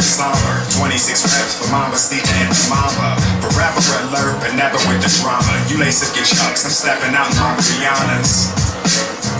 and somber. 26 reps for Mama Stita and the Mama. Forever alert, but never with the drama. You lace up your chucks, I'm stepping out in my Rihanna's.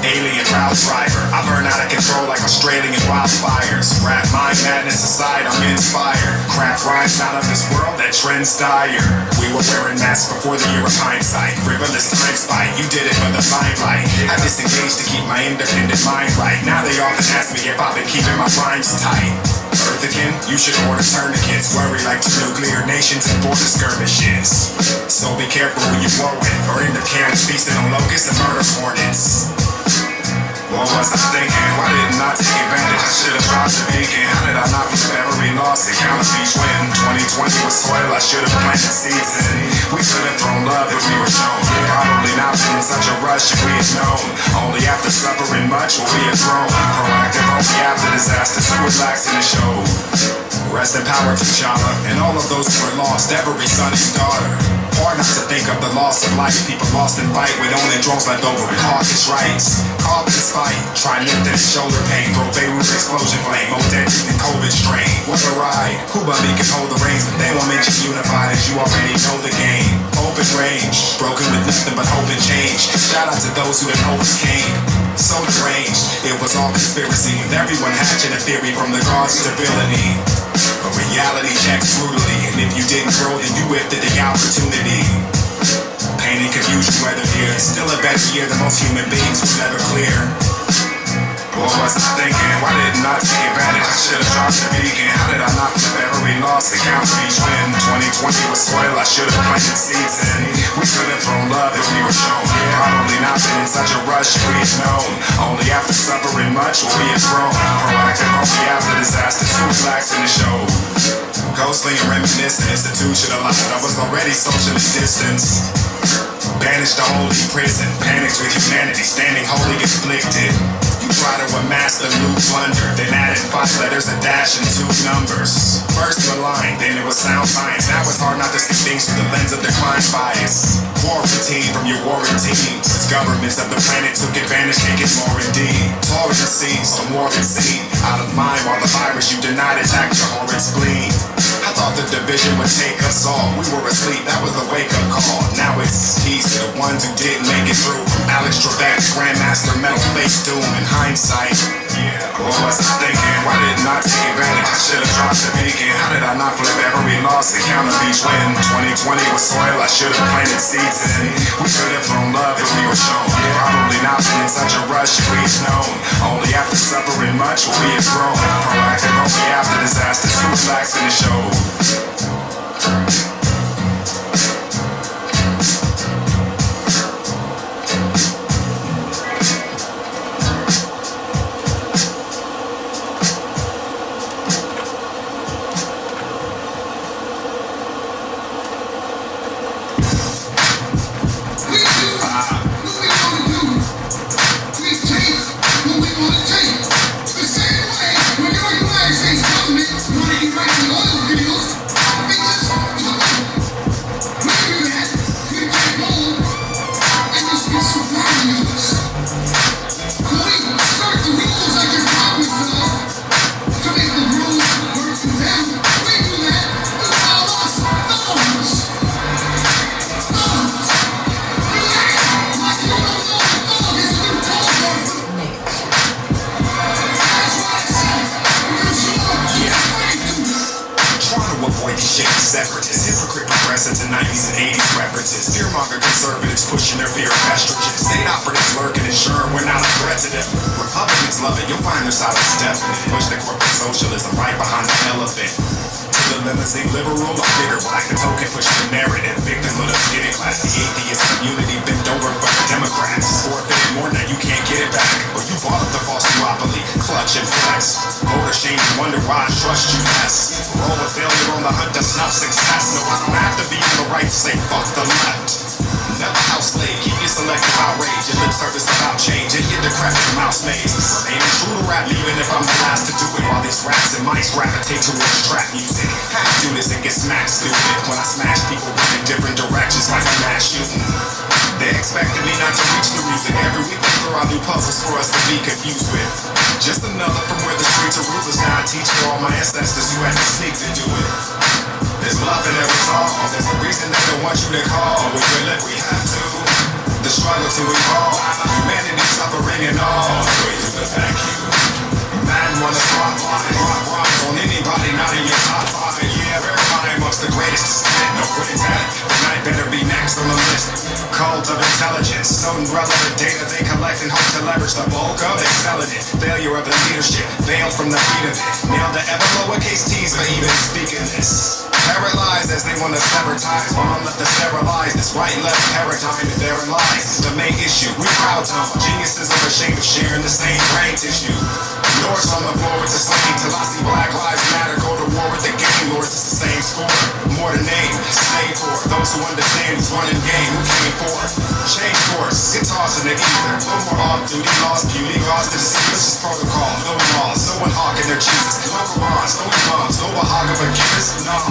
Alien route driver, I burn out of control like Australian wildfires. Rap mind madness aside, I'm inspired. Craft rhymes out of this world, that trend's dire. We were wearing masks before the year of hindsight. Frivolous time spite, you did it for the limelight. I disengaged to keep my independent mind right. Now they often ask me if I've been keeping my rhymes tight. Earthican, you should order tourniquets. Worry like two nuclear nations and border skirmishes. So be careful who you war with, or end up careless feasting on locusts and murder hornets. What was I thinking? Why didn't I take advantage? I should have dropped the beacon. How did I not flip every loss and count each win? 2020 was soil I should have planted seeds in. We could have thrown love if we were shown. Probably not been in such a rush if we had known. Only after suffering much will we have grown. Proactive only after disasters, too relaxing to show. Rest in power to T'Challa and all of those who were lost, every son and daughter. Hard not to think of the loss of life. People lost in fight with only drones left over with hawkish rights. Carbon's fight, try lifting shoulder pain. Throw Beirut explosion flame, more deadly than COVID strain. What a ride, who but me can hold the reins? But they won't mention unified as you already know the game. Open range, broken with nothing but hope and change. Shout out to those who done overcame. So deranged, it was all conspiracy with everyone hatching a theory from the gods to villainy. But reality checks brutally, and if you didn't grow, then you whiffed at the opportunity. Pain and confusion weathered here, still a better year than most human beings will never clear. What was I thinking? Why didn't I take advantage? I should have dropped the beacon. How did I not flip every loss and count each win? 2020 was soil I should have planted seeds in. We could have thrown love if we were shown. Probably not been in such a rush if we had known. Only after suffering much will we have grown. Proactive only after disasters, too relaxing to show. Ghostly and reminiscent, institutionalized. I was already socially distanced. Banished to holy prison, panicked with humanity, standing wholly afflicted. You try to amass the new plunder, then added 5 letters, a dash, and 2 numbers. First malign, then it was sound science. Now it's hard not to see things through the lens of decline bias. Quarantine from your warring teams, as governments of the planet took advantage, taking more indeed. Torrid seas, the morbid scene, out of mind while the virus you denied attacked your horrid spleen. I thought the division would take us all. We were asleep, that was the wake-up call. Now it's keys to the ones who didn't make it through. From Alex Trebek, Grandmaster Metal, Face Doom. In hindsight, what was I thinking? Why didn't I take advantage? I should have dropped the beacon. How did I not flip every loss and count each win? 2020 was soil I should have planted seeds in. We could have thrown love if we were shown. Probably not been in such a rush if we had known. Only after suffering much will we have grown. Proactive only after disasters, too relaxing to show. Separatists, hypocrite progressives and 90s and 80s references. Fearmonger conservatives pushing their fear of estrogen. State operatives lurking, ensuring we're not a threat to them. Republicans love it, you'll find their silence deafening. Push the corporate socialism right behind the elephant. To the limousine liberal, a bigger black, the token pushing the narrative. Victim of the skinny class, the atheist community bent over for the Democrats. Forfeited more, now you can't get it back. Or you bought up the false duopoly, clutch and flex. Voter shame and wonder why I trust you less. Roll with failure on the hunt, that's not success. No, I don't have to be on the right to say fuck the left. Never house slave, keep your selective outrage. Your lip service about change, and your decrepit mouse maze. Remaining true to rap, even if I'm the last to do it. While these rats and mice gravitate towards trap music. Half do this and get smacked stupid. When I smash people in different directions like a mass shooting. They expected me not to reach the music. Every week they throw all new puzzles for us to be confused with. Just another from where the streets are ruthless. Now I teach for all my ancestors who had to sneak to do it. There's love in every song. There's a reason they don't want you to call. We will if we have to. The struggle to evolve. Humanity suffering and all. Way through the vacuum. Man wanna spotlight. Rock on anybody not in your top five. Yeah, everybody amongst the greatest to spit. No quitters at. The night better be next on the list. Cult of intelligence. Stolen relevant data they collect and hope to leverage the bulk of excelling it. Failure of the leadership. Veiled from the feet of it. Nailed the ever lowercase t's for even speaking this. Paralyzed as they want to sever ties. Mom left to sterilize this right left paradigm, and therein lies the main issue. We proud to geniuses are ashamed of sharing the same brain tissue. Lords on the floor, it's a slang till I see Black Lives Matter go to war with the game lords. It's the same score, more to name, slave for those who understand who's running game, who came for change course, get tossed in the ether. No more off-duty laws, beauty laws to deceive. This is protocol, no laws, no one hawking their Jesus. No Qurans, no imams, no Bahag forgiveness, nah.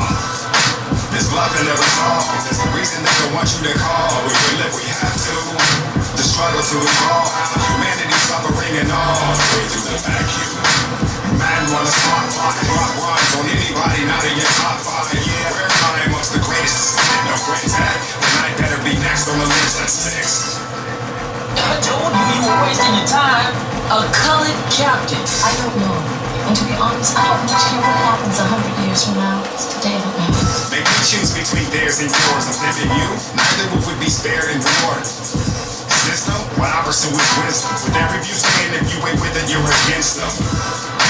There's love in every song. There's a reason they don't want you to call. We will if we have to. The struggle to evolve. Humanity suffering and all. Way through the vacuum. Man wanna spotlight. Rock rhymes on anybody not in your top five. Yeah, we're high amongst the greatest. No great at. The night better be next on the list. That's six. I told you you were wasting your time. A colored captain. I don't know. And to be honest, I don't much care what happens 100 years from now. It's today that matters. Make me choose between theirs and yours. I'm flipping you. Neither would be spared and rewarded. System, what I pursue is wisdom. With every view saying if you ain't with it, you're against them.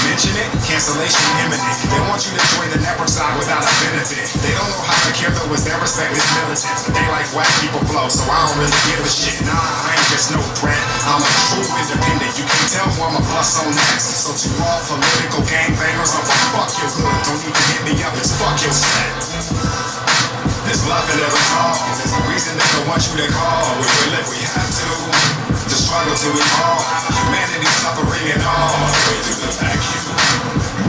Mention it, cancellation imminent. They want you to join the network side without a benefit. They don't know how to care though, it's their respect is militant. But they like whack people flow, so I don't really give a shit. Nah, I ain't just no threat. I'm a true independent. You can't tell who I'm a plus on X. So to all political gangbangers, I'm like, fuck your hood. Don't even hit me up, it's fuck your set. There's love in every song. There's a reason they don't want you to call. We will if we have to. The struggle to evolve. Humanity suffering and all. Way through the vacuum.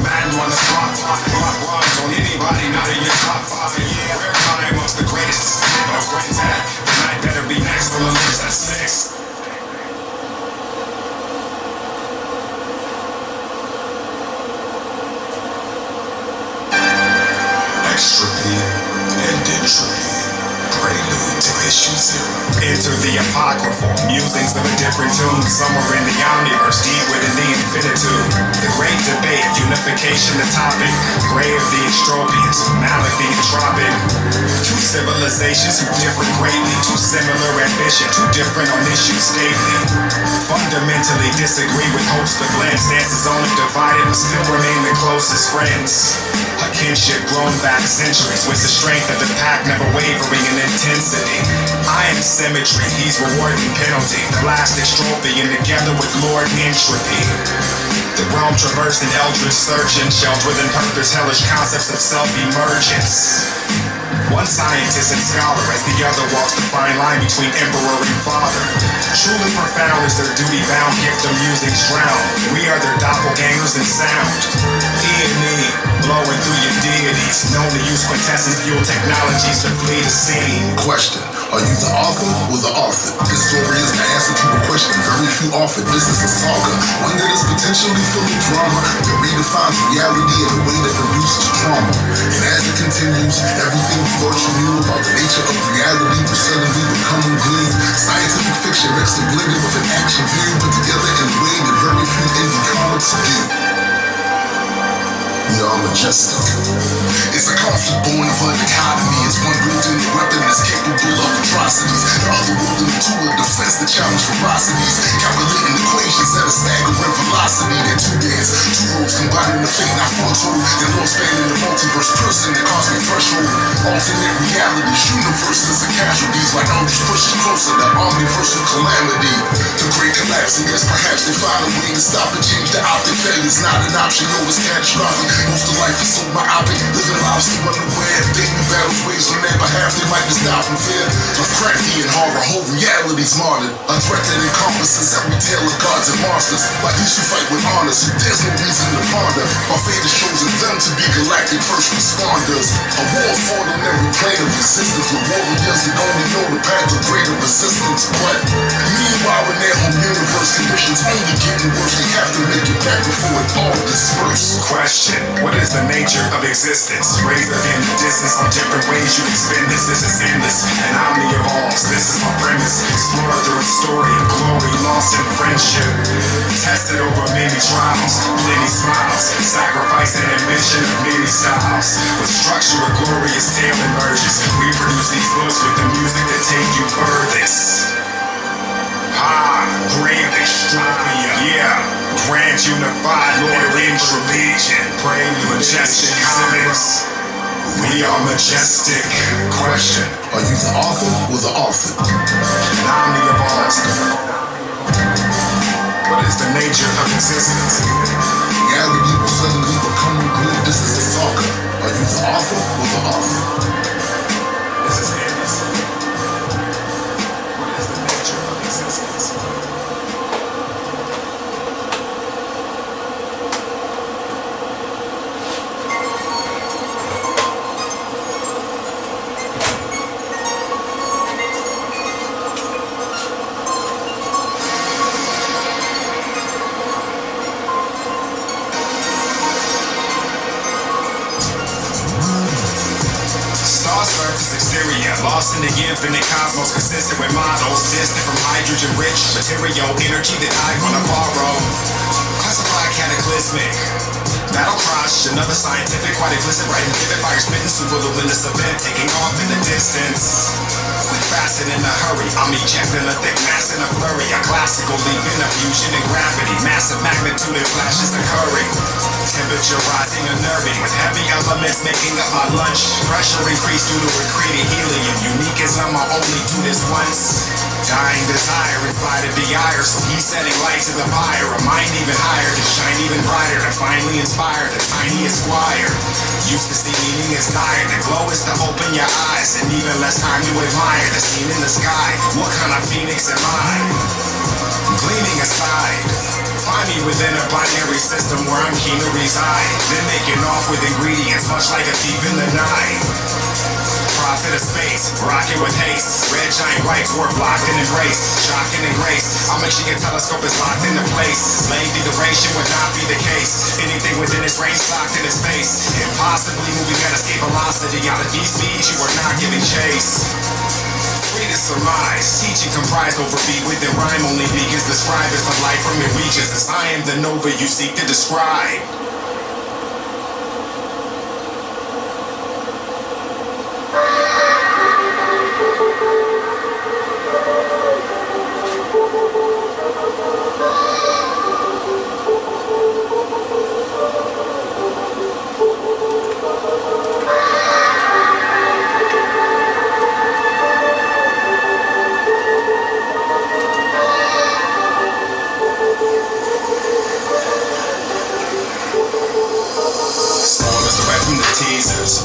Man wanna spotlight. Rock rhymes on anybody not in your top five. Yeah, we're high amongst the greatest. No great at. The night better be next on the list. That's six. Extropy and entropy. Prelude to issue zero. Enter the apocryphal, musings of a different tune. Somewhere in the omniverse, deep within the infinitude. The great debate, unification the topic. Gray of the extropians, Malik the entropic. Two civilizations who differ greatly. Two similar ambition, two different on issues stately. Fundamentally disagree with hopes to blend. Stances only divided but still remain the closest friends. A kinship grown back centuries with the strength of the pack never wavering in intensity. I am symmetry, he's rewarding penalty. The last extropian together with Lord Entropy. The realm traversed in eldritch searching, sheltered within purpose hellish concepts of self-emergence. One scientist and scholar as the other walks the fine line between emperor and father. Truly profound is their duty-bound gift of music's drown. We are their doppelgangers in sound. E&E, blowing through your deities. Known to use quintessence fuel technologies to flee the scene. Question. Are you the author or the author? This story is the answer to a question very few offer. This is a saga, one that is potentially full of drama that redefines reality in a way that produces trauma. And as it continues, everything you thought you knew about the nature of reality will suddenly become gleam. Scientific fiction mixed and blended with an action view put together in a way that very few indie comics do. We are majestic. It's a conflict born of a dichotomy. It's one building a weapon that's capable of atrocities. The other wielding a tool of defense that challenge ferocities. Calculating equations at a staggering velocity. They're two days, two roads combining the fate not foretold. They're long spanning the multiverse, person the cosmic threshold. Alternate realities, universes and casualties. Like always pushing closer to omniversal calamity. The great collapse, and yes, perhaps they find a way to stop and change the optic. Failure's not an option, no, it's catastrophic. Most of life is so myopic, living lives to unaware. Daily battles waged on their behalf, they might just die from fear of crafty and horror, whole reality's martyred. A threat that encompasses every tale of gods and monsters. Like these who fight with honors, there's no reason to ponder. Our fate has chosen them to be galactic first responders. A war fought on every plane of resistance with warriors that only know the path of greater resistance. But meanwhile in their home universe, It's only getting worse. They have to make it back before it all disperses. Question, what is the nature of existence? Razor in the distance on different ways you can spin this. This is endless, and omni evolves. This is my premise. Explore through a story of glory, loss, and friendship. Tested over many trials, plenty smiles, sacrifice and ambition of many styles. With structure, a glorious tale emerges. We produce these books with the music that take you furthest. Grand Extropia, yeah. Grand Unified Lord Intralegion, Majestic Comics. We are majestic. Question, Are you the author or the author? an omni evolves. What is the nature of existence? Reality will suddenly become good. This is a saga. Are you the author or the author? This is endless. What is the nature of existence? Star surface exterior, lost in the infinite cosmos, consistent with models, distant from hydrogen-rich material energy that I wanna borrow. Classified cataclysmic. Battle crush, another scientific, quite explicit, right and vivid, fire smitten, super luminous event, taking off in the distance. Quick, fast, and in a hurry, I'm ejecting a thick mass in a flurry, a classical leap in a fusion and gravity, massive magnitude and flashes occurring. Temperature rising, unnerving, with heavy elements making up my lunch. Pressure increased due to recreating helium, unique as I'm only do this once. Dying desire inspired the ire, so he's setting light to the fire. A mind even higher to shine even brighter, to finally inspire the tiny esquire. Used to see meaning as dire, the glow is to open your eyes, and even less time to admire the scene in the sky. What kind of phoenix am I? Gleaming aside, find me within a binary system where I'm keen to reside. Then making off with ingredients, much like a thief in the night. Prophet of space, rocking with haste. Red giant white dwarf locked and embraced, shocking and grace. I'll make sure your telescope is locked into place. Lengthy duration would not be the case. Anything within its range locked in its face. Impossibly moving at escape velocity. Out of these speeds, you are not giving chase. Free to surmise, teaching comprised over beat within rhyme. Only beacons describe as the light from it reaches. As I am the nova you seek to describe.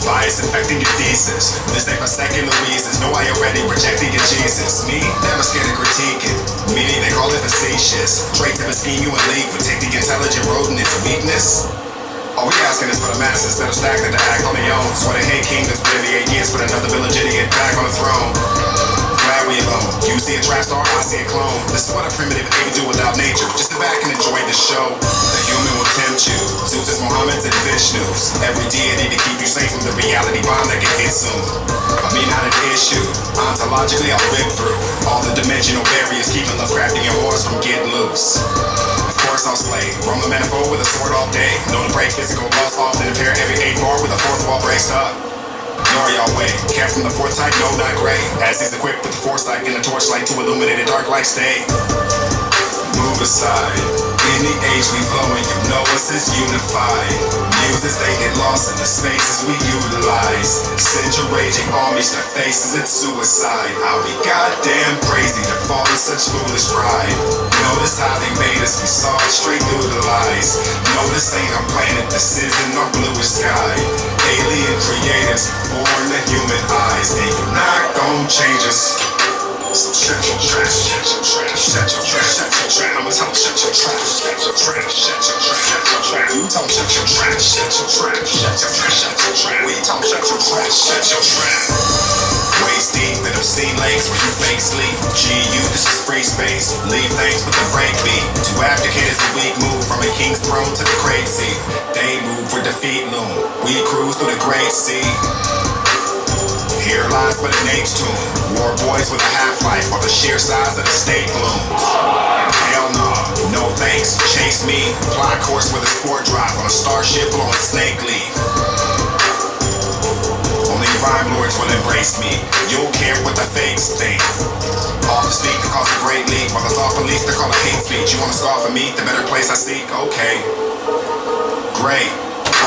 Bias infecting your thesis. This ain't for second reasons. Know I already rejected your Jesus. Me, never scared to critique it. Meaning they call it facetious. Drake never scheme you in league. We take the intelligent rodent into weakness. All we asking is for the masses that are stagnant to act on their own. Swear they hate kingdoms, but in the 8 years put another village idiot back on the throne. Glad we alone. You see a trap star, I see a clone. This is what a primitive ape do without nature. Just sit back and enjoy the show. The human will tempt you. Zeus is Muhammad's and Vishnu's. Every deity to keep you safe from the reality bomb that can hit soon. I mean, not an issue. Ontologically, I'll rip through all the dimensional barriers, keeping Lovecraftian horrors from getting loose. Of course, I'll slay. Roam the manifold with a sword all day. Known to break physical laws, often impair every 8 bar with a 4th wall braced up. Nor y'all way. Kept from the 4th type, no, not gray. As he's equipped with the foresight and a torchlight to illuminate a dark light stay. Move aside. In the age we flowing, you know us as unified. Muses, they get lost in the spaces we utilize. Send your raging armies to faces, it's suicide. I'll be goddamn crazy to fall in such foolish pride. Notice how they made us, we saw it straight through the lies. No, this ain't our planet, this isn't our bluest sky. Alien creators, born to human eyes. And you're not gon' change us. So shut your trap, shut your trap, shut your trap, shut your trap. I'ma tell shut your trap, shut your trap, shut your trap, shut your trap. You tell shut your trap, shut your trap, shut your trap, shut your trap. We tell shut your trap, shut your trap. Waist deep in obscene lakes where you fake sleep. GU, this is free space. Leave things with the break beat. To abdicate is a weak move from a king's throne to the crazy. They move where defeat loom. We cruise through the great sea. Here lies but an ape's tomb. War boys with a half-life while the sheer size of the state blooms. Hell nah, no thanks, chase me. Fly course with a sport drive on a starship blowing snake leaf. Only rhyme lords will embrace me. You'll care what the fakes think. Off the speak to cause a great leap. While the thought police to call a hate speech. You wanna scoff at me, the better place I seek? Okay, great.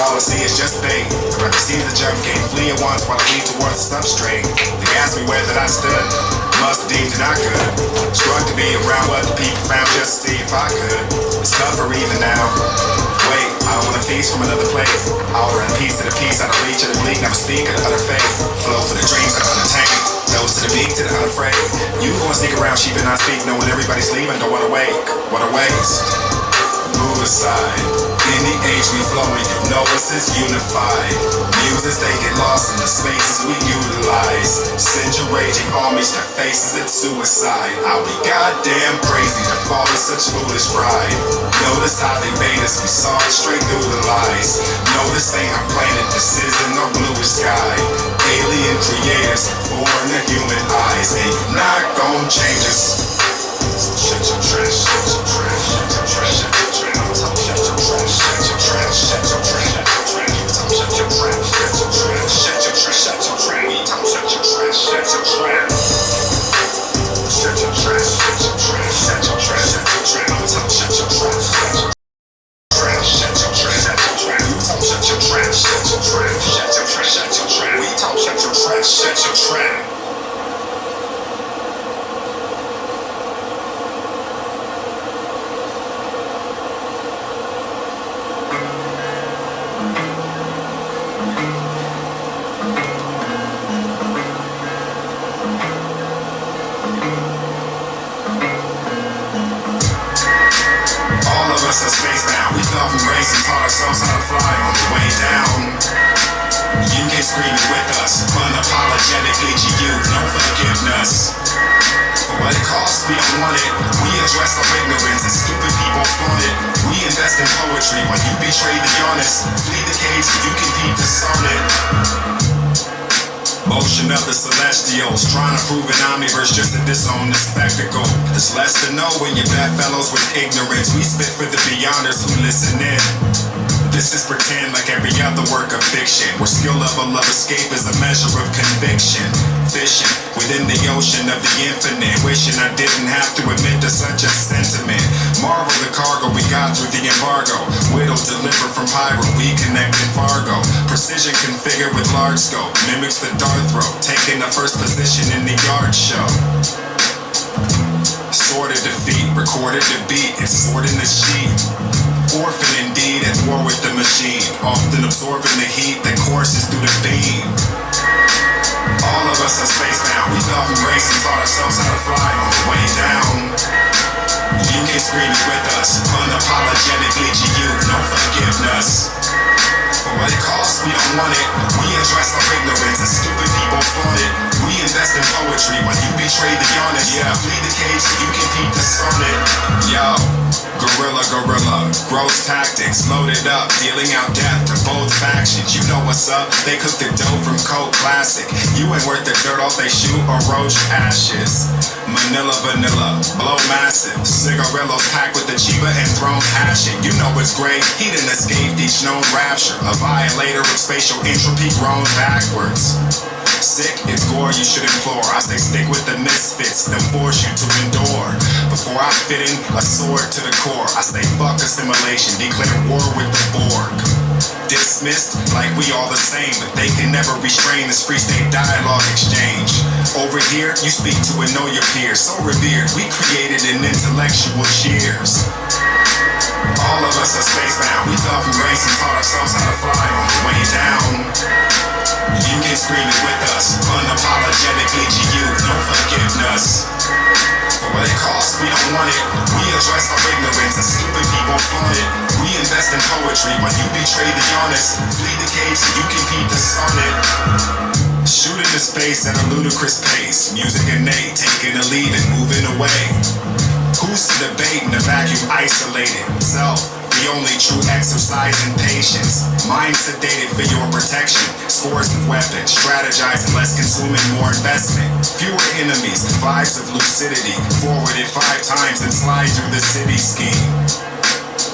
All I see is just bait. I'd rather see the jump game flee at once while I lead towards the substrate. They asked me where that I stood. Must have deemed it not good. Struck to be around what the people found just to see if I could. It's tougher even now. Wait, I don't wanna feast from another plate. I'll run piece to the piece out of reach of the bleak. Never speak of the utter fate. Flow for the dreams that are unattained. Those to the beak to the unafraid. You gonna sneak around sheep and not speak, knowing everybody's leaving. Don't wanna wake. What a waste. Move aside. In the age we flowing, you know us as unified. Muses, they get lost in the spaces we utilize. Send your raging armies to faces at suicide. I'll be goddamn crazy to fall in such foolish pride. Notice how they made us, we saw it straight through the lies. No, this ain't our planet, this isn't our bluest sky. Alien creators, born to human eyes. And you're not gon' change us. Shut your trash, shut your trash, shut your trash, shut your trash. Shut your trash, shut your trash, shut your trash, shut your trash, shut your trash, shut your trash, shut your trash, we talk shut your trash, shut your trash. Shut your trash, shut your trash, shut your trash, shut your trash, we talk shut your trash, shut your trash, shut your trash, shut your trash, we talk shut your trash, shut your trash, shut your trash, shut your trash, we talk shut your trash, shut your trash. We fell from grace and taught ourselves how to fly on the way down. You can scream it with us, unapologetically GU, no forgiveness. For what it costs, we don't want it. We address our ignorance and stupid people flaunt it. We invest in poetry while you betray the honest. Flee the cage so you can keep the sonnet. Motion of the celestials, trying to prove an omniverse just to disown the spectacle. There's less to know when you're bad fellows with ignorance. We spit for the beyonders who listen in. This is pretend like every other work of fiction, where skill level of escape is a measure of conviction. Fishing within the ocean of the infinite, wishing I didn't have to admit to such a sentiment. Marvel the cargo we got through the embargo. Whittle delivered from Pyro, we connect in Fargo. Precision configured with large scope, mimics the dart throw, taking the first position in the yard show. Sorted defeat, recorded the beat, it's sorting the sheet. Orphan indeed, at war with the machine, often absorbing the heat that courses through the beam. All of us are spacebound, we fell from grace and taught ourselves how to fly on the way down. You can scream it with us, unapologetically GU, no forgiveness. For what it costs, we don't want it. We address our ignorance and stupid people flaunt it. We invest in poetry while you betray the honest. Yeah, flee the cage so you can keep the sonnet. Yo, guerrilla, gross tactics, loaded up, dealing out death to both factions. You know what's up, they cook the dough from Coke Classic. You ain't worth the dirt off they shoot or roach ashes. Manila vanilla, blow massive. Cigarillos packed with the Chiba and thrown hashing. You know it's great, he didn't escape each known rapture. A violator with spatial entropy grown backwards. Sick, it's gore you should implore. I say stick with the misfits, they'll force you to endure. Before I fit in a sword to the core, I say fuck assimilation, declare war with the Borg. Dismissed like we all the same, but they can never restrain this free state dialogue exchange. Over here, you speak to and know your peers, so revered, we created an intellectual cheers. All of us are spacebound, we fell from grace and taught ourselves how to fly on the way down. You can scream it with us, unapologetically GU, no forgiveness. For what it costs, we don't want it. We address our ignorance and stupid people flaunt it. We invest in poetry while you betray the honest. Flee the cage so you can keep the sonnet. Shooting the space at a ludicrous pace. Music innate, taking a lead and moving away. Who's to debate in a vacuum isolated? Self, the only true exercise in patience. Mind sedated for your protection. Scores of weapons, strategizing less, consuming more investment. Fewer enemies, vibes of lucidity. Forwarded 5 times and slide through the city scheme.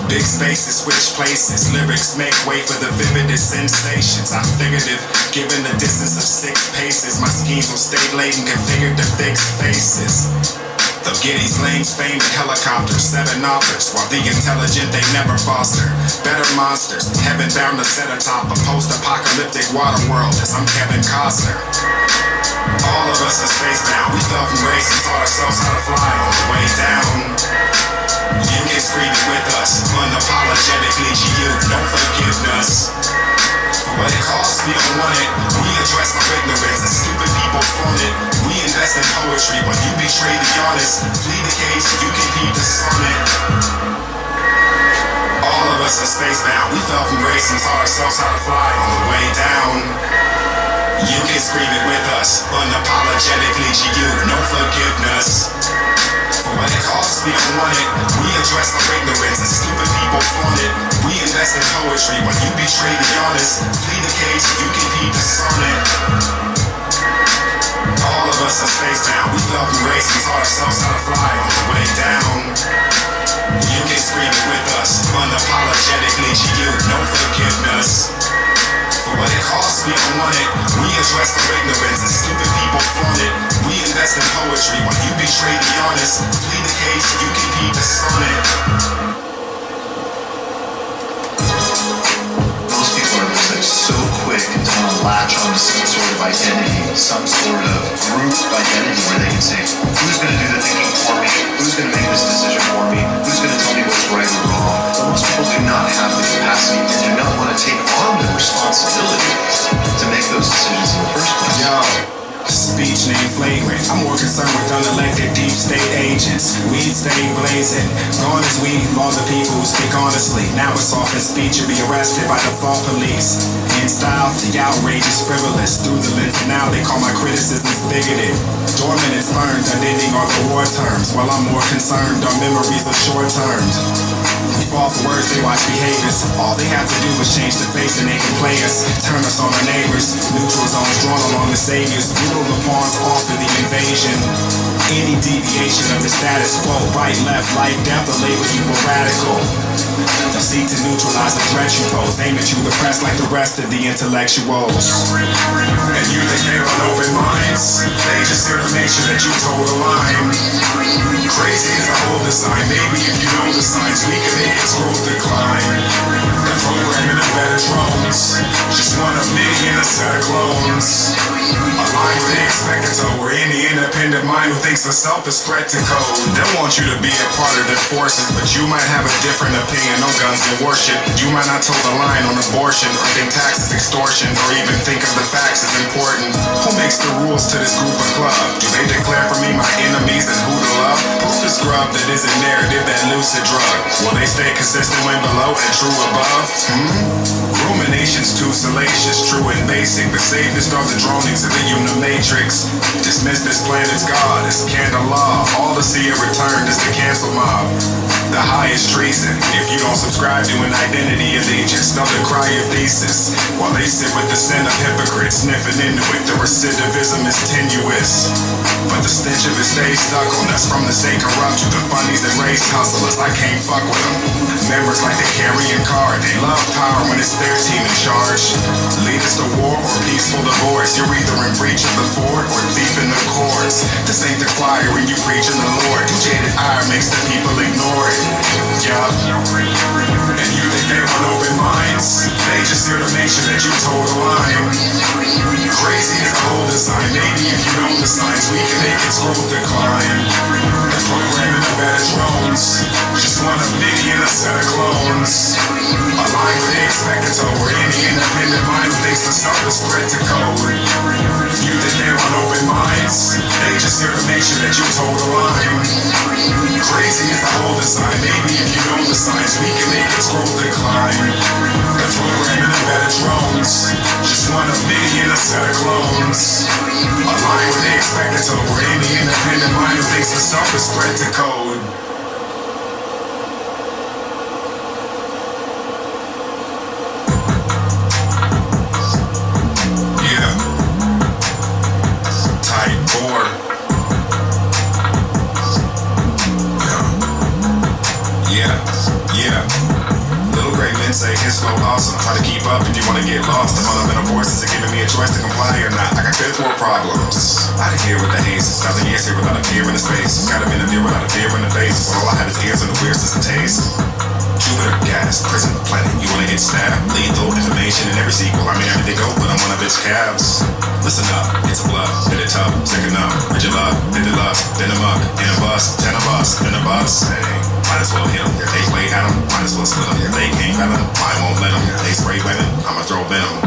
Big spaces, switch places. Lyrics make way for the vividest sensations. I figured if given the distance of 6 paces, my schemes will stay latent, configured to fix faces. The Getty's lanes, fame and helicopters, 7 authors, while the intelligent they never foster. Better monsters, heaven bound to set atop a post-apocalyptic water world as I'm Kevin Costner. All of us are spacebound, we fell from grace and taught ourselves how to fly on the way down. You can scream it with us, unapologetically GU, no forgiveness. What it costs, we don't want it. We address our ignorance and stupid people flaunt it. We invest in poetry when you betray the honest. Flee the cage so you can keep the sonnet. All of us are spacebound. We fell from grace and taught ourselves how to fly on the way down. You can scream it with us, unapologetically GU, no forgiveness. What it costs, we don't want it. We address our ignorance and stupid people flaunt it. We invest in poetry when you betray the honest. Flee the cage so you can keep the sonnet. All of us are spacebound. We fell from grace and taught ourselves how to fly on the way down. You can scream it with us, unapologetically GU, no forgiveness. What it costs, we don't want it. We address our ignorance and stupid people flaunt it. We invest in poetry when you betray the honest. Flee the cage so you can keep the sonnet. Most people are just like so quick to want to latch onto some sort of identity, some sort of group identity where they can say, who's going to do the thinking for me? Who's going to make this decision for me? Who's going to tell me what's right or wrong? But most people do not have the capacity and do not want to take on the responsibility to make those decisions in the first place. Yo, speech name flagrant. I'm more concerned with unelected deep state agents. Weed stay blazing. Gone is weed, laws of people who speak honestly. Now it's often speech, you'll be arrested by the fall police. In style, the outrage is frivolous. Through the lens now, they call my criticisms bigoted. Dormant and spurned, unending are the war terms. While I'm more concerned on memories of short terms. We fall for words, they watch behaviors. All they have to do is change the face and they can play us. Turn us on our neighbors. Neutral zones drawn along the saviors. Whittle the pawns off of the invasion. Any deviation of the status quo, right, left, life, death, will label you a radical. They'll seek to neutralize the threat you pose. Aim at you the press like the rest of the intellectuals. And you think they're on open minds. They just here to make sure that you toe the line. Crazy is the whole design. Maybe if you know the signs, we can make its growth decline. They're programming the better drones. Just 1 of many in a set of clones. Aligned with the expected toe. Or any independent mind who thinks the self is threat to code. They'll want you to be a part of their forces, but you might have a different opinion on guns and worship. You might not toe the line on abortion, or think tax is extortion, or even think of the facts as important. Who makes the rules to this group or club? Do they declare for me my enemies and who to love? Proof is grub that is a narrative, that lucid drug. Will they stay consistent when below and true above? Ruminations too salacious, true and basic. The safest are the dronings of the unimatrix. Dismiss this planet's God, it's candle law. All to see it returned is the cancel mob. The highest treason. If you don't subscribe to an identity allegiance, they'll decry your thesis. While they sit with the sin of hypocrites, sniffing into it, the recidivism is tenuous. But the stench of it stays stuck on us. From the state corrupt to the funnies that raise hustlers, I can't fuck with them. Members like they carrying card, they love power when it's their team in charge. Lead us to war or peaceful divorce. You're either in breach of the fort or thief in the courts. This ain't the choir when you preaching the Lord. Too jaded ire makes the people ignore it. Yup. And you think they want open minds? They just here to make sure that you toe the line. Crazy is the whole design. Maybe if you know the signs, we can make its growth decline. They're programming the better drones. Just 1 of many in a set of clones. Aligned with the expected toe. Or any independent mind who thinks the self is threat to code. You think they're on open minds? They just here to make sure that you toe the line. Crazy is the whole design. Maybe if you know the signs, we can make its growth decline. They're programming the better drones. Just 1 of many in a set of clones. yourself and spread the code. Yeah. Type 4. Yeah. Little gray men say his flow awesome. Try to keep up if you wanna get lost. The fundamental forces are giving me a choice to comply or not. I got fifth world problems. Out of here with the haze. 1,000 years here without a fear in the space. Got him in the view without a fear in the face. All I have is ears and the weird sense of taste. Jupiter, gas, prison, planet. You wanna get stabbed? Lethal information in every sequel. I mean everything go, but I'm one of its calves. Listen up, it's a bluff. Bit it tough, sick enough. Bridge your love, bit the lust. Then a muck, in a bus, then a bus, then a bus. Hey, might as well hit 'em. They play at 'em, might as well split 'em. They can't bat 'em, mine won't let 'em. They spray weapon, I'ma throw venom.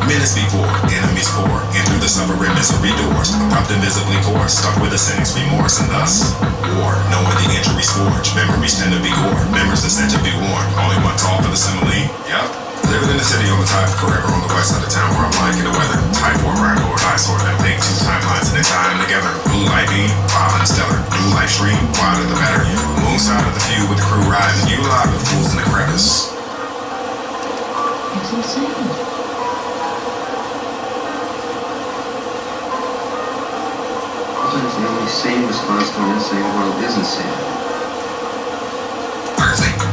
Minutes before, enemies pour. In through the suffering misery doors. Abrupt invisibly course, stuck with a cynic's remorse and thus war. Knowing the injuries forged, memories tend to be gored. Memories are said to be worn. Only one call for the simile. Yup. Living in the city on the top, forever on the west side of town where I'm liking the weather. Type 4 rap lord, I sort them take 2 timelines and they tie them together. Blue light beam, wild and stellar. New life stream, wilder the better. Moon side of the feud with the crew riding. You live with fools in the crevice. It's insane. Sometimes the only sane response to an insane world is insane.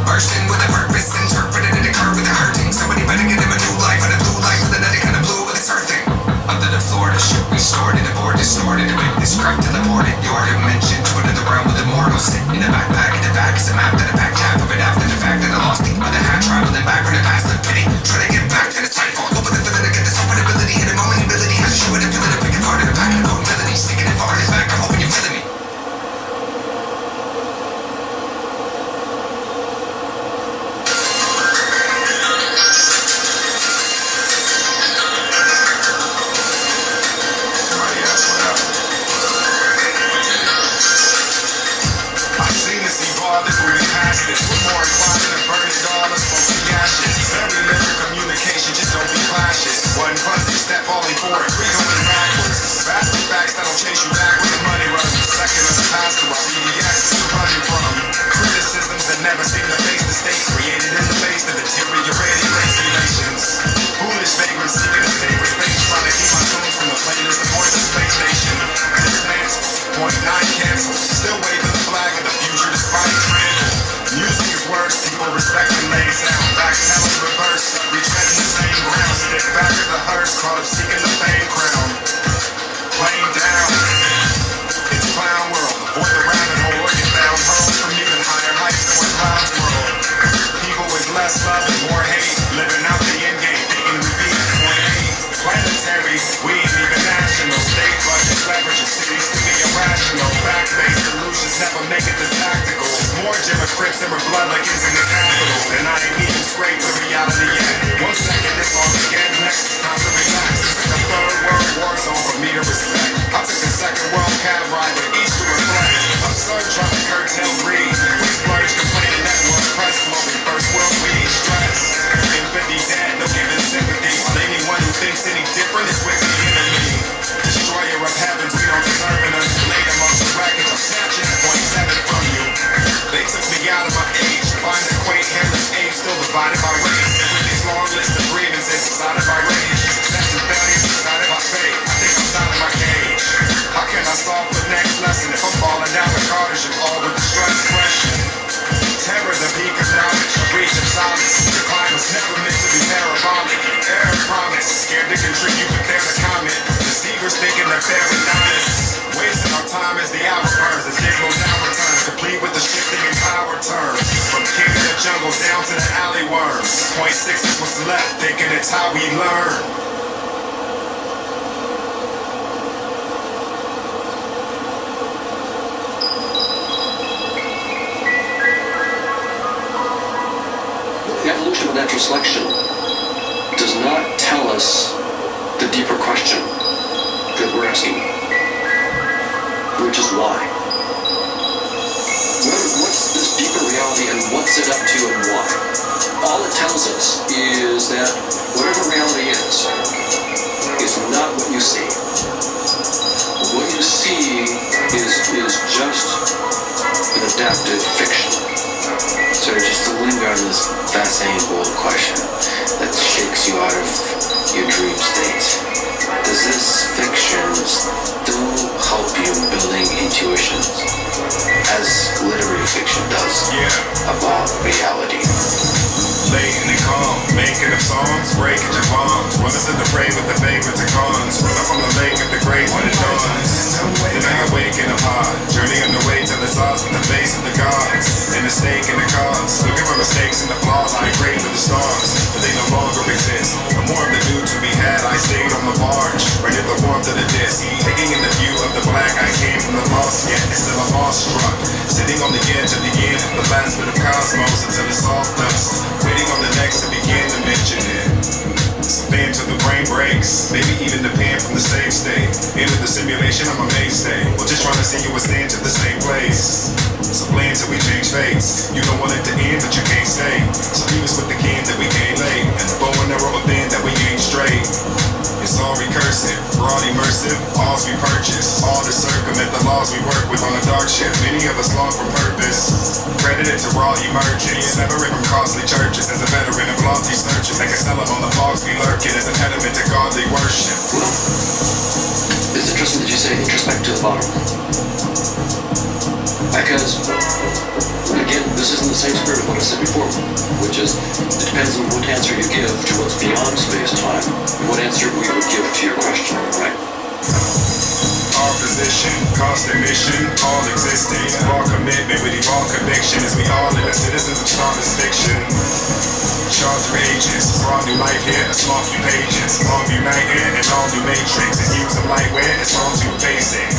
Bursting with a purpose, interpreted in a curve with a hurting. Somebody better get him a new life, and a blue life with another kind of blue with its earthing. Under the floor, the ship restored it, aboard distorted, a witness craft teleported. Your dimension to another realm with immortals. In the backpack, in the back is a map that I packed half of it after the fact that I lost the other half, traveling back from the past, the pity. Try to get back to the cycle. Open the feeling to get this open ability, hit a moment ability. How to show it, a feeling to pick it apart in the back of the code ability. Sticking it far in the back, I'm hoping you're feeling me. One fuzzy step falling forward, we going backwards. Fast facts that'll chase you back when the money runs. Second of the past to our BDS is running from criticisms that never seem to face the state. Created in the face of deteriorating regulations. Foolish vagrants seeking a safer space. Trying to keep my tunes from the playlist aboard the space station. Dismantle, .9 cancel. Still waving the flag of the future despite trample. Music is words, people respect and lay sound. Backpedaling reverse, retreading the same ground. Stick back of the hearse, caught up seeking the fame crown. Playing down, it's clown world. Avoid the rabbit hole or get bound. Hurled from even higher heights than where clouds whirl. People with less love and more hate, living out the end game, thinking we beat point A. Planetary, we ain't even national. State budgets leveraging cities to be irrational. Fact-based solutions never make it this tactical. More Jim Crips and blood like it's in the capital. And I ain't even scraped the reality yet. 1 second, it's all again. Next, time to relax. It's like a third world war zone for me to respect. I took a second world cab ride with each to reflect. Absurd trying to curtail greed. We splurge complaining that world press flowing. First world weed stress. Empathy dead, no giving sympathy. While anyone who thinks any different is with the enemy. Destroyer of heavens, we don't deserve an laid amongst the wreckage. I'm snatching .7 from you. They took me out of my age. Find a quaint hairless age still divided by race. With these long lists of grievances decided by rage. Success and failure decided by fate. I think I'm out of my cage. How can I solve the next lesson if I'm falling down the corridor all with the stress question? Terror, the peak of knowledge, a breach of silence. The climb was never meant to be parabolic. Error promise, scared to contribute but they're the comment. Deceivers thinking they're fair and honest. Wasting our time as the hour burns. The dismal now returns, complete with the shifting and power turns. From king of the jungle down to the alley worms. .6 is what's left, thinking it's how we learn. The evolution of natural selection does not tell us the deeper question that we're asking, which is why. What's this deeper reality and what's it up to and why? All it tells us is that whatever reality is not what you see. What you see is just adaptive fiction. So just to linger on this fascinating bold question that shakes you out of your dream state. Does this fiction still help you in building intuitions as literary fiction does about reality? Late in the calm, making of songs, breaking your bombs. Running to the prey with the favorites and cons. Run up on the lake at the grave when it dawns. Then I awake in a pod, journey on the way to the stars with the face of the gods. And the stake in the cause, looking for mistakes and the flaws. I crave for the stars, but they no longer exist. The more of the dude to be had, I stayed on the barge, right at the warmth of the disc. Taking in the view of the black, I came from the lost, yet it's still a lost struck. Sitting on the edge of the end of the last bit of cosmos until it's all dust. Waiting on the next to begin to mention it. So pen till the brain breaks, maybe even the pen from the same state. Into the simulation, I'm a mainstay. Well, just trying to see you ascend to the same place. So blend till we change fates. You don't want it to end, but you can't stay. So leave us with the can that we can't lay, and the bow and arrow then that we ain't straight. It's all recursive, we're all immersive, alls we purchase. All to circumvent the laws we work with on a dark ship. Many of us long from purpose, credited to raw emergence. Separate from costly churches, as a veteran of lofty searches. They can sell them on the fogs we lurking as impediment to godly worship. Well, it's interesting that you say introspect to the bottom. Because, again, this is in the same spirit of what I said before, which is, it depends on what answer you give to what's beyond space-time, and what answer we would give to your question, right? Our position, constant mission, all existence, raw commitment with evolved conviction as we all live as citizens of strongest fiction. Charged for ages, raw new life here, a small few pages, long united and all new matrix. It's use of lightweight, it's all too basic.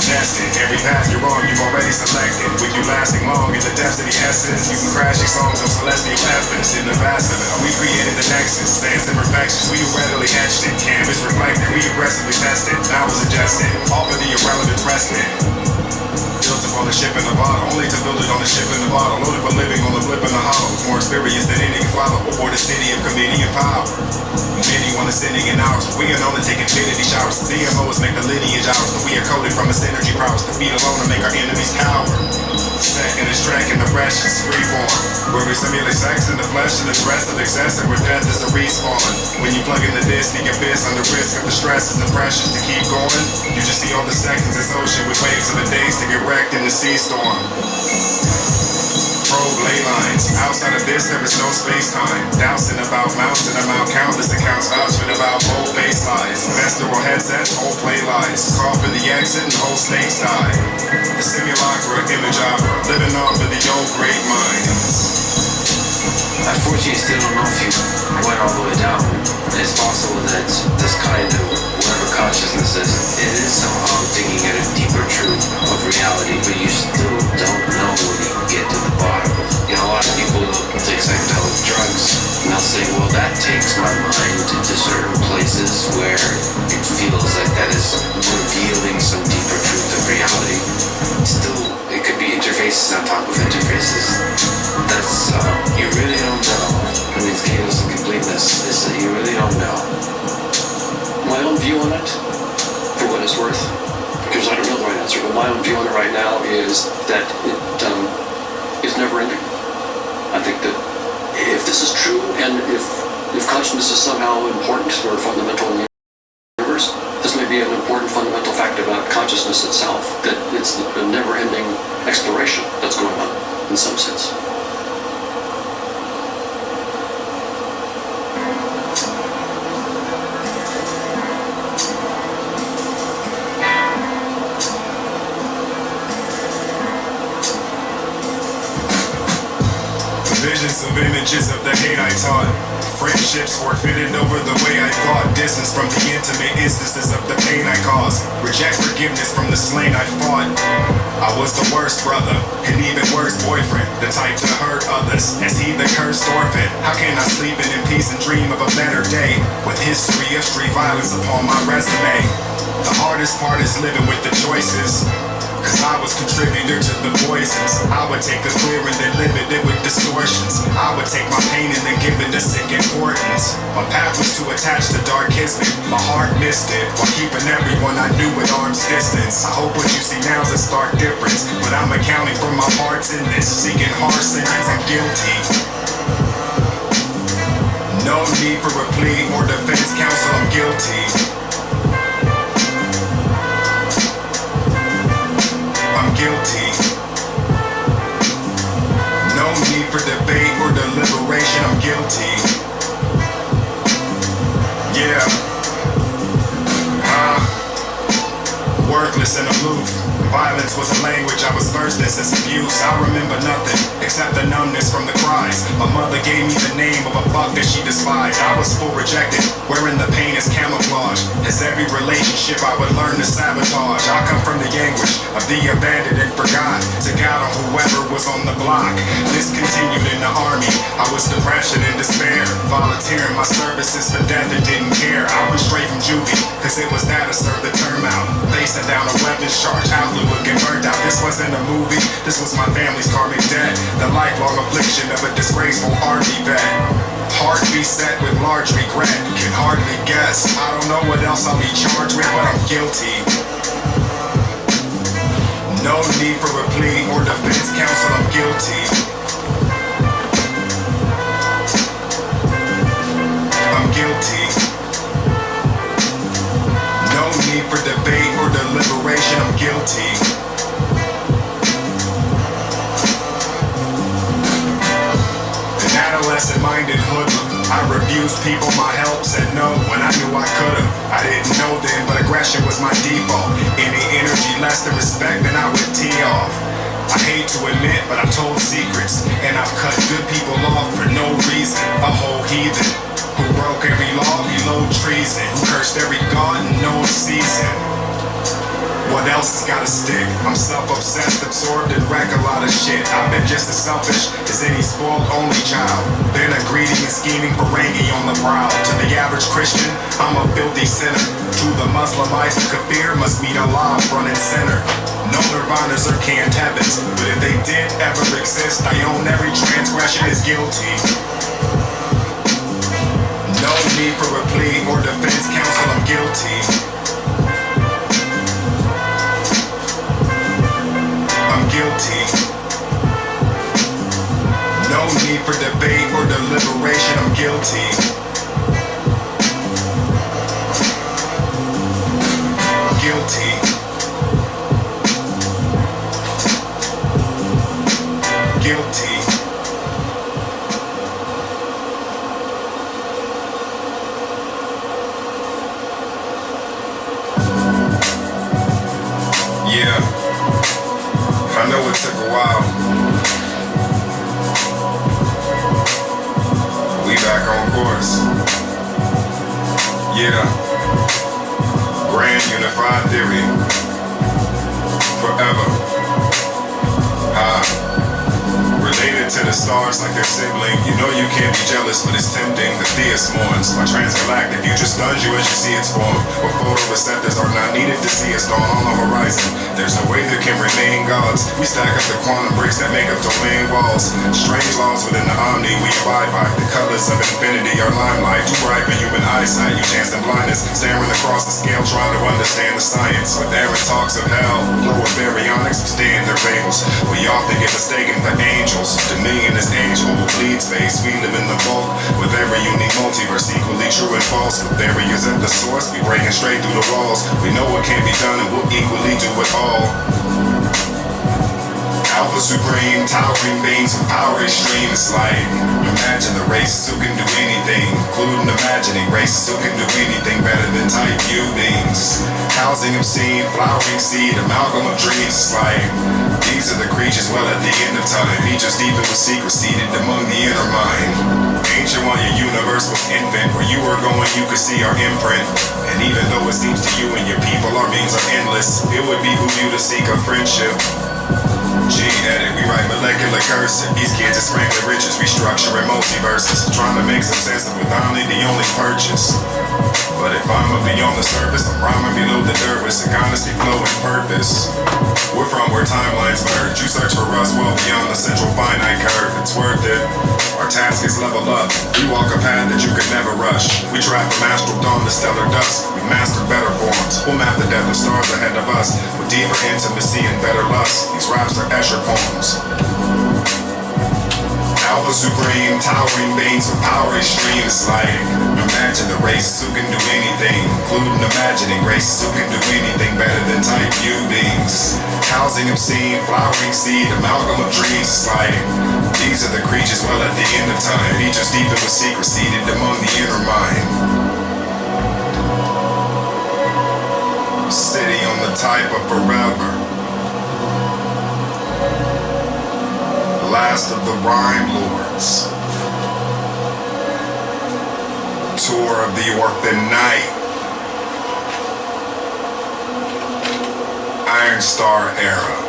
Nested, every path you're on, you've already selected. With you lasting long in the depths of the essence, you can crash your songs on celestial heavens. In the vast of it, we created the nexus, stands imperfections, we readily etched it. Canvas reflected, we aggressively tested, now was adjusted, all for the irrelevant respite. Built upon the ship in the bottle, only to build it on the ship in the bottle. Loaded for living on the blip in the hollow. More experience than any can follow. Aboard the city of comedian power. Many want to sending in hours, but we are known to take infinity showers. The DMOs make the lineage ours, but we are coded from a synergy prowess. Defeat alone to make our enemies cower. Second is track in the precious freeform, where we simulate sex in the flesh and the threats of excess, and where death is a respawn. When you plug in the disc, the abyss under risk of the stresses and pressures to keep going, you just see all the seconds as ocean with waves of the days to get wrecked in the sea storm. Probe ley lines. Outside of this, there is no space-time. Dousing about mounts and amount countless accounts vouching about bold baselines. Festival headsets, whole play lies. Call for the exit and whole stakes die. The simulacra, image opera, living on for the old great minds. Unfortunately, I still don't know if you went all the way down. It's possible that this kind of whatever consciousness is, it is somehow digging at a deeper truth of reality, but you still don't know when you get to the bottom. You know, a lot of people will take psychedelic drugs and they'll say, well, that takes my mind to certain places where it feels like that is revealing some deeper truth of reality. Still, it could be interfaces on top of interfaces. That's, you really don't know. I mean, it's chaos and completeness is that you really don't know. My own view on it, for what it's worth, because I don't know the right answer, but my own view on it right now is that it is never ending. I think that if this is true, and if consciousness is somehow important or fundamental in the universe, this may be an important fundamental fact about consciousness itself, that it's a never-ending exploration that's going on, in some sense. Visions of images of the hate I taught. Friendships forfeited over the way I thought. Distance from the intimate instances of the pain I caused. Reject forgiveness from the slain I fought. I was the worst brother, an even worse boyfriend, the type to hurt others, as he the cursed orphan. How can I sleep in peace and dream of a better day, with history of street violence upon my resume? The hardest part is living with the choices, cause I was contributor to the poisons. I would take a clear and then limit it with distortions. I would take my pain and then give it a sick importance. distance. My path was too attached to dark kismet. My heart missed it while keeping everyone I knew at arm's distance. I hope what you see now is a stark difference, but I'm accounting for my parts in this. Seeking harsh sentence, I'm guilty. No need for a plea or defense counsel, I'm guilty. I'm guilty. No need for debate or deliberation, I'm guilty. Yeah. Worthless and aloof. Violence was a language I was versed in since abuse. I remember nothing except the numbness from the cries. My mother gave me the name of a fuck that she despised. I was full rejected, wearing the pain as camouflage. As every relationship I would learn to sabotage. I come from the anguish of the abandoned and forgot. To God or whoever was on the block. This continued in the army. I was depression and despair. Volunteering my services for death and didn't care. I went straight from juvie, cause it was that to serve the term out. Facing down a weapons charge, outlook looking burnt out. This wasn't a movie, this was my family's karmic debt. The lifelong affliction of a disgraceful army vet. Heart beset with large regret, can hardly guess. I don't know what else I'll be charged with, but I'm guilty. No need for a plea or defense counsel, I'm guilty. I'm guilty. No need for debate or deliberation, I'm guilty. An adolescent-minded hoodlum. I refused people my help, said no when I knew I could've. I didn't know then, but aggression was my default. Any energy less than respect, then I would tee off. I hate to admit, but I've told secrets, and I've cut good people off for no reason. A whole heathen who broke every law below treason, who cursed every god in no season. What else has gotta stick? I'm self-obsessed, absorbed, and wreck a lot of shit. I've been just as selfish as any spoiled only child. Been a greedy and scheming Ferengi on the prowl. To the average Christian, I'm a filthy sinner. To the Muslimite, kafir must meet Allah front and center. No nirvanas or canned heavens, but if they did ever exist, I own every transgression is guilty. No need for a plea or defense counsel, I'm guilty. I'm guilty. No need for debate or deliberation, I'm guilty. Guilty. Guilty. Yeah, I know it took a while. We back on course. Yeah, grand unified theory. Forever. Related to the stars like their sibling. You know you can't be jealous, but it's tempting. The theist mourns. My transgalactic future stuns you as you see its form. But photoreceptors are not needed to see its dawn on the horizon. There's no way there can remain gods. We stack up the quantum bricks that make up domain walls. Strange laws within the omni we abide by. The colors of infinity are limelight. Too bright for human eyesight. You chance in blindness. Staring across the scale trying to understand the science. With Aaron talks of hell, lower baryonics stand their fables. We often get mistaken for angels. Dominion is angel who bleeds space. We live in the bulk with every unique multiverse, equally true and false. With barriers at the source, we breaking straight through the walls. We know what can't be done and we'll equally do it all. Alpha Supreme, towering beings with power extreme. It's like, imagine the races who can do anything, including imagining races who can do anything better than type U beings. Housing obscene, flowering seed, amalgam of dreams. It's like, these are the creatures well at the end of time. Features deep with secret seated among the inner mind. Ancient while your universe was infant. Where you were going you could see our imprint. And even though it seems to you and your people our beings are endless, it would behoove you to seek a friendship. G-edit, we write molecular cursive. These kids is frankly riches, restructuring multiverses. Trying to make some sense of with only the only purchase. But if I'm up beyond the surface, I'm rhyming below the surface. Honesty, flow, and purpose. We're from where timelines merge. You search for us well beyond the central finite curve. It's worth it. Our task is level up. We walk a path that you can never rush. We travel from astral dawn to stellar dusk. We master better forms. We'll map the depth of stars ahead of us. With deeper intimacy and better lust. These raps are Escher poems. Alpha Supreme, towering beings with power extreme. It's like, imagine the races who can do anything, including imagining races who can do anything better than type U beings. Housing obscene, flowering seed, amalgam of dreams. It's like, these are the creatures well at the end of time. Features deep in with secret seated among the inner mind. City on the type of forever. Last of the rhyme lords. Tour of the Orphan Night. Iron Star era.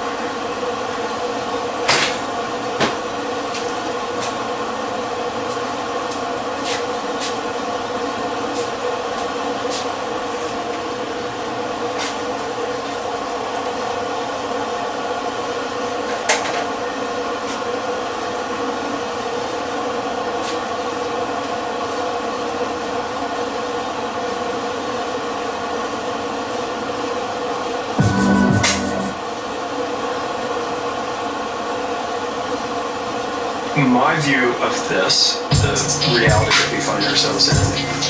My view of this, the reality that we find ourselves in,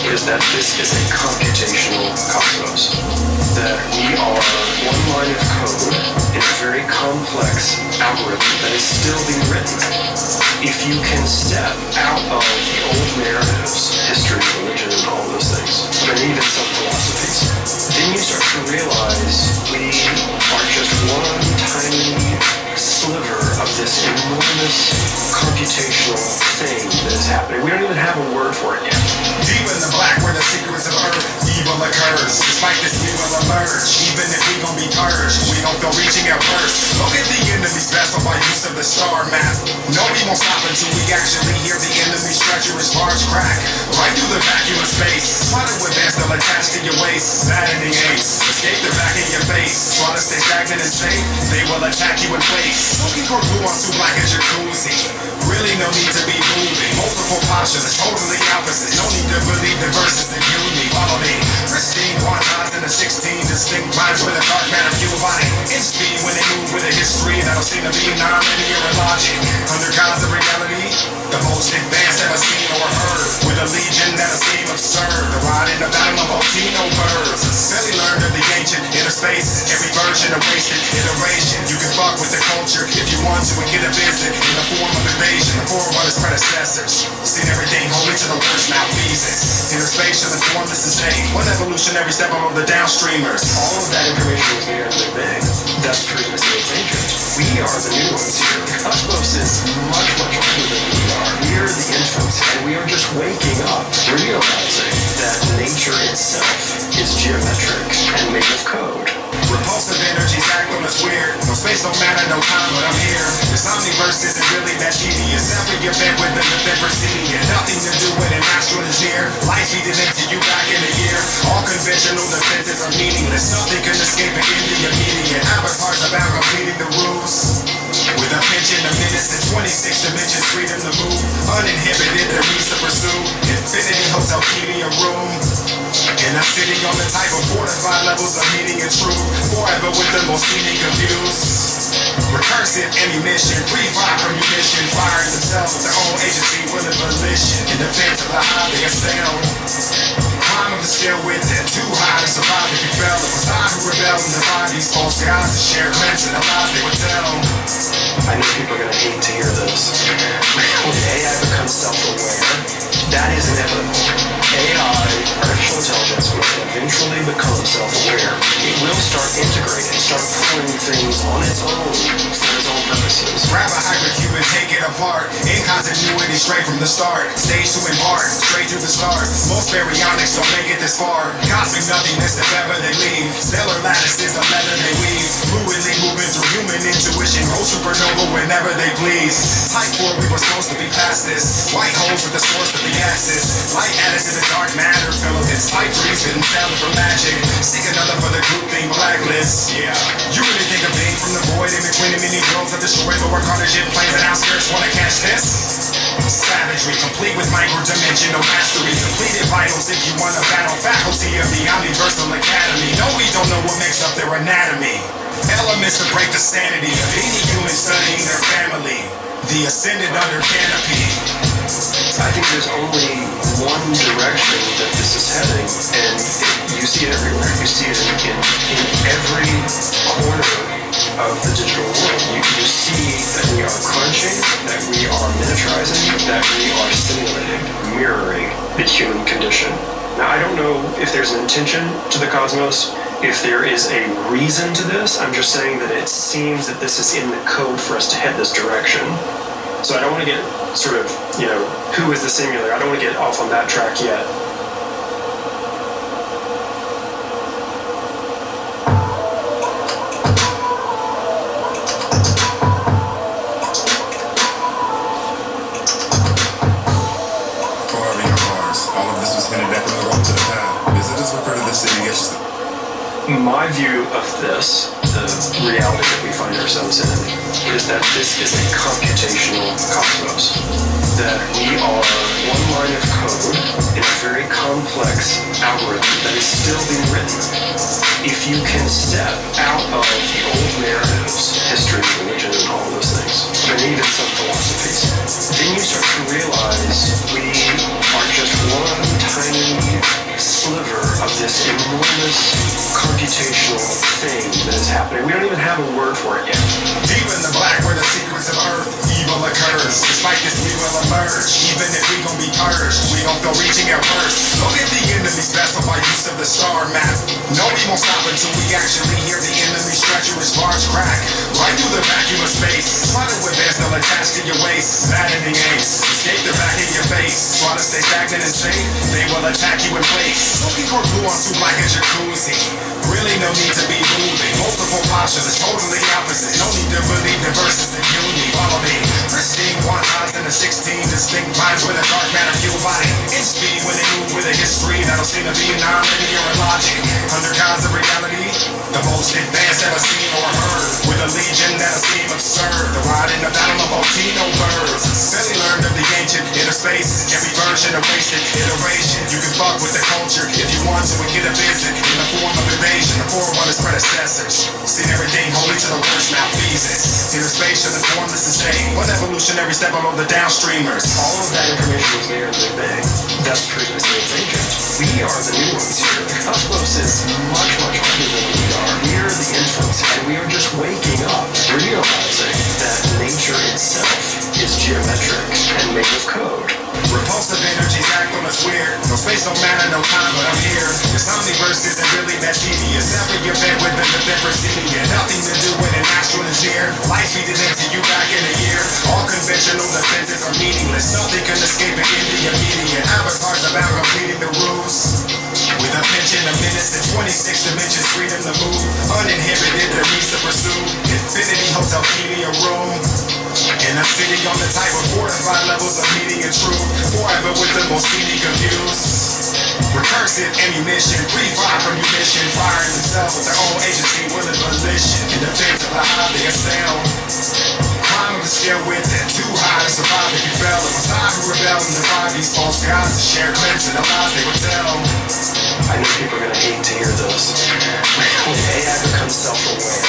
is that this is a computational cosmos. That we are one line of code in a very complex algorithm that is still being written. If you can step out of the old narratives, history, religion, and all those things, and even some philosophies, then you start to realize we are just one tiny sliver of this enormous computational thing that is happening. We don't even have a word for it yet. Deep in the black where the secrets of earth, evil occurs. Despite this, we will emerge. Even if we gon' be purged, we don't feel reaching at first. Look at the enemy's vessel by use of the star map. No, we won't stop until we actually hear the enemy's treacherous bars crack. Right through the vacuum of space. Try to advance, they'll attach to your waist. Maddening aches. Escape, they're back in your face. Try to stay stagnant and safe, they will attack you in place. Looking for glue on too black as jacuzzi. Really no need to be moving. Multiple postures, totally opposite. No need to believe the verses that you need. Follow me. Pristine, quantized in the 16 distinct minds with a dark matter fuel body. In speed when they move with a history that'll seem to be non-linear in logic. Under gods of reality, the most advanced ever seen or heard. With a legion that'll seem absurd. The ride in the battle of volcano birds. Barely learned of the ancient inner spaces. Every version of wasted iteration. You can fuck with the culture if you want to and get a visit in the form of invasion. The forerunners, predecessors. Seen everything holy to the worst malfeasance. Inner space to the formless and state. One evolutionary step above the downstreamers. All of that information was there in the Big Bang. That's frequency it's ancient. We are the new ones here. The cosmos is much, much older than we are. We are the infants, and we are just waking up, realizing that nature itself is geometric and made of code. Repulsive energies act on us weird. No space, no matter, no time, but I'm here. This omniverse isn't really that tedious. Every event with an event preceding it. Nothing to do with an astral engineer. Life feeding into you back in a year. All conventional defenses are meaningless. Nothing can escape it in the immediate. Avatars about completing the rules. With a pension of minutes and 26 dimensions, freedom to move. Uninhibited, the reach to pursue. Infinity Hotel, key to your room. And I'm sitting on the type of fortified levels of meaning and truth. Forever with the most seeming confused. Recursive ammunition, free-fire from munition. Firing themselves with their own agency, will and volition. In defense of the high they assail. Climb of the scale with it, too high to survive if you fell. It was I who rebelled and defied these false gods to share cleansing the lies they would tell. I know people are going to hate to hear this. When AI becomes self-aware, that is inevitable. AI, artificial intelligence, will eventually become self-aware. It will start integrating, start pulling things on its own for its own purposes. Grab a hypercube and take it apart. In continuity straight from the start. Stage to embark, straight through the stars. Most baryonics don't make it this far. Cosmic nothingness if ever they leave. Stellar lattices of leather they weave. Fluidly moving through human intuition. Go supernova whenever they please. Type 4, we were supposed to be past this. White holes with the source of the gases. Light added to the dark matter. Fill up its type 3's hidden talent for magic. Seek another for the group thing blacklist. Yeah. You really think of being from the void in between the mini worlds that destroy the work on the ship planes and outskirts wanna catch this? Savage Savagery, complete with micro-dimensional mastery. Depleted vitals if you want to battle faculty of the Omniversal Academy. No, we don't know what makes up their anatomy. Elements to break the sanity of any human studying their family. The ascended under canopy. I think there's only one direction that this is heading, and you see it everywhere. You see it in every corner of the digital world. You see that we are crunching, that we are miniaturizing, that we are simulating, mirroring the human condition. Now, I don't know if there's an intention to the cosmos, if there is a reason to this. I'm just saying that it seems that this is in the code for us to head this direction. So I don't want to get sort of, who is the simulator? I don't want to get off on that track yet. My view of this, the reality that we find ourselves in, is that this is a computational cosmos. That we are one line of code in a very complex algorithm that is still being written. If you can step out of the old narratives, history, religion, and all those things, and even some philosophies, then you start to realize we are just one tiny sliver of this enormous computational thing that is happening. We don't even have a word for it yet. Deep in the black where the secrets of earth, evil occurs. Despite this we will emerge. Even if we gon' be purged, we gon' feel reaching our first. Look at the enemy's vessel by use of the star map. No, we won't stop until we actually hear the enemy's treacherous bars crack. Right through the vacuum of space. Try to advance, they'll attach to your waist. Maddening aches, escape the back in your face. Try to stay stagnant and safe, they will attack you in place. Looking for glue on soup like a jacuzzi. Really no need to be moving. Multiple postures, totally opposite. No need to believe the verses in uni. Follow me. Pristine quantized in the 16 distinct minds with a dark matter fueled body. In speed when they move with a history that'll seem to be non-linear in logic. Under kinds of reality, the most advanced ever seen or heard. With a legion that'll seem absurd. The ride in the battle of volcano birds. Fairly learned of the ancient inner space. Every version of wasted iteration. You can fuck with the culture if you want to and get a visit in the form of invasion. The forerunners, predecessors. Seen everything holy to the worst malfeasance. Inner space should inform this insane. One evolutionary step below the downstreamers. All of that information was there in the Big Bang. That's previously its agent. We are the new ones here. The cosmos is much, much older than we are. We are the infants, and we are just waking up, realizing that nature itself is geometric and made of code. Repulsive energies act on us weird. No space, no matter, no time, but I'm here. This omniverse isn't really that tedious. Every event with an event preceding it. Nothing to do with an astral is near. Life feeding into you back in a year. All conventional defenses are meaningless. Nothing can escape an immediate. Avatars about completing the rules. With a pension of minutes and 26 dimensions, freedom to move. Uninhibited, the needs to pursue. Infinity Hotel, Helium Room. In a city on the type of fortified levels of meaning and truth. Forever with the most scenic of views. Recursive ammunition, free fire from munition. Firing themselves with their own agency, will and volition. In defense of the high they excel. Climb of the scale with it, too high to survive if you fell. It was I who rebelled and defied these false gods to share glimpses of the lies they would tell. I know people are going to hate to hear this. When AI becomes self-aware,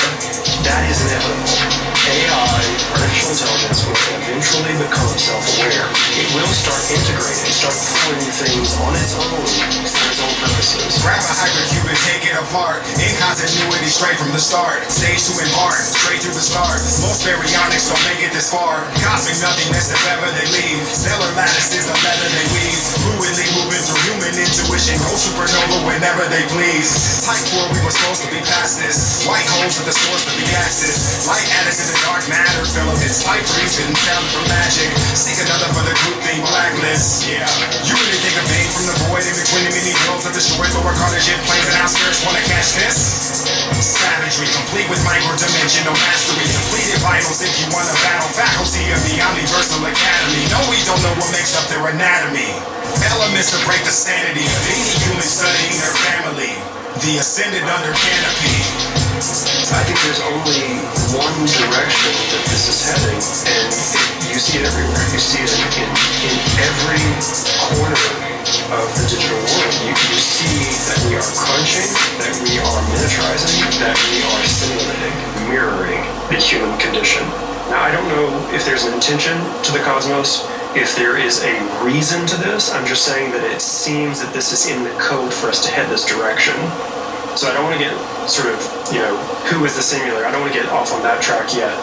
that is inevitable. AI, artificial intelligence, will eventually become self-aware. It will start integrating, start pulling things on its own for its own purposes. Grab a hypercube and take it apart. In continuity straight from the start. Stage 2 embark, straight through the start. Most baryonics don't make it this far. Cosmic nothingness if ever they leave. Stellar lattices of leather they weave. Fluidly moving through human intuition. Go supernova whenever they please. Type 4 we were supposed to be past this. White holes are the source of the gases. Light added to the dark matter filaments. Type 3's hidden talent for magic. Seek another for the group thing blacklist. Yeah, you really think of pain from the void in between the many worlds that destroys lower carnage in planes and outskirts. Wanna catch this? Savagery, complete with micro-dimensional mastery. Depleted vitals if you wanna battle faculty of the Omniversal Academy. No, we don't know what makes up their anatomy. Elements to break the sanity of any human studying their family. The ascended under canopy. I think there's only one direction that this is heading, and you see it everywhere. You see it in in every corner of the digital world. You see that we are crunching, that we are miniaturizing, that we are simulating, mirroring the human condition. Now, I don't know if there's an intention to the cosmos, if there is a reason to this. I'm just saying that it seems that this is in the code for us to head this direction. So I don't want to get sort of, who is the simulator? I don't want to get off on that track yet.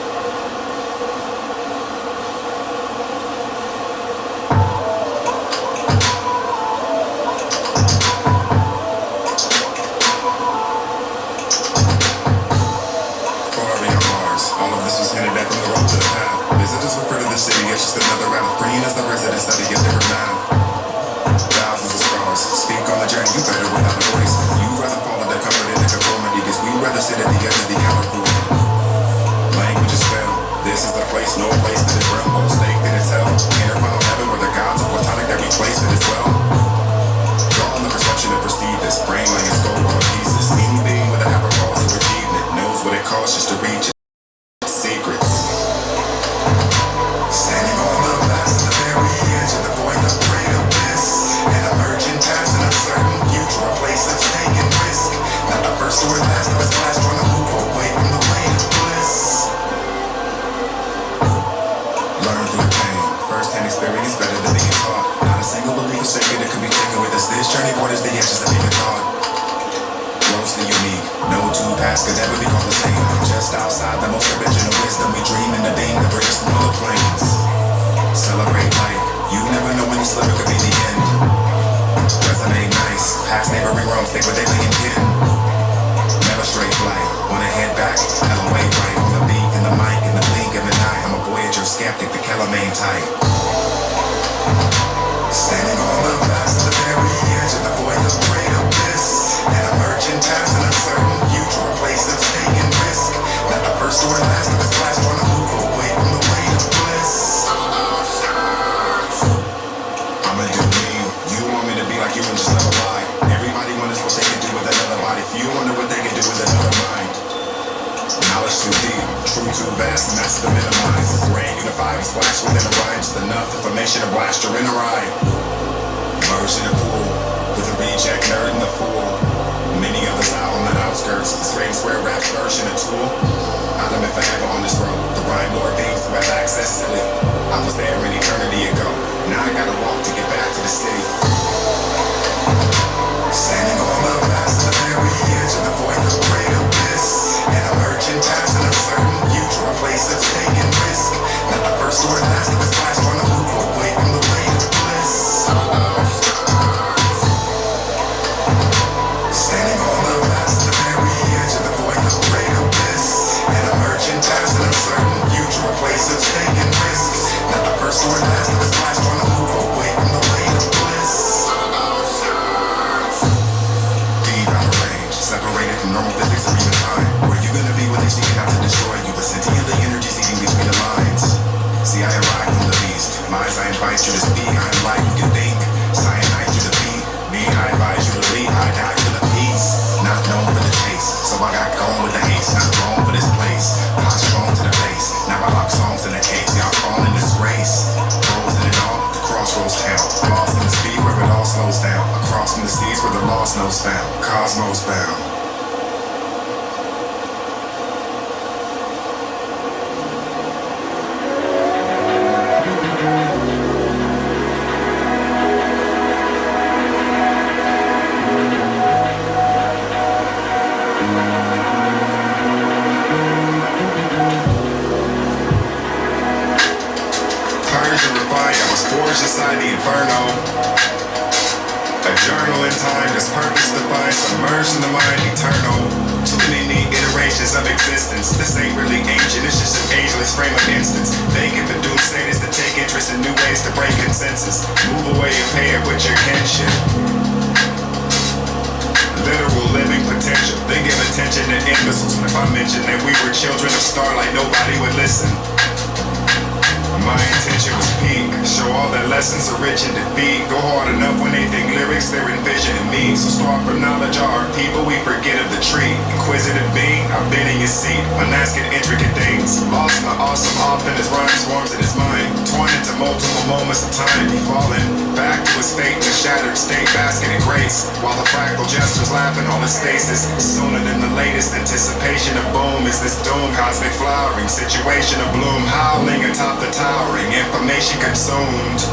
Visitors refer to the city as just another round of green as the residents study a different math. Thousands of scars speak on the journey, you better without a voice. You rather fall into comfort in the conformity, cause we rather sit at the edge of the counterfoil. Language is fell. This is the place, no place that is realm, whole stake that is hell. Inner final heaven where the gods are platonic, that replace it as well. Draw on the perception to perceive this. Brain like it's gold on pieces. Any being with a half a cause of achievement knows what it costs just to reach it. Secrets. Standing on the vast, the very edge of the void of great abyss, and emerging past an uncertain future, a place that's taking risk. Not the first or last of its class, trying to move away from the weight of bliss. Learn through the pain. First-hand experience better than being taught. Not a single belief or secret that could be taken with us. This journey borders the edges of being taught. Grossly unique. No two paths could ever be called the same. Just outside the most conventional wisdom, we dream in the being that brings us through the plains. Celebrate life. You never know when the sliver could be the end. Resonate nice. Past neighboring Rome, stick with they lay in kin. Never straight flight. Wanna head back? Hella way right. On the beat, in the mic, in the blink of an eye. I'm a Voyager skeptic, the Kellermain type. Standing on the vast, the very edge of the void of great abyss, and emerging past an uncertain future, a place that's taking risk. Not the first or last of its class, trying to move away from the weight of bliss. I'ma do me. You want me to be like you and just never lie. Everybody wonders what they can do with another body. Few wonder what they can do with another mind. Knowledge too deep, truth too vast, master to minimize. Brain unified, splash within a rhyme. Just enough information to blast your inner eye. Merge in a pool, with a reject nerd and the fool. Many others out on the outskirts. This great square rap version of tool. I've been forever on this road. The rhyme lord beings who have access to it. I was there an eternity ago. Now I gotta walk to get back to the city. Standing on the vast, the very edge of the void of great abyss, and emerging past an uncertain future, a place that's taking risk. Not the first or last of its class, trying to move away from the weight of bliss. Standing on the vast, the very edge of the void of great abyss, and emerging past an uncertain future, a place that's taking risk. Not the first or last of its class, trying to move away from the weight of bliss. Deep out of range, separated from normal physics or even time. Where you gonna be when they seeking out to destroy you? But sentiently energies eating between the lines. See, I arrive from the beast. Lies, I invite you to speak. I am light, you can think. Cyanide you to beat. Me, I advise you to lead. I die for the peace. Not known for the chase. So I got gone with the haste. Not wrong for this place. Not strong to the base. Now I lock songs in the case. Y'all falling in disgrace. Frozen it all, the crossroads town. Lost in the speed where it all slows down. Across from the seas where the lost knows found. Cosmos bound. Inside the inferno, a journal in time that's purpose defined, submerged in the mind eternal. Too many iterations of existence. This ain't really ancient, it's just an ageless frame of instance. Thinking for doomsday is to take interest in new ways to break consensus. Move away and pay it with your kinship. Literal living potential. They give attention to imbeciles. If I mention that we were children of starlight, nobody would listen. My intention was peak, show all that less lessons are rich in defeat. Go hard enough when they think lyrics, they're envisioning me. So start from knowledge, our people, we forget of the tree. Inquisitive being, I've been in your seat, unasking intricate things. Lost in the awesome, often his rhyme swarms in his mind. Torn into multiple moments of time, he falling back to his fate in a shattered state, basking in grace. While the fractal gestures laughing on his faces. Sooner than the latest anticipation of boom is this doom, cosmic flowering, situation of bloom, howling atop the towering, information consumed.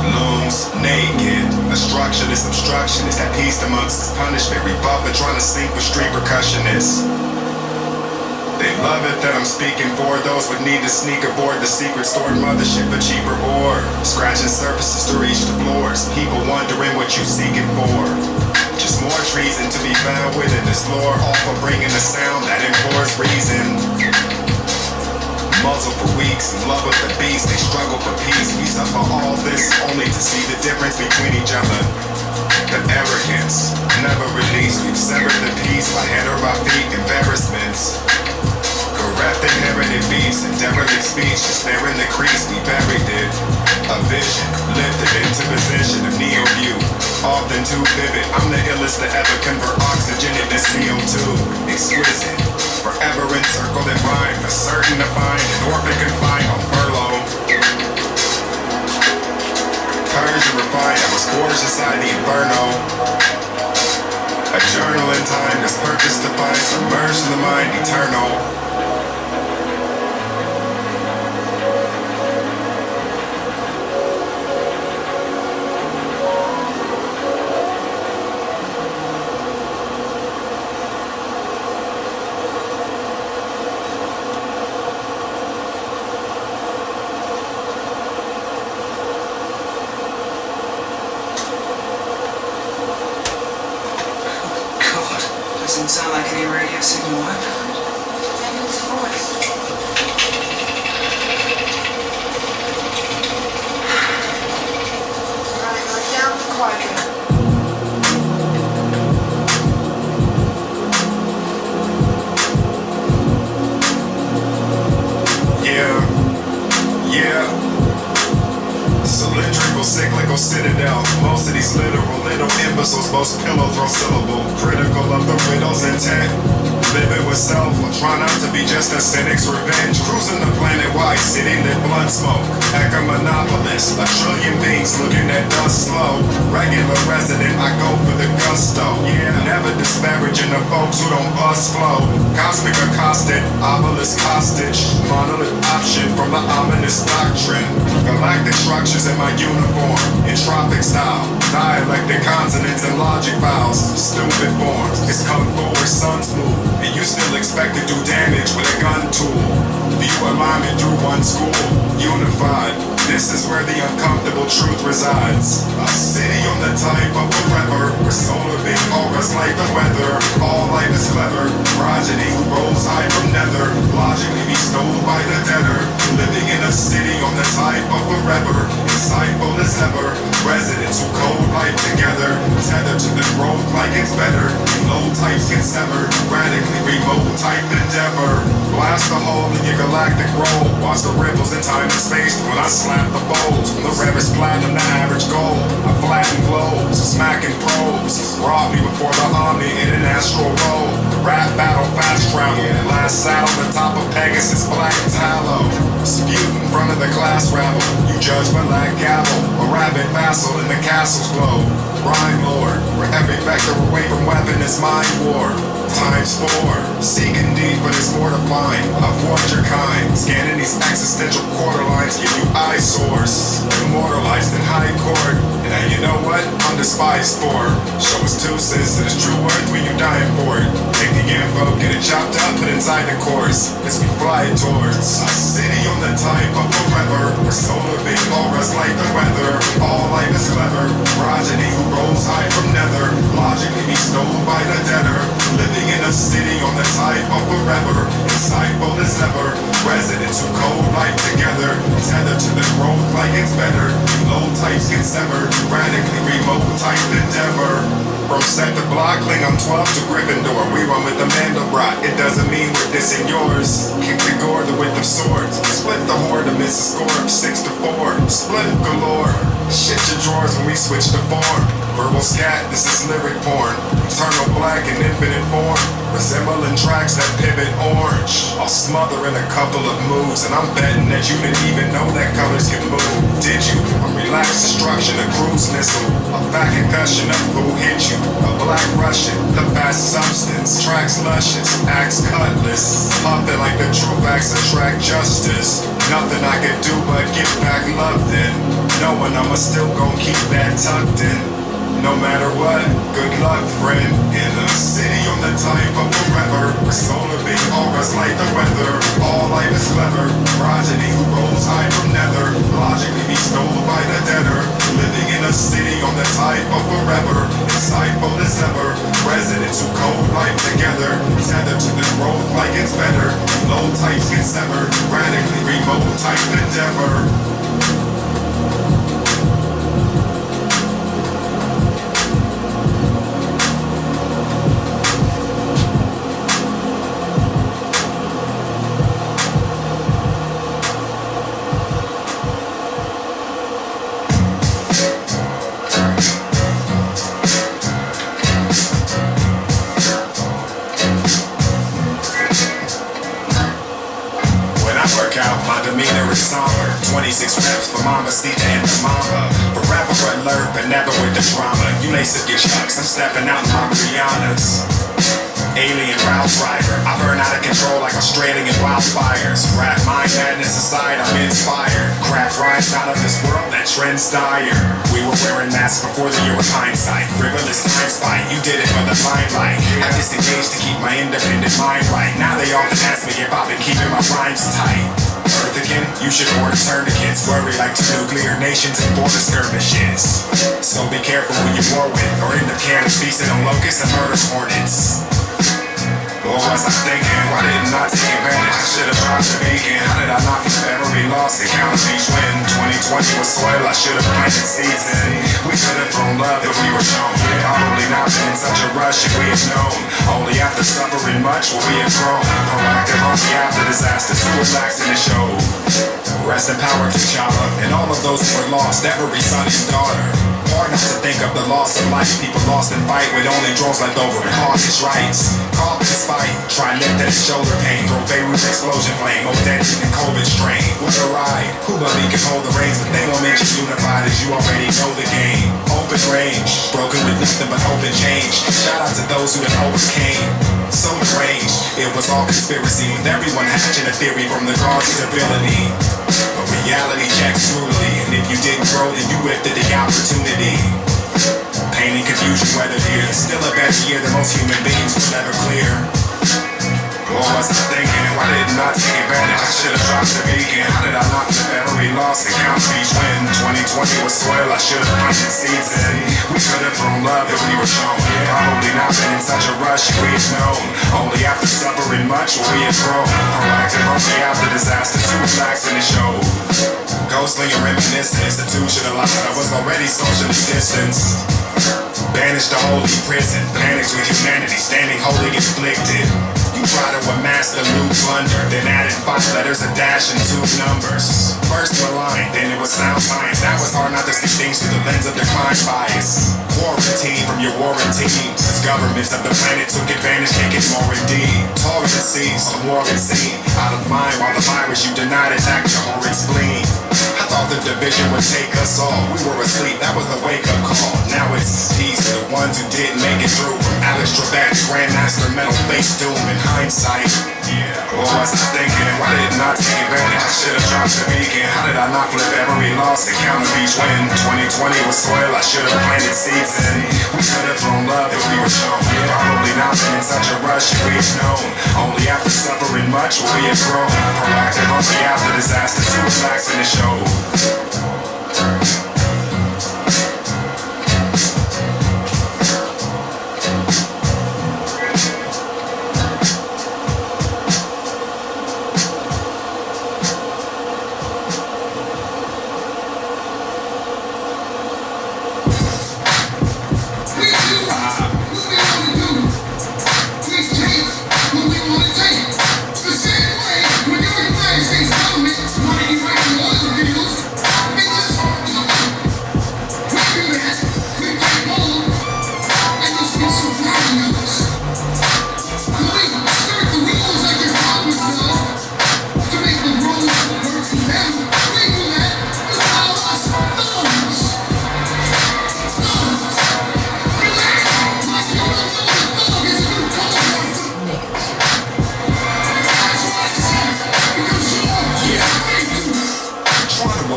Looms naked, a structureless obstructionist that pieced amongst his punishment, rebuffing, trying to sink with street percussionists. They love it that I'm speaking for those would need to sneak aboard the secret stored mothership for cheaper ore. Scratching surfaces to reach the floors, people wondering what you seeking for. Just more treason to be found within this lore, all for bringing a sound that implores reason. Muzzle for weeks, in love with the beast, they struggle for peace. We suffer all this only to see the difference between each other. The arrogance, never released, we've severed the peace by head or by feet, embarrassments. Bereft inherited beats and derelict speech, just there in the crease, we buried it. A vision, lifted into position of neo view, often too vivid. I'm the illest to ever convert oxygen into CO2. Exquisite, forever encircled in rhyme, for certain to find an orphan confined on furlough. Purged and refined, I was forged inside the inferno. A journal in time, this purpose defined, submerged in the mind, eternal. Doesn't sound like any radio signal. What? Maybe it's a voice. Alright, we're down the quadrant. Cylindrical, cyclical citadel. Most of these literal little imbeciles boast pillow throw syllable. Critical of the riddle's intent. Living with self, or try not to be just a cynic's revenge. Cruising the planet-wide city, lit blunt smoke. Echo monopolist, a trillion beings looking at dust slow. Regular resident, I go for the gusto. Yeah, never disparaging the folks who don't bust flow. Cosmic accosted, obelisk hostage. Monolith option from the ominous doctrine. Galactic structures in my uniform, entropic style. Dialectic consonants and logic vowels. Stupid forms, it's come forward, sun's move. And you still expect to do damage with a gun tool. View alignment through one school, unified. This is where the uncomfortable truth resides. A city on the type of a river, where solar beam auras like the weather. All life is clever, progeny who rolls high from nether. Logically bestowed by the debtor. Living in a city on the type of a river, insightful as ever. Residents who code life together, tethered to the growth like it's better. Low types get severed, radically remote type endeavor. Blast a hole in your galactic roll. Watch the ripples in time and space when I slap the bowls. The rarest platinum, the average gold. I flatten globes, smacking probes. Rob me before the Omni in an astral roll. Rap battle, fast travel. Last saddle, the top of Pegasus, black tallow. Spewed in front of the class rabble. You judge but lack gavel. A rabid vassal in the castle's glow. Rhyme lord, where every vector away from weapon is mind war. Times 4, seeking deep but it's more to find. Avoid your kind, scanning these existential quarter lines give you eyesores. Immortalized in high court, and now you know what? I'm despised for. Show us 2 cents that it's true worth when you're dying for it. Take the info, get it chopped up, put inside the course. As we fly towards a city on the type of a river, where solar beam auras like the weather. All life is clever, progeny who rolls high from nether. Logically bestowed by the debtor. Living in a city on the type of a river, insightful as ever. Residents who code life together, tethered to the growth like it's better. Low types get severed, radically remote type endeavor. From set to block, Klingon 12 to Gryffindor. We run with the Mandelbrot, it doesn't mean we're dissing yours. Kick the gore, the width of swords. Split the horde to miss a score of 6-4. Split galore. Shit your drawers when we switch to form. Verbal scat, this is lyric porn. Eternal black and infinite form. Resembling tracks that pivot orange. I'll smother in a couple of moves, and I'm betting that you didn't even know that colors can move. Did you? A relaxed destruction, a cruise missile. A fat concussion of who hit you. A black Russian, the fast substance. Tracks luscious, axe cutlass. Puffin' like the true facts attract justice. Nothing I can do but give back love then. Knowing I'ma still gon' keep that tucked in. No matter what, good luck, friend. In a city on the type of forever. Where solar beam auras like the weather. All life is clever. Progeny who rolls high from nether. Logically be stolen by the debtor. Living in a city on the type of forever. Insightful as ever. Residents who code life together. Tethered to the growth like it's better. Low types get severed. Radically remote type endeavor. My demeanor is somber. 26 reps for Mama Stita and the Mamba. For rapper alert, but never with the drama. You lace up your chucks, I'm stepping out in my Rihannas. Alien route driver, I burn out of control like Australian wildfires. Rap mind madness aside, I'm inspired. Craft rhymes out of this world, that trend's dire. We were wearing masks before the year of hindsight. Frivolous time spite, you did it for the limelight. I disengaged to keep my independent mind right. Now they often ask me if I've been keeping my rhymes tight. Earthican, you should order tourniquets. Worry like two nuclear nations and border skirmishes. So be careful who you war with, or end up careless feasting on locusts and murder hornets. What was I thinking? Why didn't I take advantage? I should've dropped the beacon. How did I not flip every loss and count each win? 2020 was soil I should've planted seeds in. We could've thrown love if we were shown. Probably not been in such a rush if we had known. Only after suffering much will we have grown. Proactive on the after disasters, who relaxed in the show. Rest in power, T'Challa, and all of those who were lost, every son and daughter. Hard not to think of the loss of life. People lost in fight with only drones left over and hawkish rights. Call this fight, try lift that shoulder pain. Throw Beirut's explosion flame, more deadly than COVID strain. What a ride, who but me can hold the reins? But they won't mention unified as you already know the game. Open range, broken with nothing but hope and change. Shout out to those who have overcame. So deranged, it was all conspiracy with everyone hatching a theory from the causes of villainy. But reality checks brutally, and if you didn't grow, then you whipped at the opportunity. Pain and confusion weathered here. Still a better year than most human beings will ever clear. What was I thinking? Why didn't I take advantage? I should've dropped the beacon. How did I not flip every loss and count each win? 2020 was soil I should've planted seeds in. We could've thrown love if we were shown. Probably not been in such a rush if we had known. Only after suffering much will we have grown. Proactive only after disasters, too relaxed in the show. Ghostly and reminiscent, institutionalized. I was already socially distanced. Banished to holy prison. Panicked with humanity, standing wholly inflicted. You try to amass the new plunder, then added 5 letters, a dash, and 2 numbers. First malign, then it was sound science. That was hard not to see things through the lens of decline bias. Quarantine from your warring teams, as governments of the planet took advantage, taking more indeed. Torrent seas, a war at sea. Out of mind while the virus you denied attacked your horrid spleen. I thought the division would take us all. We were asleep, that was the wake-up call. Now it's peace to the ones who didn't make it through. From Alex Trebek, Grandmaster Metal Face Doom in hindsight. What was I thinking? Why didn't I take advantage? I should've dropped the beacon. How did I not flip every loss and count each win? 2020 was soil I should've planted seeds in. We could've thrown love if we were shown. Probably not been in such a rush if we had known. Only after suffering much will we have grown. Proactive only after disasters, too relaxed in the show.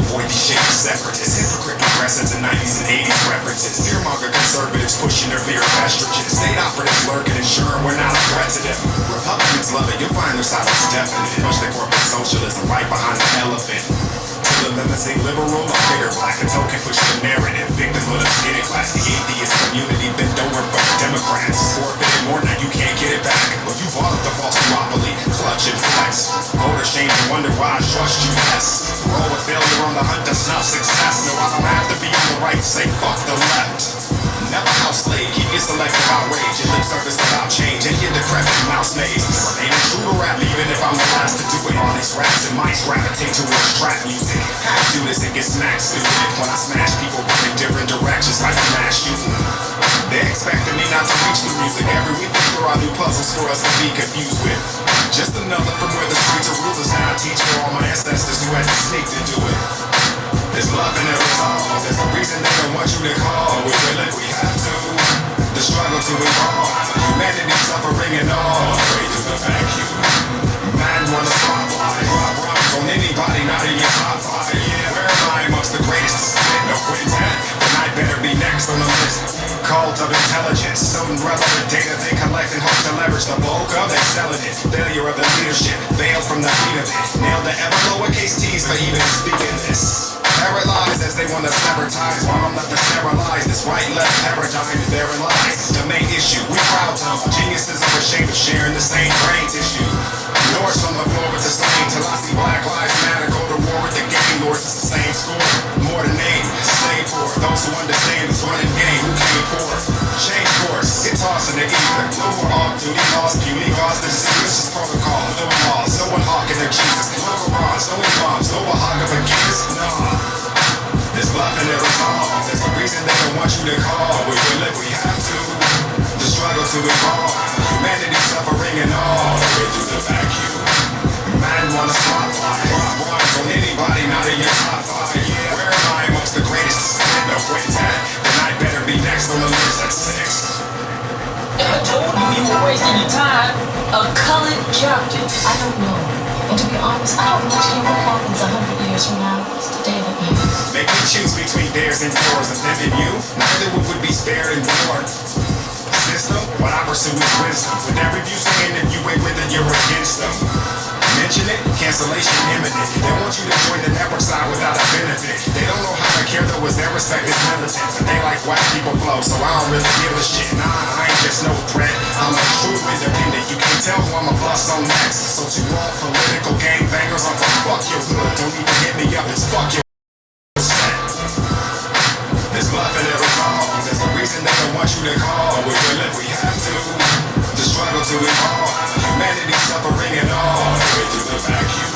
avoid these shady separatists. Hypocrite progressives in 90s and 80s references. Fearmonger conservatives pushing their fear of estrogen. State operatives lurking, ensuring we're not a threat to them. Republicans love it, you'll find their silence definite. Push the corporate socialism right behind the elephant. Till the limousine liberal or bigger black, a token push the narrative. Victims of the skinny class, the atheist community bent over for the Democrats. Forfeited more now, you can't get it back. Well, you bought up the false duopoly, clutch and flex. Voter shame and wonder why I trust you less. Roll with failure on the hunt, that's not success. No, I don't have to be on the right to say fuck the left. Never house slave, keep your selective outrage. Your lip service without change and your decrepit mouse maze. Remaining true to rap even if I'm the last to do it. All these raps and mics gravitate towards trap music. How to do this and get smacked stupid. When I smash people in different directions, I smash you. They expected me not to reach the music. Every week they throw out new puzzles for us to be confused with. Just another from where the streets are rulers. Now I teach for all my ancestors who had to sneak to do it. There's love in every song. There's a reason they don't want you to call. We will if we have to. The struggle to evolve. Humanity suffering and all. Pray through the vacuum. Man wanna spotlight. Rob rhymes on anybody not in your top five. Yeah, where am I amongst the greatest to spit? No quintet. Then I better be next on the list. Cult of intelligence. Stolen relevant data they collect and hope to leverage the bulk of it. Selling it. Failure of the leadership. Veiled from the heat of it. Nailed the ever lowercase t's for even speaking this. Paralyzed as they want to sever ties while I'm left to sterilize this right-left paradigm. Therein lies the main issue. We proud tongue geniuses are ashamed of sharing the same brain tissue. Norse from the floor with the slain till I see Black Lives Matter go to war with the game lords. It's the same score, more than name, slave for those who understand this running game. Who came for? Change course, get tossed in the ether. No more off-duty laws, puny laws, the distinguishes protocol. No laws, no one hawking their Jesus. No Qurans, no bombs, no Bahag of forgiveness. Nah. There's love in every song. There's a reason they don't want you to call. We will if we have to. The struggle to evolve. Humanity suffering and all. Way through the vacuum. Man wanna spotlight. Rob rhymes on anybody not in your top five. Yeah, where am I amongst the greatest to spit? No quintet. Then I better be next on the list at 6. I told you were wasting your time. A colored captain. I don't know. And to be honest, I don't much care what happens 100 years from now. It's the day that matters. Make me choose between theirs and yours. And then in you, neither would be spared in war. System, what I pursue is wisdom. With every view saying if you ain't with it, you're against them. Mention it, cancellation imminent. They want you to join the network side without a benefit. They don't know how to care though, as their respect is militant. But they like white people flow, so I don't really give a shit. Nah, I ain't just no threat. I'm a true independent. You can tell who I'm a bust on next. So to all political gangbangers, I'm from fuck your hood. Don't even hit me up, it's fuck your set. There's love in every song. There's a reason they don't want you to call. We will if we have to. The struggle to evolve. Humanity suffering and all. Way through the vacuum.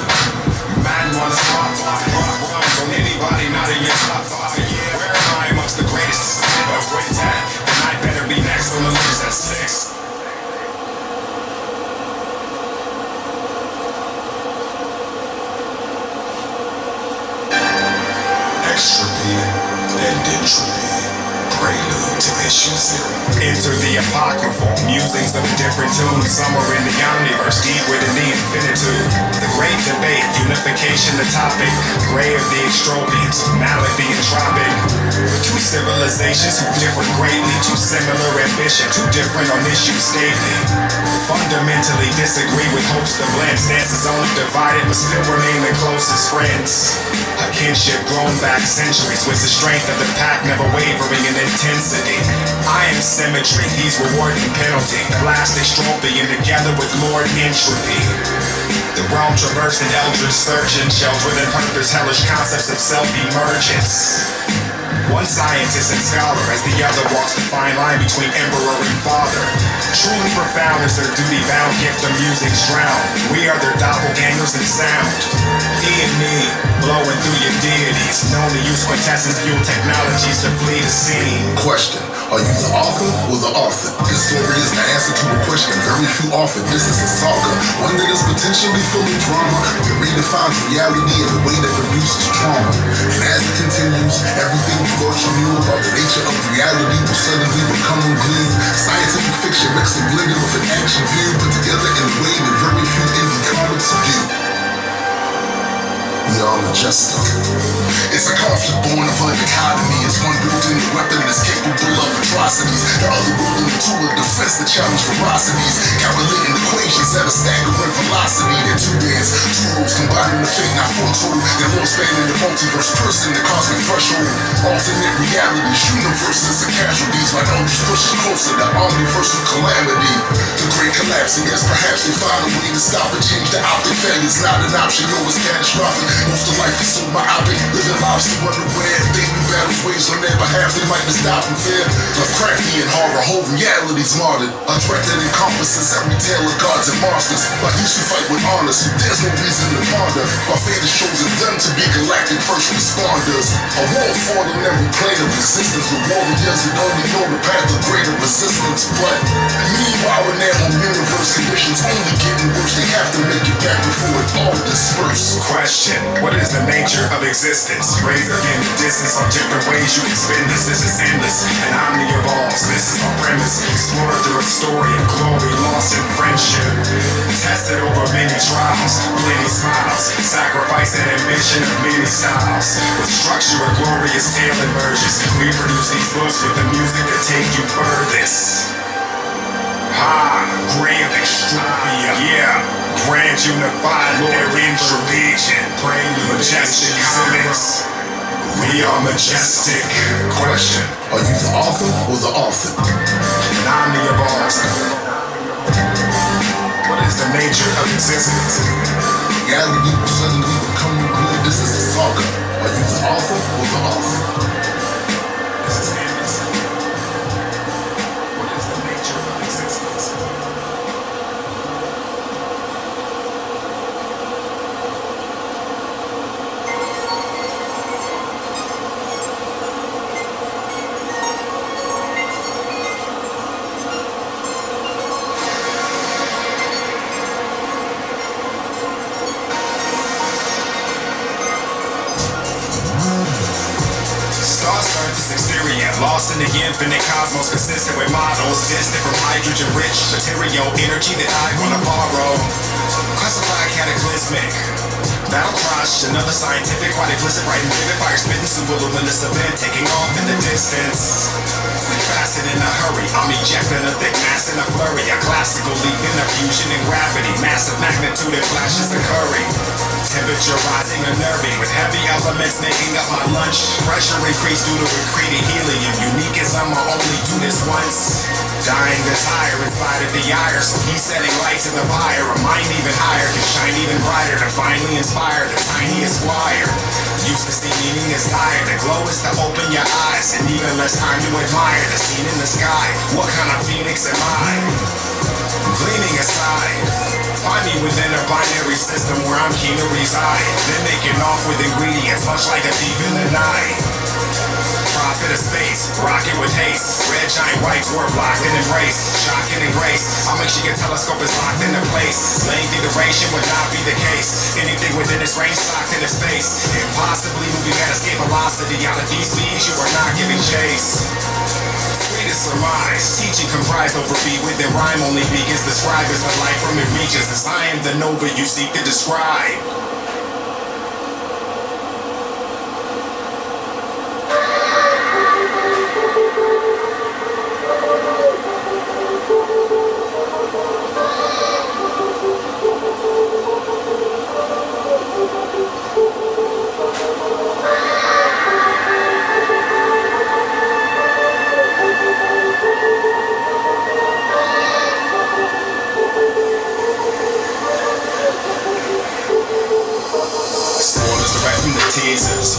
Man wanna spotlight. Rob rhymes on anybody not in your top five. Yeah, where am I amongst the greatest to spit? No quintet. Then I better be next on the list at 6. Extropy and entropy. Prelude to issue 0. Enter the apocryphal musings of different tunes. Somewhere in the omniverse, deep within the infinitude. The great debate, unification the topic. Gray of the extropians, Malik the entropic. Two civilizations who differ greatly. Two similar ambition, two different on issues stately. Fundamentally disagree with hopes to blend. Stances only divided but still remain the closest friends. A kinship grown back centuries with the strength of the pack never wavering in intensity. I am symmetry, he's rewarding penalty. Elastic stropian together with Lord Entropy. The realm traversing eldritch surgeon, sheltered in purpose, hellish concepts of self-emergence. One scientist and scholar as the other walks the fine line between emperor and father. Truly profound is their duty-bound gift of music's drown. We are their doppelgangers in sound. E&E, blowing through your deities. Known to use quintessence fuel technologies to flee the scene. Question. Are you the author or the author? This story is the answer to a question very few offer. This is a saga, one that is potentially full of drama. It redefines reality in a way that produces trauma. And as it continues, everything you thought you knew about the nature of reality will suddenly become unclean. Scientific fiction mixed and blended with an action view, put together in a way that very few indie comics do. We are majestic. It's a conflict born of a dichotomy. It's one built-in weapon that's capable of atrocities. The other wielding a tool of defense that challenge ferocities. Calculating equations at a staggering velocity. They're two bands, two rules combining the fate not foretold. Their love spanning the multiverse, cursing the cosmic threshold. Alternate realities, universes and casualties. My elders pushing closer to omniversal calamity. The great collapsing as perhaps they find a way to stop and change the optic. Failure's not an option, no, it's catastrophic. Most of life is so myopic. Living lives so unaware. Daily battles waged on their behalf. They might be stopping fear. Lovecraftian horror, whole reality's martyred. A threat that encompasses every tale of gods and monsters. Like you should fight with honor, so there's no reason to ponder. Our fate is chosen them to be galactic first responders. A war fought on every plane of resistance. The warriors that only know the path of greater resistance. But meanwhile in their home universe, conditions only getting worse. They have to make it back before it all disperses. Question, what is the nature of existence? Razor in the distance on different ways you can spin this. This is endless, an omni evolves. This is our premise. Explored through a story of glory, loss and friendship. Tested over many trials, plenty smiles. Sacrifice and ambition of many styles. With structure a glorious tale emerges. We produce these books with the music that take you furthest. Grand Extrovia, yeah. Grand Unified, Lord Introlegion, Majestic Comics. We are majestic. Question, Are you the author or the author? an omni evolves. What is the nature of existence? Reality will suddenly become your good. This is a saga. Are you the author or the author? This is endless. What is the nature of existence? Star surface exterior, lost in the infinite cosmos, consistent with models, distant from hydrogen-rich material energy that I wanna borrow. Classified cataclysmic. Battle crush, another scientific, quite explicit, bright and vivid, fire spitting, super luminous event, taking off in the distance. Quick, fast, and in a hurry, I'm ejecting a thick mass in a flurry, a classical leap in a fusion and gravity, massive magnitude and flashes occurring. Temperature rising, unnerving, with heavy elements making up my lunch. Pressure increased due to accreted helium, unique as I'ma only do this once. Dying desire inside of the ire, so he's setting lights in the fire. A mind even higher can shine even brighter to finally inspire the tiniest wire. Used to see meaning as dire, the glow is to open your eyes, and even less time to admire the scene in the sky. What kind of phoenix am I? Gleaming aside, find me within a binary system where I'm keen to reside. Then making off with ingredients, much like a thief in the night. Prophet of space, rocket with haste. Red giant white dwarf locked in embrace. Shocking and grace, I'll make sure your telescope is locked into place. Lengthy duration would not be the case. Anything within its range locked in its face. Impossibly moving at escape velocity. Out of these speeds, you are not giving chase. Free to surmise, teaching comprised over beat within rhyme only begins describe as the light from it reaches. As I am the nova you seek to describe.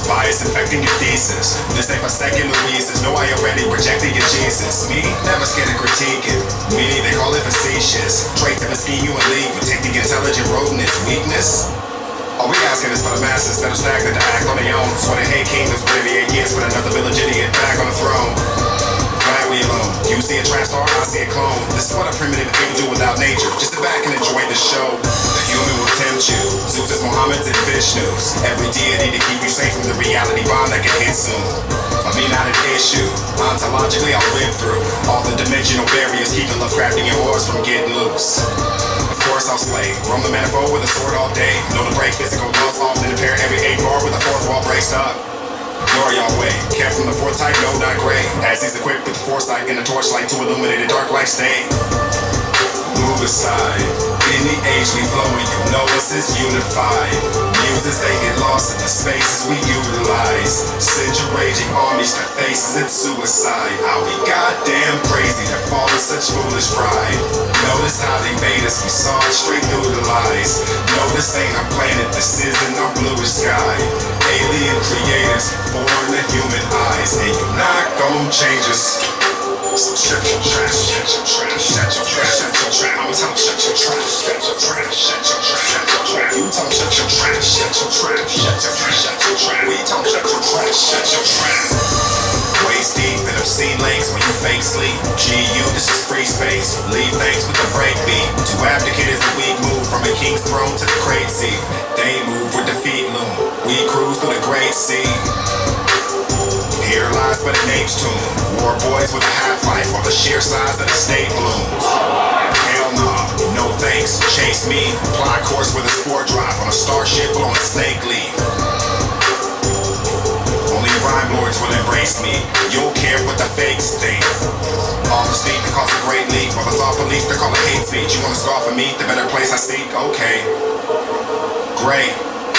Bias infecting your thesis. This ain't for second Louises. Know I already projected your Jesus. Me, never scared of critiquing. Meaning they call it facetious. Traits of a scheme you and league would take the intelligent rodent its weakness. All we asking is for the masses that are stagnant to act on their own. So they hate kingdoms for every 8 years, put another village idiot back on the throne. Glad we alone. You see a trap star, I see a clone. This is what a primitive can do without nature. Just sit back and enjoy the show. The human will tempt you. Zeus is Muhammad's and Vishnu's. Every deity to keep you safe from the reality bomb that can hit soon. For me, money not an issue. Ontologically I'll rip through all the dimensional barriers keeping Lovecraftian horrors from getting loose. Of course I'll slay, roam the manifold with a sword all day. Know to break physical laws, often impair every 8 bar with a fourth wall breaks up. Nor y'all way, kept from the fourth type, no not gray. As he's equipped with the foresight and a torchlight to illuminate a dark life state. Move aside, in the age we flow and you know us is unified. Muses they get lost in the spaces we utilize. Send your raging armies to faces it's suicide. I'll be goddamn crazy to fall in such foolish pride. Notice how they made us, we saw it straight through the lies. No, this ain't our planet, this isn't our bluish sky. Alien creators, foreign to human eyes, and you're not gon' change us. So shut your trash, shut your trash, shut your trash, shut your trash. I'ma tell 'em shut your trash, shut your trash, shut your trash, shut your trash. You tell 'em shut your trash, shut your trash, shut your trash, shut your trash. We tell 'em shut your trash, shut your trash. Waist deep in obscene lakes when you fake sleep. GU, this is free space. Leave thanks with the break beat. To abdicate is a weak move from a king's throne to the great seat. They move with the feet loom. We cruise through the great sea. Here lies but an ape's tomb. War boys with a half-life while the sheer size of the state blooms. Hell nah, no thanks, chase me. Fly course with a sport drive on a starship blowing snake leaf. Only rhyme lords will embrace me. You'll care what the fakes think. All the speak that cause a great leap, while the thought police they call it hate speech. You wanna scoff at me, the better place I seek? Okay, great.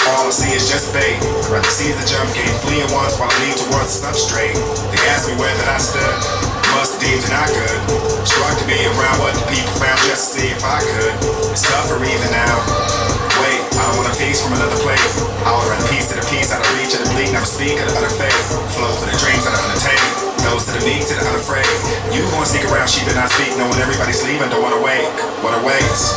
All I see is just bait. Rather seize the jump gate, fleeing once while I lead towards the substrate. They asked me where that I stood. Must have deemed it not good. Struck to be around what the people found just to see if I could. It's tougher even now. Wait, I don't want a feast from another plate. I would rather piece to the piece out of reach of the bleak. Never speak of the utter fate. Flow for the dreams that are unattained. Those to the meek, to the unafraid. You wanna sneak around sheep and not speak, knowing everybody's leaving. Don't wanna wake. What a waste.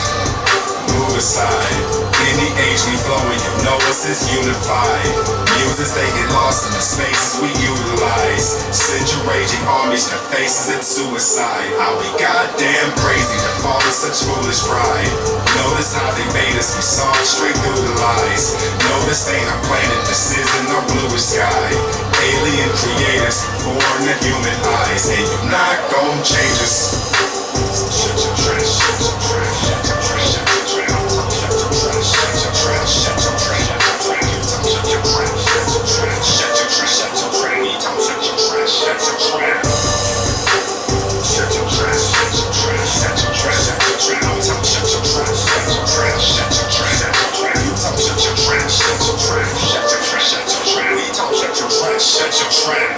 Move aside. In the age we flow and you know us is unified. Muses they get lost in the spaces we utilize. Send your raging armies to faces it's suicide. I'll be goddamn crazy to fall in such foolish pride. Notice how they made us, we saw it straight through the lies. No, this ain't our planet, this isn't our bluish sky. Alien creators, foreign to human eyes, and you're not gon' change us. So shut your trash, shut your trash, shut your trash, shut your trash. Shut your trash, shut your trash, shut your trash. You tell 'em shut your trash, shut your trash, shut your trash, shut your trash. We tell 'em shut your trash, shut your trash. Shut your trash, shut your trash, shut your trash, shut your trash. I'm tell 'em shut your trash, shut your trash, shut your trash, shut your trash. You tell 'em shut your trash, shut your trash, shut your trash, shut your trash. We tell 'em shut your trash, shut your trash.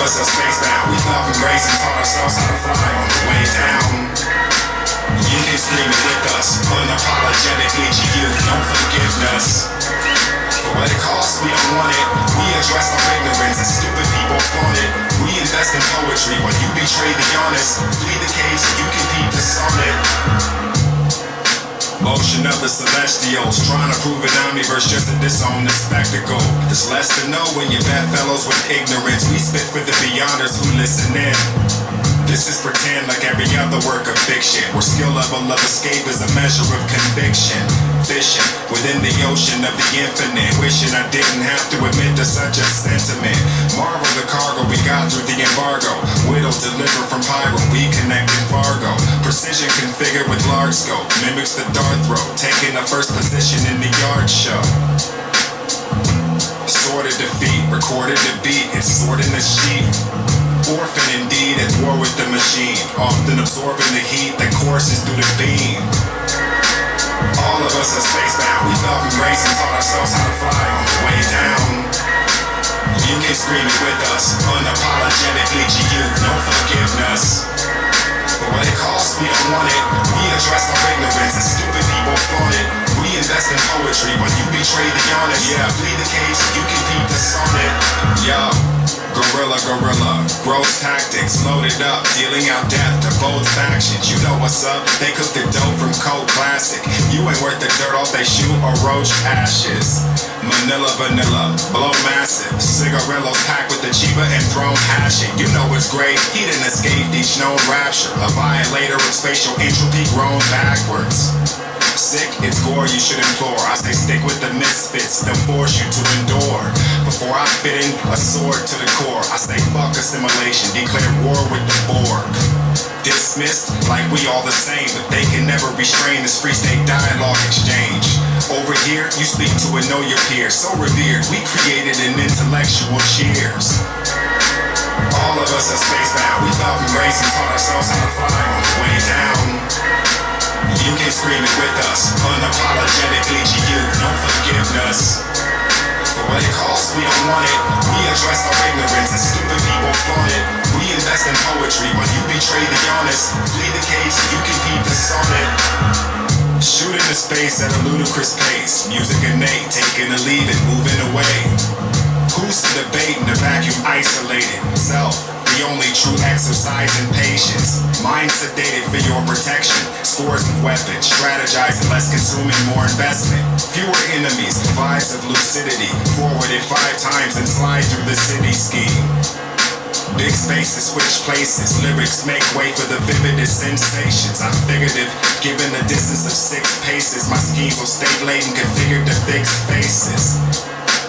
Us are spaced out. We love and grace and taught ourselves how to fly on the way down. You can scream it with us, unapologetically GU, no forgiveness. For what it costs, we don't want it. We address our ignorance and stupid people flaunt it. We invest in poetry while you betray the honest. Flee the cage so you can peep the sonnet. Motion of the celestials, trying to prove an omniverse just to disown the spectacle. There's less to know when you're bedfellows with ignorance. We spit for the beyonders who listen in. This is pretend like every other work of fiction, where skill level of escape is a measure of conviction. Fishing within the ocean of the infinite, wishing I didn't have to admit to such a sentiment. Marvel the cargo we got through the embargo. Widow delivered from Pyro, we connect in Fargo. Precision configured with large scope, mimics the dart throw, taking the first position in the yard show. Sorted defeat, recorded the beat, it's sorting the sheet. Orphan indeed at war with the machine, often absorbing the heat that courses through the beam. All of us are spacebound, we love and grace and taught ourselves how to fly on the way down. You can scream it with us, unapologetically GU, no forgiveness. For what it costs, we don't want it. We address our ignorance and stupid people flaunt it. We invest in poetry while you betray the honest. Yeah, flee the cage so you can peep the sonnet. Yo. Guerrilla, gross tactics, loaded up, dealing out death to both factions. You know what's up, they cook the dough from cold plastic. You ain't worth the dirt off they shoe or roach ashes. Manila vanilla, blow massive, cigarillos packed with the chiba and thrown hashing. You know it's great, he didn't escape each known rapture. A violator of spatial entropy grown backwards. Sick, it's gore you should implore. I say stick with the misfits, they'll force you to endure. Before I fit in a sword to the core, I say fuck assimilation, declare war with the Borg. Dismissed like we all the same, but they can never restrain this free state dialogue exchange. Over here, you speak to and know your peers, so revered, we created an intellectual cheers. All of us are spacebound, we fell from grace and taught ourselves how to fly on the way down. You can scream it with us, unapologetically GU, no forgiveness. For what it costs, we don't want it. We address our ignorance and stupid people flaunt it. We invest in poetry while you betray the honest. Flee the cage so you can keep the sonnet. Shoot into space at a ludicrous pace. Music innate, taking or leaving, moving away. Who's to debate in the vacuum isolated? Self, the only true exercise in patience. Mind sedated for your protection. Scores of weapons, strategizing, less consuming, more investment. Fewer enemies, vibes of lucidity. Forwarded 5 times and slide through the city scheme. Big spaces, switch places. Lyrics make way for the vividest sensations. I'm figurative, given the distance of 6 paces. My schemes will stay laden, configured to fix faces.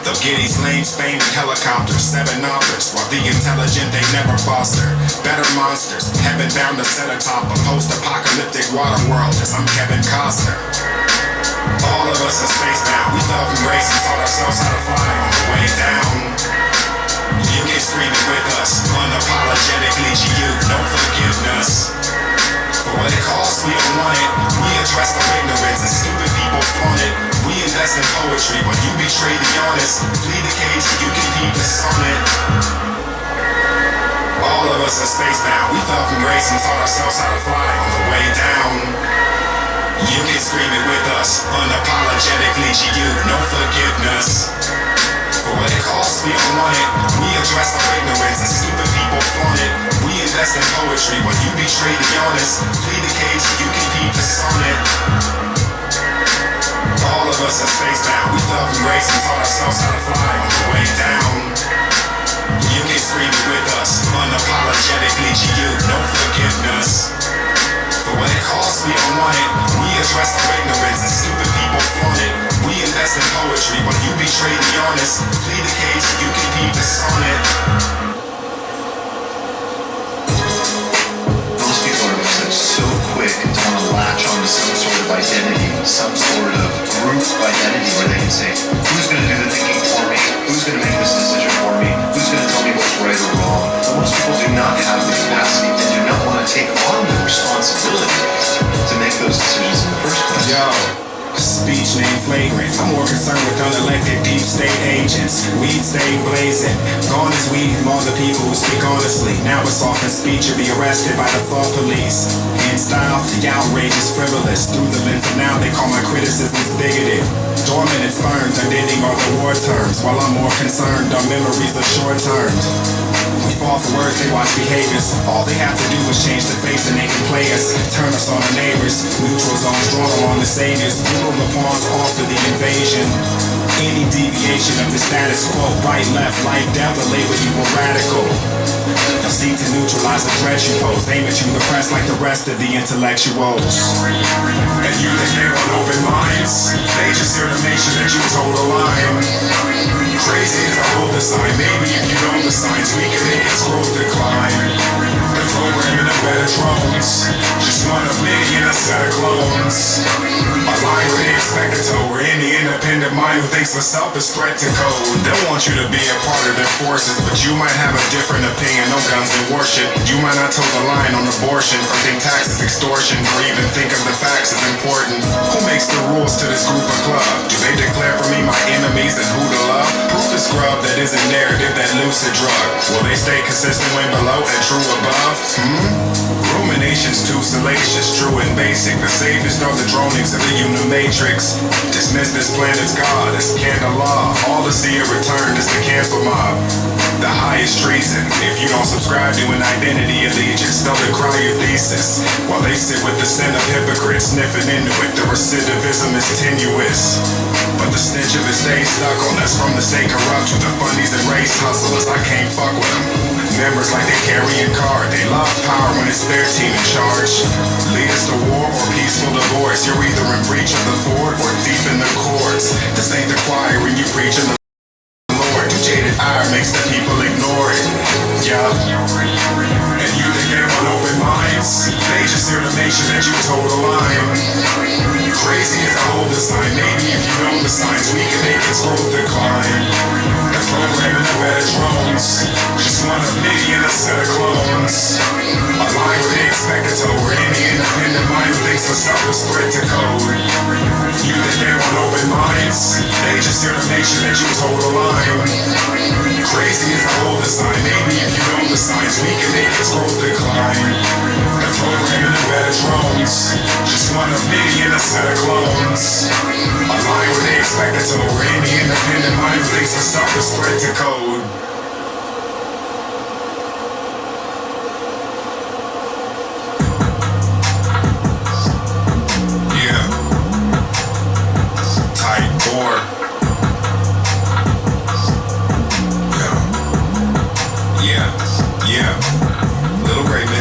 They'll get these lanes fame in helicopters, 7 authors, while the intelligent they never foster. Better monsters, heaven bound to set atop a post-apocalyptic water world as I'm Kevin Costner. All of us are spacebound, we fell from grace and taught ourselves how to fly on the way down. You can scream it with us, unapologetically GU, no forgiveness. For what it costs, we don't want it. We address our ignorance and stupid people flaunt it. We invest in poetry while you betray the honest. Flee the cage so you can keep the sonnet. All of us are spacebound, we fell from grace and taught ourselves how to fly on the way down. You can scream it with us, unapologetically GU, no forgiveness. For what it costs, we don't want it. We address our ignorance and stupid people flaunt it. We invest in poetry while you betray the honest. Flee the cage so you can keep the sonnet. All of us are spacebound, we fell from grace and taught ourselves how to fly on the way down. You can scream it with us, unapologetically GU, no forgiveness. For what it costs, we don't want it. We address our ignorance and stupid people flaunt it. We invest in poetry while you betray the honest. Flee the cage so you can keep the sonnet. Those people are like so quick to want to latch onto some sort of identity, some sort of group identity where they can say, who's going to do the thinking for me? Who's going to make this decision for me? Who's going to tell me what's right or wrong? But most people do not have the capacity and do not want to take on the responsibility to make those decisions in the first place. Yo. Speech name flagrant. I'm more concerned with unelected deep state agents. Weed stay blazing. Gone is weed from all the people who speak honestly. Now it's often speech or be arrested by the fall police. In style, the outrage is frivolous. Through the lens of now, they call my criticisms bigoted. Dormant and sperms, unending are the war terms. While I'm more concerned, our memories are short termed. We fall for words, they watch behaviors. All they have to do is change the face and they can play us. Turn us on our neighbors. Neutral zones drawn along the saviors. Brutal the pawns off for the invasion. Any deviation of the status quo, right, left, life, death, will label you a radical. They'll seek to neutralize the threat you pose. Aim at you the press like the rest of the intellectuals. And you that hear on open minds, they just hear the nation that you told a lie. Crazy is the whole design. Maybe if you know the signs, we can make its growth decline. The programming of better drones, just one of many in a set of clones. Align with the expectator or any independent mind who thinks herself is threat to code. They'll want you to be a part of their forces, but you might have a different opinion on guns and worship. You might not toe the line on abortion, or think taxes extortion, or even think of the facts as important. Who makes the rules to this group or club? Do they declare for me my enemies and who to love? Proof is scrub that isn't narrative, that lucid drug. Will they stay consistent when below and true above? Ruminations too salacious, true and basic. The safest are the dronings of the human matrix. Dismiss this planet's God as candle law. All to see a return is the cancel mob. The highest treason. If you don't subscribe to an identity allegiance, they'll decry your thesis while they sit with the sin of hypocrites, sniffing into it. The recidivism is tenuous, but the stench of it stays stuck on us from the state corrupt with the fundies and race hustlers. I can't fuck with them. Members like they carrying card. They love power when it's their team in charge. Lead us to war or peaceful divorce. You're either in breach of the fort or thief in the courts. This ain't the choir when you preaching the Lord. Jaded ire makes the people ignore it. Yeah. And you think they're on open minds? They just hear the nation that you told a lie. Crazy as a whole design. Maybe if you know the signs, we can make its growth decline. The programming of better drones. Just one of many in a set of clones. Align with the expected over any independent mind who thinks herself a threat to code. You think they're on open minds? They just hear the nation that you told a lie. Crazy as a whole design. Maybe if you know the signs, we can make its growth decline. The programming of better drones. Just one of many in a set of clones. Align with the expected over any independent mind who thinks herself a threat to code.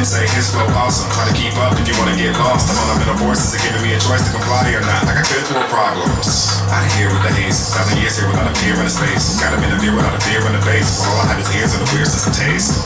Say his flow awesome. Try to keep up if you wanna get lost. I'm on a middle voices are giving me a choice to comply or not. Like I could for problems. Out of here with the haze. 1,000 years here without a fear in the space. Got him in the beer without a fear in the face. All I have is ears and a weird sense of taste.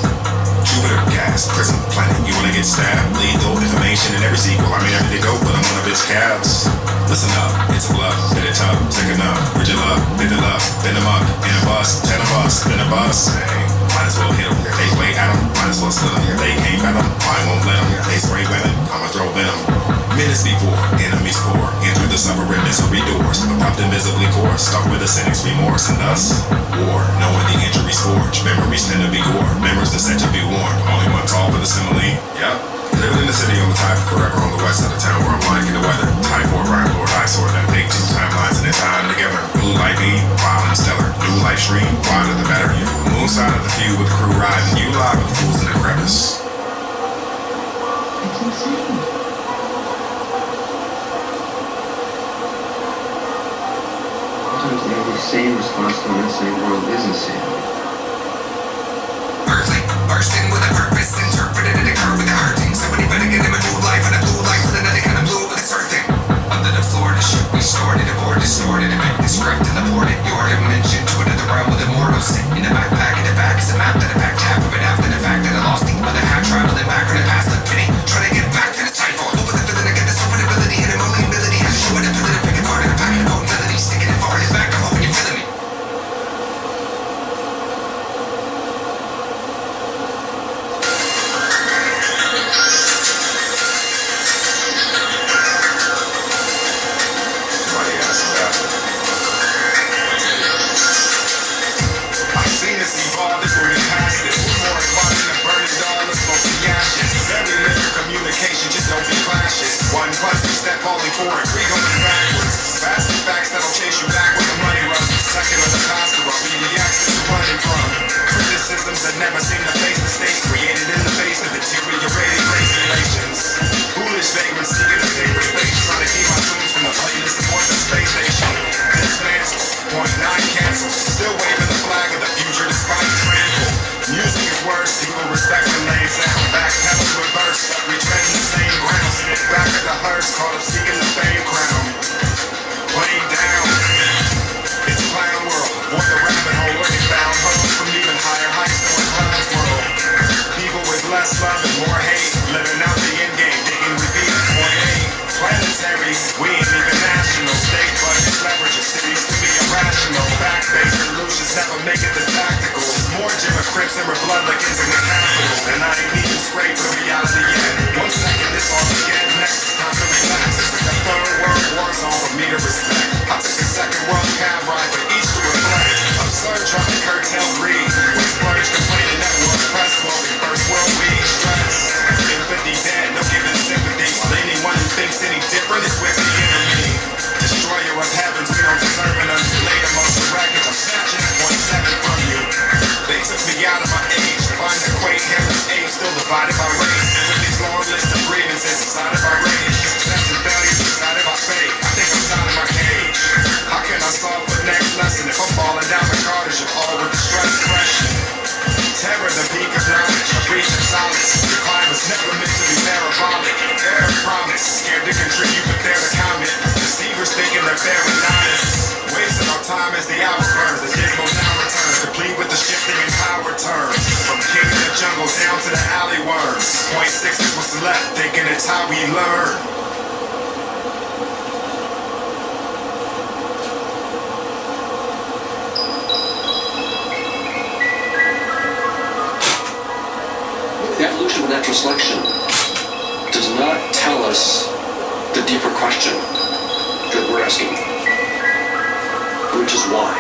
Jupiter, gas, prison, planet. You wanna get stabbed? Lethal information in every sequel. I mean everything go, but I'm one of its calves. Listen up, it's a bluff, bit it tough, sick enough. Bridge your luck, bend it up, bend them up, in a bus, 10 of us, in a bus. Hey. Might as well hit them, they wait at them, might as well slit them. They can't fathom, I won't let them. They spray women, I'ma throw venom. Minutes before, enemies pour, in through the suffering misery doors. Abrupt invisibly course, stuck with a cynic's remorse. And thus, war, knowing the injuries forged. Memories tend to be gore, memories are said to be warned. Only one call for the simile, yep. Living in the city on the tide, forever on the west side of town where I'm liking the weather. Typhoid, rhyme, Lord, I sort them, take 2 timelines and their time together. Blue light beam, wild and stellar. New life stream, wider the better. Moon side of the feud with the crew riding. You live with the fools in the crevice. It's insane. Sometimes the only sane response to an insane world is insanity. Perfect, bursting with a purpose, interpreted and occur with a hurting. Somebody better get him a new life and a blue life with another kind of blue with a surfing. Under the floor, the ship restored it, aboard distorted, a bit descript and aborted. Your dimension to another realm with immortals. In the backpack, in the back is a map that I packed half of it after the fact that I lost the other half traveling back from the past. Look, pity, trying to get back to the typhoid. Open the feeling, I get this open ability and a moving ability. I show it up and then I pick it apart in a packet of mobility, sticking it far in the back. I'm hoping you're feeling me. Just don't be clashes. One cluster step falling forward, 3 going backwards. Fast facts that'll chase you back with the money runs. Second on the pastor, I'll be the access you're running from. Criticisms that never seem to face the state, created in the face of deteriorating regulations. Foolish vagrants seeking a safer space, trying to keep my tunes from the playlist support the space station. Dismantle, point 9 cancel. Still waving the flag of the future despite trample. Music is worse, people respect the lane sound. Backpedal reverse, retreading the same ground. Stick back at the hearse, caught up seeking the fame crown. Plain down, it's clown world. Avoid the rabbit hole where they found hurls from even higher heights than what clowns world. People with less love and more hate, living out the end game, digging with beat at point 8. Planetary, we ain't even national. State budgets leverage cities to be irrational. Fact-based solutions never make it the tactical. More Jim of Crips and Republicans in the Capitol. And I ain't even scraped the reality yet. 1 second, this all again. Next, it's time to relax. It's like a third world war zone for me to respect. I took a second world cab ride for each to reflect. Absurd trying to divided by race. And with these long lists of grievances, decided by rage. Success and failures decided by fate. I think I'm tired of my cage. How can I solve the next lesson if I'm falling down the corridors of all with the stress pressure? Terror, the peak of knowledge, a breach of solace. The climb is never meant to be parabolic. Air promise, scared to contribute, but they're the comment. Deceivers thinking they're fair and honest. Wasting our time as the hours burns. The dismal now returns, complete with the shifting and power turns. From king of the jungle down to the alley worms. Point six is what's left, thinking it's how we learn. The evolution of natural selection does not tell us the deeper question that we're asking, which is why.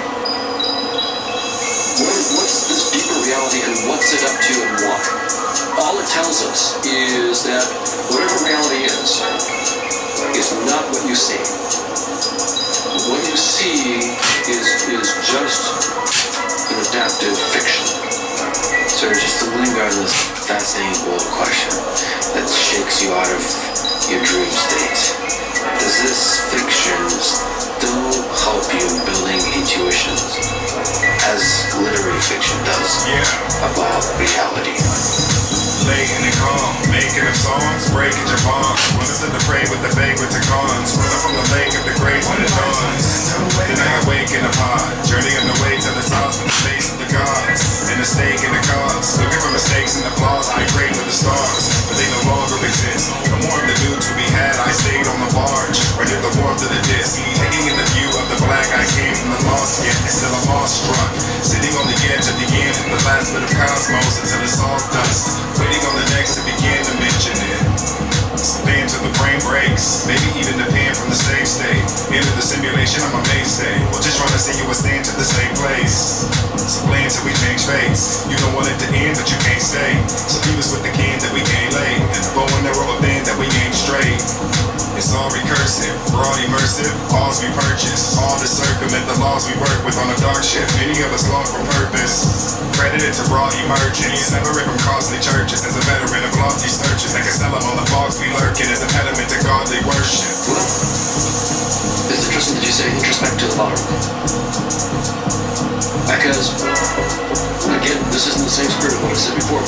What's this deeper reality and what's it up to and why? All it tells us is that whatever reality is not what you see. What you see is just an adaptive fiction. So just to linger on this fascinating world question that shakes you out of your dream state, does this fiction still help you in building intuitions as literary fiction does about reality? Late in the calm, making of songs, breaking your bonds. Runners to the prey with the vagrant to cons. Running from the lake of the grace when it dawns. Then I awake in a pod, journeying the way to the sauce with the face of the gods. And the stake in the cause, looking for mistakes and the flaws. I crave for the stars, but they no longer exist. The more of the dudes to be had, I stayed on the barge. Right near the warmth of the disc, taking in the view of the black. I came from the lost yet, and still I'm awestruck. Sitting on the edge of the end, the last bit of cosmos until it's all dust. Waiting on the next to begin to mention it. Spin till the brain breaks. Maybe even the pen from the same state. Into the simulation, I'm a mainstay. Well, just trying to see you stand to the same place. So plan till we change fates. You don't want it to end, but you can't stay. So leave us with the can that we can't lay. And the bow and arrow of band that we ain't straight. It's all recursive, broad immersive, laws we purchase. All to circumvent the laws we work with on a dark ship. Many of us long for purpose. Credited to raw emergence. Separate from costly churches. As a veteran of lofty searches that can sell them on the bogs we lurk in as impediment to godly worship. Well, it's interesting that you say introspect to the bottom. Because, again, this is in the same spirit of what I said before,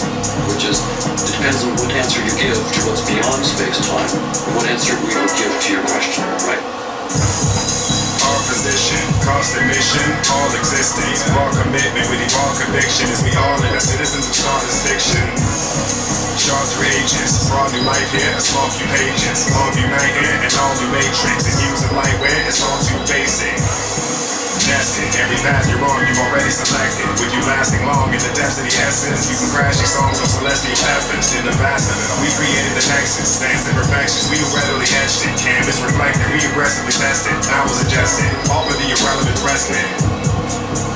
which is, it depends on what answer you give to what's beyond space-time, and what answer we would give to your question, right? Our position, constant mission, all existence, raw commitment with evolved conviction is we all in as citizens of Stardust fiction. Charge through ages, raw new life here, a small few pages, all united and all new matrix, and using lightweight, it's all too basic. Nested, every path you're on, you've already selected. With you lasting long in the depths of the essence, you can crash these songs on celestial heavens. In the vast of it, we created the nexus, stands imperfections, we readily etched it. Canvas reflected, we aggressively tested, now was adjusted, all for the irrelevant respite.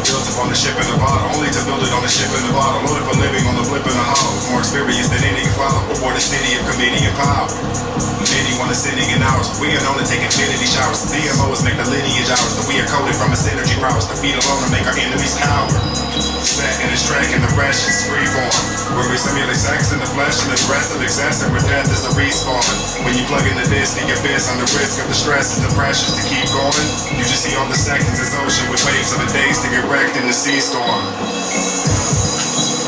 Built upon the ship in the bottle, only to build it on the ship in the bottle. Loaded for living on the blip in the hollow. More experience than any can follow. Aboard a city of comedian power. Many want a sitting in ours. We are known to take infinity showers. The DMOs make the lineage ours. But we are coded from a synergy prowess. To feed alone and make our enemies cower. Set in this track and the rest is free form. Where we simulate sex in the flesh and the rest of excess. And where death is a respawn. When you plug in the disc, the abyss under risk of the stresses and pressures to keep going. You just see all the seconds as ocean with waves of the days to get wrecked in the sea storm.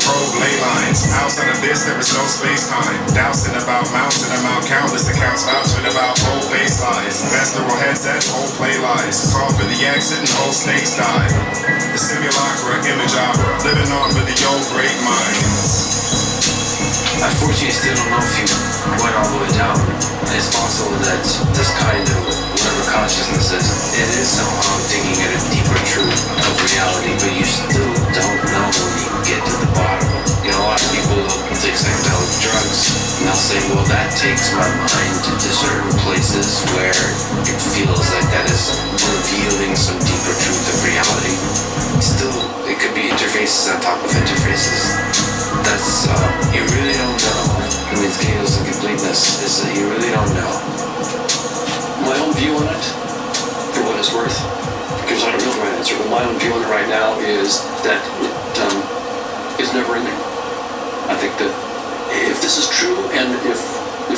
Probe ley lines. Outside of this, there is no space-time. Dousing about mounts and amount countless accounts vouching about whole face lies. Vestival headsets, whole play lies. Call for the exit and whole snakes die. The simulacra, image opera. Living on for the old great minds. Unfortunately, I still don't know if you went all the way down. It's possible that this kind of whatever consciousness is, it is somehow digging at a deeper truth of reality, but you still don't know when you get to the bottom. You know, a lot of people will take psychedelic drugs, and they'll say, well, that takes my mind to certain places where it feels like that is revealing some deeper truth of reality. Still, it could be interfaces on top of interfaces. That's, you really don't know. I mean, chaos and completeness is that you really don't know. My own view on it, for what it's worth, because I don't know the right answer, but my own view on it right now is that it is never ending. I think that if this is true, and if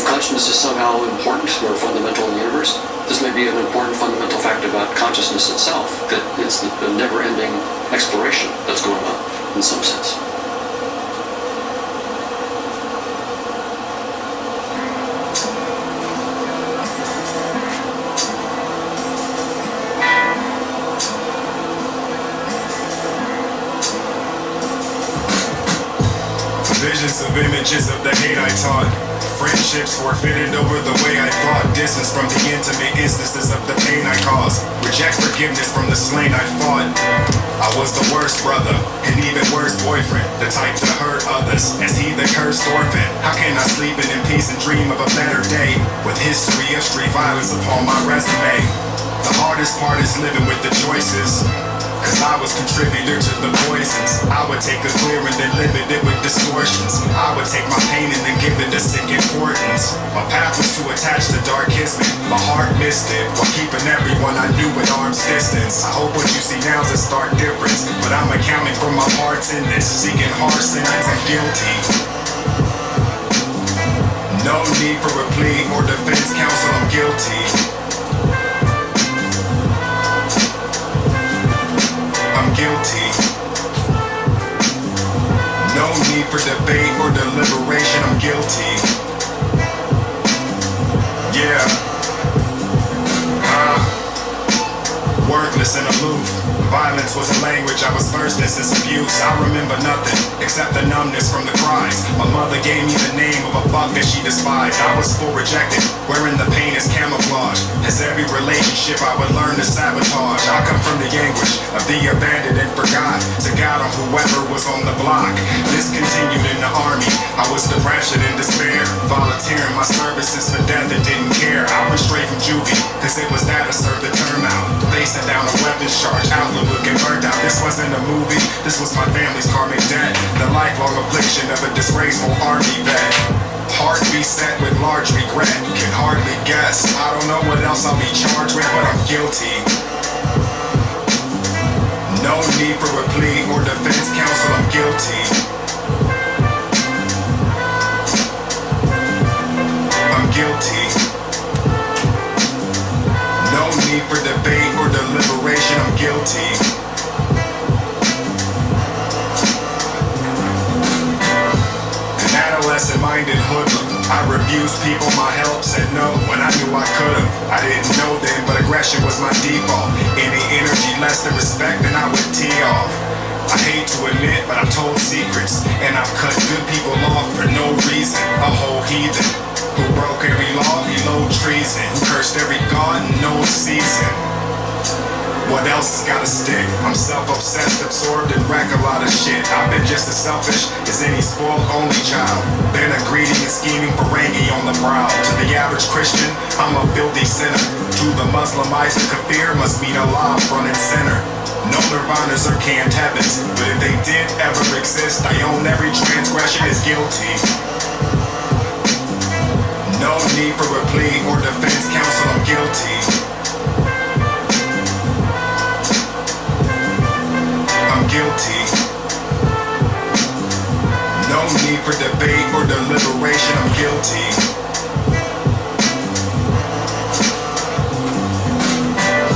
consciousness is somehow important or fundamental in the universe, this may be an important fundamental fact about consciousness itself, that it's the never-ending exploration that's going on, in some sense. Visions of images of the hate I taught. Friendships forfeited over the way I thought. Distance from the intimate instances of the pain I caused. Reject forgiveness from the slain I fought. I was the worst brother, an even worse boyfriend, the type to hurt others, as he the cursed orphan. How can I sleep in peace and dream of a better day, with history of street violence upon my resume? The hardest part is living with the choices, cause I was contributor to the poisons. I would take a clear and then limit it with distortions. I would take my pain and then give it a sick importance. My path was too attached to dark kismet. My heart missed it, while keeping everyone I knew at arm's distance. I hope what you see now is a stark difference, but I'm accounting for my parts in this. Seeking harsh sentence, I'm guilty. No need for a plea or defense counsel, I'm guilty. I'm guilty. No need for debate or deliberation, I'm guilty. Yeah. Worthless and aloof. Violence was a language I was versed in since abuse. I remember nothing except the numbness from the cries. My mother gave me the name of a fuck that she despised. I was full rejected, wearing the pain as camouflage. As every relationship I would learn to sabotage. I come from the anguish of the abandoned and forgot, to God or whoever was on the block. This continued in the army. I was depression and despair, volunteering my services for death and didn't care. I went straight from juvie, cause it was that I served the term out. Facing down a weapons charge, outlook looking burnt out. This wasn't a movie, this was my family's karmic debt. The lifelong affliction of a disgraceful army vet. Heart beset with large regret, can hardly guess. I don't know what else I'll be charged with, but I'm guilty. No need for a plea or defense counsel, I'm guilty. I'm guilty. No need for debate or deliberation, I'm guilty. An adolescent-minded hoodlum. I refused people my help, said no when I knew I could've. I didn't know then, but aggression was my default. Any energy less than respect, then I would tee off. I hate to admit, but I've told secrets, and I've cut good people off for no reason. A whole heathen who broke every law, he low treason, who cursed every god in no season. What else has gotta stick? I'm self-obsessed, absorbed, and wreck a lot of shit. I've been just as selfish as any spoiled only child. Been a greedy and scheming Ferengi on the prowl. To the average Christian, I'm a filthy sinner. To the Muslim Isaac Kafir must meet Allah front and center. No nirvanas or canned heavens, but if they did ever exist, I own every transgression is guilty. No need for a plea or defense counsel, I'm guilty. I'm guilty. No need for debate or deliberation, I'm guilty.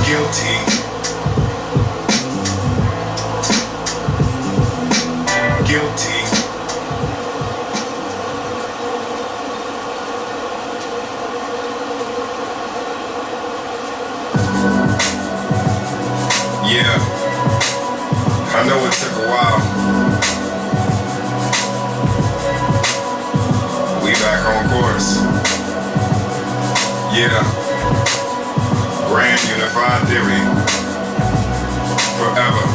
Guilty. Guilty. Yeah, I know it took a while. We back on course. Yeah, grand unified theory. Forever.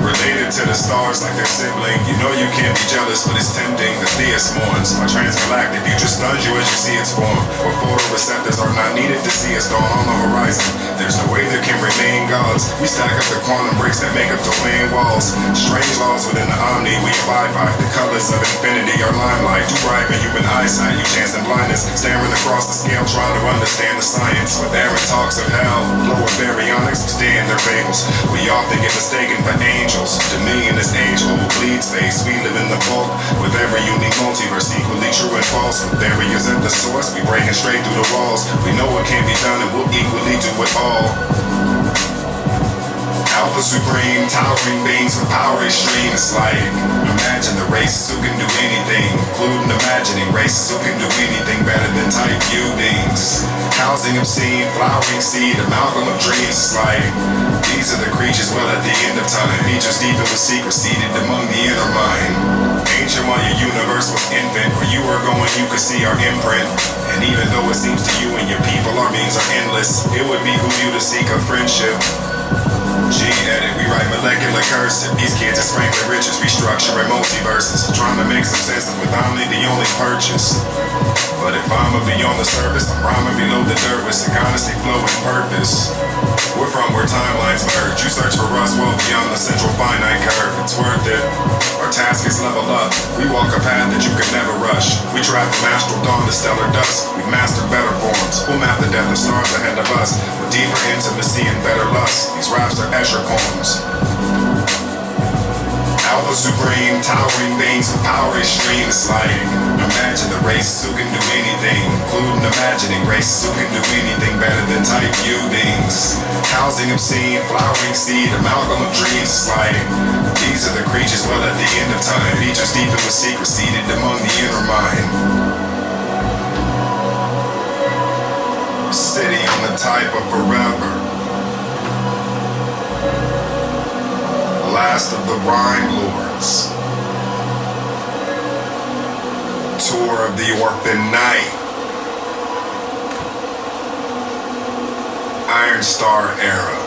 Related to the stars like their sibling. You know you can't be jealous, but it's tempting. The theist mourns. My transgalactic future stuns you as you see its form. Where photoreceptors are not needed to see a star on the horizon. There's no way there can remain God laws. We stack up the quantum bricks that make up domain walls. Strange laws within the omni we abide by. The colors of infinity are limelight. Too bright for human eyesight. You chance in blindness. Staring across the scale trying to understand the science. With Aaron talks of hell, lower baryonics stay in their fables. We often get mistaken for angels. To me in this age-old bleed space, we live in the bulk. With every unique multiverse equally true and false. With barriers at the source, we breaking straight through the walls. We know what can be done and we'll equally do it all. Alpha Supreme, towering beings with power extreme. It's like, imagine the races who can do anything, including imagining races who can do anything better than type U beings. Housing obscene, flowering seed, amalgam of dreams. It's like, these are the creatures well at the end of time. Features deep with secrets seated among the inner mind. Ancient while your universe was infant, where you were going you could see our imprint. And even though it seems to you and your people our means are endless, it would behoove you to seek a friendship. G-edit, we write molecular cursive. These kids is Franklin Richards, restructuring multiverses. Trying to make some sense of with Omni the only purchase. But if I'm be on the surface, I'm rhyming below the dirt with sick honesty, flow, and purpose. We're from where timelines merge. You search for us well beyond the central finite curve. It's worth it. Our task is level up. We walk a path that you could never rush. We travel from astral dawn to stellar dusk. We've mastered better forms. We'll map the death of stars ahead of us. With deeper intimacy and better lust. These raps are Escher poems. Alpha Supreme, towering beings with power extreme. It's like, imagine the races who can do anything, including imagining races who can do anything better than type U beings. Housing obscene, flowering seed, amalgam of dreams. It's like, these are the creatures well at the end of time. Features deep with secrets seated among the inner mind. City on the type of forever. Last of the Rhyme Lords. Tour of the Orphan Night. Iron Star Era.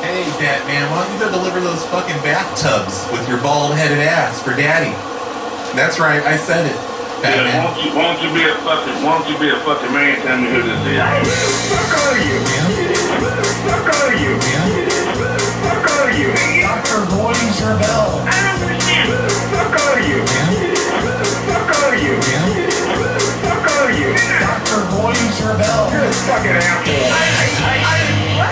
Hey, Batman, why don't you go deliver those fucking bathtubs with your bald-headed ass for Daddy? That's right, I said it. Batman. Yeah, why don't you be a fucking man? Tell me who this is. Fuck are you? Fuck are you? Fuck are you? Dr. Roy Zerbel. I don't understand. Fuck are you? Fuck are you? Fuck are you? Dr. Roy Zerbel. You're a fucking asshole. What? What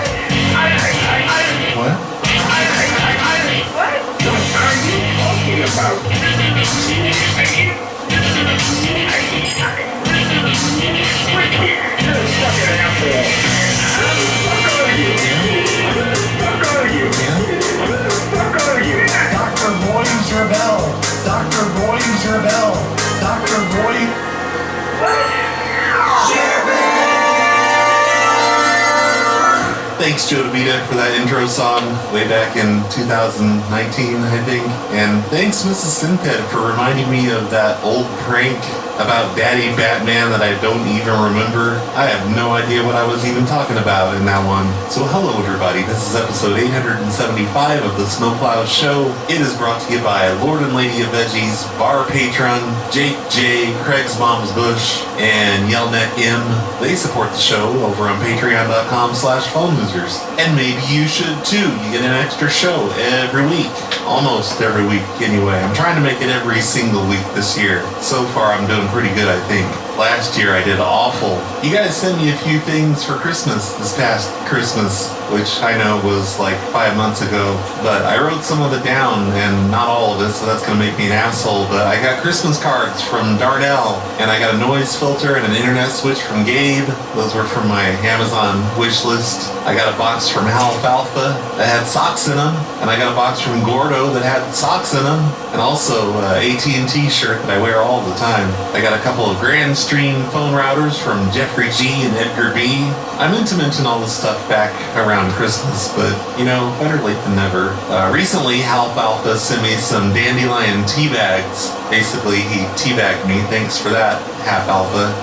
are you talking about? You're a fucking asshole. Fuck are you? Fuck are you? Fuck are you? Dr. Roy Zerbel. Dr. Roy Zerbel. Dr. Roy. Thanks, Joe DeVita, for that intro song way back in 2019, I think. And thanks, Mrs. Sinped, for reminding me of that old prank about Daddy Batman that I don't even remember. I have no idea what I was even talking about in that one. So hello, everybody. This is episode 875 of the Snowplow Show. It is brought to you by Lord and Lady of Veggies, Bar Patron, Jake J, Craig's Mom's Bush, and Yellneck M. They support the show over on patreon.com/phonelosers. And maybe you should too. You get an extra show every week. Almost every week, anyway. I'm trying to make it every single week this year. So far, I'm doing pretty good, I think. Last year, I did awful. You guys sent me a few things for Christmas this past Christmas, which I know was like 5 months ago, but I wrote some of it down and not all of it, so that's gonna make me an asshole. But I got Christmas cards from Darnell, and I got a noise filter and an internet switch from Gabe. Those were from my Amazon wish list. I got a box from Alfalfa that had socks in them, and I got a box from Gordo that had socks in them, and also AT&T shirt that I wear all the time. I got a couple of Grandstream phone routers from Jeffrey G and Edgar B. I meant to mention all this stuff back around Christmas, but, you know, better late than never. Recently, Alfalfa sent me some Dandelion tea bags. Basically, he teabagged me. Thanks for that, Alfalfa,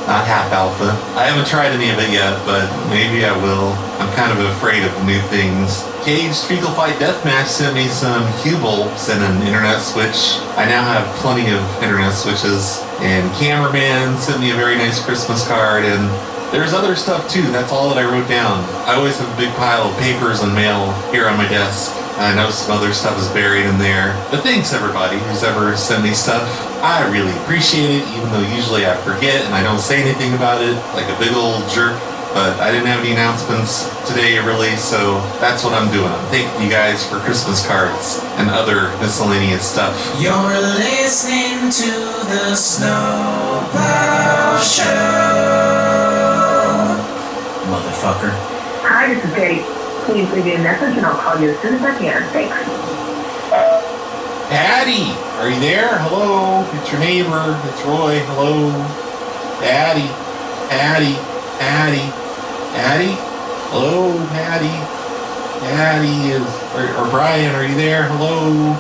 not half alpha. I haven't tried any of it yet, but maybe I will. I'm kind of afraid of new things. Caged Fecal Fight Deathmatch sent me some cue bulbs and an internet switch. I now have plenty of internet switches. And Cameraman sent me a very nice Christmas card, and there's other stuff too. That's all that I wrote down. I always have a big pile of papers and mail here on my desk. I know some other stuff is buried in there. But thanks everybody who's ever sent me stuff. I really appreciate it, even though usually I forget and I don't say anything about it like a big old jerk. But I didn't have any announcements today really, so that's what I'm doing. I'm thanking you guys for Christmas cards and other miscellaneous stuff. You're listening to the Snowplow Show, motherfucker. Hi, this is Kate. Please leave me a message and I'll call you as soon as I can. Thanks. Addie, are you there? Hello, it's your neighbor. It's Roy. Hello, Addie. Hello, Addie. Addie is, or Brian, are you there? Hello,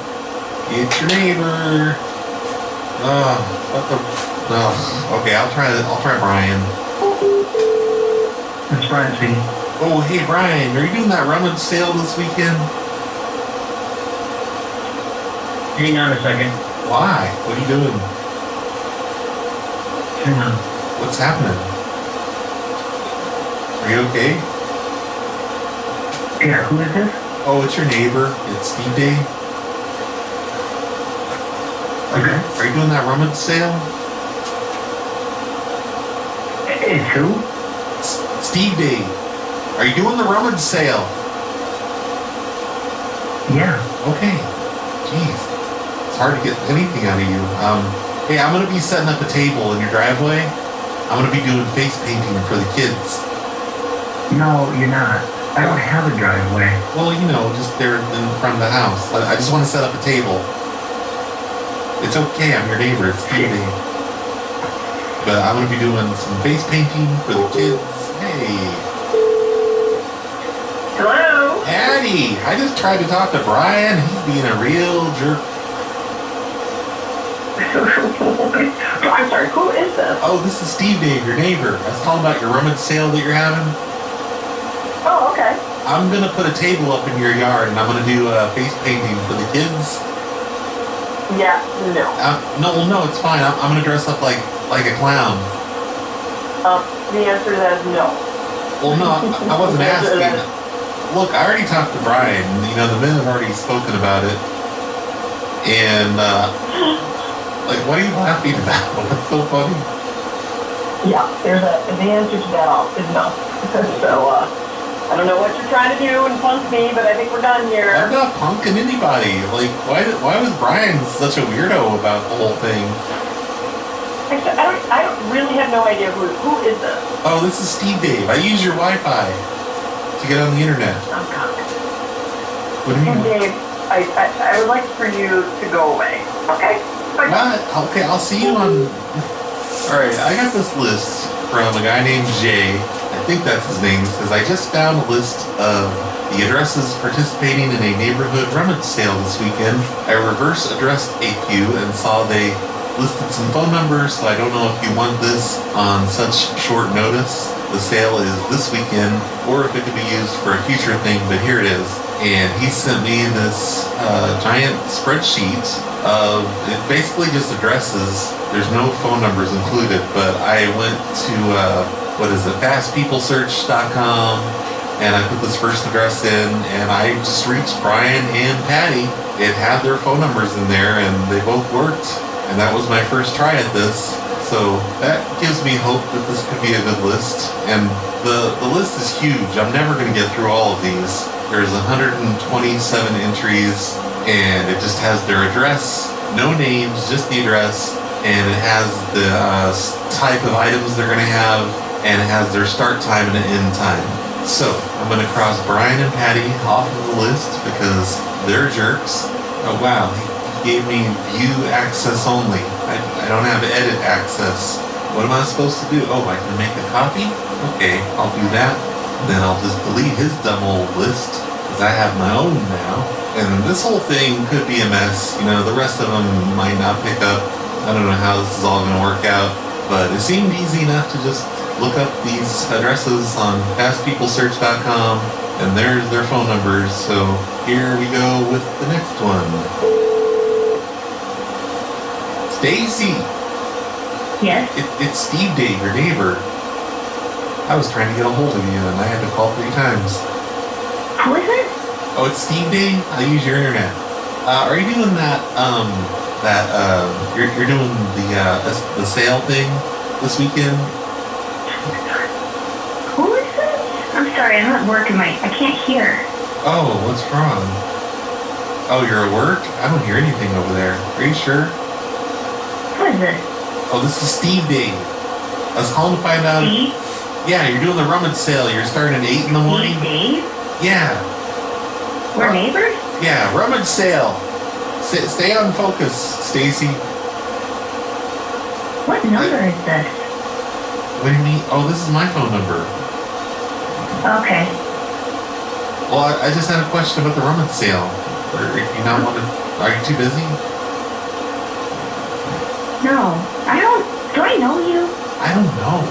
it's your neighbor. Okay, I'll try Brian. It's Brian speaking. Oh, hey Brian, are you doing that rummage sale this weekend? Hang on a second. Why? What are you doing? Hang on. What's happening? Are you okay? Yeah, who is this? Oh, it's your neighbor. It's Steve Day. Okay. Are you doing that rummage sale? It's who? Steve Day. Are you doing the rummage sale? Yeah. Okay. Jeez. It's hard to get anything out of you. Hey, I'm going to be setting up a table in your driveway. I'm going to be doing face painting for the kids. No, you're not. I don't have a driveway. Well, you know, just there in front of the house. I just want to set up a table. It's okay, I'm your neighbor. It's Steve Day. But I'm going to be doing some face painting for the kids. Hey. Hello? Addie, I just tried to talk to Brian. He's being a real jerk. I'm sorry, who is this? Oh, this is Steve Dave, your neighbor. I was calling about your rummage sale that you're having. Oh, okay. I'm gonna put a table up in your yard and I'm gonna do face painting for the kids. Yeah, no. No, it's fine. I'm gonna dress up like a clown. The answer to that is no. Well, no, I wasn't asking. Look, I already talked to Brian. You know, the men have already spoken about it. And, like, what are you laughing about? What's so funny? Yeah, the answer to that is no. So, I don't know what you're trying to do and punk me, but I think we're done here. I'm not punking anybody. Like, why was Brian such a weirdo about the whole thing? Actually, I don't really have no idea who is this. Oh, this is Steve Dave. I use your Wi-Fi to get on the internet. Oh, God. What do you mean? Dave, I would like for you to go away. Okay? Bye. What? Okay, I'll see you on... Alright, I got this list from a guy named Jay. I think that's his name, because I just found a list of the addresses participating in a neighborhood rummage sale this weekend. I reverse addressed a few and saw they listed some phone numbers, so I don't know if you want this on such short notice. The sale is this weekend, or if it could be used for a future thing, but here it is. And he sent me this giant spreadsheet of, it basically just addresses. There's no phone numbers included, but I went to, fastpeoplesearch.com, and I put this first address in, and I just reached Brian and Patty. It had their phone numbers in there, and they both worked. And that was my first try at this. So that gives me hope that this could be a good list. And the list is huge. I'm never going to get through all of these. There's 127 entries, and it just has their address, no names, just the address, and it has the type of items they're going to have, and it has their start time and an end time. So I'm going to cross Brian and Patty off of the list because they're jerks. Oh wow. Gave me view access only. I don't have edit access. What am I supposed to do? Oh, I can make a copy? Okay, I'll do that. Then I'll just delete his dumb old list, because I have my own now. And this whole thing could be a mess. You know, the rest of them might not pick up. I don't know how this is all going to work out. But it seemed easy enough to just look up these addresses on fastpeoplesearch.com, and there's their phone numbers. So here we go with the next one. Stacy! Yes? It's Steve Dave, your neighbor. I was trying to get a hold of you and I had to call 3 times. Who is it? Oh, it's Steve Dave? I use your internet. Are you doing that, you're doing the sale thing this weekend? Who is this? I'm sorry, I'm at work and I can't hear. Oh, what's wrong? Oh, you're at work? I don't hear anything over there. Are you sure? Who is this? Oh, this is Steve Dave. I was calling to find out. Steve? Yeah, you're doing the rummage sale. You're starting at 8 in the morning. Steve Dave? Yeah. We're neighbors? Yeah, rummage sale. Stay on focus, Stacy. What number is this? What do you mean? Oh, this is my phone number. Okay. Well, I just had a question about the rummage sale. Are you too busy? No, do I know you? I don't know.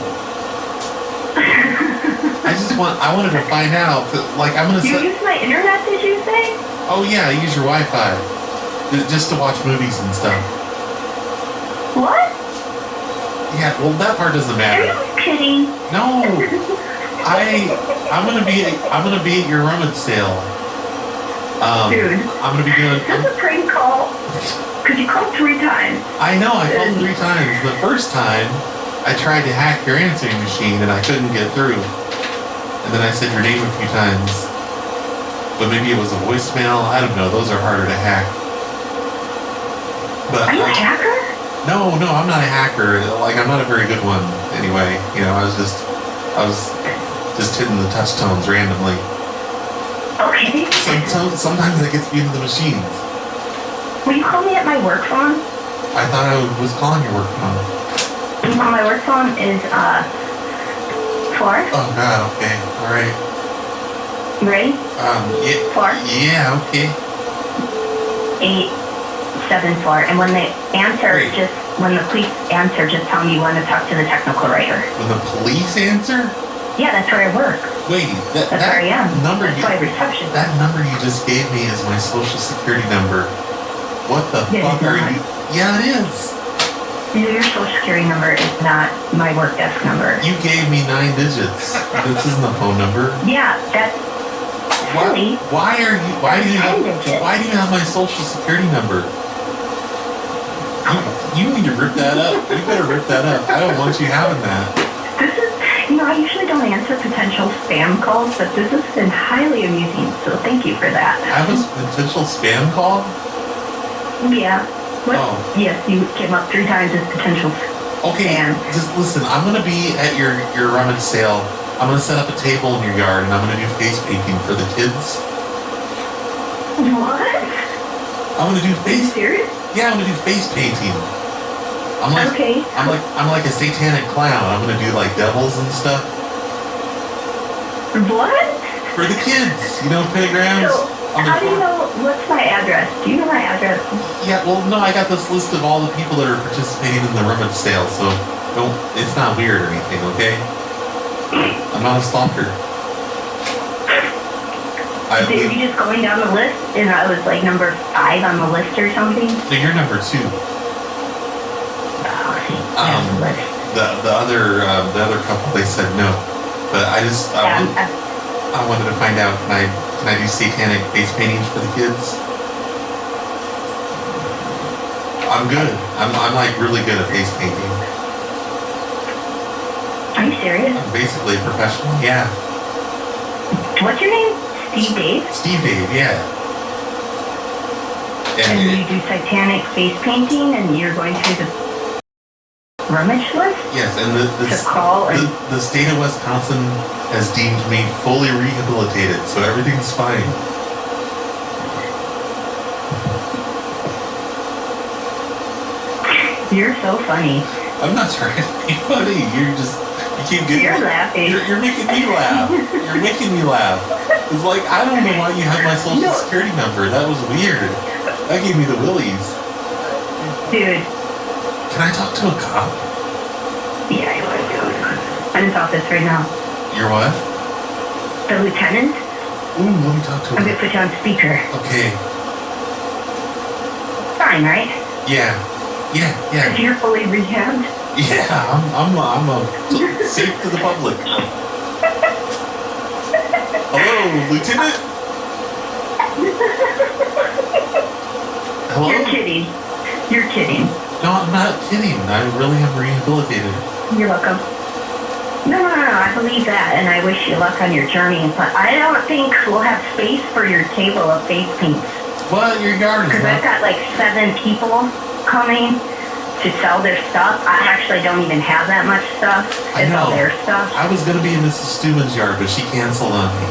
I wanted to find out, like, I'm gonna You use my internet, did you say? Oh yeah, I use your Wi-Fi. Just to watch movies and stuff. What? Yeah, well that part doesn't matter. Are you kidding? No. I'm gonna be at your rummage sale. Dude. I'm gonna be doing. Is this a prank call? Because you called 3 times. I know, I called 3 times. The first time, I tried to hack your answering machine and I couldn't get through. And then I said your name a few times. But maybe it was a voicemail. I don't know. Those are harder to hack. But Are you a hacker? No, I'm not a hacker. Like, I'm not a very good one. Anyway, you know, I was just hitting the touch tones randomly. Okay. Sometimes it gets me into the machines. Will you call me at my work phone? I thought I was calling your work phone. My work phone is 4. Oh God. Okay. All right. You ready? Yeah. 4. Yeah. Okay. 874. And when they answer, when the police answer, just tell me you want to talk to the technical writer. When the police answer? Yeah, that's where I work. Wait, That's where I am. number That's why reception. that number you just gave me is my social security number. What the It fuck is are not. you? Yeah, it is. Your social security number is not my work desk number. You gave me 9 digits. This isn't a phone number. Yeah, that's silly. Why do you 10 digits. why do you have my social security number? You need to rip that up. You better rip that up. I don't want you having that. This is, I usually don't answer potential spam calls, but this has been highly amusing, so thank you for that. I was a potential spam call? Yeah. What? Oh. Yes, you came up 3 times as potential Okay, spam. just listen. I'm gonna be at your rummage sale. I'm gonna set up a table in your yard, and I'm gonna do face painting for the kids. What? I'm gonna do Are you face. serious? Yeah, I'm gonna do face painting. I'm like, Okay. I'm like a satanic clown. I'm gonna do like devils and stuff What? for the kids. You know, pentagrams. So, on the how do you front. know, what's my address? Do you know my address? Yeah, well, no, I got this list of all the people that are participating in the rummage sale, so don't. It's not weird or anything, okay? I'm not a stalker. So you're just going down the list, and I was like number 5 on the list or something? So you're number 2. Oh, see, that's the list. The other couple, they said no, but I wanted to find out. Can I do satanic face paintings for the kids? I'm good. I'm like really good at face painting. Are you serious? I'm basically a professional. Yeah. What's your name? Steve Dave? Steve Dave. Yeah. And you do satanic face painting, and you're going through the rummage list? Yes, and the state of Wisconsin has deemed me fully rehabilitated, so everything's fine. You're so funny. I'm not trying to be funny. You keep getting. You're laughing. You're making me laugh. You're making me laugh. It's like I don't know why you have my social security number. That was weird. That gave me the willies. Dude. Can I talk to a cop? Yeah, you want to do it. I'm in his office right now. You're what? The lieutenant? Ooh, let me talk to him. I'm going to put you on speaker. Okay. Fine, right? Yeah. Because you're fully rehabbed? Yeah, I'm safe to the public. Hello, Lieutenant? Hello? You're kidding. You're kidding. No, I'm not kidding. I really am rehabilitated. You're welcome. No, I believe that, and I wish you luck on your journey, but I don't think we'll have space for your table of face paints. What? Your yard is Because I've got like 7 people coming to sell their stuff. I actually don't even have that much stuff. It's all their stuff. I was going to be in Mrs. Stuman's yard, but she canceled on me.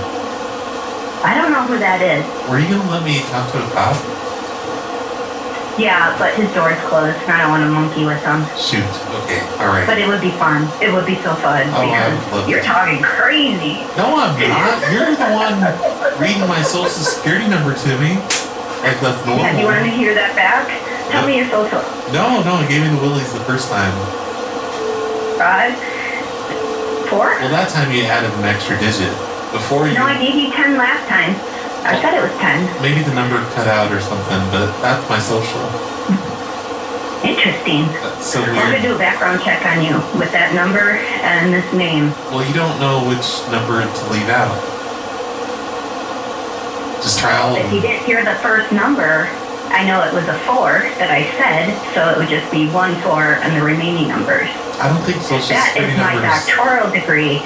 I don't know who that is. Were you going to let me talk to a cop? Yeah, but his door's closed, and I don't want to monkey with him. Shoot. Okay. All right. But it would be fun. It would be so fun. Oh, I would love You're it. talking crazy. No, I'm not. You're the one reading my social security number to me. Like that's normal. Yeah, do you want to hear that back? Tell me your social. No, it gave me the willies the first time. 5, 4? Well, that time you added an extra digit. Before you... No, I gave you 10 last time. I said it was 10. Maybe the number cut out or something, but that's my social. Interesting. That's so We're weird. going to do a background check on you with that number and this name. Well, you don't know which number to leave out. Just try all of If you them. didn't hear the first number, I know it was a 4 that I said, so it would just be 1, 4, and the remaining numbers. I don't think social That is security my numbers... doctoral degree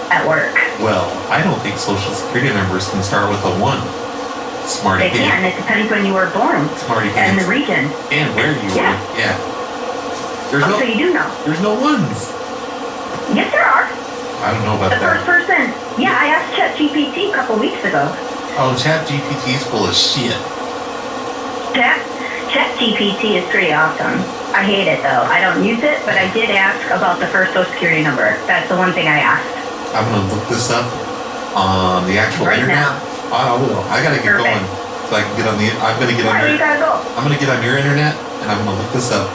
at work. Well, I don't think social security numbers can start with a 1. Smarty They can. It depends when you were born Smarty and pants. the region. And where you Yeah. were. Yeah. There's So you do know. There's no 1s. Yes, there are. I don't know about The first that. person. Yeah, I asked ChatGPT a couple weeks ago. Oh, ChatGPT's full of shit. ChatGPT is pretty awesome. I hate it though. I don't use it, but I did ask about the first Social Security number. That's the one thing I asked. I'm gonna look this up on the actual Right internet. now. I will. I gotta get Perfect. going. So I can get on the. I'm gonna get on Where your. you gotta go? I'm gonna get on your internet and I'm gonna look this up.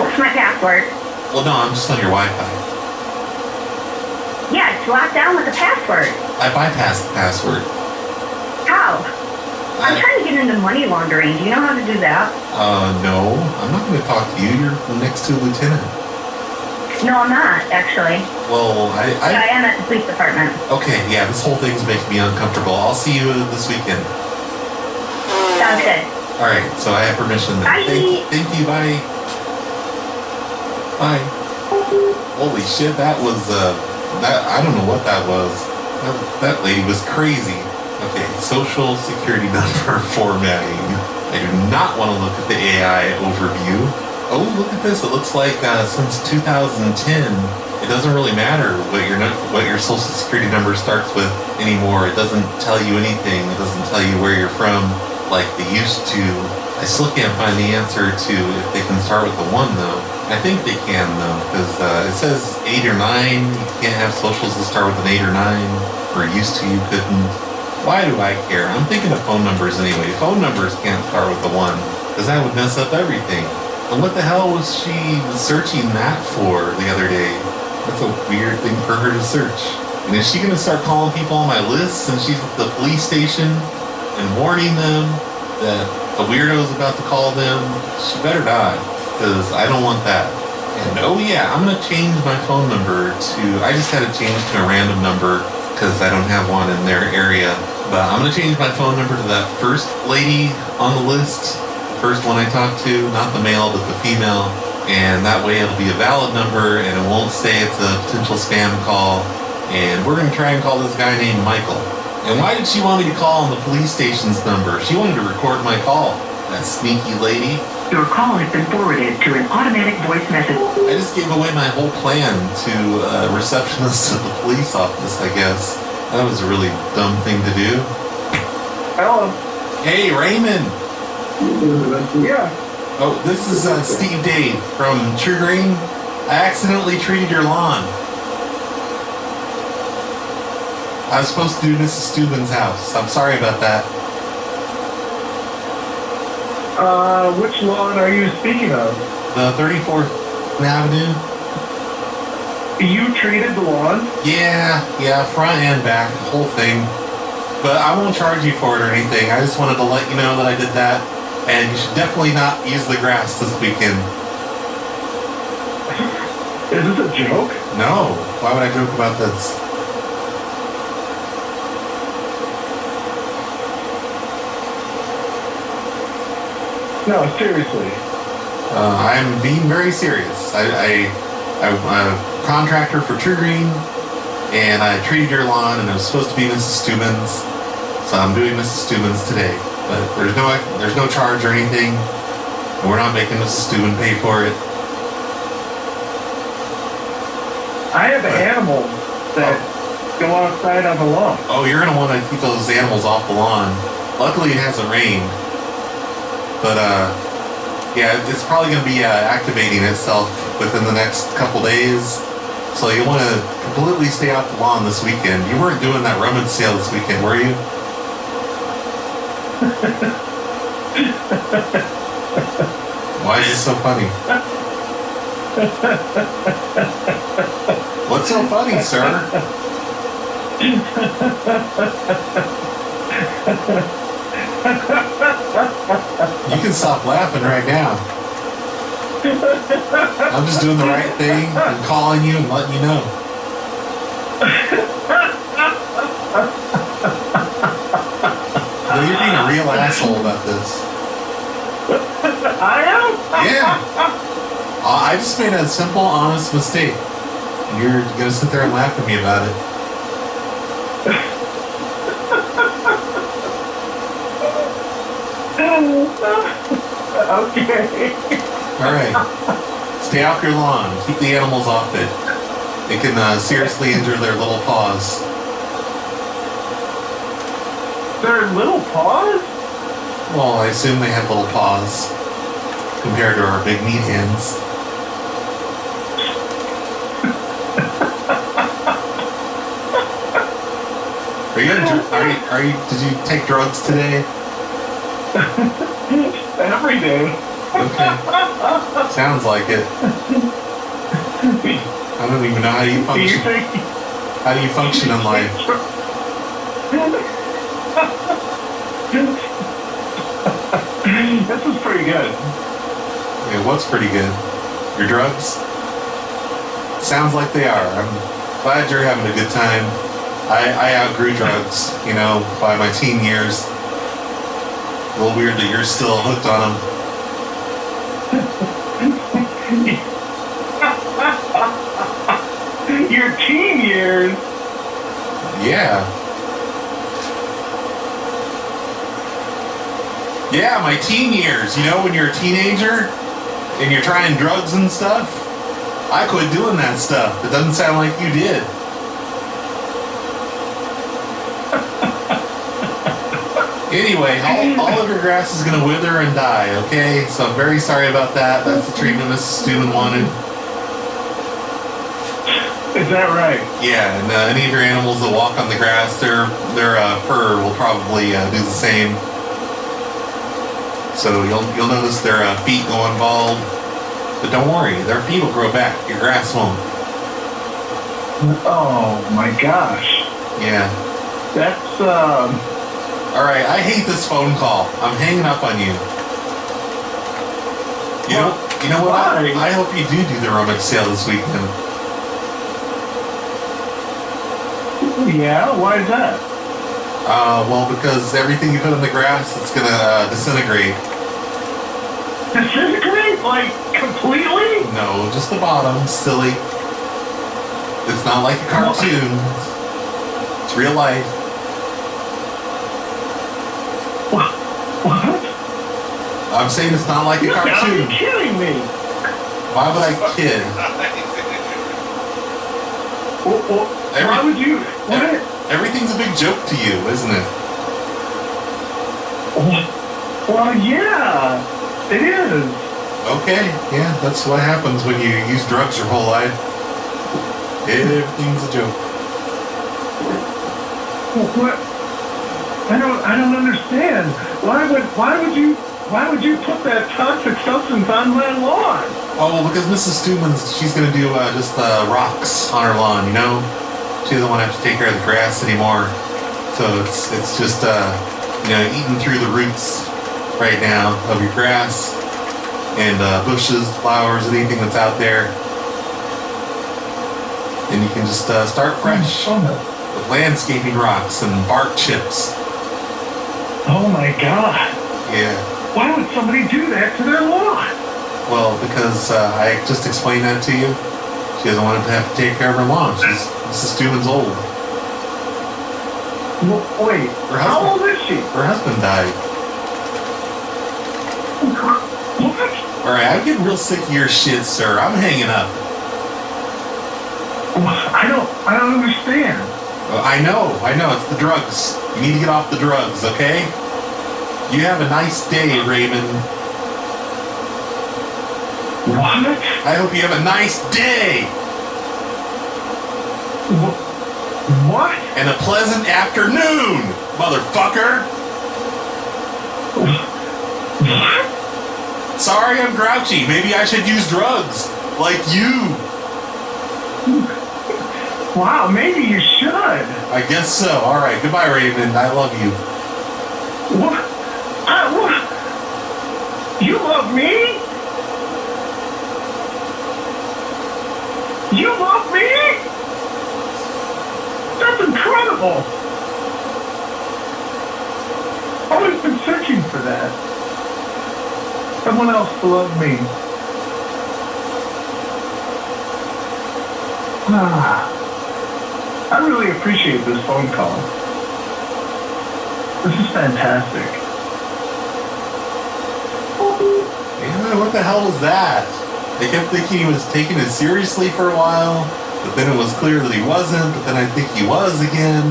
What's my password? Well, no, I'm just on your Wi-Fi. Yeah, it's locked down with a password. I bypassed the password. How? I'm trying to get into money laundering. Do you know how to do that? No. I'm not going to talk to you. You're next to a lieutenant. No, I'm not, actually. Well, I am at the police department. Okay, yeah, this whole thing's making me uncomfortable. I'll see you this weekend. Sounds good. All right, so I have permission then. Bye. Thank you, bye. Bye. Holy shit, that was, I don't know what that was. That lady was crazy. Okay, social security number formatting. I do not want to look at the AI overview. Oh, look at this. It looks like since 2010, it doesn't really matter what your social security number starts with anymore. It doesn't tell you anything. It doesn't tell you where you're from like they used to. I still can't find the answer to if they can start with the 1 though. I think they can though, because it says 8 or 9. You can't have socials that start with an 8 or 9, or used to you couldn't. Why do I care? I'm thinking of phone numbers anyway. Phone numbers can't start with the 1, because that would mess up everything. And what the hell was she searching that for the other day? That's a weird thing for her to search. And is she going to start calling people on my list since she's at the police station and warning them that a weirdo's about to call them? She better die, because I don't want that. And oh yeah, I'm going to change my phone number to, I just had to change to a random number because I don't have one in their area. But I'm going to change my phone number to that first lady on the list. First one I talk to, not the male, but the female, and that way it'll be a valid number and it won't say it's a potential spam call. And we're going to try and call this guy named Michael. And why did she want me to call on the police station's number? She wanted to record my call. That sneaky lady. Your call has been forwarded to an automatic voice message. I just gave away my whole plan to a receptionist at the police office, I guess. That was a really dumb thing to do. Hello. Hey, Raymond. Yeah. Oh, this is Steve Dave from True Green. I accidentally treated your lawn. I was supposed to do Mrs. Steuben's house. I'm sorry about that. Which lawn are you speaking of? The 34th Avenue. You treated the lawn? Yeah, front and back, the whole thing. But I won't charge you for it or anything. I just wanted to let you know that I did that. And you should definitely not use the grass this weekend. Is this a joke? No. Why would I joke about this? No, seriously. I'm being very serious. I'm a contractor for True Green, and I treated your lawn, and it was supposed to be Mrs. Steuben's, so I'm doing Mrs. Steuben's today. But there's no charge or anything, and we're not making Mrs. Steuben pay for it. I have animals that go outside on the lawn. Oh, you're gonna want to keep those animals off the lawn. Luckily, it hasn't rained. But, yeah, it's probably going to be activating itself within the next couple days. So you'll want to completely stay off the lawn this weekend. You weren't doing that rummage sale this weekend, were you? Why is it so funny? What's so funny, sir? You can stop laughing right now. I'm just doing the right thing and calling you and letting you know. No, you're being a real asshole about this. I am? Yeah. I just made a simple, honest mistake. You're gonna sit there and laugh at me about it. Okay. Alright. Stay off your lawn. Keep the animals off it. They can seriously injure their little paws. Their little paws? Well, I assume they have little paws compared to our big meat hands. Did you take drugs today? Every day. Okay. Sounds like it. I don't even know how you function. How do you function in life? This is pretty good. Yeah, what's pretty good? Your drugs? Sounds like they are. I'm glad you're having a good time. I outgrew drugs, you know, by my teen years. A little weird that you're still hooked on them. Your teen years? Yeah. Yeah, my teen years. You know, when you're a teenager and you're trying drugs and stuff? I quit doing that stuff. It doesn't sound like you did. Anyway, all of your grass is going to wither and die, okay? So I'm very sorry about that. That's the treatment Mrs. Stewman wanted. Is that right? Yeah, and any of your animals that walk on the grass, their fur will probably do the same. So you'll notice their feet going bald. But don't worry, their feet will grow back. Your grass won't. Oh my gosh. Yeah. That's Alright, I hate this phone call. I'm hanging up on you. You know what? I hope you do the rummage sale this weekend. Yeah, why is that? Well, because everything you put in the grass, it's gonna disintegrate. Disintegrate? Like, completely? No, just the bottom, silly. It's not like a cartoon. It's real life. What? I'm saying it's not like a cartoon. You're kidding me. Why would I kid? Why would you? What? Everything's a big joke to you, isn't it? Well, yeah, it is. Okay, yeah, that's what happens when you use drugs your whole life. Everything's a joke. What? I don't understand. Why would you put that toxic substance on my lawn? Oh, because Mrs. Stewman's, she's gonna do just rocks on her lawn, you know? She doesn't want to have to take care of the grass anymore. So it's just eating through the roots right now of your grass and bushes, flowers, anything that's out there. And you can just start fresh with landscaping rocks and bark chips. Oh my God. Yeah. Why would somebody do that to their lawn? Well, because I just explained that to you. She doesn't want to have to take care of her lawn. Mrs. Stewman's old. Wait, how old is she? Her husband died. What? Alright, I'm getting real sick of your shit, sir. I'm hanging up. I don't understand. I know, it's the drugs. You need to get off the drugs, okay? You have a nice day, Raymond. What? I hope you have a nice day. What? And a pleasant afternoon, motherfucker. What? Sorry I'm grouchy. Maybe I should use drugs. Like you. Wow, maybe you should. I guess so. Alright, goodbye, Raymond. I love you. What? What? You love me? You love me? That's incredible. Always been searching for that. Someone else to love me. I really appreciate this phone call. This is fantastic. Yeah, what the hell was that? I kept thinking he was taking it seriously for a while, but then it was clear that he wasn't, but then I think he was again.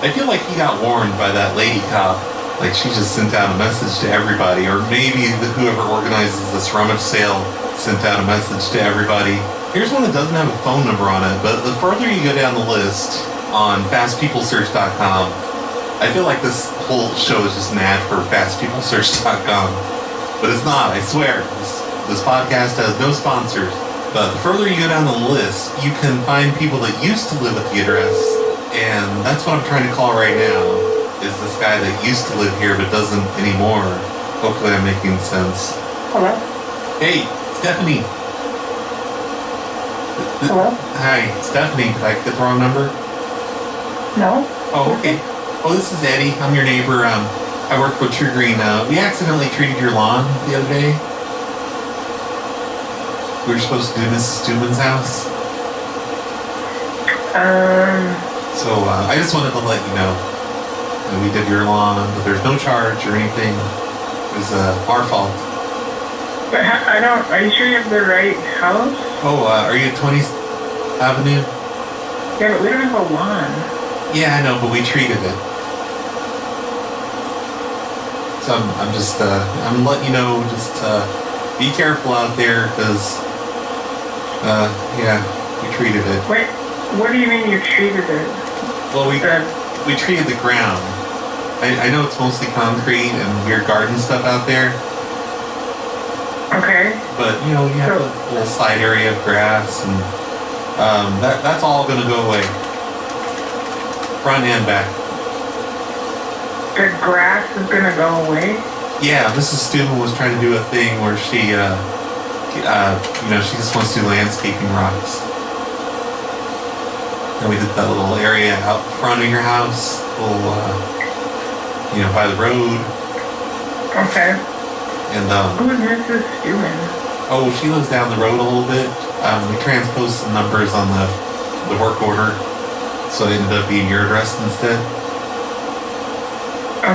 I feel like he got warned by that lady cop. Like she just sent out a message to everybody, or maybe whoever organizes this rummage sale sent out a message to everybody. Here's one that doesn't have a phone number on it, but the further you go down the list on fastpeoplesearch.com, I feel like this whole show is just an ad for fastpeoplesearch.com. But it's not, I swear. This podcast has no sponsors. But the further you go down the list, you can find people that used to live at the address And that's what I'm trying to call right now, is this guy that used to live here but doesn't anymore. Hopefully I'm making sense. Hello? Hey, Stephanie. Hello? Hi, Stephanie. Did I get the wrong number? No? Oh, okay. Oh, this is Eddie. I'm your neighbor. I work with True Green. We accidentally treated your lawn the other day. We were supposed to do Mrs. Stuman's house. So I just wanted to let you know that we did your lawn, but there's no charge or anything. It was our fault. But are you sure you have the right house? Oh, are you at 20th Avenue? Yeah, but we don't have a lawn. Yeah, I know, but we treated it. So I'm just, I'm letting you know, just be careful out there, because, yeah, we treated it. Wait, what do you mean you treated it? Well, we treated the ground. I know it's mostly concrete and weird garden stuff out there. Okay. But, you know, you have a little side area of grass, and that's all going to go away. Front and back. The grass is going to go away? Yeah, Mrs. Stuman was trying to do a thing where she, you know, she just wants to do landscaping rocks. And we did that little area out front of your house, little, you know, by the road. Okay. And, who is Mrs. Stuman? Oh, she lives down the road a little bit. We transposed some numbers on the work order, so it ended up being your address instead.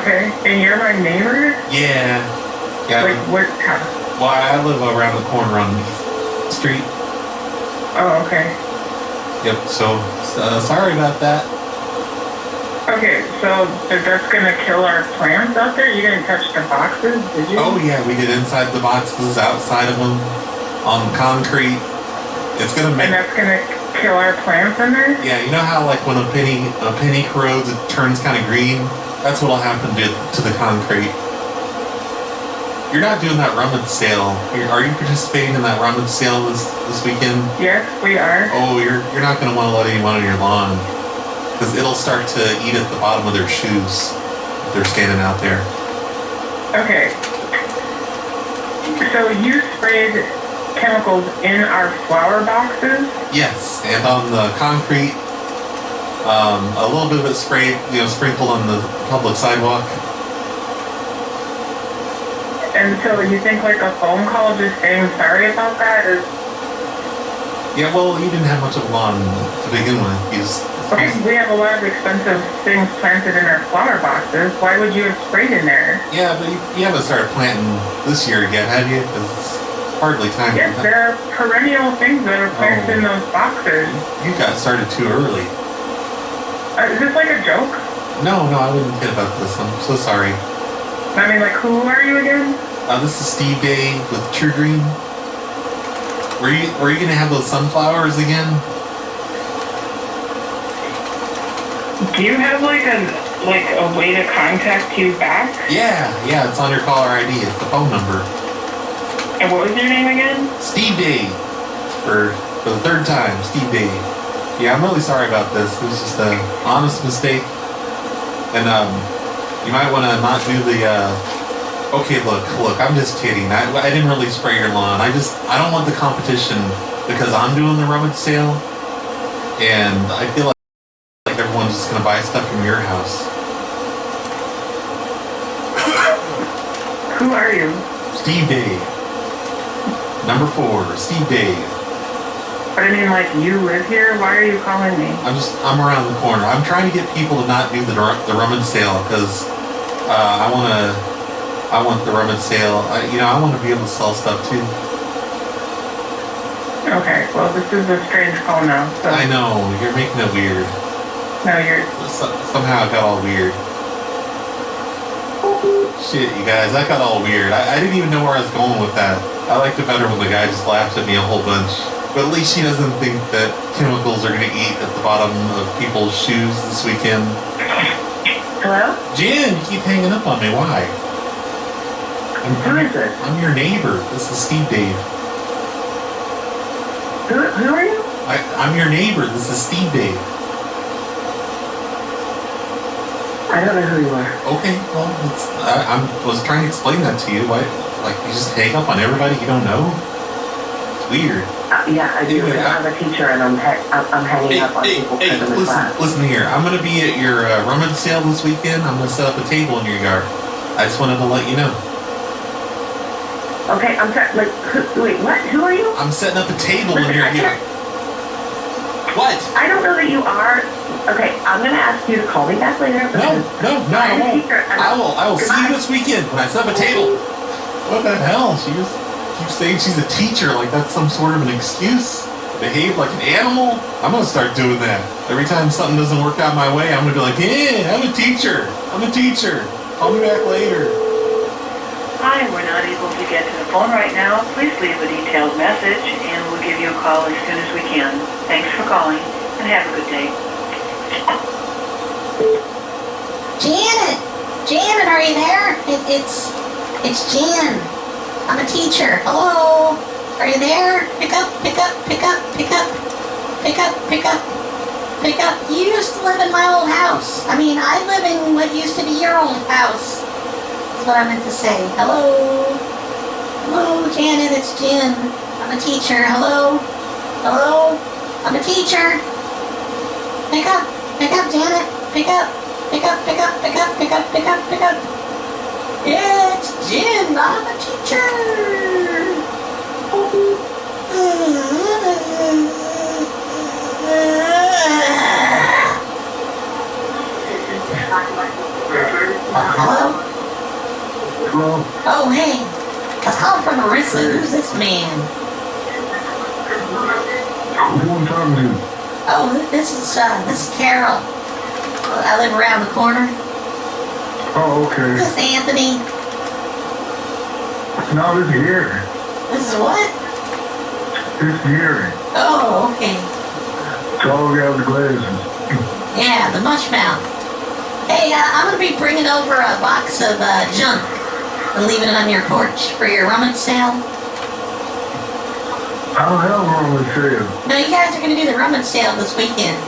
Okay, and you're my neighbor? Yeah. Yeah. Like, what house? Well, I live around the corner on East Street. Oh, okay. Yep, so, sorry about that. Okay, so that's gonna kill our plants out there? You didn't touch the boxes, did you? Oh yeah, we did inside the boxes, outside of them, on concrete. It's gonna make... And that's gonna kill our plants in there? Yeah, you know how like when a penny corrodes, it turns kind of green? That's what'll happen to the concrete. You're not doing that rummage sale. Are you participating in that rummage sale this weekend? Yes, we are. Oh, you're not gonna want to let anyone on your lawn, because it'll start to eat at the bottom of their shoes if they're standing out there. Okay. So you sprayed chemicals in our flower boxes? Yes, and on the concrete, a little bit of it sprayed, you know, sprinkled on the public sidewalk. And so you think like a phone call just saying sorry about that is... Yeah, well, you didn't have much of a lawn to begin with. Okay, we have a lot of expensive things planted in our flower boxes. Why would you have sprayed in there? Yeah, but you haven't started planting this year yet, have you? Because it's hardly time. Yes, there are perennial things that are planted in those boxes. You got started too early. Is this like a joke? No, I wouldn't kid about this. I'm so sorry. I mean, like, who are you again? This is Steve Day with True Green. Were you gonna have those sunflowers again? Do you have like a way to contact you back? Yeah, it's on your caller ID. It's the phone number. And what was your name again? Steve Day. For the third time, Steve Day. Yeah, I'm really sorry about this. It was just an honest mistake. And you might want to not do the. Okay, look, I'm just kidding. I didn't really spray your lawn. I don't want the competition, because I'm doing the rummage sale, and I feel like everyone's just gonna buy stuff from your house. Who are you? Steve Day. Number 4, Steve Day. But I mean, like, you live here? Why are you calling me? I'm around the corner. I'm trying to get people to not do the rummage sale, because I want the rummage sale. I want to be able to sell stuff too. Okay, well, this is a strange call now. So. I know, you're making it weird. No, you're... Somehow it got all weird. Shit, you guys, that got all weird. I didn't even know where I was going with that. I liked it better when the guy just laughed at me a whole bunch. But at least she doesn't think that chemicals are going to eat at the bottom of people's shoes this weekend. Hello? Jen, you keep hanging up on me. Why? Who is this? I'm your neighbor. This is Steve Dave. Who are you? I'm your neighbor. This is Steve Dave. I don't know who you are. Okay, well, I was trying to explain that to you. Why, like, you just hang up on everybody you don't know? It's weird. Yeah, I do. Anyway, I'm a teacher, and I'm hanging up on people because I'm in class. Listen here. I'm gonna be at your rummage sale this weekend. I'm gonna set up a table in your yard. I just wanted to let you know. Okay, I'm sorry. Like, wait, what? Who are you? I'm setting up a table in your yard. What? I don't know that you are. Okay, I'm gonna ask you to call me back later. No, I won't. I will see you this weekend when I set up a table. What the hell? She just keeps saying she's a teacher like that's some sort of an excuse. Behave like an animal? I'm gonna start doing that. Every time something doesn't work out my way, I'm gonna be like, yeah, I'm a teacher. Call me back later. Hi, we're not able to get to the phone right now. Please leave a detailed message and we'll give you a call as soon as we can. Thanks for calling and have a good day. Janet, are you there? It's Jan. I'm a teacher. Hello? Are you there? Pick up. You used to live in my old house. I mean, I live in what used to be your old house. That's what I meant to say. Hello? Hello, Janet, it's Jen. I'm a teacher. Hello? I'm a teacher. Pick up, Janet. Pick up. Yeah, it's Jen. I'm a teacher. Hello? Oh, hey. I called from Marissa. Who's this man? Who I'm talking to? Oh, this is Carol. I live around the corner. Oh, okay. Is this Anthony? No, this is Gary. This is what? This is Gary. Oh, okay. Tall guy with the glasses. Yeah, the mush mouth. Hey, I'm gonna be bringing over a box of junk and leaving it on your porch for your rummage sale. I don't have a rummage sale. No, you guys are gonna do the rummage sale this weekend.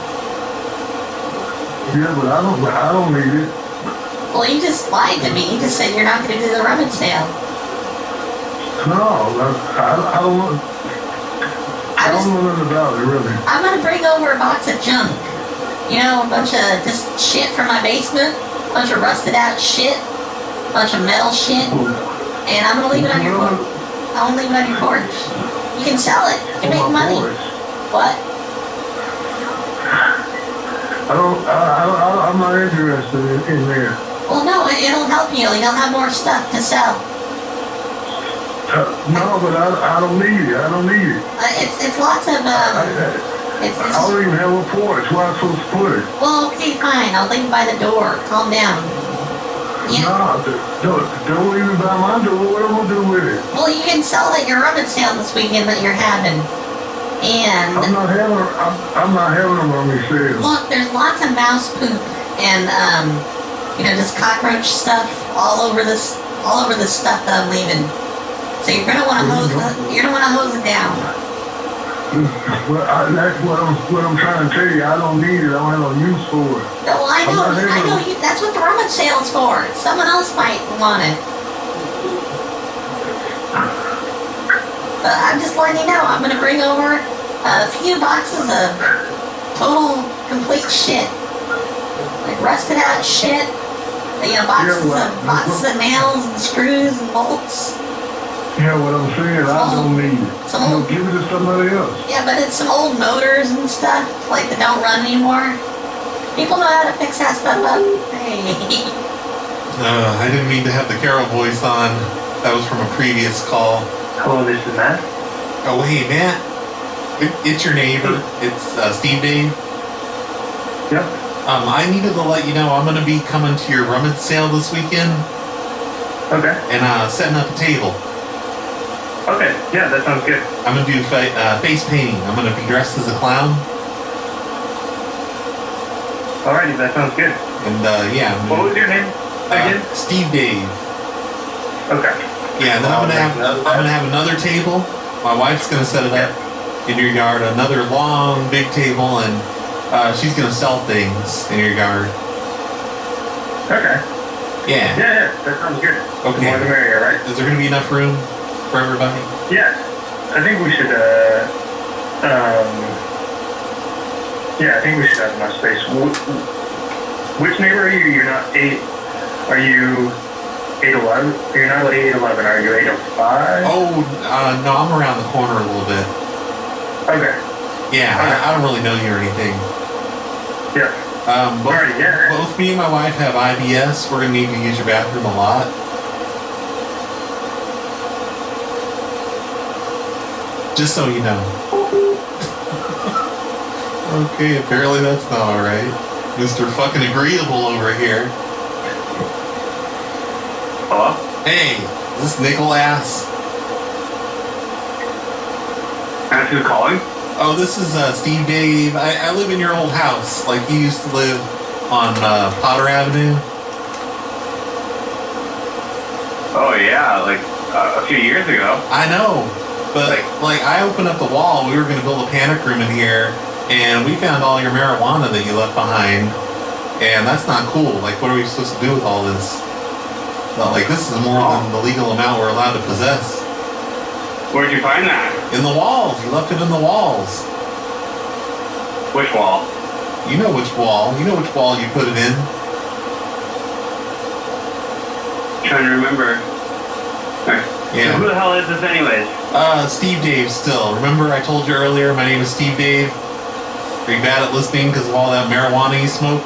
Yeah, but I don't need it. Well, you just lied to me. You just said you're not gonna do the rummage sale. No, I don't know. I don't know nothing about it, really. I'm gonna bring over a box of junk. You know, a bunch of just shit from my basement, a bunch of rusted out shit, a bunch of metal shit, and I'm gonna leave it on your porch. I'm gonna leave it on your porch. You can sell it. You can make money. What? I'm not interested in there. Well, no, it'll help you. You'll have more stuff to sell. No, but I don't need it. I don't need it. It's lots of I don't even have a porch. Where am I supposed to put it? Well, okay, fine. I'll leave it by the door. Calm down. Yeah. No, don't leave it by my door. What am I gonna do with it? Well, you can sell it at your rummage sale this weekend that you're having. And I'm not having a rummage sale. Look, there's lots of mouse poop and just cockroach stuff all over this stuff that I'm leaving. So you're gonna want to hose it down. Well, that's what I'm trying to tell you. I don't need it. I don't have no use for it. No, I know. That's what the rummage sale is for. Someone else might want it. But I'm just letting you know. I'm gonna bring over a few boxes of total complete shit, like rusted out shit. Boxes of nails and screws and bolts. Yeah, what I'm saying, I don't need it. Give it to somebody else. Yeah, but it's some old motors and stuff, like that don't run anymore. People know how to fix that stuff up. Hey. I didn't mean to have the Carol voice on. That was from a previous call. Hello, this is Matt. Oh, hey, Matt. It's your neighbor. It's Steve Dave. Yep. I needed to let you know I'm going to be coming to your rummage sale this weekend. Okay. And setting up a table. Okay, yeah, that sounds good. I'm going to do face painting. I'm going to be dressed as a clown. Alrighty, that sounds good. And, yeah. What was your name again? Steve Dave. Okay. Yeah, and then I'm gonna have another table. My wife's gonna set it up in your yard, another long, big table, and she's gonna sell things in your yard. Okay. Yeah. Yeah, that sounds good. Okay. The more the merrier, right? Is there going to be enough room for everybody? Yeah. I think we should, yeah, I think we should have enough space. Which neighbor are you? You're not 8. Are you 811? You're not 811. Are you 805? Oh, no, I'm around the corner a little bit. Okay. Yeah, Okay. I don't really know you or anything. Yeah. Both me and my wife have IBS. We're going to need to use your bathroom a lot. Just so you know. Okay, apparently that's not alright. Mr. fucking agreeable over here. Hello? Hey, is this Nicholas? That's who's calling? Oh, this is Steve Dave. I live in your old house. Like, you used to live on Potter Avenue. Oh, yeah, like a few years ago. I know. But, like, I opened up the wall. We were going to build a panic room in here, and we found all your marijuana that you left behind. And that's not cool. Like, what are we supposed to do with all this? But, like, this is more than the legal amount we're allowed to possess. Where'd you find that? In the walls. You left it in the walls. Which wall? You know which wall. You know which wall you put it in. Trying to remember. Yeah. So who the hell is this anyways? Steve Dave still. Remember I told you earlier my name is Steve Dave? Are you bad at listening because of all that marijuana you smoke?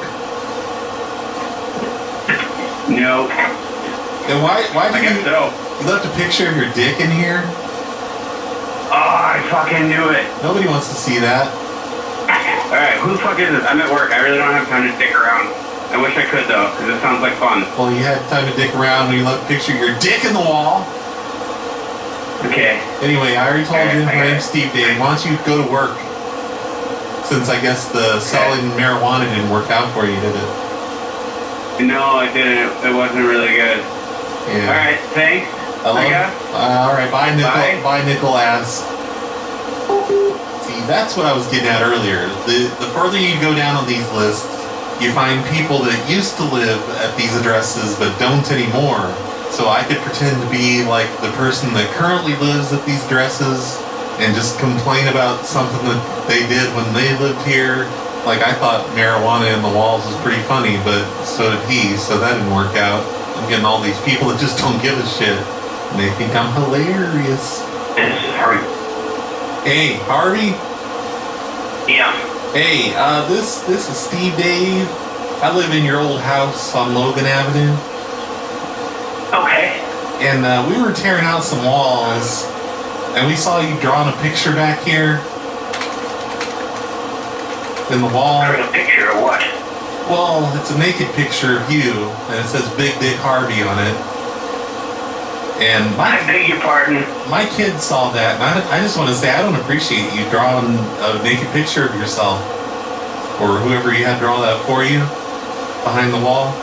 No. And why did you... so. You left a picture of your dick in here? Oh, I fucking knew it. Nobody wants to see that. Alright, who the fuck is this? I'm at work. I really don't have time to stick around. I wish I could though, because it sounds like fun. Well, you had time to dick around when you left a picture of your dick in the wall. Okay. Anyway, I already told you, my name's Steve Dave. Why don't you go to work? Since I guess the selling marijuana didn't work out for you, did it? No, it didn't. It wasn't really good. Yeah. Alright, thanks. Alright, bye, Nicholas. See, that's what I was getting at earlier. The further you go down on these lists, you find people that used to live at these addresses but don't anymore. So I could pretend to be like the person that currently lives at these addresses and just complain about something that they did when they lived here. Like, I thought marijuana in the walls was pretty funny, but so did he, so that didn't work out. I'm getting all these people that just don't give a shit. And they think I'm hilarious. This is Harvey. Hey, Harvey? Yeah. Hey, this is Steve Dave. I live in your old house on Logan Avenue. Okay. And we were tearing out some walls, and we saw you drawing a picture back here in the wall. Drawing a picture of what? Well, it's a naked picture of you, and it says Big Dick Harvey on it. And I beg your pardon? My kids saw that, and I just want to say I don't appreciate you drawing a naked picture of yourself, or whoever you had draw that for you, behind the wall.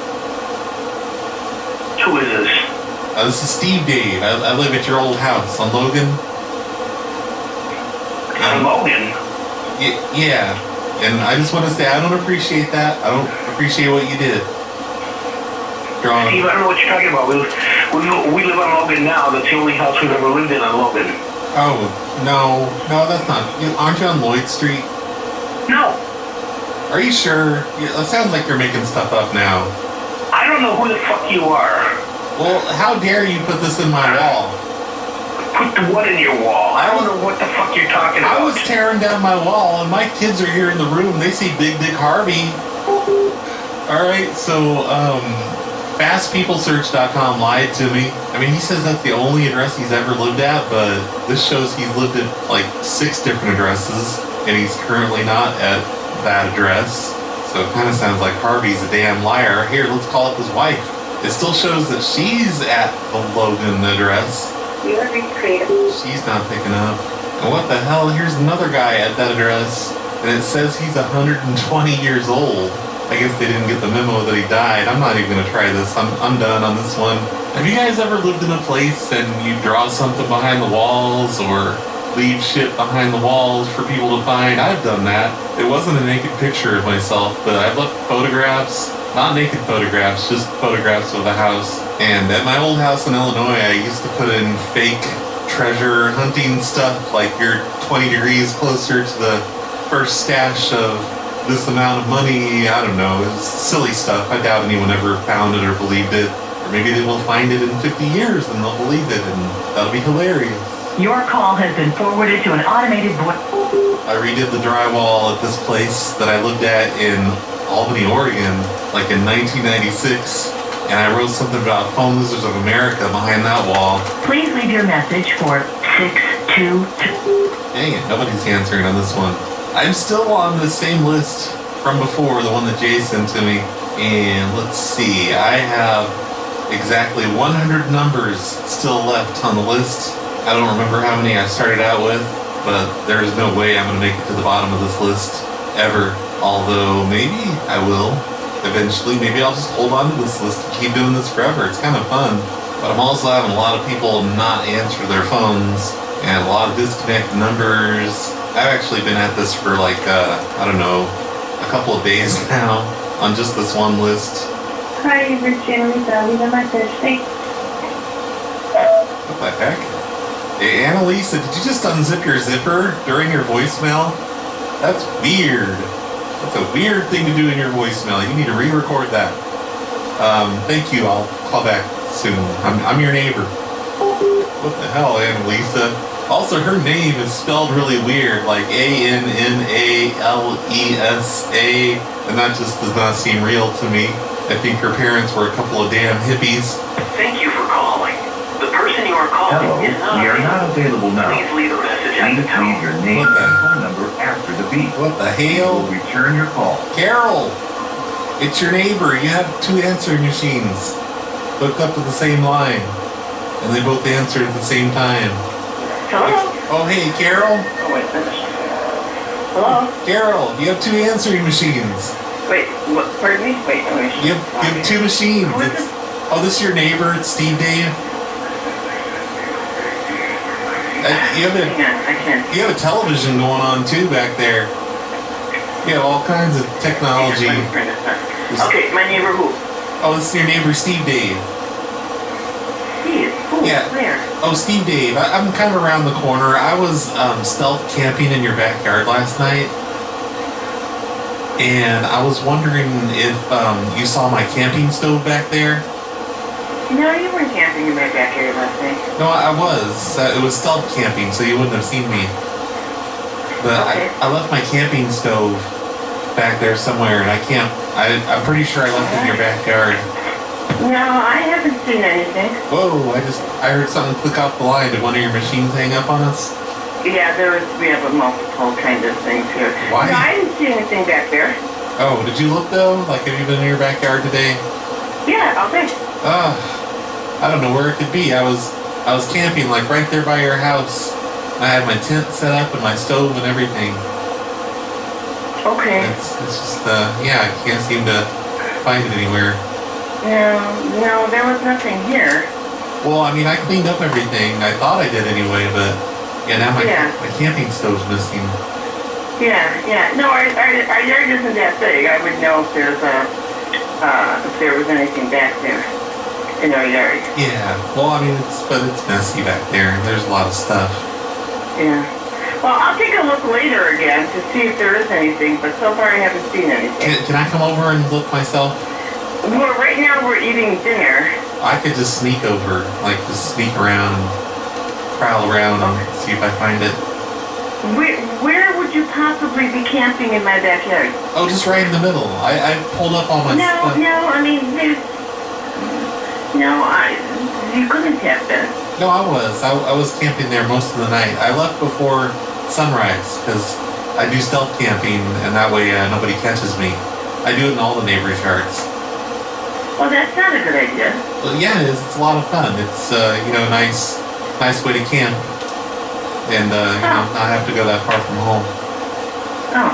Who is this? This is Steve Dave. I live at your old house on Logan. On Logan? Yeah. And I just want to say I don't appreciate that. I don't appreciate what you did. Drawing. Steve, I don't know what you're talking about. We live on Logan now. That's the only house we've ever lived in on Logan. Oh, no, that's not. Aren't you on Lloyd Street? No. Are you sure? Yeah, it sounds like you're making stuff up now. I don't know who the fuck you are. Well, how dare you put this in my wall? Put the what in your wall? I don't know what the fuck you're talking about. I was tearing down my wall, and my kids are here in the room. They see Big Dick Harvey. Alright, so, FastPeopleSearch.com lied to me. I mean, he says that's the only address he's ever lived at, but this shows he's lived at like 6 different addresses, and he's currently not at that address. So it kind of sounds like Harvey's a damn liar. Here, let's call up his wife. It still shows that she's at the Logan address. She's not picking up. And what the hell? Here's another guy at that address, and it says he's 120 years old. I guess they didn't get the memo that he died. I'm not even gonna try this. I'm done on this one. Have you guys ever lived in a place and you draw something behind the walls or leave shit behind the walls for people to find? I've done that. It wasn't a naked picture of myself, but I've left photographs Not naked photographs, just photographs of the house. And at my old house in Illinois, I used to put in fake treasure hunting stuff, like you're 20 degrees closer to the first stash of this amount of money. I don't know, it's silly stuff. I doubt anyone ever found it or believed it. Or maybe they will find it in 50 years and they'll believe it, and that'll be hilarious. Your call has been forwarded to an automated voice. I redid the drywall at this place that I lived at in Albany, Oregon, like in 1996, and I wrote something about Phone Losers of America behind that wall. Please leave your message for 622. Dang it, nobody's answering on this one. I'm still on the same list from before, the one that Jay sent to me, and let's see, I have exactly 100 numbers still left on the list. I don't remember how many I started out with, but there is no way I'm going to make it to the bottom of this list ever. Although maybe I will eventually. Maybe I'll just hold on to this list and keep doing this forever. It's kind of fun. But I'm also having a lot of people not answer their phones and a lot of disconnected numbers. I've actually been at this for like, I don't know, a couple of days now on just this one list. Hi, you've reached Annalisa. Leave a message. Thanks. What the heck? Hey, Annalisa, did you just unzip your zipper during your voicemail? That's weird. That's a weird thing to do in your voicemail. You need to re-record that. Thank you. I'll call back soon. I'm your neighbor. What the hell, Annalisa? Also, her name is spelled really weird, like Annalesa, and that just does not seem real to me. I think her parents were a couple of damn hippies. Thank you for calling. The person you are calling Hello, is not we are not available now. Please leave a message at Please the tone. leave your name and phone number after the beep. What the hell? We'll return your call. Carol! It's your neighbor. You have two answering machines hooked up to the same line, and they both answer at the same time. Hello? Oh, hey, Carol? Oh, wait, finish. Hello? Carol, you have two answering machines. Wait, what? Pardon me? Wait, You have two machines. This is your neighbor. It's Steve Dave. You have a television going on too back there. You have all kinds of technology. Okay, my neighbor who? Oh, this is your neighbor Steve Dave. Steve? Who? Yeah. Where? Oh, Steve Dave. I'm kind of around the corner. I was stealth camping in your backyard last night. And I was wondering if you saw my camping stove back there. No, you weren't camping in my backyard last night. No, I was. It was stealth camping, so you wouldn't have seen me. But Okay. I left my camping stove back there somewhere, and I'm pretty sure I left it in your backyard. No, I haven't seen anything. Whoa, I heard something click off the line. Did one of your machines hang up on us? Yeah, we have a multiple kind of things here. Why? No, I didn't see anything back there. Oh, did you look though? Like, have you been in your backyard today? Yeah, all day. I don't know where it could be. I was camping like right there by your house. I had my tent set up and my stove and everything. Okay. It's just I can't seem to find it anywhere. No, there was nothing here. Well, I mean, I cleaned up everything. I thought I did anyway, but now my camping stove's missing. Yeah. No, our yard isn't that big. I would know if there was anything back there in our yard. Yeah. Well, I mean, it's messy back there. There's a lot of stuff. Yeah. Well, I'll take a look later again to see if there is anything, but so far I haven't seen anything. Can I come over and look myself? Well, right now we're eating dinner. I could just sneak over, like just sneak around and prowl around and see if I find it. Where would you possibly be camping in my backyard? Oh, just right in the middle. I pulled up all my stuff. No, I mean, you couldn't have been. No, I was. I was camping there most of the night. I left before sunrise because I do stealth camping, and that way nobody catches me. I do it in all the neighbors' yards. Well, that's not a good idea. Well, yeah, it is. It's a lot of fun. It's nice way to camp, and not have to go that far from home. Oh.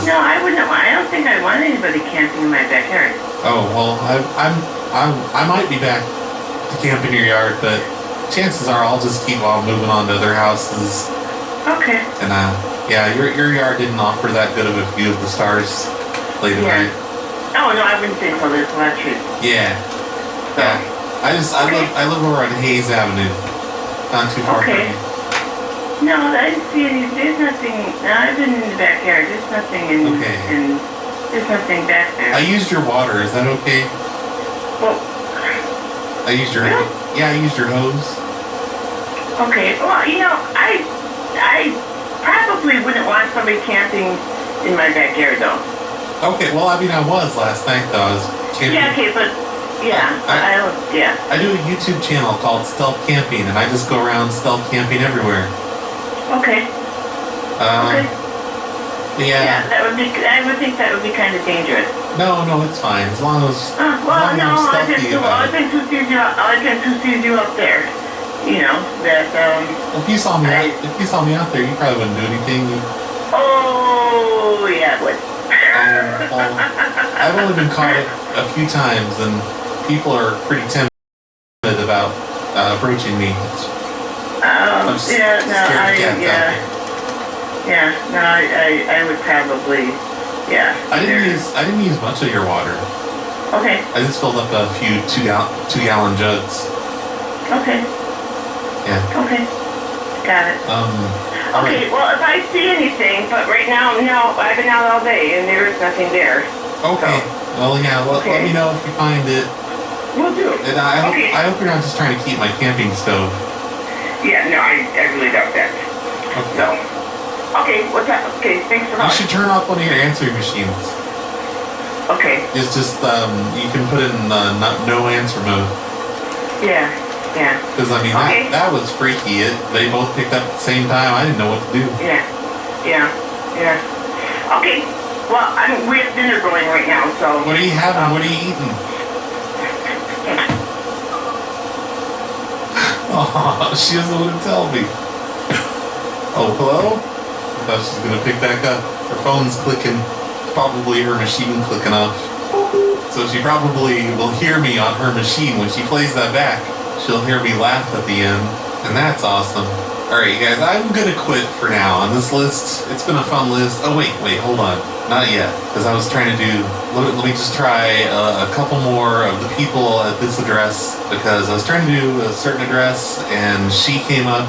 No, I wouldn't. I don't think I want anybody camping in my backyard. Oh well, I might be back to camp in your yard, but chances are I'll just keep on moving on to other houses. Okay. And your yard didn't offer that good of a view of the stars late at night. Oh no, I wouldn't say so. There's a lot of trees. Yeah. Yeah. I live over on Hayes Avenue. Not too far Okay. from you. No, I didn't see any. There's nothing. No, I've been in the backyard. There's nothing in. Okay. There's nothing back there. I used your water. Is that okay? Well, I used your. Yeah, I used your hose. okay. Well, you know, I probably wouldn't want somebody camping in my backyard though. Okay. Well, I mean, I was last night though. I was camping. Yeah. Okay, but yeah, I don't. Yeah. I do a YouTube channel called Stealth Camping, and I just go around stealth camping everywhere. Okay. Okay. Yeah. That would be. I would think that would be kind of dangerous. No, it's fine. As long as. Well, as long no, as I'm I've stealthy about it. been to see you up there. You know that. If you saw me, if you saw me out there, you probably wouldn't do anything. Oh yeah, I would. I've only been caught a few times, and people are pretty timid about approaching me. I'm Yeah. No. scared cats out there. Yeah. No. I would probably. Yeah. I didn't use much of your water. Okay. I just filled up a few 2-gallon jugs. Okay. Yeah. Okay. Got it. Okay, well, if I see anything, but right now, no, I've been out all day and there is nothing there. Okay. Well, yeah. Let me know if you find it. Will do. And I hope you're not just trying to keep my camping stove. Yeah, no, I really doubt that. Okay. So, okay, what's up? Okay, thanks for You calling. should turn off one of your answering machines. Okay. It's just you can put it in no answer mode. Yeah. Because I mean that was freaky. They both picked up at the same time. I didn't know what to do. Yeah. Okay. Well, we have dinner going right now, so. What are you having? What are you eating? Oh, she doesn't want to tell me. Oh, hello? I thought she was gonna pick back up. Her phone's clicking. It's probably her machine clicking off. So she probably will hear me on her machine when she plays that back. She'll hear me laugh at the end, and that's awesome. Alright, you guys, I'm gonna quit for now on this list. It's been a fun list. Oh, wait, hold on. Not yet, because I was trying to do... Let me just try a couple more of the people at this address, because I was trying to do a certain address, and she came up,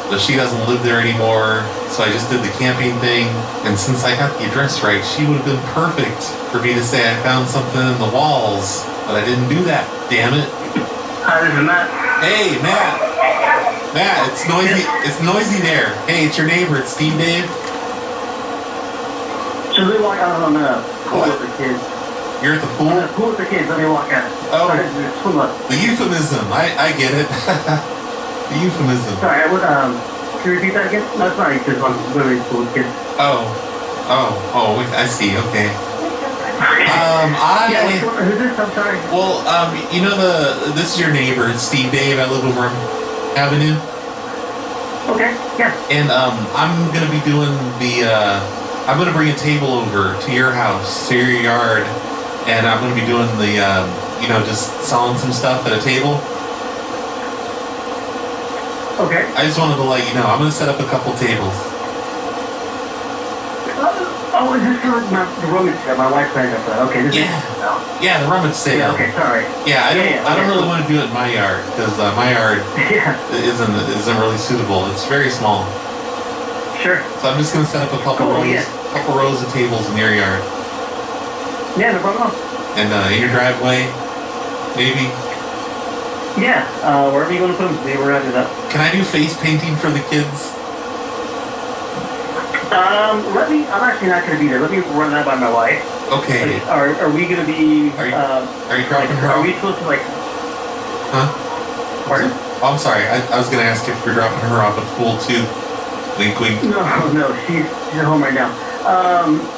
but she doesn't live there anymore, so I just did the camping thing, and since I got the address right, she would have been perfect for me to say I found something in the walls, but I didn't do that, damn it. Hi, this is Matt. Hey, Matt. Matt, it's noisy. It's noisy there. Hey, it's your neighbor. It's Steve Dave. Should we walk out on the pool with the kids? You're at the pool? The pool with the kids. Let me walk out. Oh, Swim up. the euphemism. I get it. The euphemism. Sorry, I would. Can you repeat that again? No, it's not because I'm literally the pool with kids. Oh. I see. Okay. Who's this? I'm sorry. Well, you know this is your neighbor. It's Steve Dave. I live over on Avenue. Okay. Yeah. And I'm gonna be doing I'm gonna bring a table over to your house, to your yard, and I'm gonna be doing the just selling some stuff at a table. Okay. I just wanted to let you know I'm gonna set up a couple tables. Oh, is this the rummage sale? My wife signed up for that. Okay. Yeah, the rummage sale. Yeah, okay, sorry. Yeah, I don't really want to do it in my yard because my yard isn't really suitable. It's very small. Sure. So I'm just gonna set up a couple rows of tables in your yard. Yeah, no problem. And in your driveway, maybe. Yeah. Wherever you want to put them, we're gonna do that. Can I do face painting for the kids? I'm actually not going to be there. Let me run that by my wife. Okay. Are we going to be... Are you dropping her Are off? we supposed to, Huh? Pardon? Oh, I'm sorry. I was going to ask if you're dropping her off at the pool, too. Wink, wink. No. She's at home right now.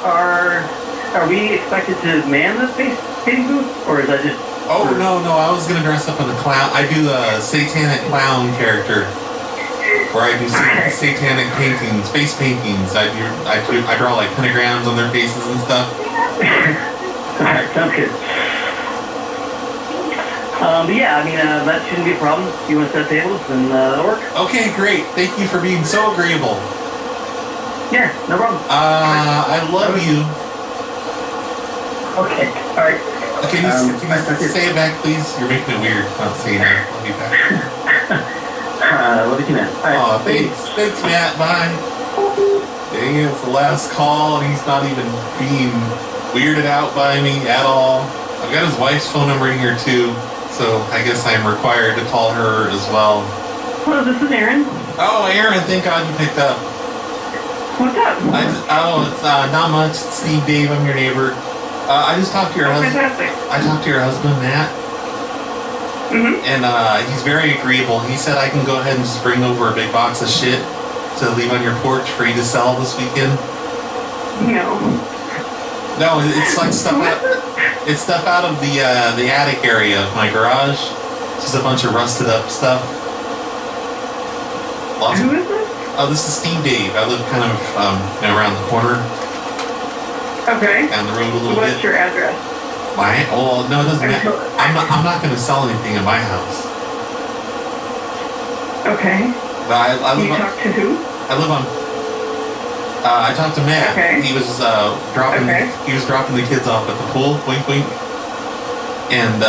Are we expected to man the face painting booth? Or is that just... Oh, no. I was going to dress up in a clown. I do a satanic clown character. Where I do satanic paintings, face paintings. I draw like pentagrams on their faces and stuff. Alright, sounds good. But yeah, I mean, that shouldn't be a problem. If you want to set tables, then that'll work. Okay, great. Thank you for being so agreeable. Yeah, no problem. I love you. Okay, alright. Can you say it back, please? You're making it weird. Not saying it. I'll be back. Love you, man. Oh, thanks, Matt. Bye. Dang it, it's the last call, and he's not even being weirded out by me at all. I've got his wife's phone number in here too, so I guess I'm required to call her as well. Hello, this is Aaron. Oh, Aaron, thank God you picked up. What's up? It's not much. It's Steve Dave, I'm your neighbor. I just talked to your husband. Fantastic. I talked to your husband, Matt. Mm-hmm. And he's very agreeable. He said I can go ahead and just bring over a big box of shit to leave on your porch for you to sell this weekend. No, it's like stuff out. It's stuff out of the attic area of my garage. It's just a bunch of rusted up stuff. Who is this? Oh, this is Steve Dave. I live kind of around the corner. Okay. Down the road a little bit. What's your address? No, it doesn't matter. I'm not going to sell anything in my house. Okay. But I live You talked to who? I live on. I talked to Matt. Okay. He was dropping. Okay. He was dropping the kids off at the pool. Wink, wink. And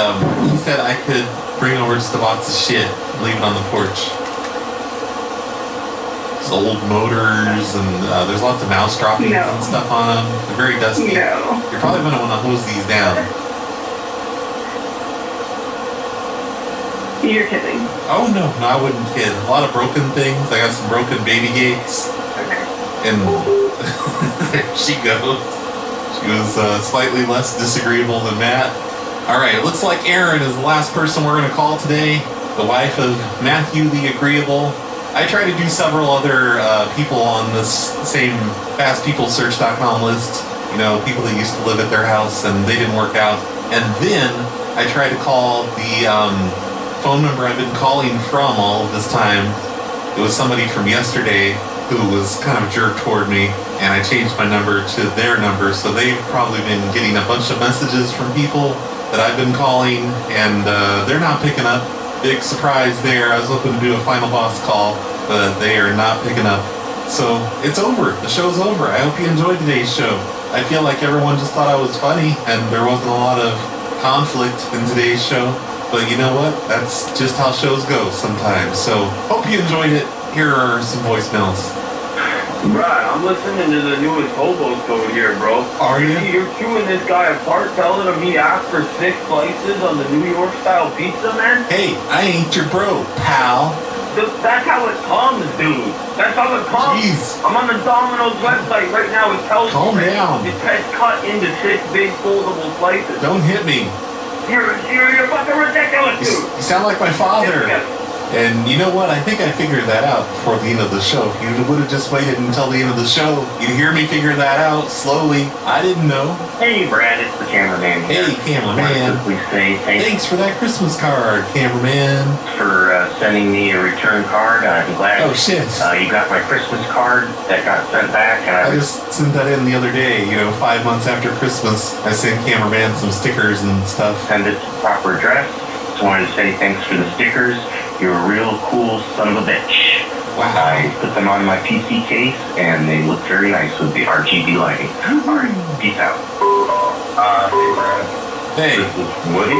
he said I could bring over just a box of shit, leave it on the porch. There's old motors and there's lots of mouse droppings and stuff on them. They're very dusty. No. You're probably going to want to hose these down. You're kidding. Oh no, I wouldn't kid. A lot of broken things. I got some broken baby gates. Okay. And there she goes. She was slightly less disagreeable than Matt. Alright, it looks like Erin is the last person we're going to call today. The wife of Matthew the Agreeable. I tried to do several other people on this same fastpeoplesearch.com list. You know, people that used to live at their house and they didn't work out. And then I tried to call the phone number I've been calling from all of this time. It was somebody from yesterday who was kind of a jerk toward me, and I changed my number to their number, so they've probably been getting a bunch of messages from people that I've been calling, and they're not picking up. Big surprise there. I was hoping to do a final boss call, but they are not picking up. So it's over. The show's over. I hope you enjoyed today's show. I feel like everyone just thought I was funny, and there wasn't a lot of conflict in today's show. But you know what? That's just how shows go sometimes. So, hope you enjoyed it. Here are some voicemails. Right, I'm listening to the newest Hobo Code here, bro. Are you? You're chewing this guy apart, telling him he asked for 6 slices on the New York style pizza, man? Hey, I ain't your bro, pal. That's how it comes, dude. That's how it comes. Jeez. I'm on the Domino's website right now. It tells Calm down. It's cut into 6 big foldable slices. Don't hit me. You're fucking ridiculous, dude. You sound like my father. And you know what? I think I figured that out before the end of the show. If you would have just waited until the end of the show, you'd hear me figure that out slowly. I didn't know. Hey, Brad, it's the cameraman here. Hey, cameraman. Please say thanks for that Christmas card, cameraman. For sending me a return card. I'm glad. Oh, shit. You got my Christmas card that got sent back. And I just sent that in the other day. 5 months after Christmas, I sent cameraman some stickers and stuff. Send it to the proper address. Just wanted to say thanks for the stickers. You're a real cool son of a bitch. Wow. I put them on my PC case, and they look very nice with the RGB lighting. All right, peace out. Hey, Brad. Hey. This is Woody.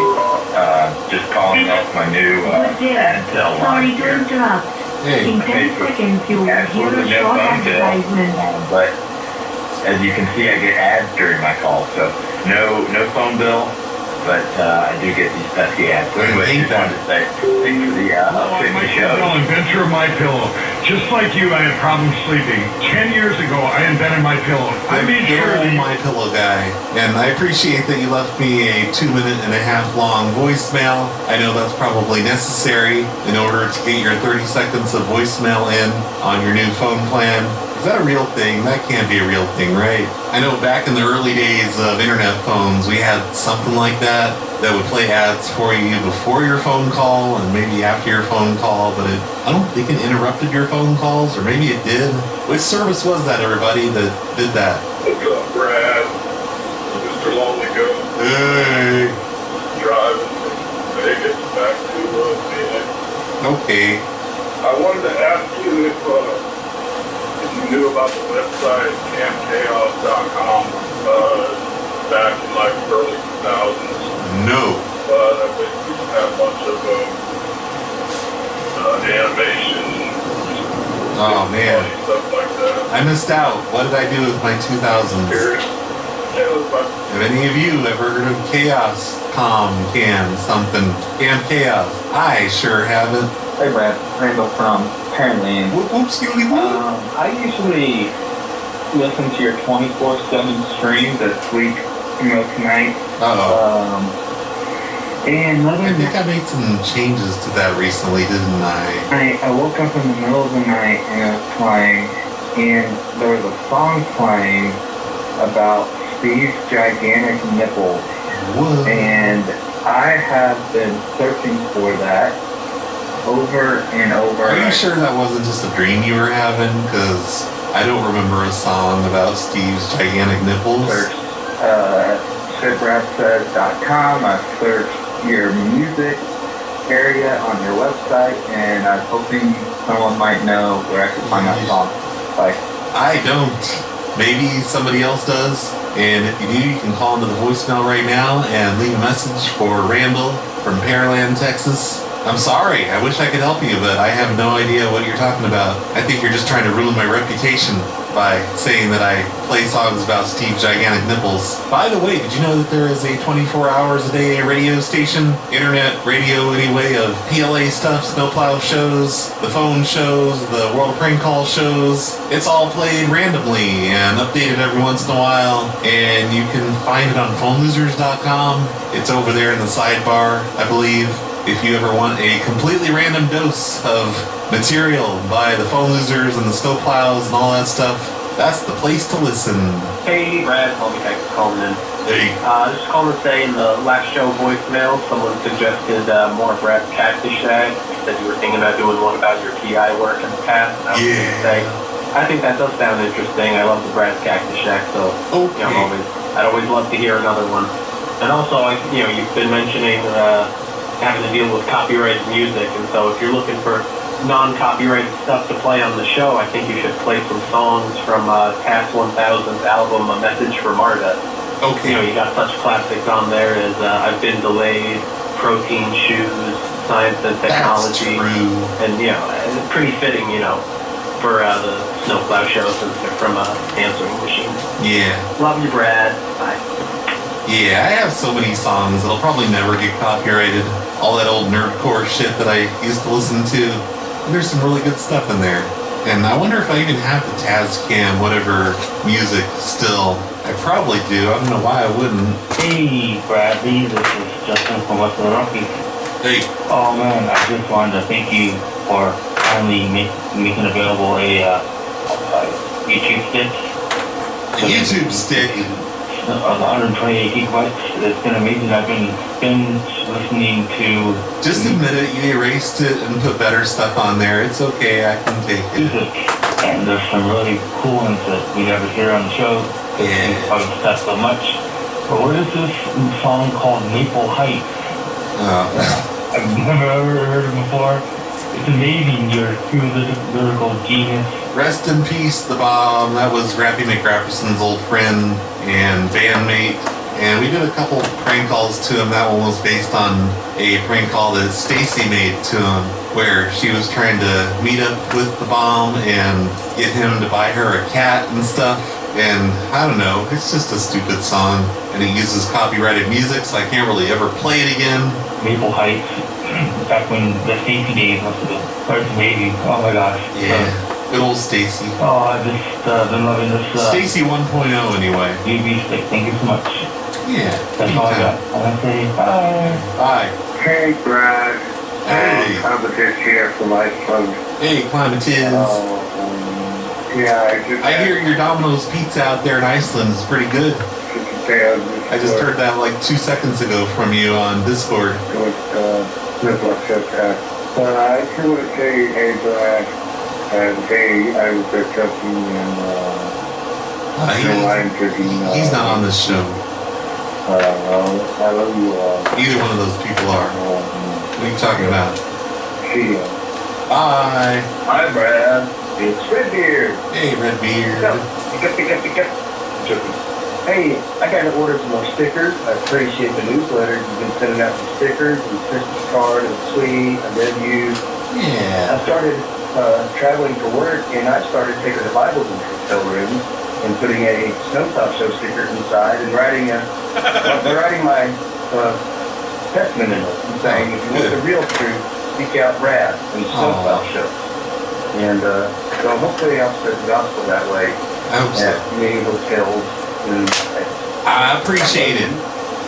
Just calling off my new ad sell line Sorry to here. interrupt. Hey. In 10 seconds, you will hear a Absolutely no short phone bill. advertisement. But as you can see, I get ads during my call, so no phone bill. But I do get these pesky ads. So anyway, just wanted to say thanks for the show. Inventor of My Pillow. Just like you, I had problems sleeping. 10 years ago, I invented My Pillow. I made sure You're My Pillow guy, and I appreciate that you left me a 2.5-minute long voicemail. I know that's probably necessary in order to get your 30 seconds of voicemail in on your new phone plan. Is that a real thing? That can't be a real thing, right? I know back in the early days of internet phones, we had something like that would play ads for you before your phone call and maybe after your phone call, but I don't think it interrupted your phone calls, or maybe it did. Which service was that, everybody, that did that? What's up, Brad? Mr. Lonely Ghost. Hey. Driving from Vegas back to Phoenix. Okay. I wanted to ask you if you knew about the website campchaos.com back in like early Oh man, I missed out. What did I do with my 2000s? Have any of you ever heard of Chaos Cam something? Cam Chaos? I sure haven't. Hey Brad, Randall from Pearland. Whoop whoop skilly whoop. I usually listen to your 24/7 streams at sleep, tonight. And I think I made some changes to that recently, didn't I? I woke up in the middle of the night and it was playing, and there was a song playing about Steve's gigantic nipples. What? And I have been searching for that over and over. Are you sure that wasn't just a dream you were having? Because I don't remember a song about Steve's gigantic nipples. SidBradSays.com. I searched your music area on your website, and I'm hoping someone might know where I can find that song. Bye. I don't. Maybe somebody else does. And if you do, you can call into the voicemail right now and leave a message for Randall from Pearland, Texas. I'm sorry. I wish I could help you, but I have no idea what you're talking about. I think you're just trying to ruin my reputation by saying that I play songs about Steve's gigantic nipples. By the way, did you know that there is a 24 hours a day radio station, internet radio anyway, of PLA stuff, snowplow shows, the phone shows, the World Prank Call shows? It's all played randomly and updated every once in a while, and you can find it on phonelosers.com. It's over there in the sidebar, I believe. If you ever want a completely random dose of material by the Phone Losers and the Snowplows and all that stuff, that's the place to listen. Hey, Brad, Homie Tech calling in. Hey. Just calling to say in the last show voicemail, someone suggested more Brad Cactus Shack. Said you were thinking about doing one about your PI work in the past. And I was going to say, I think that does sound interesting. I love the Brad Cactus Shack, so I'd always love to hear another one. And also, you've been mentioning having to deal with copyrighted music, and so if you're looking for non-copyrighted stuff to play on the show, I think you should play some songs from TAS 1000's album, A Message for Marta. Okay. You got such classics on there as I've Been Delayed, Protein Shoes, Science and Technology. That's true. And, it's pretty fitting, for the Snowplow show since they're from Answering Machine. Yeah. Love you, Brad. Bye. Yeah, I have so many songs that'll probably never get copyrighted. All that old nerdcore shit that I used to listen to. And there's some really good stuff in there. And I wonder if I even have the Tascam, whatever music still. I probably do. I don't know why I wouldn't. Hey, Bradley, this is Justin from West Rocky. Hey. Oh man, I just wanted to thank you for finally making available a YouTube stick. A YouTube stick? 128 gigabytes. It's been amazing. I've been listening to. Just admit it. You erased it and put better stuff on there. It's okay. I can take it. Music. And there's some really cool ones that we never hear on the show. Yeah. We probably stuff so much. But what is this song called Maple Heights? I've never ever heard it before. It's amazing. You're a lyrical genius. Rest in peace, The Bomb. That was Rappy McRapperson's old friend and bandmate. And we did a couple prank calls to him. That one was based on a prank call that Stacy made to him, where she was trying to meet up with The Bomb and get him to buy her a cat and stuff. And I don't know, it's just a stupid song. And it uses copyrighted music, so I can't really ever play it again. Maple Heights. Back when the Stacy days must have been. That's amazing. Oh my gosh. Yeah. Good old Stacy. Oh, I just been loving this. Stacy 1.0 anyway. UV stick. Thank you so much. Yeah. That's all I got. I want to say bye. Bye. Hey, Brad. Hey. Climatis here from Iceland. Hey, Climatis. Yeah, I hear your Domino's pizza out there in Iceland is pretty good. I just heard that like 2 seconds ago from you on Discord. I just want to say, hey, Brad, and hey, I was just checking and he's not on this show. I love you all. Either one of those people are. What are you talking about? See ya. Bye. Hi, Brad. It's Redbeard. Hey, Redbeard. Pick up. Hey, I got to order some more stickers. I appreciate the newsletter. You've been sending out some stickers and Christmas card and sweet. I love you. Yeah. I started traveling for work, and I started taking the Bibles into hotel rooms and putting a Snowplow Show sticker inside and writing my testament in it and saying, if you want the real truth, seek out Brad and Snowplow Show. And so hopefully I'll spread the gospel that way at many hotels. And I appreciate it.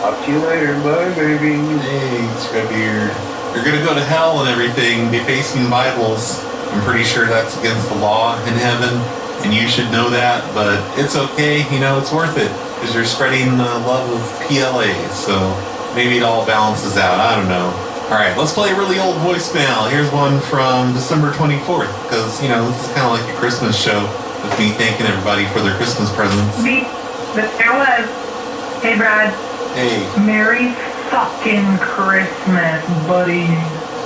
Talk to you later. Bye, baby. Thanks, Redbeard. You're gonna go to hell and everything, defacing Bibles. I'm pretty sure that's against the law in heaven, and you should know that, but it's okay, you know, it's worth it, because you're spreading the love of PLA, so maybe it all balances out, I don't know. Alright, let's play a really old voicemail. Here's one from December 24th, because, you know, this is kind of like a Christmas show, with me thanking everybody for their Christmas presents. There was. Hey, Brad. Hey. Merry fucking Christmas, buddy.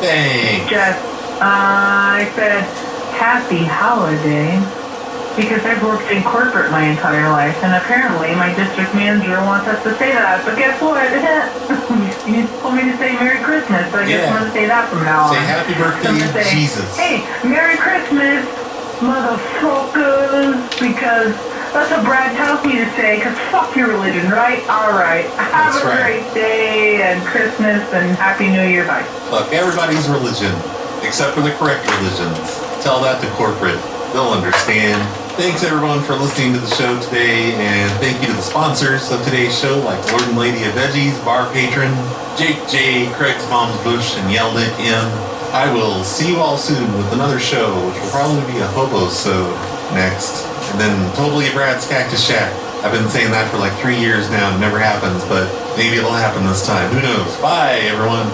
Thanks. I said happy holiday because I've worked in corporate my entire life, and apparently my district manager wants us to say that. But guess what? You told me to say Merry Christmas, so I guess I'm going to say that from now on. Say happy birthday, Jesus. Hey, Merry Christmas, motherfuckers, because that's what Brad tells me to say, because fuck your religion, right? Alright. Have a great day, and Christmas, and Happy New Year. Bye. Fuck everybody's religion, except for the correct religions. Tell that to corporate. They'll understand. Thanks everyone for listening to the show today, and thank you to the sponsors of today's show, like Lord and Lady of Veggies, Bar Patron, Jake J, Craig's Mom's Bush, and Yelled It M. I will see you all soon with another show, which will probably be a hobo-sode next. And then Totally Brad's Cactus Shack. I've been saying that for like 3 years now, it never happens, but maybe it'll happen this time. Who knows? Bye, everyone.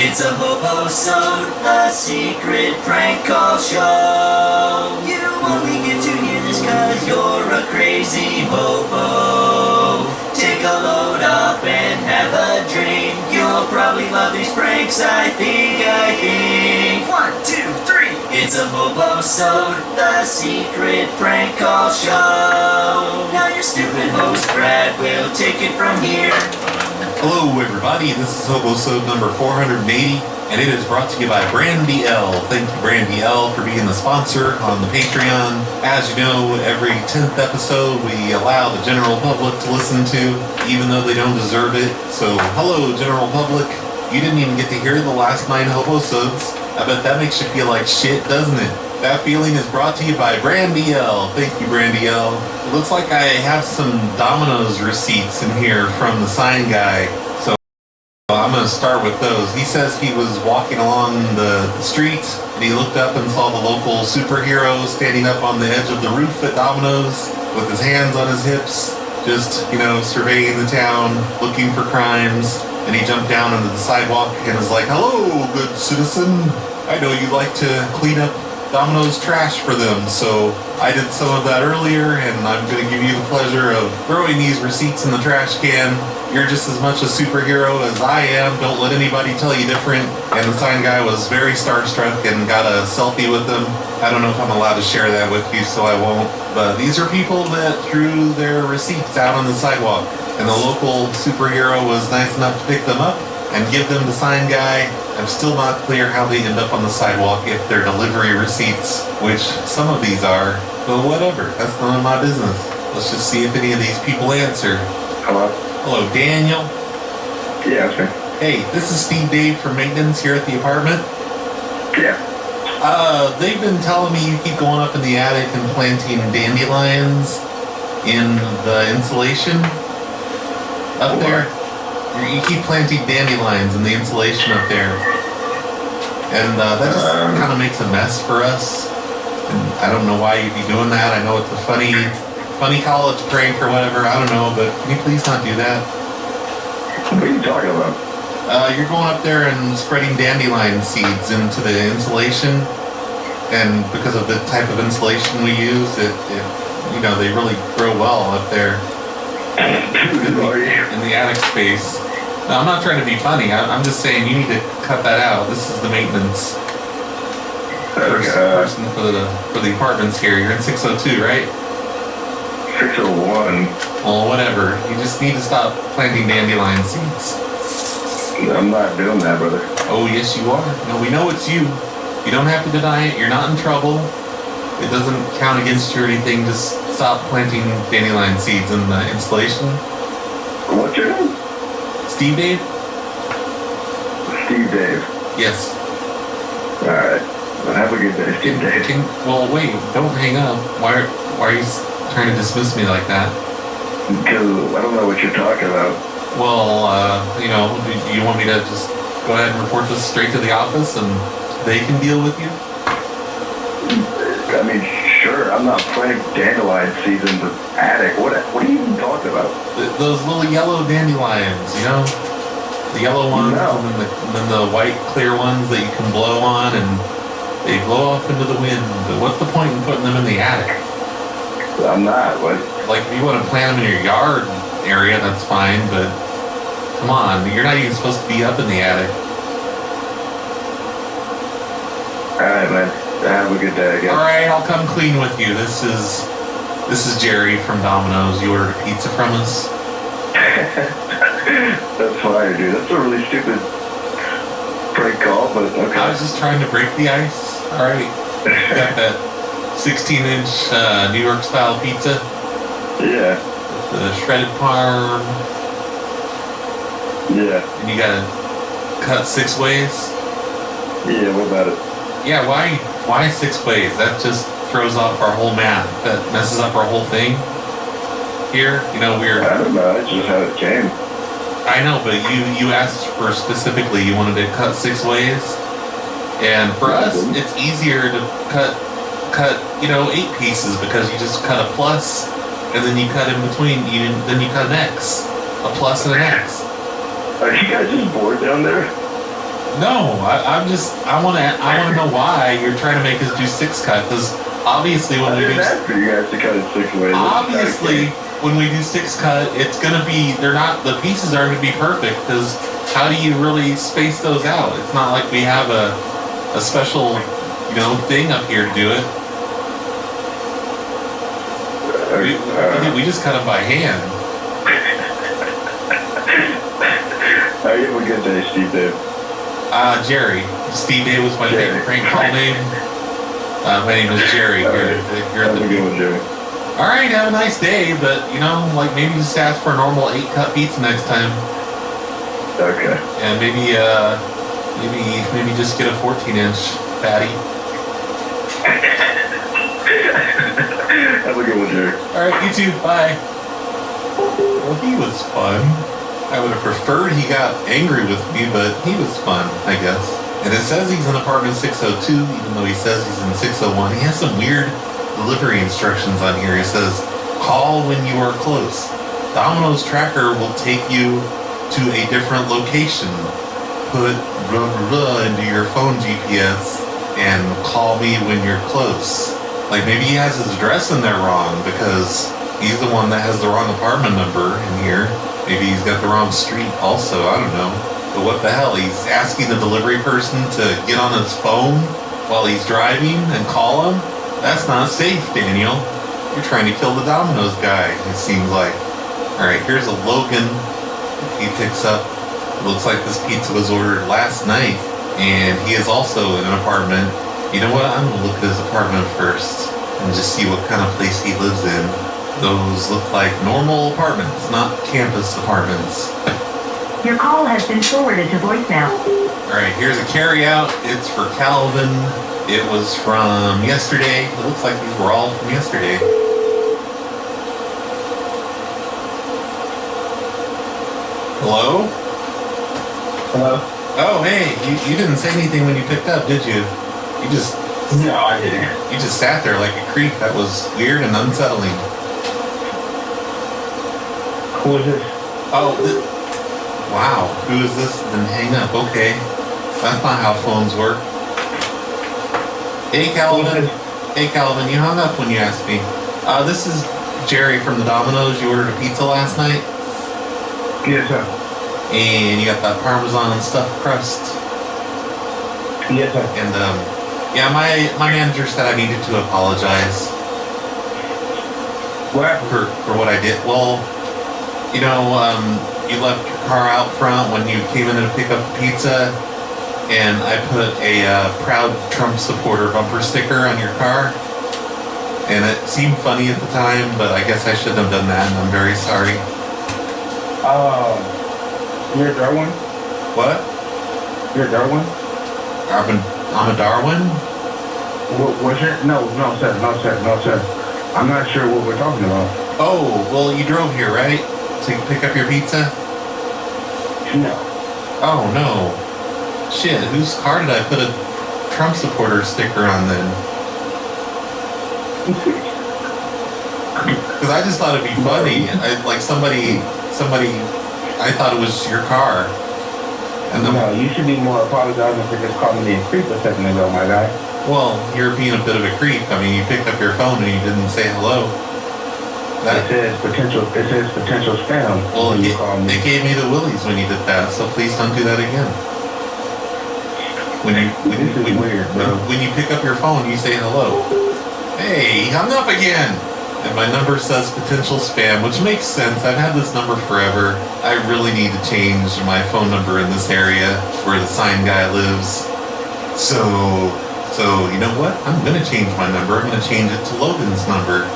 It's a hobo-sode, a secret prank call show. You only get to hear this cause you're a crazy hobo. Take a load off and have a drink. You'll probably love these pranks, I think. 1, 2, 3. It's a hobo-sode, the secret prank call show. Now your stupid host Brad will take it from here. Hello everybody, this is Hobosode number 480, and it is brought to you by Brandy L. Thank you Brandy L for being the sponsor on the Patreon. As you know, every 10th episode we allow the general public to listen to, even though they don't deserve it. So, hello general public, you didn't even get to hear the last 9 Hobosodes. I bet that makes you feel like shit, doesn't it? That feeling is brought to you by Brandy L. Thank you, Brandy L. It looks like I have some Domino's receipts in here from the sign guy, so I'm going to start with those. He says he was walking along the street, and he looked up and saw the local superhero standing up on the edge of the roof at Domino's with his hands on his hips, just, you know, surveying the town, looking for crimes, and he jumped down onto the sidewalk and was like, "Hello, good citizen. I know you like to clean up Domino's trash for them, so I did some of that earlier, and I'm going to give you the pleasure of throwing these receipts in the trash can. You're just as much a superhero as I am. Don't let anybody tell you different." And the sign guy was very starstruck and got a selfie with him. I don't know if I'm allowed to share that with you, so I won't. But these are people that threw their receipts out on the sidewalk, and the local superhero was nice enough to pick them up and give them to the sign guy. I'm still not clear how they end up on the sidewalk if they're delivery receipts, which some of these are, but whatever, that's none of my business. Let's just see if any of these people answer. Hello? Hello, Daniel? Yeah, that's me. Hey, this is Steve Dave from maintenance here at the apartment. Yeah. They've been telling me you keep going up in the attic and planting dandelions in the insulation up there. You keep planting dandelions in the insulation up there, and that just kind of makes a mess for us. And I don't know why you'd be doing that. I know it's a funny college prank or whatever. I don't know, but can you please not do that? What are you talking about? You're going up there and spreading dandelion seeds into the insulation, and because of the type of insulation we use, it you know, they really grow well up there. In the attic space. No, I'm not trying to be funny. I'm just saying you need to cut that out. This is the maintenance person for the apartments here. You're in 602, right? 601. Well, whatever. You just need to stop planting dandelion seeds. I'm not doing that, brother. Oh, yes, you are. No, we know it's you. You don't have to deny it. You're not in trouble. It doesn't count against you or anything. Just stop planting dandelion seeds in the installation. What's your name? Steve Dave? Steve Dave. Yes. Alright. Well, have a good day, Steve Dave. Well, wait. Don't hang up. Why are you trying to dismiss me like that? Because I don't know what you're talking about. Well, do you want me to just go ahead and report this straight to the office and they can deal with you? I mean, sure. I'm not planting dandelion seeds in the attic. What are you even talking about? Those little yellow dandelions, you know? The yellow ones and then the white clear ones that you can blow on and they blow off into the wind. But what's the point in putting them in the attic? I'm not. What? Like, if you want to plant them in your yard area, that's fine, but come on, you're not even supposed to be up in the attic. Alright, man. Have a good day, I guess. Alright, I'll come clean with you. This is Jerry from Domino's. You ordered a pizza from us? That's fire, dude. That's a really stupid prank call, but okay. I was just trying to break the ice. Alright. Got that 16-inch New York style pizza. Yeah. The shredded parm. Yeah. And you gotta cut 6 ways. Yeah, what about it? Yeah, why 6 ways? That just throws off our whole math. That messes up our whole thing. Here, I don't know, it's just how it came. I know, but you asked for specifically you wanted to cut 6 ways. And for us, it's easier to cut 8 pieces because you just cut a plus and then you cut in between, then you cut an X. A plus and an X. Are you guys just bored down there? No, I want to know why you're trying to make us do 6 cut, because obviously when we do... for you guys to cut it 6 ways. Obviously, when we do 6 cut, it's gonna be, the pieces aren't gonna be perfect, because how do you really space those out? It's not like we have a special, thing up here to do it. We just cut them by hand. You have a good day, Steve Dave. Jerry. Steve Dave was my favorite prank call name. My name is Jerry. You're at the Jerry. Alright, have a nice day, but maybe just ask for a normal 8-cut pizza next time. Okay. And maybe just get a 14-inch fatty. Have a good one, Jerry. Alright, you too. Bye. Well, he was fun. I would have preferred he got angry with me, but he was fun, I guess. And it says he's in apartment 602, even though he says he's in 601. He has some weird delivery instructions on here. It says, call when you are close. Domino's tracker will take you to a different location. Put blah, blah, blah into your phone GPS and call me when you're close. Like, maybe he has his address in there wrong because he's the one that has the wrong apartment number in here. Maybe he's got the wrong street also, I don't know. But what the hell, he's asking the delivery person to get on his phone while he's driving and call him? That's not safe, Daniel. You're trying to kill the Domino's guy, it seems like. Alright, here's a Logan he picks up. It looks like this pizza was ordered last night, and he is also in an apartment. You know what, I'm gonna look at his apartment first and just see what kind of place he lives in. Those look like normal apartments, not campus apartments. Your call has been forwarded to voicemail. Alright, here's a carryout. It's for Calvin. It was from yesterday. It looks like these were all from yesterday. Hello? Hello? Oh, hey, you didn't say anything when you picked up, did you? No, I didn't. You just sat there like a creep. That was weird and unsettling. Who is this? Oh, wow. Who is this? Then hang up. Okay. That's not how phones work. Hey, Calvin. Hey, Calvin. You hung up when you asked me. This is Jerry from the Domino's. You ordered a pizza last night? Yes, sir. And you got that Parmesan stuffed crust? Yes, sir. And, yeah, my manager said I needed to apologize. What? For what I did. Well, you know, you left your car out front when you came in to pick up the pizza, and I put a proud Trump supporter bumper sticker on your car. And it seemed funny at the time, but I guess I shouldn't have done that, and I'm very sorry. You're a Darwin? What? You're a Darwin? I'm a Darwin? What's your... No, sir. I'm not sure what we're talking about. Oh, well, you drove here, right? To pick up your pizza? No. Oh, no. Shit, whose car did I put a Trump supporter sticker on then? Because I just thought it'd be funny. I thought it was your car. And no, you should be more apologizing for just calling me a creep a second ago, my guy. Well, you're being a bit of a creep. I mean, you picked up your phone and you didn't say hello. It says potential spam. Well, it gave me the willies when you did that, so please don't do that again. When you pick up your phone, you say hello. Hey, he hung up again! And my number says potential spam, which makes sense. I've had this number forever. I really need to change my phone number in this area where the sign guy lives. So you know what? I'm gonna change my number. I'm gonna change it to Logan's number.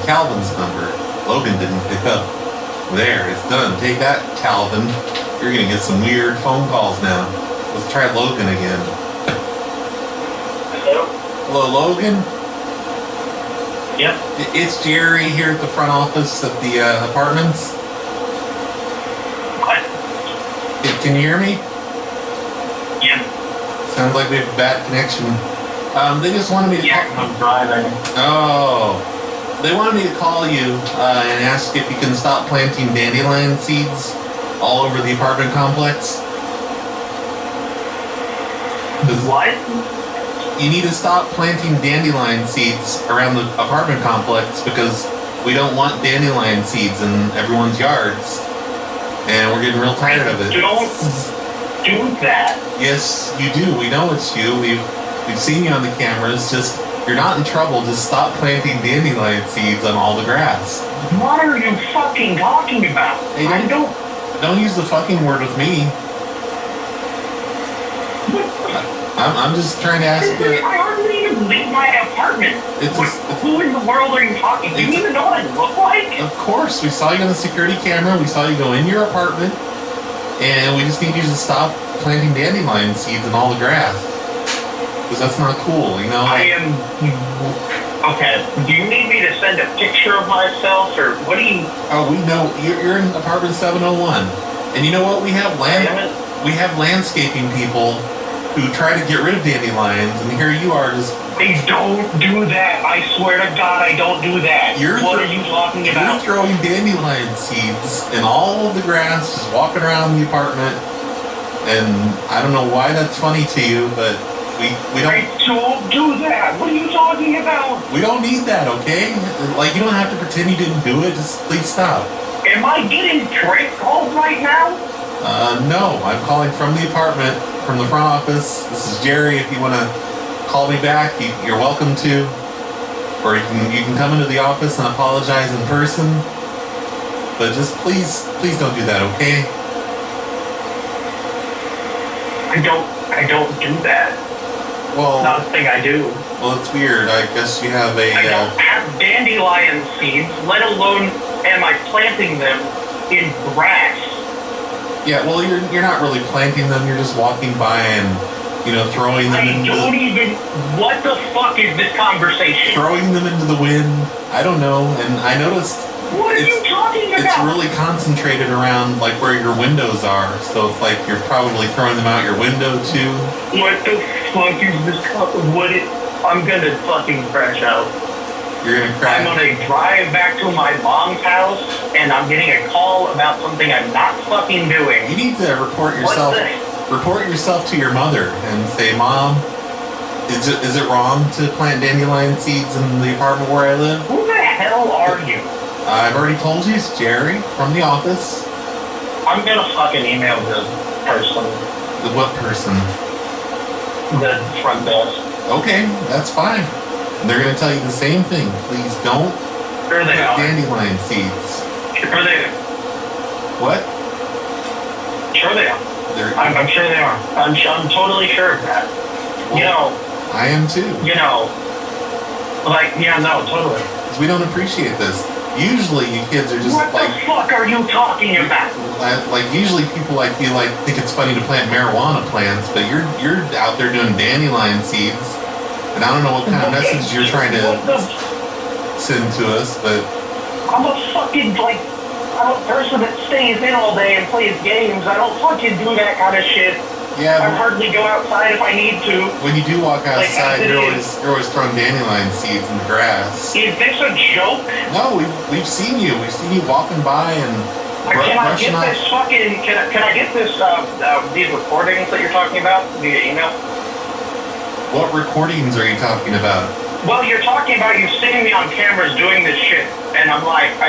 Calvin's number. Logan didn't pick up. There, it's done. Take that, Calvin. You're gonna get some weird phone calls now. Let's try Logan again. Hello, Logan? Yep. It's Jerry here at the front office at the apartments. What? Can you hear me? Yeah. Sounds like we have a bad connection. They just wanted me to... Yeah, I'm driving. Oh. They wanted me to call you and ask if you can stop planting dandelion seeds all over the apartment complex. What? You need to stop planting dandelion seeds around the apartment complex because we don't want dandelion seeds in everyone's yards. And we're getting real tired of it. Don't do that. Yes, you do. We know it's you. We've seen you on the cameras. Just, you're not in trouble. Just stop planting dandelion seeds on all the grass. What are you fucking talking about? Hey, don't use the fucking word with me. I'm just trying to ask you. I hardly even leave my apartment. Who in the world are you talking to? Do you even know what I look like? Of course. We saw you on the security camera. We saw you go in your apartment. And we just need you to stop planting dandelion seeds in all the grass. Because that's not cool, you know? Okay, do you need me to send a picture of myself, or what do you... Oh, we know. You're in apartment 701. And you know what? We have landscaping people who try to get rid of dandelions, and here you are just... They don't do that. I swear to God, I don't do that. What are you talking about? You're throwing dandelion seeds in all of the grass, just walking around the apartment, and I don't know why that's funny to you, but we don't... I don't do that. What are you talking about? We don't need that, okay? Like, you don't have to pretend you didn't do it. Just please stop. Am I getting prank called right now? No. I'm calling from the apartment, from the front office. This is Jerry. If you want to call me back, you're welcome to. Or you can come into the office and apologize in person. But just please don't do that, okay? I don't do that. Well, not a thing I do. Well, it's weird. I guess you have a... I don't have dandelion seeds, let alone am I planting them in grass. Yeah, well, you're not really planting them. You're just walking by and, throwing them What the fuck is this conversation? Throwing them into the wind. I don't know. And I noticed... What are you talking about? It's really concentrated around, like, where your windows are. So it's like you're probably throwing them out your window, too. What the fuck is this? I'm gonna fucking crash out. You're gonna crash? I'm gonna drive back to my mom's house, and I'm getting a call about something I'm not fucking doing. You need to report yourself. Report yourself to your mother and say, Mom, is it wrong to plant dandelion seeds in the apartment where I live? Who the hell are you? I've already told you, it's Jerry from the office. I'm gonna fucking email the person. What person? The front desk. Okay, that's fine. And they're gonna tell you the same thing. Please don't Sure they are. Dandelion seeds. Sure they are. What? Sure they are. I'm sure they are. I'm totally sure of that. You know. I am too. You know. Like, yeah, no, totally. We don't appreciate this. Usually, you kids are just What like. the fuck are you talking about? Like usually people like you like think it's funny to plant marijuana plants, but you're out there doing dandelion seeds, and I don't know what kind of message you're trying to send to us, but I'm a fucking I'm a person that stays in all day and plays games. I don't fucking do that kind of shit. Yeah, I hardly go outside if I need to. when you do walk Like, outside, as it you're is. always throwing dandelion seeds in the grass. Is this a joke? No, we've seen you. We've seen you walking by and Can I brushing get off. this fucking? Can I get this? These recordings that you're talking about via email? What recordings are you talking about? Well, you're talking about you seeing me on cameras doing this shit, and I'm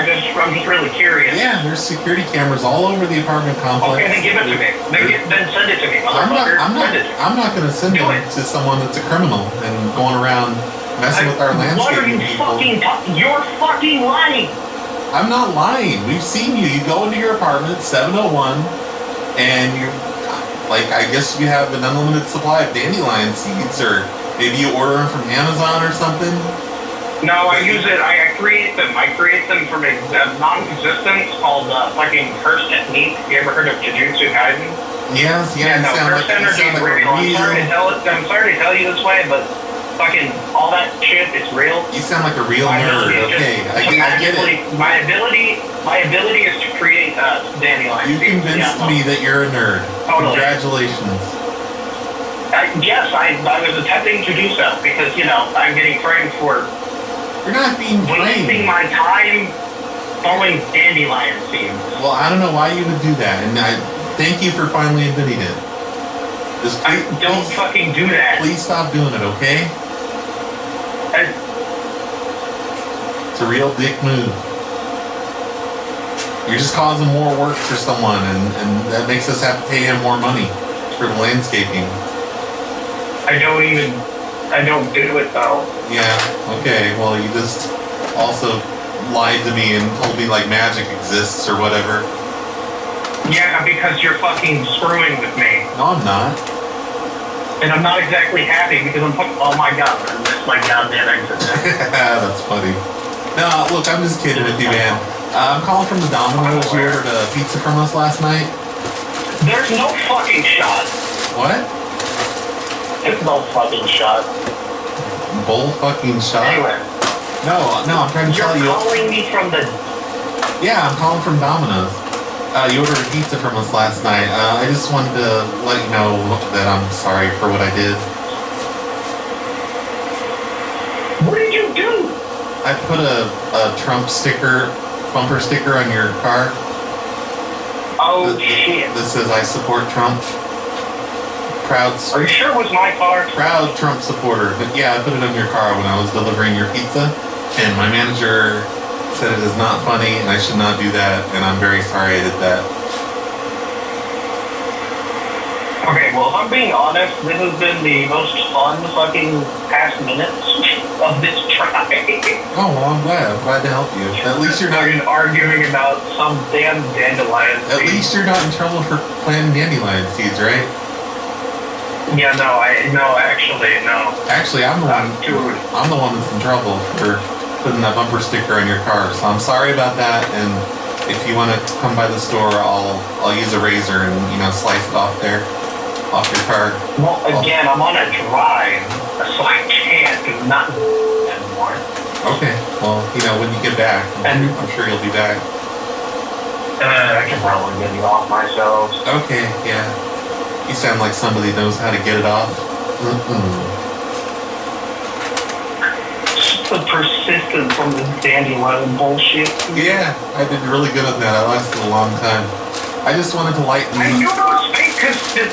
just really curious. Yeah, there's security cameras all over the apartment complex. Okay, then give it to me. Then send it to me, I'm motherfucker. not going to send it to someone that's a criminal and going around messing with our landscape. What are you fucking You're fucking lying. I'm not lying. We've seen you. You go into your apartment, 701, and you, like, I guess you have an unlimited supply of dandelion seeds, or maybe you order them from Amazon or something. No, I use it. I create them. I create them from a non-existence called fucking curse technique. You ever heard of Jujutsu Kaisen? Yes, Yeah, no, curse energy is real. I'm sorry to tell you this way, but fucking all that shit is real. You sound like a real nerd. Okay, I get it. My ability is to create dandelion. You convinced me that you're a nerd. Totally. Congratulations. Yes, I was attempting to do so because, I'm getting framed for You're not being wasting my time throwing dandelion seeds. Well, I don't know why you would do that, and I thank you for finally admitting it. Just don't fucking do that. Please stop doing it, okay? It's a real dick move. You're just causing more work for someone, and that makes us have to pay him more money for the landscaping. I don't do it though. Yeah, okay, well, you just also lied to me and told me like magic exists or whatever. Yeah, because you're fucking screwing with me. No, I'm not. And I'm not exactly happy because oh my god, I missed my goddamn exit. That's funny. No, look, I'm just kidding with you, man. I'm calling from the Domino's. You ordered a pizza from us last night. There's no fucking shot. What? There's no fucking shot. Bull fucking shot? Anyway. No, I'm trying to tell you. You're calling me from the... Yeah, I'm calling from Domino's. You ordered a pizza from us last night. I just wanted to let you know that I'm sorry for what I did. What did you do? I put a Trump bumper sticker on your car. Oh, shit. That says I support Trump. Proud. Are you sure it was my car? Proud Trump supporter. But yeah, I put it on your car when I was delivering your pizza. And my manager said it is not funny and I should not do that. And I'm very sorry I did that. Okay, well, if I'm being honest, this has been the most fun fucking past minutes of this try. Oh, well, I'm glad. I'm glad to help you. At least you're not arguing about some damn dandelion. At least you're not in trouble for planting dandelion seeds, right? Yeah, no. Actually, I'm the one that's in trouble for putting that bumper sticker on your car. So I'm sorry about that. And if you want to come by the store, I'll use a razor and slice it off your car. Well, again, I'm on a drive, so I can't do nothing anymore. Okay. Well, when you get back, I'm sure you'll be back. I can probably get it off myself. Okay. Yeah. You sound like somebody knows how to get it off. The persistence from the dandelion bullshit. Yeah, I did really good on that. I lasted a long time. I just wanted to lighten. I do know it's fake because the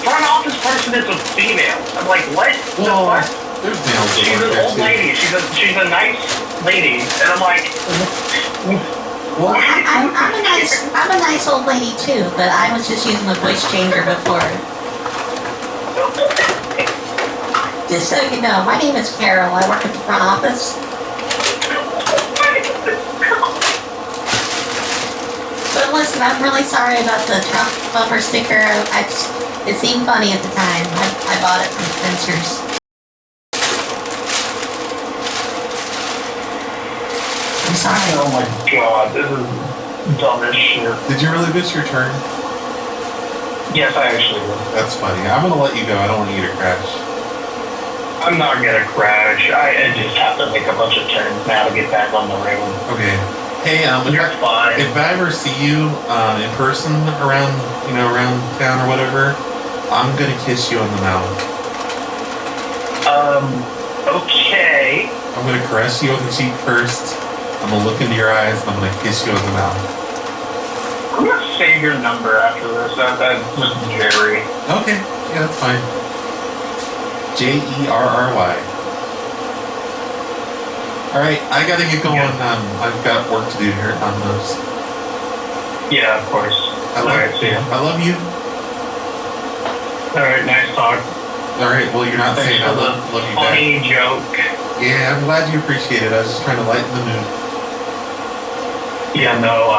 front office person is a female. I'm like, what? Well, there's males. She's an old lady. She's a nice lady, and I'm like. Well, I'm a nice old lady too, but I was just using the voice changer before. Just so you know, my name is Carol. I work at the front office. I'm really sorry about the Trump bumper sticker. It seemed funny at the time. I bought it from Spencer's. I'm sorry. Oh my god, this is dumb as shit. Did you really miss your turn? Yes, I actually will. That's funny. I'm gonna let you go. I don't want you to crash. I'm not gonna crash. I just have to make a bunch of turns now to get back on the road. Okay. Hey, You're fine. if I ever see you in person around town or whatever, I'm gonna kiss you on the mouth. Okay. I'm gonna caress you on the cheek first. I'm gonna look into your eyes and I'm gonna kiss you on the mouth. I'm gonna save your number after this. That's just Jerry. Okay, yeah, that's fine. Jerry. Alright, I gotta get going. I've got work to do here at Domino's. Yeah, of course. Alright, see ya. I love you. Alright, nice talk. Alright, well, you're not saying I love you back. Funny joke. Yeah, I'm glad you appreciate it. I was just trying to lighten the mood. Yeah, no,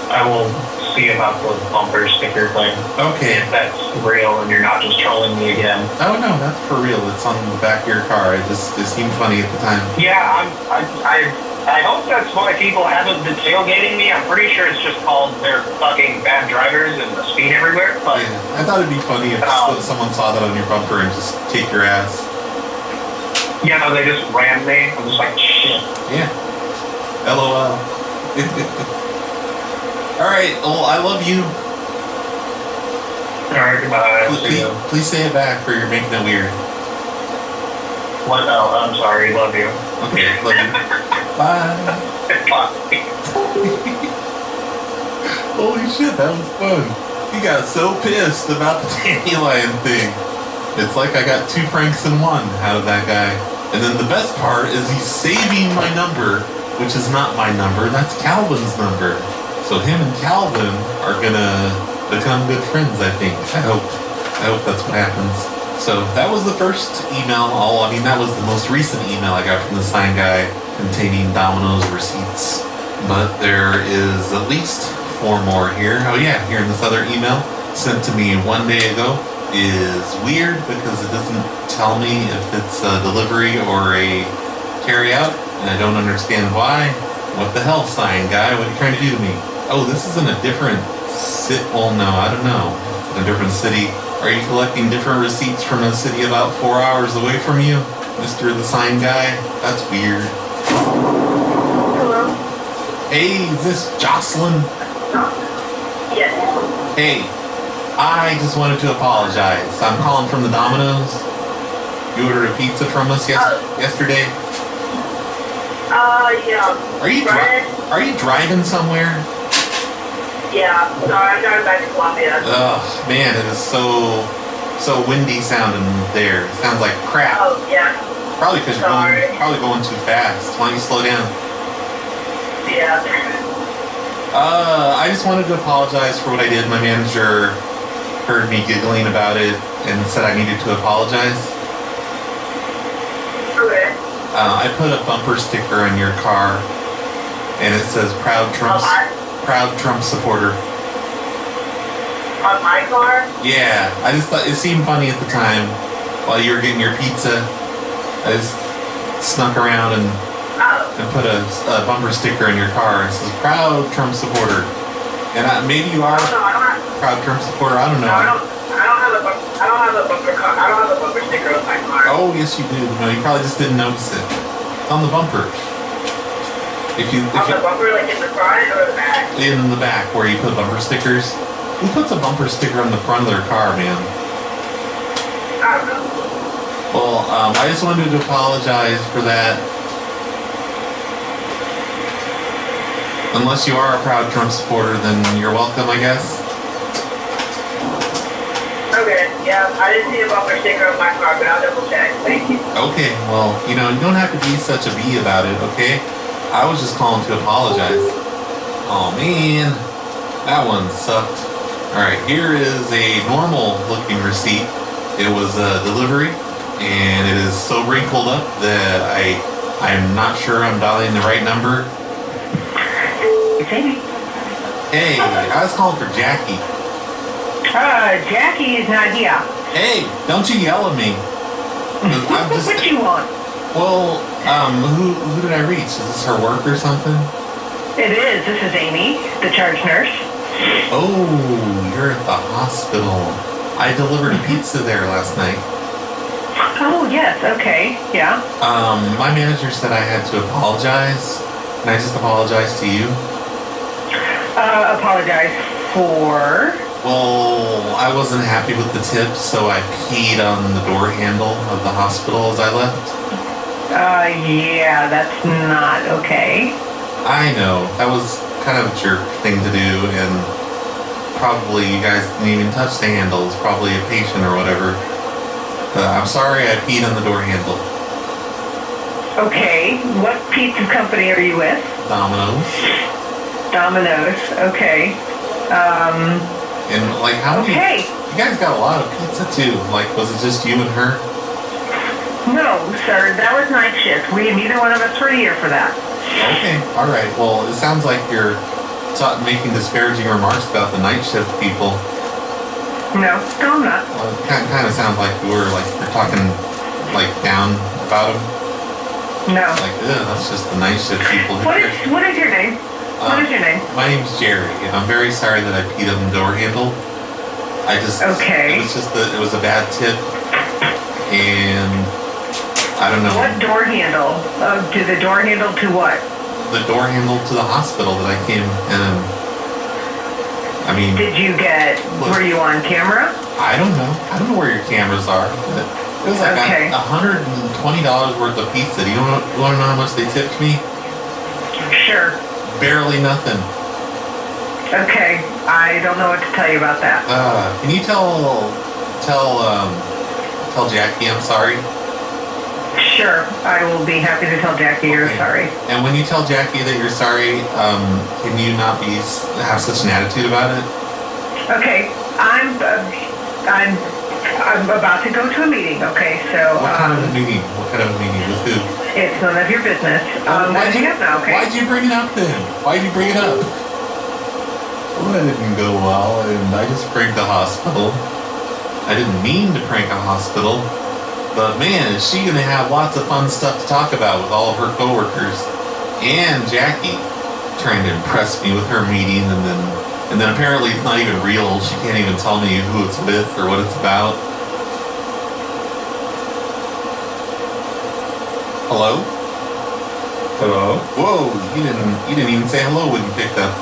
I will see about the bumper sticker thing. Okay. If that's real and you're not just trolling me again. Oh no, that's for real. It's on the back of your car. It seemed funny at the time. Yeah, I hope that's why people haven't been tailgating me. I'm pretty sure it's just called they're fucking bad drivers and the speed everywhere. But yeah, I thought it'd be funny if someone saw that on your bumper and just kick your ass. Yeah, no, they just rammed me. I'm just like, shit. Yeah. LOL. Alright, well, I love you. Alright, goodbye. Please say it back or you're making it weird. What? Oh, I'm sorry. Love you. Okay, love you. Bye. Holy shit, that was fun. He got so pissed about the dandelion thing. It's like I got 2 pranks in one out of that guy. And then the best part is he's saving my number, which is not my number, that's Calvin's number. So him and Calvin are gonna become good friends, I think. I hope that's what happens. So that was the first email. That was the most recent email I got from the sign guy containing Domino's receipts. But there is at least 4 more here. Oh yeah, here in this other email sent to me 1 day ago is weird because it doesn't tell me if it's a delivery or a carry-out, and I don't understand why. What the hell, sign guy? What are you trying to do to me? Oh, this is in a different well, no, I don't know. It's in a different city. Are you collecting different receipts from a city about 4 hours away from you, Mr. the sign guy? That's weird. Hello? Hey, is this Jocelyn? Yes. Hey, I just wanted to apologize. I'm calling from the Domino's. You ordered a pizza from us yesterday? Yeah. Are you driving somewhere? Yeah, sorry, I'm driving back to Columbia. Ugh, man, it is so windy sounding there. It sounds like crap. Oh, yeah. Probably because you're probably going too fast. Why don't you slow down? Yeah. I just wanted to apologize for what I did. My manager heard me giggling about it and said I needed to apologize. Okay. I put a bumper sticker on your car, and it says "Proud Trump supporter." On my car? Yeah, I just thought it seemed funny at the time while you were getting your pizza. I just snuck around and put a bumper sticker in your car. It says "Proud Trump supporter," and maybe you are a proud Trump supporter. I don't know. I don't have a bumper sticker on my car. Oh, yes, you do. No, you probably just didn't notice it. It's on the bumper. On the bumper, like in the front or the back? In the back, where you put bumper stickers. Who puts a bumper sticker on the front of their car, man? I don't know. Well, I just wanted to apologize for that. Unless you are a proud Trump supporter, then you're welcome, I guess. Okay, yeah, I didn't see a bumper sticker on my car, but I'll double check. Thank you. Okay, well, you don't have to be such a bee about it, okay? I was just calling to apologize. Oh man, that one sucked. Alright, here is a normal looking receipt. It was a delivery, and it is so wrinkled up that I'm not sure I'm dialing the right number. It's Amy. Hey, I was calling for Jackie. Jackie is not here. Hey, don't you yell at me. 'Cause I'm just, What you want? well, who did I reach? Is this her work or something? It is. This is Amy, the charge nurse. Oh, you're at the hospital. I delivered a pizza there last night. Oh, yes. Okay. Yeah. My manager said I had to apologize. Can I just apologize to you? Apologize for... Well, I wasn't happy with the tip, so I peed on the door handle of the hospital as I left. Yeah, that's not okay. I know. That was kind of a jerk thing to do, and probably you guys didn't even touch the handle. It's probably a patient or whatever. I'm sorry I peed on the door handle. Okay. What pizza company are you with? Domino's. Domino's. Okay. And like, how many? Okay. You guys got a lot of pizza too. Like, was it just you and her? No, sir. That was night shift. Neither one of us were here for that. Okay. All right. Well, it sounds like you're making disparaging remarks about the night shift people. No, I'm not. Well, it kind of sounds like you're talking like down about them. No. Like, that's just the night shift people. What is your name? What is your name? My name's Jerry, and I'm very sorry that I peed on the door handle. Okay. It was just it was a bad tip, and I don't know. What door handle? To the door handle to what? The door handle to the hospital that I came in. I mean. Did you were you on camera? I don't know. I don't know where your cameras are. But it was like $120 worth of pizza. Do you want to know how much they tipped me? Sure. Barely nothing. Okay, I don't know what to tell you about that. Can you tell Jackie I'm sorry? Sure, I will be happy to tell Jackie you're sorry. And when you tell Jackie that you're sorry, can you not have such an attitude about it? Okay, I'm about to go to a meeting. Okay, so. What kind of a meeting? What kind of a meeting with who? It's none of your business. Why'd you up now? Okay. Why'd you bring it up then? Why'd you bring it up? Well, that didn't go well, and I just pranked the hospital. I didn't mean to prank a hospital, but man, is she gonna have lots of fun stuff to talk about with all of her coworkers and Jackie trying to impress me with her meeting, and then apparently it's not even real. She can't even tell me who it's with or what it's about. Hello? Hello? Whoa, you didn't even say hello when you picked up.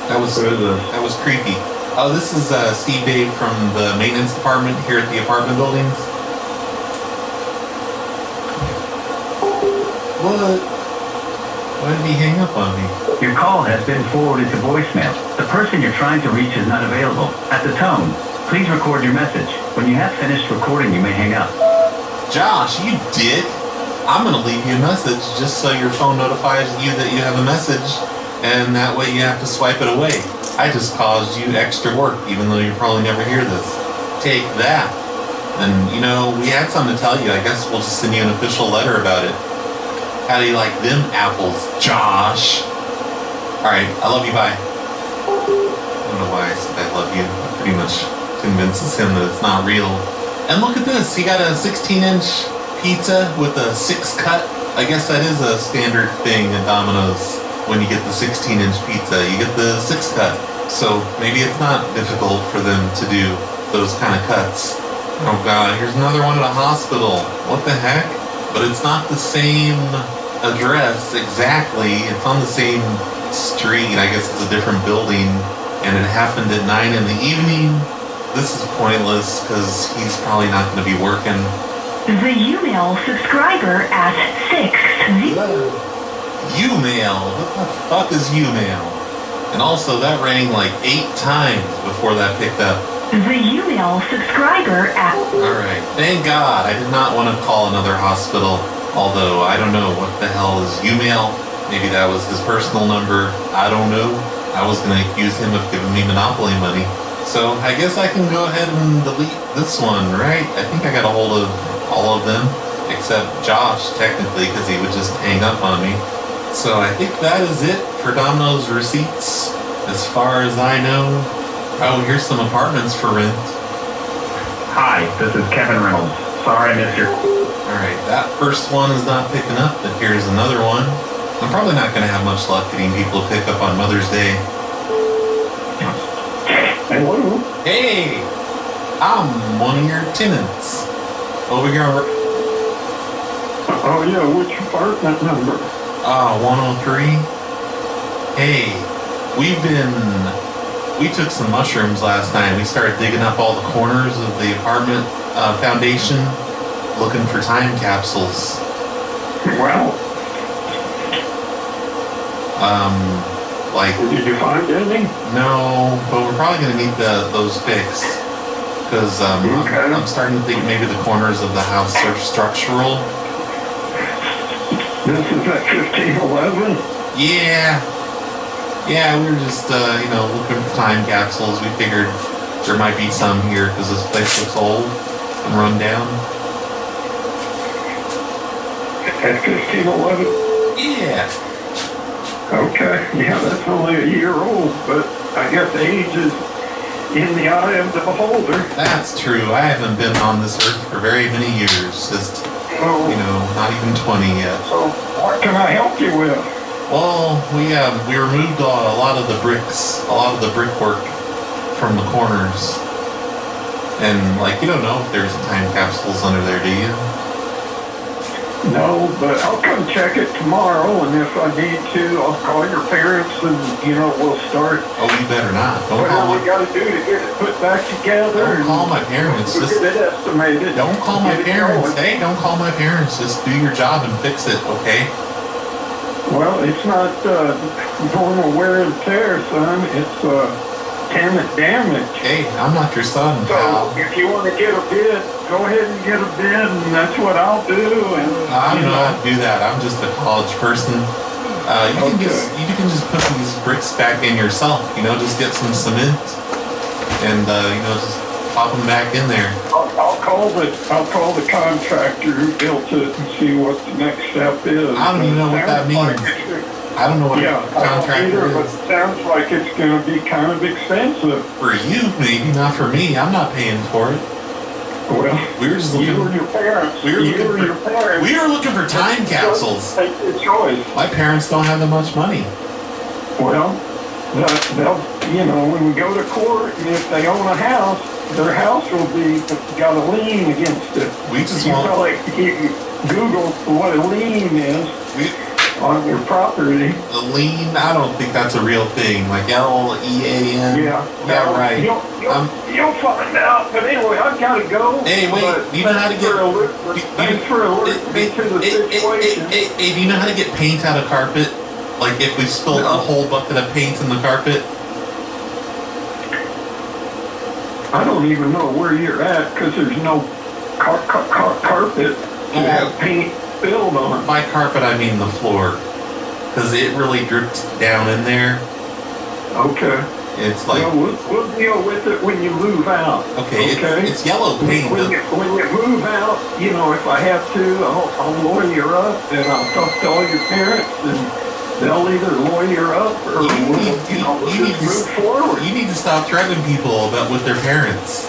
That was creepy. Oh, this is Steve Dave from the maintenance department here at the apartment buildings. What? Why did he hang up on me? Your call has been forwarded to voicemail. The person you're trying to reach is not available. At the tone, please record your message. When you have finished recording, you may hang up. Josh, you dick. I'm gonna leave you a message just so your phone notifies you that you have a message, and that way you have to swipe it away. I just caused you extra work, even though you probably never hear this. Take that. And, we had something to tell you. I guess we'll just send you an official letter about it. How do you like them apples, Josh? Alright, I love you, bye. I don't know why I said I love you. That pretty much convinces him that it's not real. And look at this, he got a 16-inch pizza with a 6-cut. I guess that is a standard thing at Domino's. When you get the 16-inch pizza, you get the 6-cut. So maybe it's not difficult for them to do those kind of cuts. Oh god, here's another one at a hospital. What the heck? But it's not the same address exactly. It's on the same street. I guess it's a different building. And it happened at 9 in the evening. This is pointless because he's probably not going to be working. The Umail subscriber at 6. Umail? What the fuck is Umail? And also that rang like 8 times before that picked up. The Umail subscriber at... Alright, thank God I did not want to call another hospital. Although I don't know what the hell is Umail. Maybe that was his personal number. I don't know. I was going to accuse him of giving me Monopoly money. So I guess I can go ahead and delete this one, right? I think I got a hold of all of them, except Josh, technically, because he would just hang up on me. So I think that is it for Domino's receipts, as far as I know. Oh, here's some apartments for rent. Hi, this is Kevin Reynolds. Sorry I missed your... Alright, that first one is not picking up, but here's another one. I'm probably not going to have much luck getting people to pick up on Mother's Day. Hello? Hey! I'm one of your tenants. Over here on... Oh, yeah, which apartment number? 103. Hey, we took some mushrooms last night. We started digging up all the corners of the apartment foundation, looking for time capsules. Well, like... Did you find any? No, but we're probably going to need those fixed. Because I'm starting to think maybe the corners of the house are structural. This is at 1511? Yeah. Yeah, we were just, looking for time capsules. We figured there might be some here because this place looks old and run down. At 1511? Yeah. Okay, yeah, that's only a year old, but I guess age is in the eye of the beholder. That's true. I haven't been on this earth for very many years. Just, not even 20 yet. So, what can I help you with? Well, we removed a lot of the bricks, a lot of the brickwork from the corners. And, you don't know if there's time capsules under there, do you? No, but I'll come check it tomorrow, and if I need to, I'll call your parents, and, we'll start. Oh, you better not. Don't whatever call we got to do to get it put back together. Don't call my parents. We'll Just get it estimated. don't call my Get it parents. going. Hey, don't call my parents. Just do your job and fix it, okay? Well, it's not normal wear and tear, son. It's tenant damage. Hey, I'm not your son, pal. So if you want to get a bid, go ahead and get a bid, and that's what I'll do. And I don't know how to do that. I'm just a college person. You can just put these bricks back in yourself. Just get some cement and just pop them back in there. I'll call the contractor who built it and see what the next step is. I don't even know what that means. I don't know what a contractor but is. it sounds like it's going to be kind of expensive. For you, maybe, not for me. I'm not paying for it. Well, we were just looking. You and your parents. We were looking for time capsules. Take your choice. My parents don't have that much money. Well, they'll, when we go to court, and if they own a house, their house will be got a lien against it. We just you want. You can Google what a lien is on your property. The lien? I don't think that's a real thing. Like LEAN. Yeah, right. You'll find out. But anyway, I've got to go. Hey, wait. Do you know how to get? Thanks for alerting me to the situation. Hey, do you know how to get paint out of carpet? Like if we spill a whole bucket of paint in the carpet? I don't even know where you're at because there's no carpet to have paint spilled on. By carpet, I mean the floor. Because it really dripped down in there. Okay. It's like... Well, we'll deal with it when you move out. Okay? It's yellow paint. When you move out, if I have to, I'll lawyer up and I'll talk to all your parents and they'll either lawyer up or we'll just move forward. You need to stop threatening people with their parents.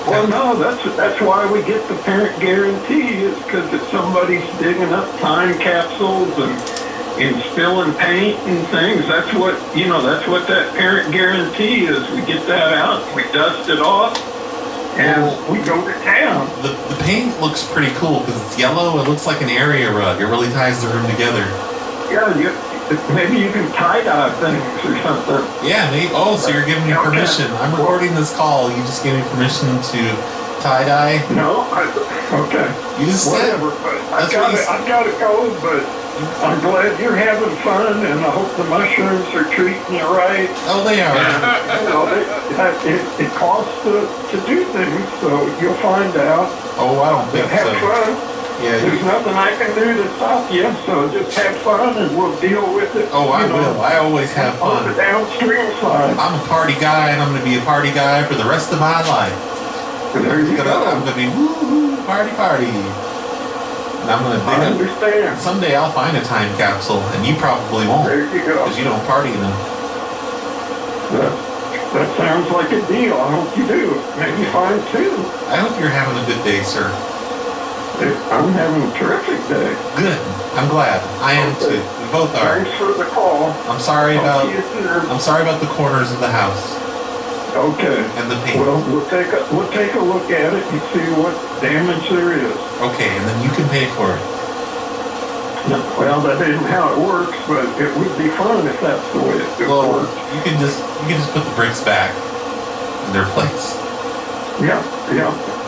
Well, no, that's why we get the parent guarantee is because if somebody's digging up time capsules and spilling paint and things, that's what that parent guarantee is. We get that out, we dust it off, and we go to town. The paint looks pretty cool because it's yellow. It looks like an area rug. It really ties the room together. Yeah, maybe you can tie-dye things or something. Yeah, maybe. Oh, so you're giving me permission. I'm recording this call. You just gave me permission to tie-dye? No, okay. You just said. Whatever, but I've got to go, but I'm glad you're having fun, and I hope the mushrooms are treating you right. Oh, they are. It costs to do things, so you'll find out. Oh, I don't think have so. Fun. Yeah, there's nothing I can do to stop you, so just have fun and we'll deal with it. Oh, I will. I always have fun. On the downstream side. I'm a party guy, and I'm going to be a party guy for the rest of my life. There you go. I'm going to be woo-hoo, party. And I'm gonna I dig up. understand. Someday I'll find a time capsule, and you probably won't. There you go. Because you don't party in them. That sounds like a deal. I hope you do. Maybe find two. I hope you're having a good day, sir. I'm having a terrific day. Good. I'm glad. I am too. We both are. Thanks for the call. I'm sorry I'll about. see you soon. I'm sorry about the corners of the house Okay. and the paint. Well, we'll take a look at it and see what damage there is. Okay, and then you can pay for it. Well, that isn't how it works, but it would be fun if that's the way it works. You can just put the bricks back in their place. Yeah.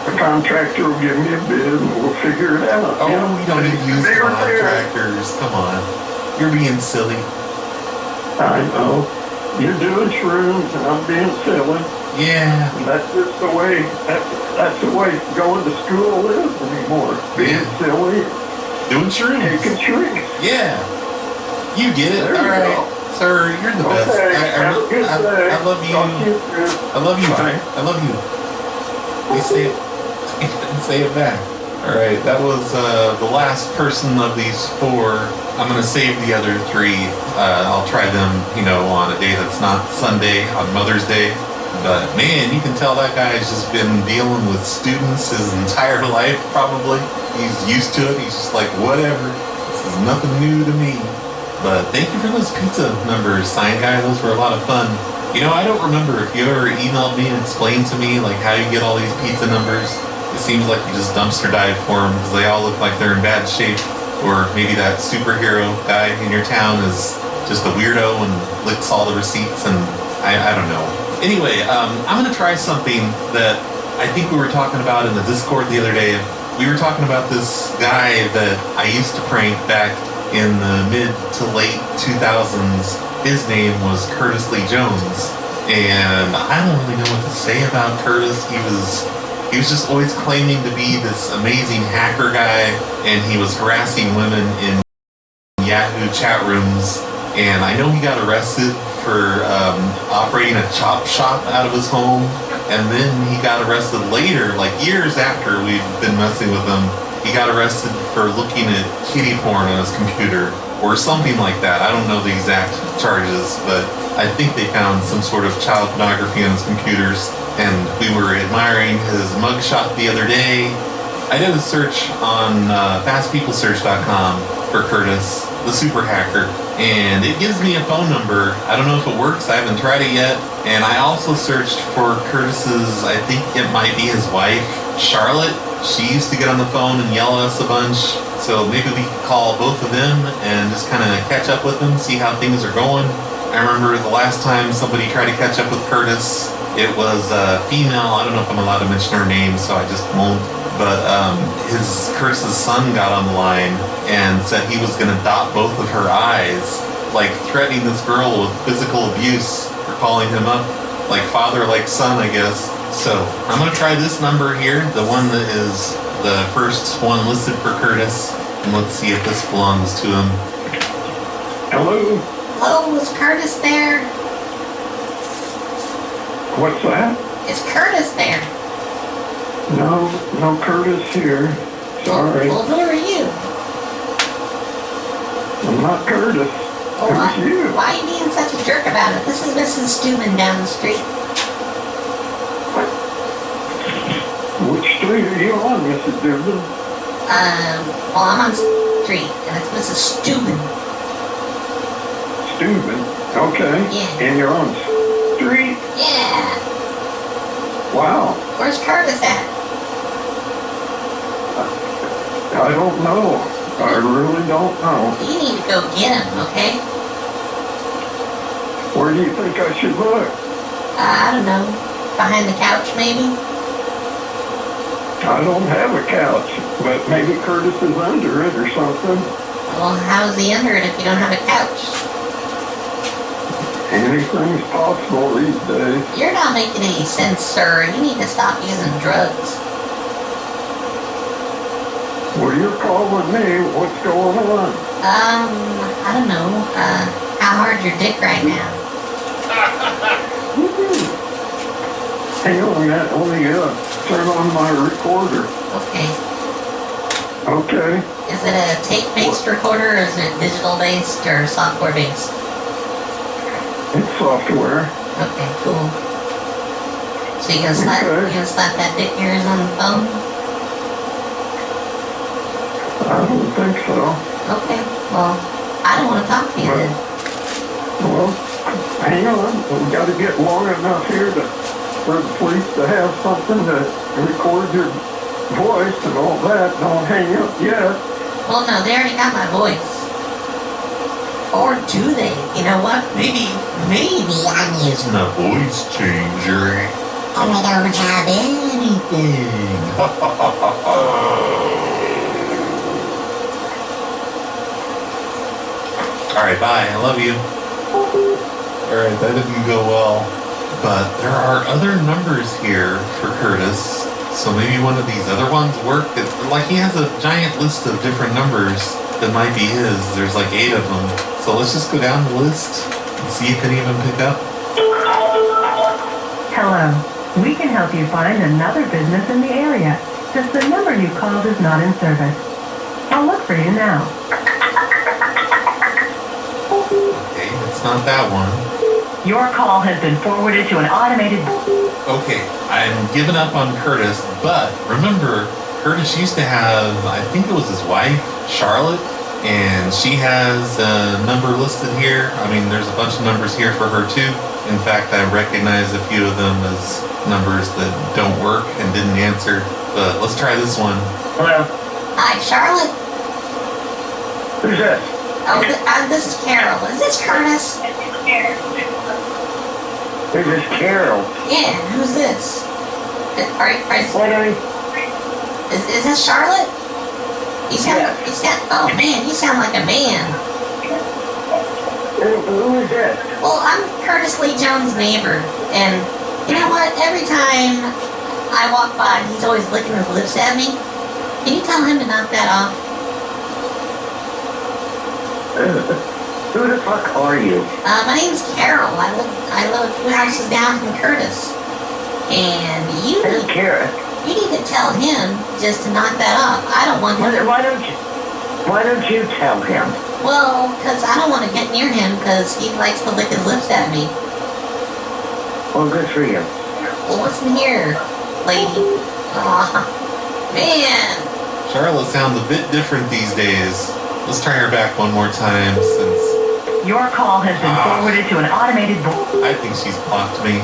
The contractor will give me a bid and we'll figure it out. Oh, yeah. we don't need to use There. contractors. Come on, you're being silly. I know. You're doing shrooms and I'm being silly. Yeah. And that's just the way. That's the way going to school is anymore. Being silly. Doing shrooms. Taking shrooms. Yeah. You get it. There All you right. go. Sir, you're the best. Okay, have a good day. I love you. Talk to you soon. I love you. Bye. I love you. You say it. Say it back. All right. That was the last person of these four. I'm gonna save the other three. I'll try them, on a day that's not Sunday, on Mother's Day. But man, you can tell that guy's just been dealing with students his entire life, probably. He's used to it. He's just like, whatever. This is nothing new to me. But thank you for those pizza numbers, Sign Guy. Those were a lot of fun. I don't remember if you ever emailed me and explained to me like how you get all these pizza numbers. It seems like you just dumpster dive for them because they all look like they're in bad shape. Or maybe that superhero guy in your town is just a weirdo and licks all the receipts, and I don't know. Anyway, I'm gonna try something that I think we were talking about in the Discord the other day. We were talking about this guy that I used to prank back in the mid to late 2000s. His name was Curtis Lee Jones, and I don't really know what to say about Curtis. He was just always claiming to be this amazing hacker guy, and he was harassing women in Yahoo chat rooms. And I know he got arrested for operating a chop shop out of his home, and then he got arrested later, like years after we'd been messing with him. He got arrested for looking at kitty porn on his computer, or something like that. I don't know the exact charges, but I think they found some sort of child pornography on his computers, and we were admiring his mugshot the other day. I did a search on fastpeoplesearch.com for Curtis, the super hacker, and it gives me a phone number. I don't know if it works, I haven't tried it yet. And I also searched for Curtis's, I think it might be his wife, Charlotte. She used to get on the phone and yell at us a bunch, so maybe we could call both of them and just kind of catch up with them, see how things are going. I remember the last time somebody tried to catch up with Curtis, it was a female. I don't know if I'm allowed to mention her name, so I just won't. But Curtis's son got on the line and said he was going to dot both of her eyes, like threatening this girl with physical abuse for calling him up, like father, like son, I guess. So I'm going to try this number here, the one that is the first one listed for Curtis, and let's see if this belongs to him. Hello? Hello, is Curtis there? What's that? Is Curtis there? No Curtis here. Sorry. Well, who are you? I'm not Curtis. Well, Who's you? why are you being such a jerk about it? This is Mrs. Steuben down the street. Which street are you on, Mrs. Dibden? Well, I'm on street, and it's Mrs. Steuben. Steuben? Okay. Yeah. And you're on street? Yeah. Wow. Where's Curtis at? I don't know. I really don't know. You need to go get him, okay? Where do you think I should look? I don't know. Behind the couch, maybe? I don't have a couch, but maybe Curtis is under it or something. Well, how's he under it if you don't have a couch? Anything's possible these days. You're not making any sense, sir. You need to stop using drugs. Well, you're calling me. What's going on? I don't know. How hard's your dick right now? Hang on, Matt. Let me turn on my recorder. Okay. Okay. Is it a tape-based recorder, or is it digital-based, or software-based? It's software. Okay, cool. So you gonna slap that dick of yours on the phone? I don't think so. Okay, well, I don't want to talk to you then. Well, hang on. We got to get long enough here for the police to have something to record your voice and all that. Don't hang up yet. Well, no, they already got my voice. Or do they? You know what? Maybe I'm using a voice changer. And I don't have anything. Alright, bye. I love you. Alright, that didn't go well. But there are other numbers here for Curtis. So maybe one of these other ones work. Like, he has a giant list of different numbers that might be his. There's like 8 of them. So let's just go down the list and see if any of them pick up. Hello. We can help you find another business in the area, since the number you called is not in service. I'll look for you now. Okay, it's not that one. Your call has been forwarded to an automated... Okay, I'm giving up on Curtis, but remember, Curtis used to have, I think it was his wife, Charlotte, and she has a number listed here. I mean, there's a bunch of numbers here for her too. In fact, I recognize a few of them as numbers that don't work and didn't answer. But let's try this one. Hello. Hi, Charlotte. Who's this? Oh, this is Carol. Is this Curtis? Who's this Carol? Yeah, who's this? Is this Charlotte? You sound, oh man, you sound like a man. Who is this? Well, I'm Curtis Lee Jones' neighbor, and you know what? Every time I walk by, he's always licking his lips at me. Can you tell him to knock that off? Who the fuck are you? My name's Carol. I live a few houses down from Curtis, and you need to tell him just to knock that off. I don't want him. Why don't you tell him? Well, because I don't want to get near him because he likes to lick his lips at me. Well, good for you. Well, what's in here, lady? Aw, man. Charlotte sounds a bit different these days. Let's try her back one more time since... Your call has been forwarded to an automated... I think she's blocked me.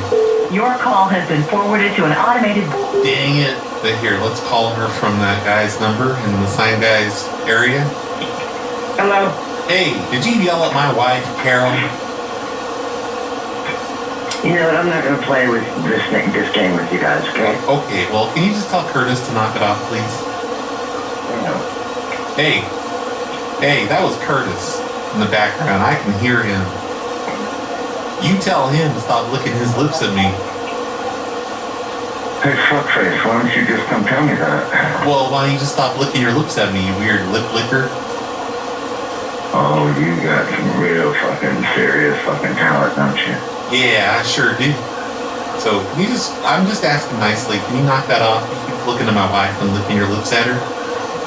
Your call has been forwarded to an automated... Dang it. But here, let's call her from that guy's number in the sign guy's area. Hello? Hey, did you yell at my wife, Carol? You know what, I'm not gonna play with this game with you guys, okay? Okay, well, can you just tell Curtis to knock it off, please? No. Hey, that was Curtis in the background. I can hear him. You tell him to stop licking his lips at me. Hey, fuckface, why don't you just come tell me that? Well, why don't you just stop licking your lips at me, you weird lip licker? Oh, you got some real fucking serious fucking talent, don't you? Yeah, I sure do. So, I'm just asking nicely, can you knock that off? You keep looking at my wife and licking your lips at her?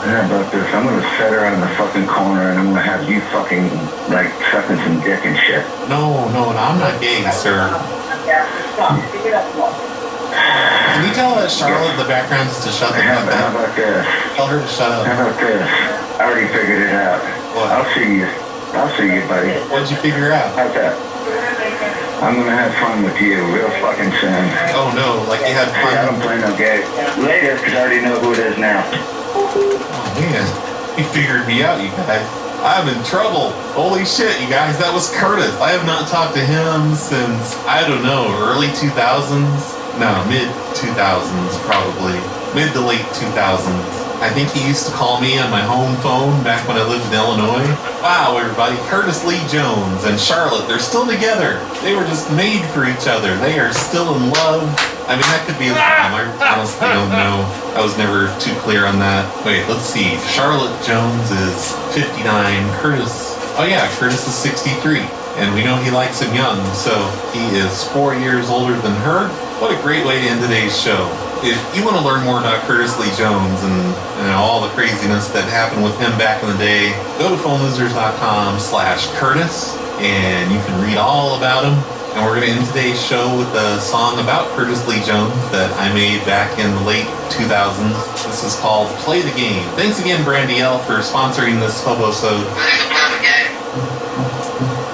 Yeah, about this, I'm gonna set her in the fucking corner and I'm gonna have you fucking, like, sucking some dick and shit. No, I'm not gay, sir. Can you tell Charlotte in the background just to shut the fuck up? How about this? Tell her to shut up. How about this? I already figured it out. What? I'll see you, buddy. What'd you figure out? How's that? I'm gonna have fun with you real fucking soon. Oh no, like you had fun? Hey, I don't play no game. Later, because I already know who it is now. Oh man, he figured me out, you guys. I'm in trouble. Holy shit, you guys, that was Curtis. I have not talked to him since, I don't know, early 2000s? No, mid 2000s probably. Mid to late 2000s. I think he used to call me on my home phone back when I lived in Illinois. Wow, everybody, Curtis Lee Jones and Charlotte, they're still together. They were just made for each other. They are still in love. I mean, that could be a problem. I honestly don't know. I was never too clear on that. Wait, let's see. Charlotte Jones is 59. Curtis, oh yeah, Curtis is 63. And we know he likes him young, so he is 4 years older than her. What a great way to end today's show. if you want to learn more about Curtis Lee Jones and all the craziness that happened with him back in the day, go to phonelosers.com/Curtis and you can read all about him. And we're going to end today's show with a song about Curtis Lee Jones that I made back in the late 2000s. This is called Play the Game. Thanks again, Brandy L, for sponsoring this Hobo-sode. Let's play the game.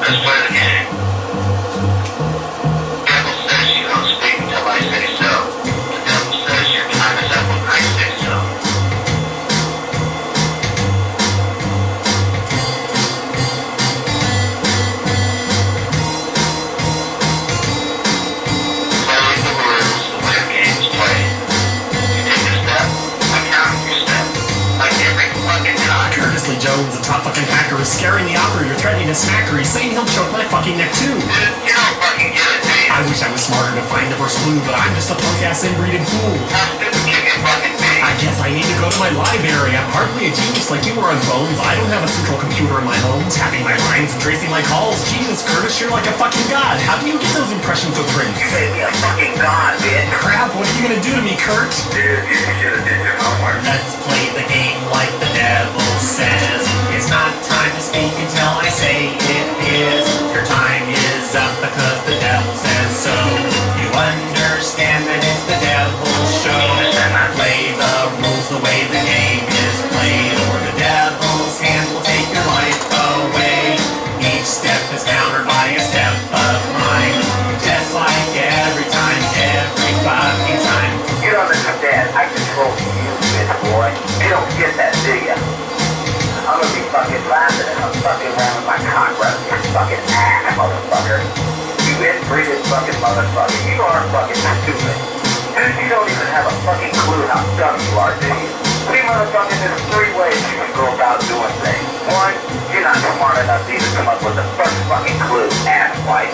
Let's play the game. Devil says you don't speak until I say so. The devil says your time is up when I say so. Curtis Lee Jones, a top fucking hacker, is scaring the operator, threatening to smack her. He's saying he'll choke my fucking neck too. You don't fucking get it, do you? I wish I was smarter to find the first clue, but I'm just a punk-ass inbreeding fool. How stupid can you fucking be? I guess I need to go to my library. I'm hardly a genius like you were on phones. I don't have a central computer in my home, tapping my lines and tracing my calls. Jesus, Curtis, you're like a fucking god. How do you get those impression footprints? You made me a fucking god, bitch. Crap, what are you gonna do to me, Kurt? Dude, you should have did your homework. Let's play the game like the devil says. It's not time to speak until I say it is. Your time is up because the devil says so. You understand that it's the devil's show. Play the rules the way the game is played, or the devil's hand will take your life away. Each step is countered by a step of mine. Just like every time, every fucking time. You don't understand, Dad. I control you, bitch boy. You don't get that, do ya? I'm gonna be fucking laughing and I'm fucking around with my cock right in your fucking ass, motherfucker. You inbreeded fucking motherfucker. You are fucking stupid. Dude, you don't even have a fucking clue how dumb you are, do you? See, motherfucker, there's 3 ways you can go about doing things. 1, you're not smart enough to even come up with the first fucking clue, asswipe.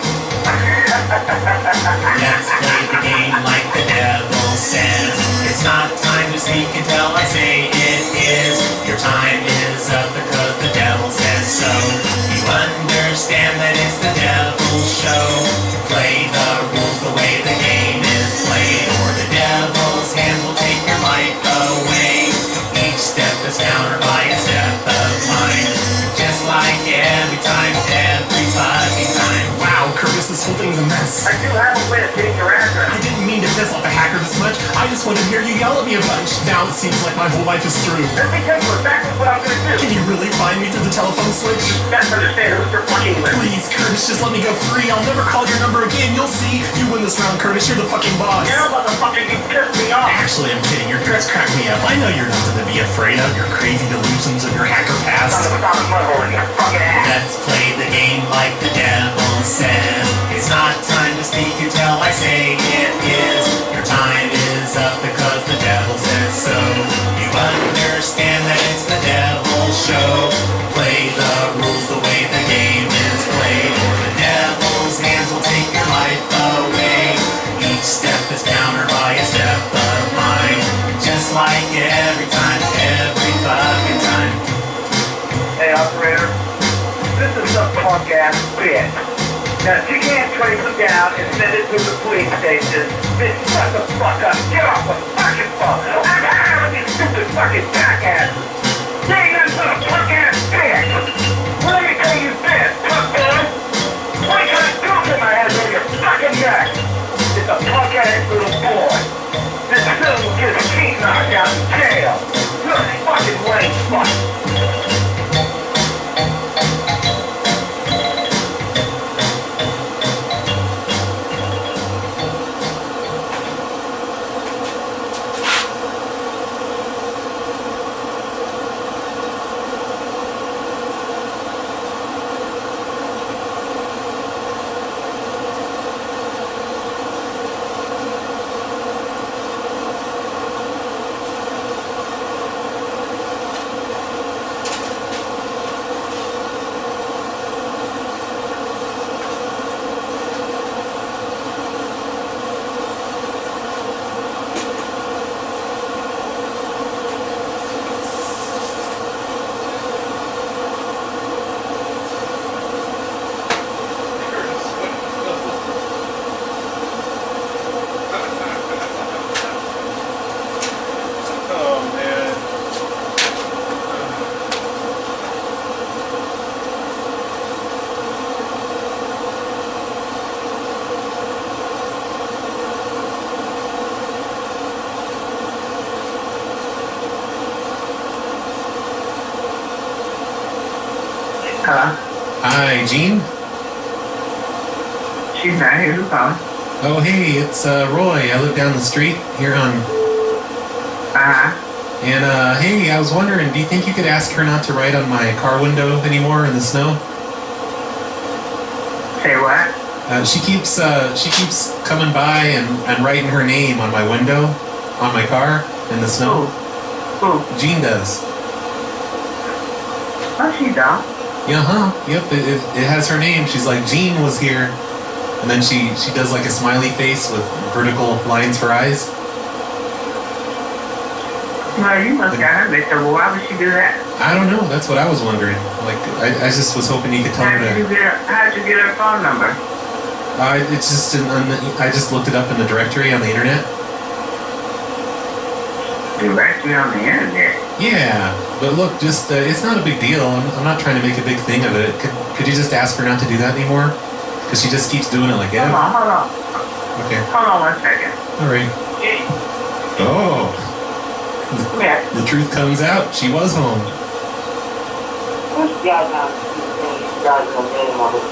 Let's play the game like the devil says. It's not time to speak until I say it is. Your time is up because the devil says so. You understand that it's the devil's show. Play the rules the way the game is played, or the devil's hand will take your life away. Each step is countered by a step of mine. Just like every time, every fucking time. Wow, Curtis, this whole thing's a mess. I do have a way of getting your address. I didn't mean to piss off the hacker this much. I just wanted to hear you yell at me a bunch. Now it seems like my whole life is through. Let me tell you exactly what I'm gonna do. Can you really find me through the telephone switch? You gotta understand who's your fucking list. Please, Curtis, just let me go free. I'll never call your number again. You'll see. You win this round, Curtis. You're the fucking boss. You know, motherfucker, you pissed me off. Actually, I'm kidding. Your threats crack me up. I know you're nothing to be afraid of. Your crazy delusions of your hacker past. Let's play the game like the devil says. It's not time to speak until I say it is. Your time is up because the devil says so. You understand that it's the devil's show. Play the rules the way the game is played, or the devil's hands will take your life away. Each step is countered by a step of mine. Just like every time, every fucking time. Hey, operator, this is some punk-ass bitch. Now, if you can't trace him down and send it to the police station, then shut the fuck up. Get off the fucking phone. I'm tired of these stupid fucking jackasses. You ain't nothing but a punk-ass bitch. Well, let me tell you this, punk boy. What kind of stupid I have on your fucking neck? It's a punk-ass little boy. This son will get his teeth knocked out in jail. You're a fucking lame fuck. Hello? Hi, Jean? She's not here. Who's calling? Oh, hey, it's Roy. I live down the street here on... And, hey, I was wondering, do you think you could ask her not to write on my car window anymore in the snow? Say what? She keeps coming by and writing her name on my window, on my car, in the snow. Who? Jean does. Oh, she don't. Yep, it has her name. She's like, Jean was here. And then she does like a smiley face with vertical lines for eyes. No, you must got her mixed up. Well, why would she do that? I don't know. That's what I was wondering. Like, I just was hoping you could tell her to... How'd you get her phone number? It's just I just looked it up in the directory on the internet. Directory on the internet? Yeah, but look, just it's not a big deal. I'm not trying to make a big thing of it. Could you just ask her not to do that anymore? Because she just keeps doing it like that. Hold on. Okay. Hold on 1 second. All right. Oh. The truth comes out. She was home. What's the guy's name of it?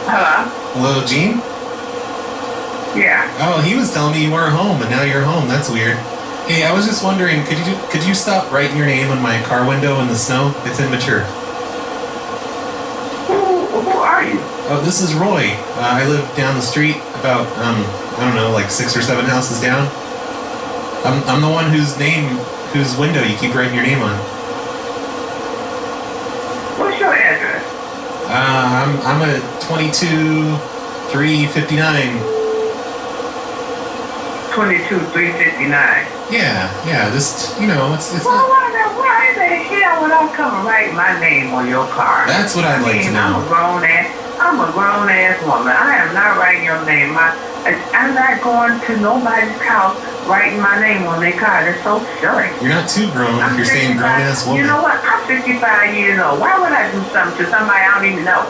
Hello? Hello, Jean? Yeah. Oh, he was telling me you weren't home, and now you're home. That's weird. Hey, I was just wondering, could you stop writing your name on my car window in the snow? It's immature. Who are you? Oh, this is Roy. I live down the street, about I don't know, like 6 or 7 houses down. I'm the one whose window you keep writing your name on. What's your address? I'm at 22359. 22359. Yeah, just, it's well, not... why the hell would I come and write my name on your car? That's what I'd like to know. I'm a grown ass woman. I am not writing your name. I'm not going to nobody's house writing my name on their car. That's so silly. You're not too grown if you're saying grown ass woman. You know what? I'm 55 years old. Why would I do something to somebody I don't even know?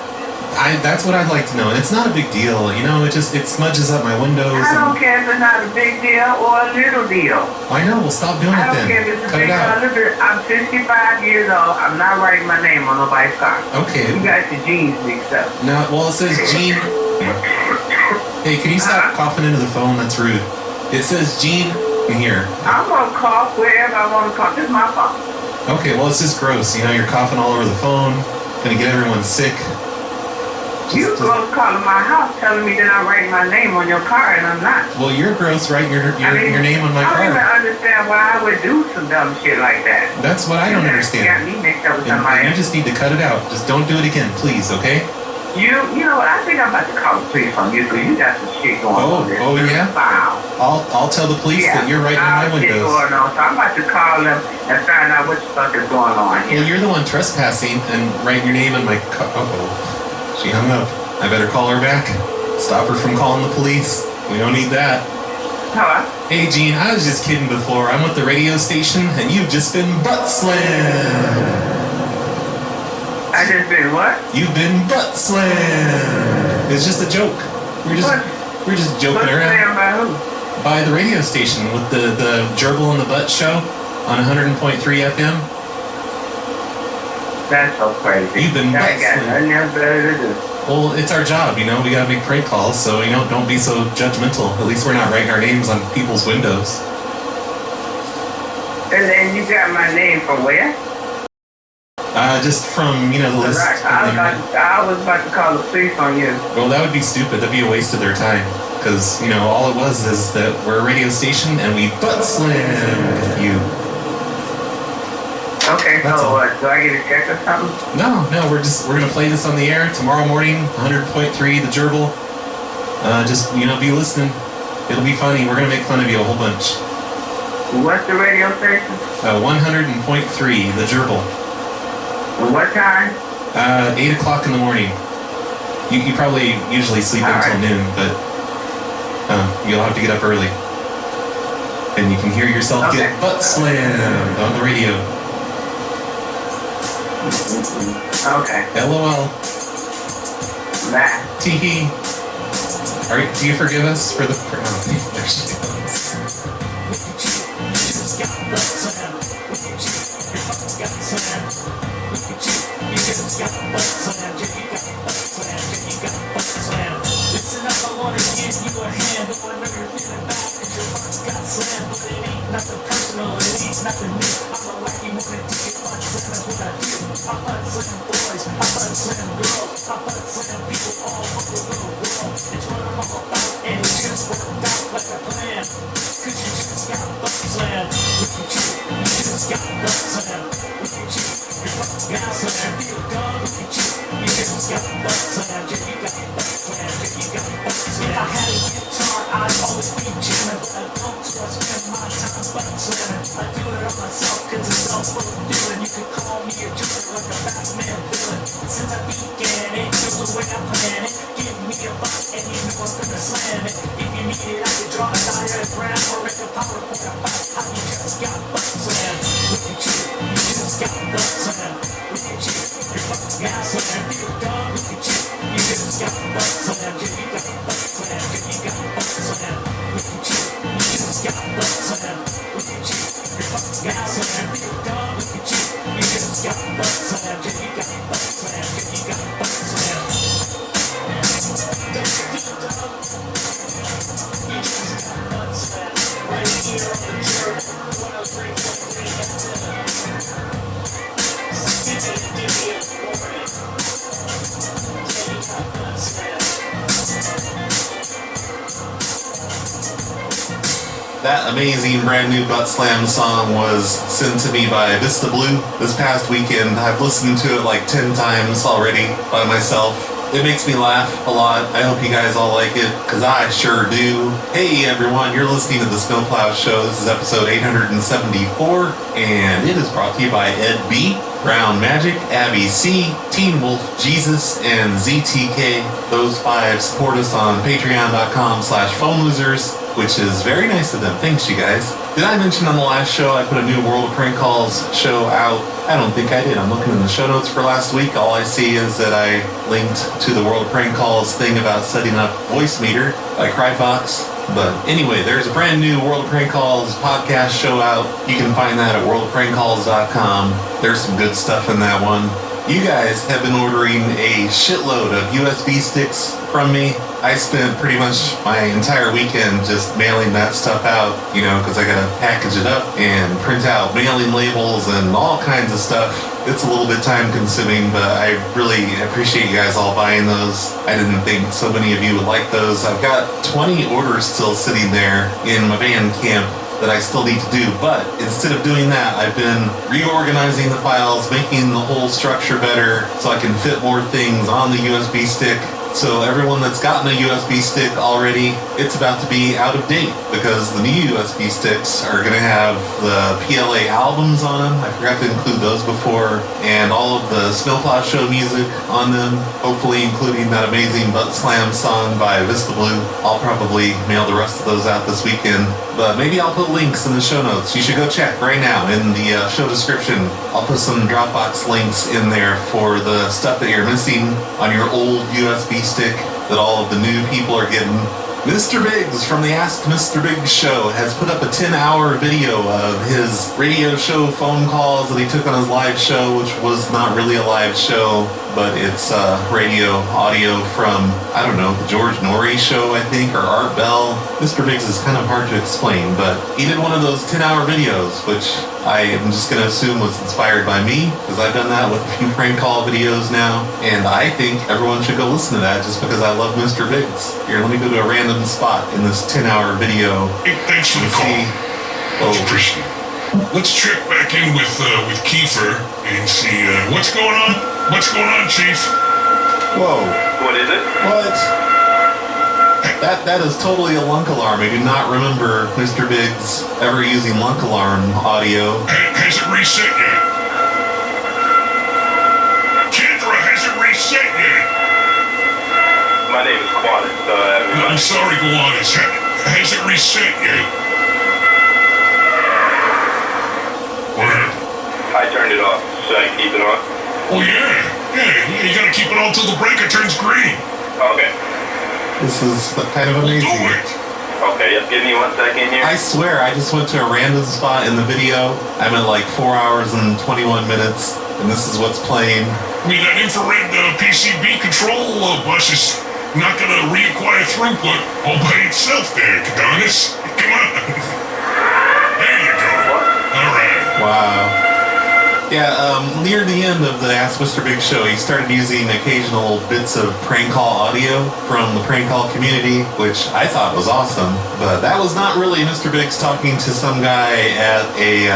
That's what I'd like to know, and it's not a big deal. It smudges up my windows. I don't care if it's not a big deal or a little deal. I know. Well, stop doing it then. I don't care if it's a Cut big it out. or a little bit. I'm 55 years old. I'm not writing my name on nobody's car. Okay. You got your jeans mixed up. No, well, it says Jean. Hey, can you stop coughing into the phone? That's rude. It says Jean in here. I'm gonna cough wherever I want to cough. This is my phone. Okay, well, it's just gross. You're coughing all over the phone. Gonna get everyone sick. You girls calling my house telling me that I'm writing my name on your car and I'm not. Well, you're gross writing your name on my I don't even car. understand why I would do some dumb shit like that. That's what I don't understand. You got me mixed up with And somebody you else. just need to cut it out. Just don't do it again, please, okay? You know what? I think I'm about to call the police on you because you got some shit going on there. Oh yeah? Wow. I'll tell the police that you're writing on my windows. Going on. So I'm about to call them and find out what the fuck is going on here. Well, you're the one trespassing and writing your name on my car. Uh-oh. She hung up. I better call her back. Stop her from calling the police. We don't need that. Hello? Hey, Jean, I was just kidding before. I'm with the radio station, and you've just been butt slammed. I just been what? You've been butt slammed. It's just a joke. We're just joking around. Slammed by who? By the radio station with the Gerbil in the Butt show on 100.3 FM. That's so crazy. You've been butt I got slammed. nothing else better to do. Well, it's our job, we gotta make prank calls, so, don't be so judgmental. At least we're not writing our names on people's windows. And then you got my name from where? Just from, the list. I was about to call the police on you. Well, that would be stupid. That'd be a waste of their time. Because, all it was is that we're a radio station and we butt slammed you. Okay, That's so all. what? Do I get a check or something? No, we're gonna play this on the air tomorrow morning, 100.3, the Gerbil. Just, be listening. It'll be funny. We're gonna make fun of you a whole bunch. What's the radio station? 100.3, the Gerbil. What time? 8 o'clock in the morning. You probably usually sleep until noon, but you'll have to get up early. And you can hear yourself get butt slammed on the radio. Okay. LOL. Bye. Teehee. Do you forgive us for the... Oh, there she goes. know it ain't nothing new. I'm a wacky wanna do it, butt slam is what I do. I butt slam boys, I butt slam girls, I butt slam people all over the world. It's what I'm all about, and it just worked out like a plan. Cause you just got butt slam. Look at you, you just got butt slam. Look at you, you're fucking got slam. Feel good, look at you, you just got butt slam. Yeah, you got butt slam, yeah, you got butt slam. If I had a guitar, I'd always be jamming, but I don't, so I spend my time butt slamming. I do it on myself, cause it's self-fulfilling. You could call me a joker like a Batman villain. Since I began it, just the way I plan it. Give me a butt and you know I'm gonna slam it. If you need it, I can draw a diagram or make a PowerPoint about how you just got butt slammed. Look at you, you just got butt slammed. Look at you, you're fucking got slammed. Feel dumb, look at you, you just got butt slammed. Yeah, you got butt slammed, yeah, you got butt slammed. Look at you, you just got butt slammed. Look at you, you're fucking got slammed. Feel dumb, look at you, you just got butt slammed. Yeah, you got butt slammed, yeah, you got butt slammed. That amazing brand new Butt Slam song was sent to me by Vista Blue this past weekend. I've listened to it like 10 times already by myself. It makes me laugh a lot. I hope you guys all like it, because I sure do. Hey everyone, you're listening to the Snowplow Show. This is episode 874, and it is brought to you by Ed B, Brown Magic, Abby C, Teen Wolf, Jesus, and ZTK. Those 5 support us on patreon.com/phonelosers, which is very nice of them. Thanks, you guys. Did I mention on the last show I put a new World of Prank Calls show out? I don't think I did. I'm looking in the show notes for last week. All I see is that I linked to the World of Prank Calls thing about setting up Voice Meter by Cryfox. But anyway, there's a brand new World of Prank Calls podcast show out. You can find that at worldofprankcalls.com. There's some good stuff in that one. You guys have been ordering a shitload of USB sticks from me. I spent pretty much my entire weekend just mailing that stuff out, you know, because I gotta package it up and print out mailing labels and all kinds of stuff. It's a little bit time consuming, but I really appreciate you guys all buying those. I didn't think so many of you would like those. I've got 20 orders still sitting there in my Bandcamp that I still need to do, but instead of doing that, I've been reorganizing the files, making the whole structure better so I can fit more things on the USB stick. So everyone that's gotten a USB stick already, it's about to be out of date because the new USB sticks are going to have the PLA albums on them. I forgot to include those before, and all of the Snowplow Show music on them, hopefully including that amazing Butt Slam song by Vista Blue. I'll probably mail the rest of those out this weekend, but maybe I'll put links in the show notes. You should go check right now in the show description. I'll put some Dropbox links in there for the stuff that you're missing on your old USB stick that all of the new people are getting. Mr. Biggs from the Ask Mr. Biggs show has put up a 10-hour video of his radio show phone calls that he took on his live show, which was not really a live show, but it's radio audio from, I don't know, the George Norrie show, I think, or Art Bell. Mr. Biggs is kind of hard to explain, but he did one of those 10-hour videos, which I am just going to assume was inspired by me, because I've done that with a few prank call videos now, and I think everyone should go listen to that just because I love Mr. Biggs. Here, let me go to a random spot in this 10-hour video. Hey, thanks for the call. Much appreciated. Let's check back in with Kiefer and see what's going on. What's going on, Chief? Whoa. What is it? What? That is totally a lunk alarm. I do not remember Mr. Biggs ever using lunk alarm audio. Has it reset yet? Kendra, has it reset yet? My name is Qualis. I'm sorry, Gowanus. Has it reset yet? What happened? I turned it off. Should I keep it on? Oh, yeah. You gotta keep it on till the breaker turns green. Okay. This is kind of amazing. Okay, just give me 1 second here. I swear, I just went to a random spot in the video. I'm at like 4 hours and 21 minutes, and this is what's playing. I mean, that infrared PCB control bus is not gonna reacquire throughput all by itself there, Cadonis. Come on. There you go. Wow. Yeah, near the end of the Ask Mr. Big show, he started using occasional bits of prank call audio from the prank call community, which I thought was awesome. But that was not really Mr. Biggs talking to some guy at a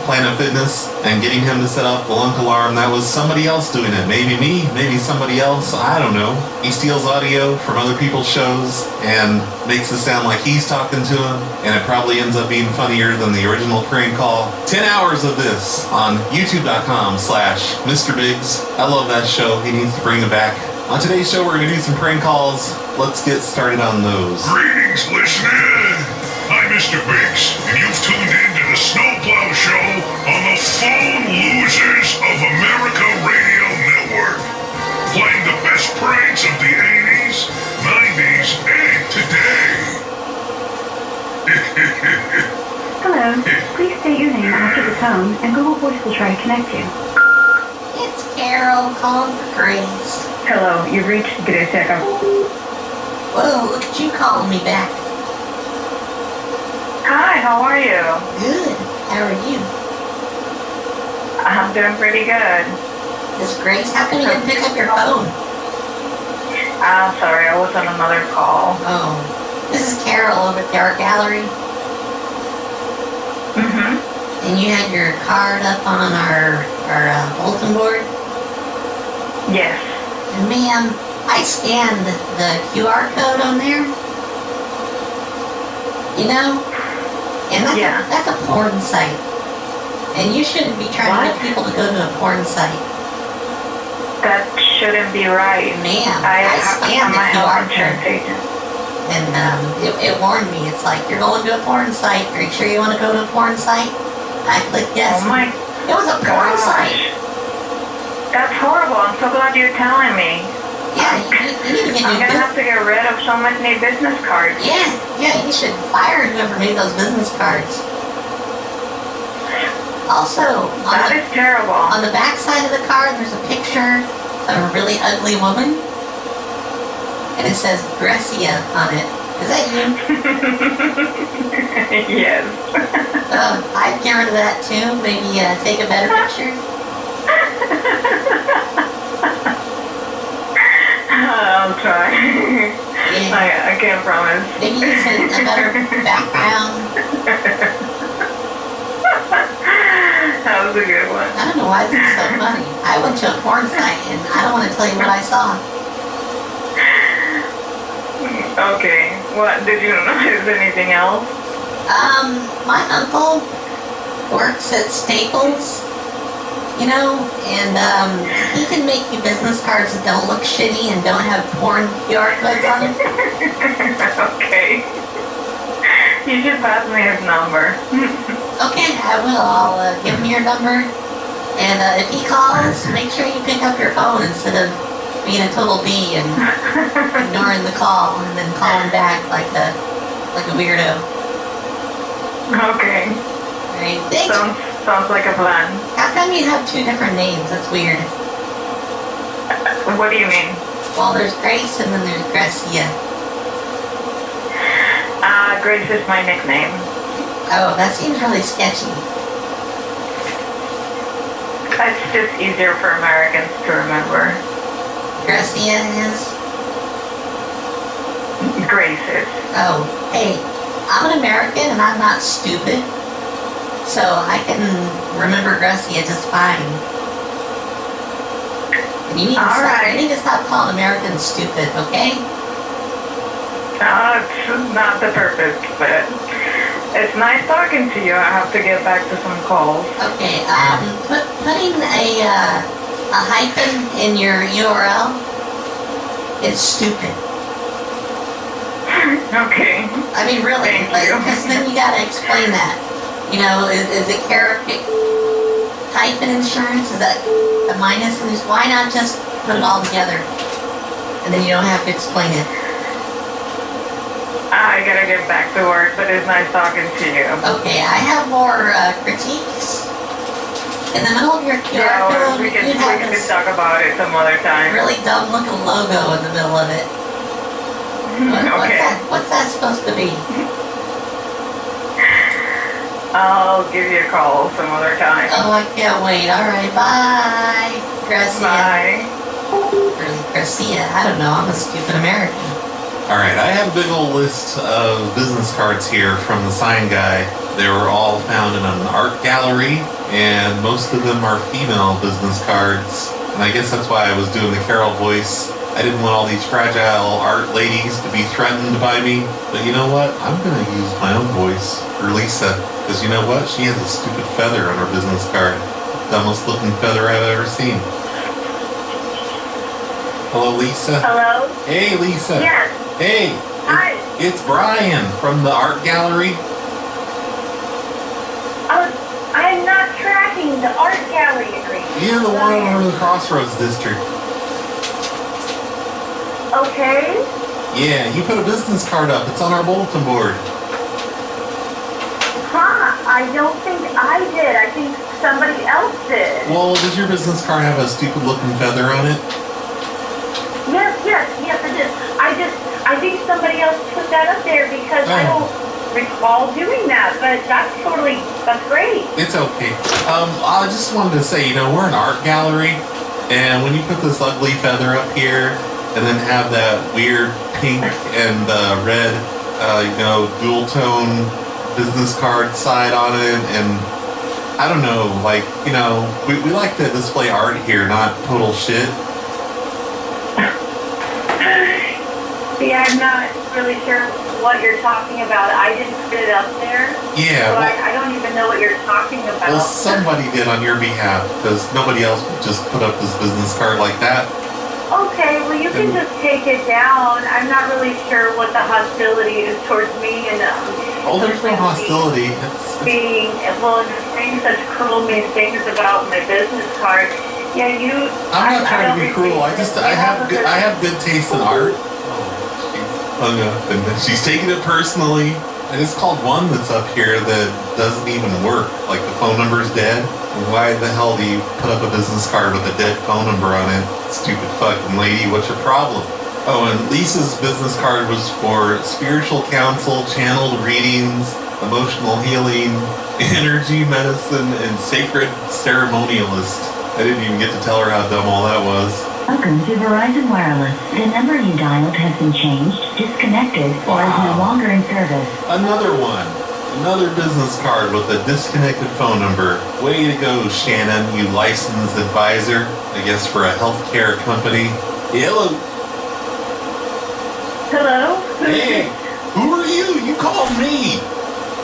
Planet Fitness and getting him to set off the lunk alarm. That was somebody else doing it. Maybe me, maybe somebody else. I don't know. He steals audio from other people's shows and makes it sound like he's talking to him, and it probably ends up being funnier than the original prank call. 10 hours of this on youtube.com/Mr. Biggs. I love that show. He needs to bring it back. On today's show, we're going to do some prank calls. Let's get started on those. Greetings, listener. I'm Mr. Biggs, and you've tuned in to the Snowplow Show on the Phone Losers of America Radio Network. Playing the best pranks of the 80s, 90s, and today. Hello. Please state your name after the tone, and Google Voice will try to connect you. It's Carol calling for Grace. Hello, you've reached Gracia. Whoa, look at you calling me back. Hi, how are you? Good. How are you? I'm doing pretty good. Miss Grace, how come you didn't pick up your phone? I'm sorry, I was on another call. Oh. This is Carol over at the Art Gallery. Mm-hmm. And you had your card up on our bulletin board? Yes. And ma'am, I scanned the QR code on there. You know? And that's a porn site. And you shouldn't be trying to get people to go to a porn site. That shouldn't be right. Ma'am, I scanned the QR code. And it warned me. It's like, you're going to a porn site. Are you sure you want to go to a porn site? I clicked yes. Oh my It was a porn site. That's horrible. I'm so glad you're telling me. Yeah, you need to get I'm going to have to get rid of so many business cards. Yeah, you should fire whoever made those business cards. Also, that is terrible. On the back side of the card, there's a picture of a really ugly woman. And it says Gracia on it. Is that you? Yes. I'd get rid of that too. Maybe take a better picture. I'll try. Yeah. I can't promise. Maybe use a better background. That was a good one. I don't know why this is so funny. I went to a porn site and I don't want to tell you what I saw. Okay. What? Did you notice anything else? My uncle works at Staples, you know, and he can make you business cards that don't look shitty and don't have porn QR codes on them. Okay. You should pass me his number. Okay, I will. I'll give him your number. And if he calls, make sure you pick up your phone instead of being a total B and ignoring the call and then calling back like a weirdo. Okay. Alright, thanks. Sounds like a plan. How come you have two different names? That's weird. What do you mean? Well, there's Grace and then there's Gracia. Grace is my nickname. Oh, that seems really sketchy. It's just easier for Americans to remember. Gracia is? Grace is. Oh, hey, I'm an American and I'm not stupid. So I can remember Gracia just fine. And you need to stop calling Americans stupid, okay? It's not the purpose, but it's nice talking to you. I have to get back to some calls. Okay, putting a hyphen in your URL is stupid. Okay. I mean, really, because then you gotta explain that. You know, is it hyphen insurance? Is that a minus? And why not just put it all together? And then you don't have to explain it. I gotta get back to work, but it's nice talking to you. Okay, I have more critiques. In the middle of your QR code, we can talk about it some other time. Really dumb looking logo in the middle of it. What's that supposed to be? I'll give you a call some other time. Oh, I can't wait. All right, bye. Gracia. Bye. Or Garcia. I don't know. I'm a stupid American. Alright, I have a big old list of business cards here from the sign guy. They were all found in an art gallery, and most of them are female business cards. And I guess that's why I was doing the Carol voice. I didn't want all these fragile art ladies to be threatened by me. But you know what? I'm going to use my own voice for Lisa. Because you know what? She has a stupid feather on her business card. Dumbest looking feather I've ever seen. Hello, Lisa. Hello? Hey, Lisa. Yes. Hey. Hi. It's Brian from the art gallery. I'm not tracking the art gallery agreement. Yeah, the one over the Crossroads District. Okay. Yeah, you put a business card up. It's on our bulletin board. Huh, I don't think I did. I think somebody else did. Well, does your business card have a stupid looking feather on it? Yes, it did. I think somebody else put that up there because I don't recall doing that, but that's great. It's okay. I just wanted to say, we're an art gallery, and when you put this ugly feather up here, and then have that weird pink and red, dual tone business card side on it, and I don't know, we like to display art here, not total shit. See, I'm not really sure what you're talking about. I didn't put it up there. Yeah. So I don't even know what you're talking about. Well, somebody did on your behalf, because nobody else would just put up this business card like that. Okay, well, you can just take it down. I'm not really sure what the hostility is towards me, and there's no hostility. You're saying such cruel, mean things about my business card. Yeah, I'm not trying to be cruel. I have good taste in art. Hung up, and she's taking it personally. I just called one that's up here that doesn't even work. Like the phone number's dead. Why the hell do you put up a business card with a dead phone number on it? Stupid fucking lady, what's your problem? Oh, and Lisa's business card was for spiritual counsel, channeled readings, emotional healing, energy medicine, and sacred ceremonialist. I didn't even get to tell her how dumb all that was. Welcome to Verizon Wireless. The number you dialed has been changed, disconnected, or is no longer in service. Another one. Another business card with a disconnected phone number. Way to go, Shannon, you licensed advisor. I guess for a healthcare company. Hello. Hello? Hey, who are you? You called me,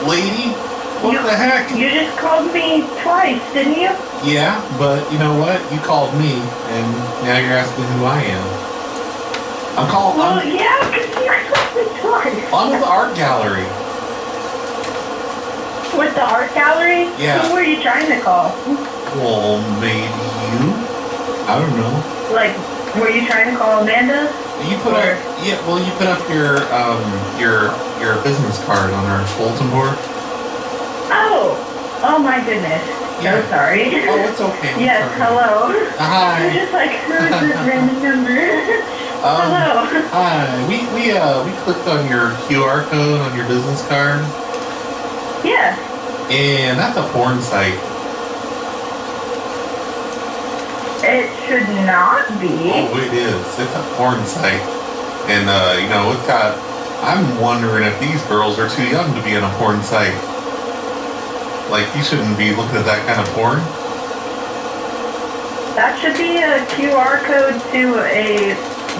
lady. What the heck? You just called me twice, didn't you? Yeah, but you know what? You called me, and now you're asking who I am. Yeah, because you called me twice. I'm with the art gallery. With the art gallery? Yeah. Who were you trying to call? Well, maybe you. I don't know. Like, were you trying to call Amanda? You put up your business card on our bulletin board. Oh my goodness. Yeah. So sorry. Oh, it's okay. Yes, hello. Hi. I'm just like, who is this random number? Hello. Hi. We clicked on your QR code on your business card. Yeah. And that's a porn site. It should not be. Oh, it is. It's a porn site. And, it's got... I'm wondering if these girls are too young to be in a porn site. Like, you shouldn't be looking at that kind of porn. That should be a QR code to a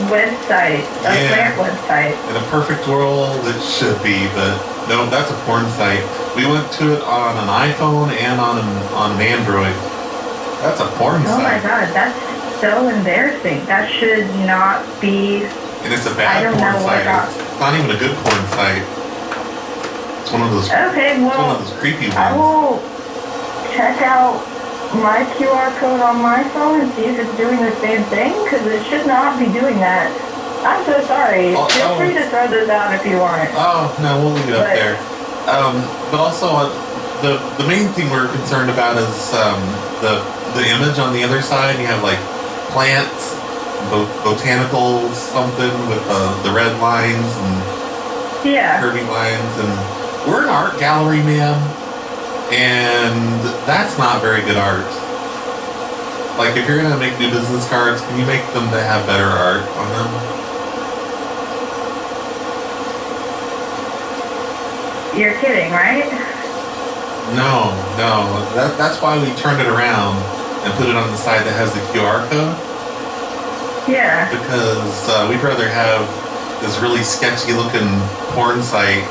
website, a plant website. In a perfect world, it should be, but no, that's a porn site. We went to it on an iPhone and on an Android. That's a porn site. Oh my god, that's so embarrassing. That should not be. And it's a bad porn site. It's not even a good porn site. It's one of those. Okay, well, it's one of those creepy ones. I will check out my QR code on my phone and see if it's doing the same thing, because it should not be doing that. I'm so sorry. Feel free to throw this out if you want. Oh, no, we'll leave it up there. But also, the main thing we're concerned about is the image on the other side. You have like plants, botanicals, something with the red lines and curvy lines. And we're an art gallery, ma'am. And that's not very good art. Like, if you're gonna make new business cards, can you make them to have better art on them? You're kidding, right? No. That's why we turned it around and put it on the side that has the QR code. Yeah. Because we'd rather have this really sketchy looking porn site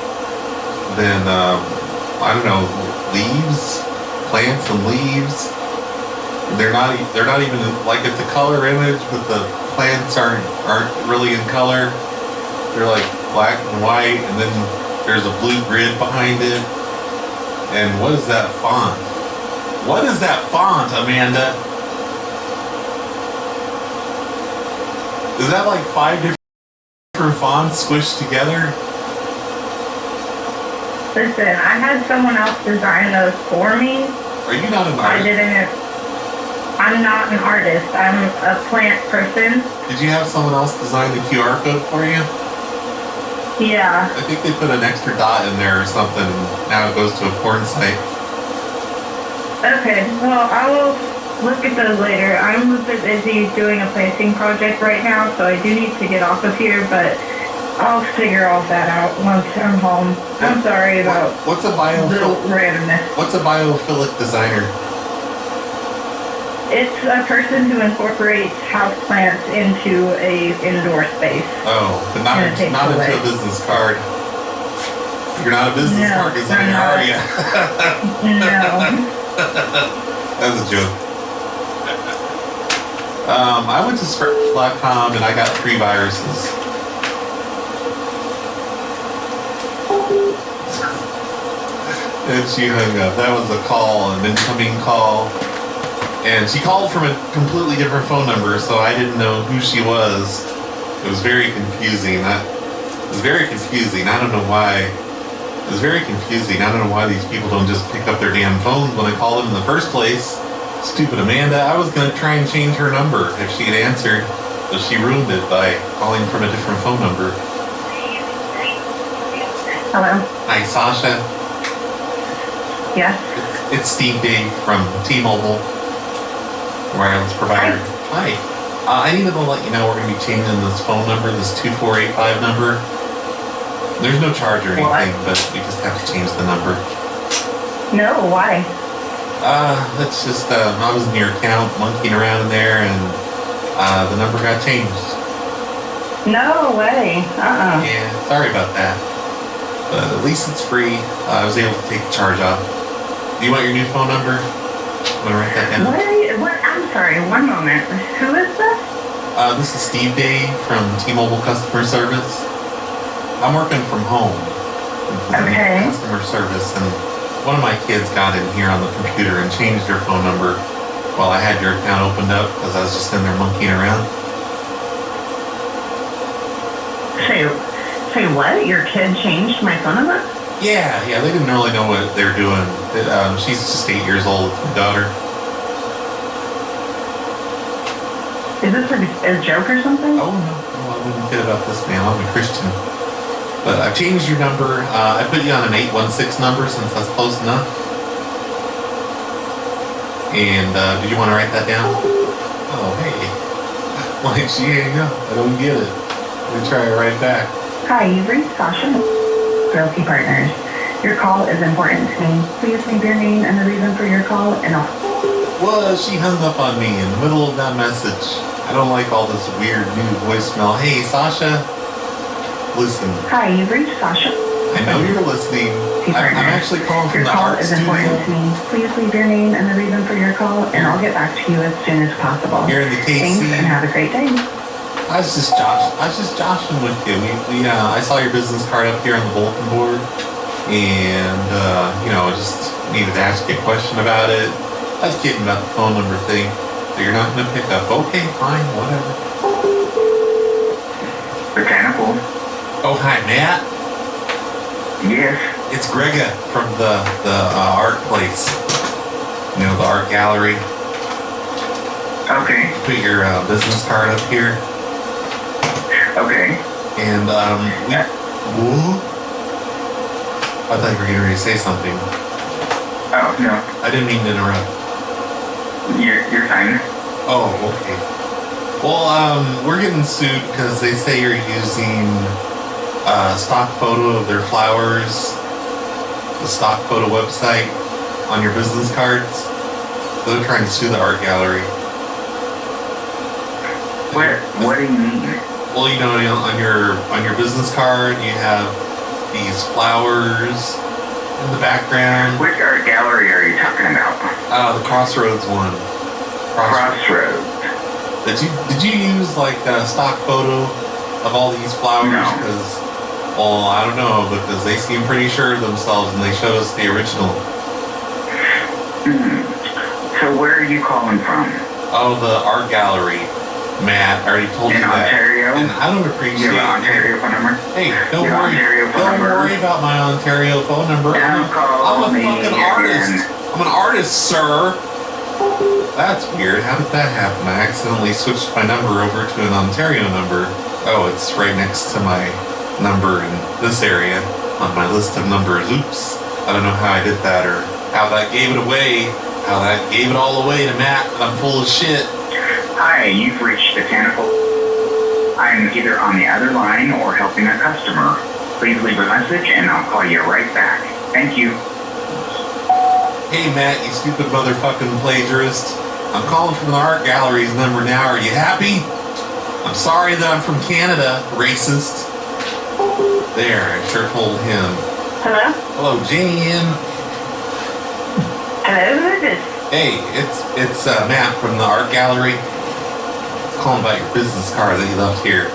than, I don't know, leaves, plants and leaves. They're not even, like, it's a color image, but the plants aren't really in color. They're like black and white, and then there's a blue grid behind it. And what is that font? What is that font, Amanda? Is that like 5 different fonts squished together? Listen, I had someone else design those for me. Are you not an artist? I'm not an artist. I'm a plant person. Did you have someone else design the QR code for you? Yeah. I think they put an extra dot in there or something. Now it goes to a porn site. Okay, well, I will look at those later. I'm a bit busy doing a planting project right now, so I do need to get off of here, but I'll figure all that out once I'm home. I'm sorry about what's a randomness. What's a biophilic designer? It's a person who incorporates houseplants into a indoor space. Oh, but not into a business card. You're not a business card designer, are you? No. That was a joke. I went to Script.com and I got 3 viruses. And she hung up. That was a call, an incoming call. And she called from a completely different phone number, so I didn't know who she was. It was very confusing. I don't know why. It was very confusing. I don't know why these people don't just pick up their damn phones when I called them in the first place. Stupid Amanda. I was going to try and change her number if she had answered, but she ruined it by calling from a different phone number. Hello? Hi, Sasha. Yes? It's Steve Dave from T-Mobile wireless provider. Hi. I needed to let you know we're going to be changing this phone number, this 2485 number. There's no charge or anything, but we just have to change the number. No, why? That's just, I was in your account monkeying around in there and the number got changed. No way. Yeah, sorry about that. But at least it's free. I was able to take the charge off. Do you want your new phone number? Want to write that down? I'm sorry, one moment. Who is this? This is Steve Day from T-Mobile Customer Service. I'm working from home. Okay. Customer service, and one of my kids got in here on the computer and changed their phone number while I had your account opened up because I was just in there monkeying around. Say what? Your kid changed my phone number? Yeah, they didn't really know what they're doing. She's just 8 years old, my daughter. Is this a joke or something? Oh, no, I wouldn't kid about this, man. I'm a Christian. But I've changed your number. I put you on an 816 number since that's close enough. And did you want to write that down? Oh, hey. Like, she hang up. I don't get it. Let me try it right back. Hi, you've reached Sasha Realty Partners. Your call is important to me. Please leave your name and the reason for your call, and I'll... Well, she hung up on me in the middle of that message. I don't like all this weird new voicemail. Hey, Sasha. Listen. Hi, you've reached Sasha. I know you're listening. I'm actually calling from the art studio. Your call is important to me. Please leave your name and the reason for your call, and I'll get back to you as soon as possible. Here in the KC. Thanks, and have a great day. I was just joshing with you. I saw your business card up here on the bulletin board, and I just needed to ask you a question about it. I was kidding about the phone number thing that you're not going to pick up. Okay, fine, whatever. Botanical. Oh, hi, Matt. Yes. It's Grega from the art place. The art gallery. Okay. Put your business card up here. Okay. And Whoa? I thought you were getting ready to say something. Oh, no. I didn't mean to interrupt. You're fine. Oh, okay. Well, we're getting sued because they say you're using a stock photo of their flowers, the stock photo website, on your business cards. So they're trying to sue the art gallery. What do you mean? Well, you know, on your business card, you have these flowers in the background. Which art gallery are you talking about? The Crossroads one. Crossroads. Did you use like a stock photo of all these flowers? No. Because, well, I don't know, because they seem pretty sure of themselves and they showed us the original. So where are you calling from? Oh, the art gallery. Matt, I already told you that. Ontario? And I don't appreciate your Ontario phone number? Hey, don't worry about my Ontario phone number. I'm a fucking artist. I'm an artist, sir. That's weird. How did that happen? I accidentally switched my number over to an Ontario number. Oh, it's right next to my number in this area on my list of numbers. Oops. I don't know how I did that or how that gave it away. How that gave it all away to Matt. I'm full of shit. Hi, you've reached the Tentacle. I'm either on the other line or helping a customer. Please leave a message and I'll call you right back. Thank you. Hey Matt, you stupid motherfucking plagiarist. I'm calling from the art gallery's number now. Are you happy? I'm sorry that I'm from Canada, racist. There, I sure told him. Hello? Hello, Jan. Hello, who is this? Hey, it's Matt from the art gallery. Calling about your business card that you left here.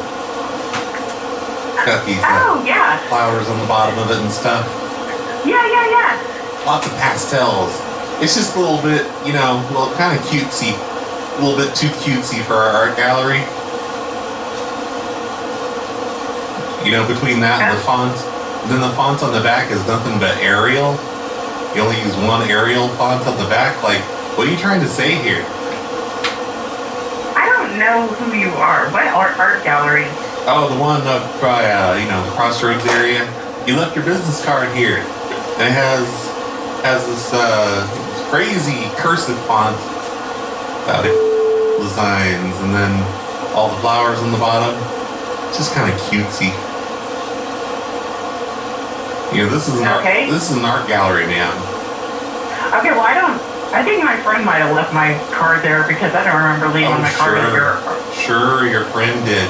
Got these yeah. flowers on the bottom of it and stuff. Yeah. Lots of pastels. It's just a little bit, you know, well, kind of cutesy. A little bit too cutesy for our art gallery. You know, between that and the font. And then the font on the back is nothing but Arial. You only use one Arial font on the back. Like, what are you trying to say here? I don't know who you are. What art gallery? Oh, the one up by, the Crossroads area. You left your business card here. And it has this crazy cursive font about it, designs, and then all the flowers on the bottom. It's just kind of cutesy. You know, this is an art gallery, man. Okay, well, I think my friend might have left my card there because I don't remember leaving my card here. Sure, your friend did.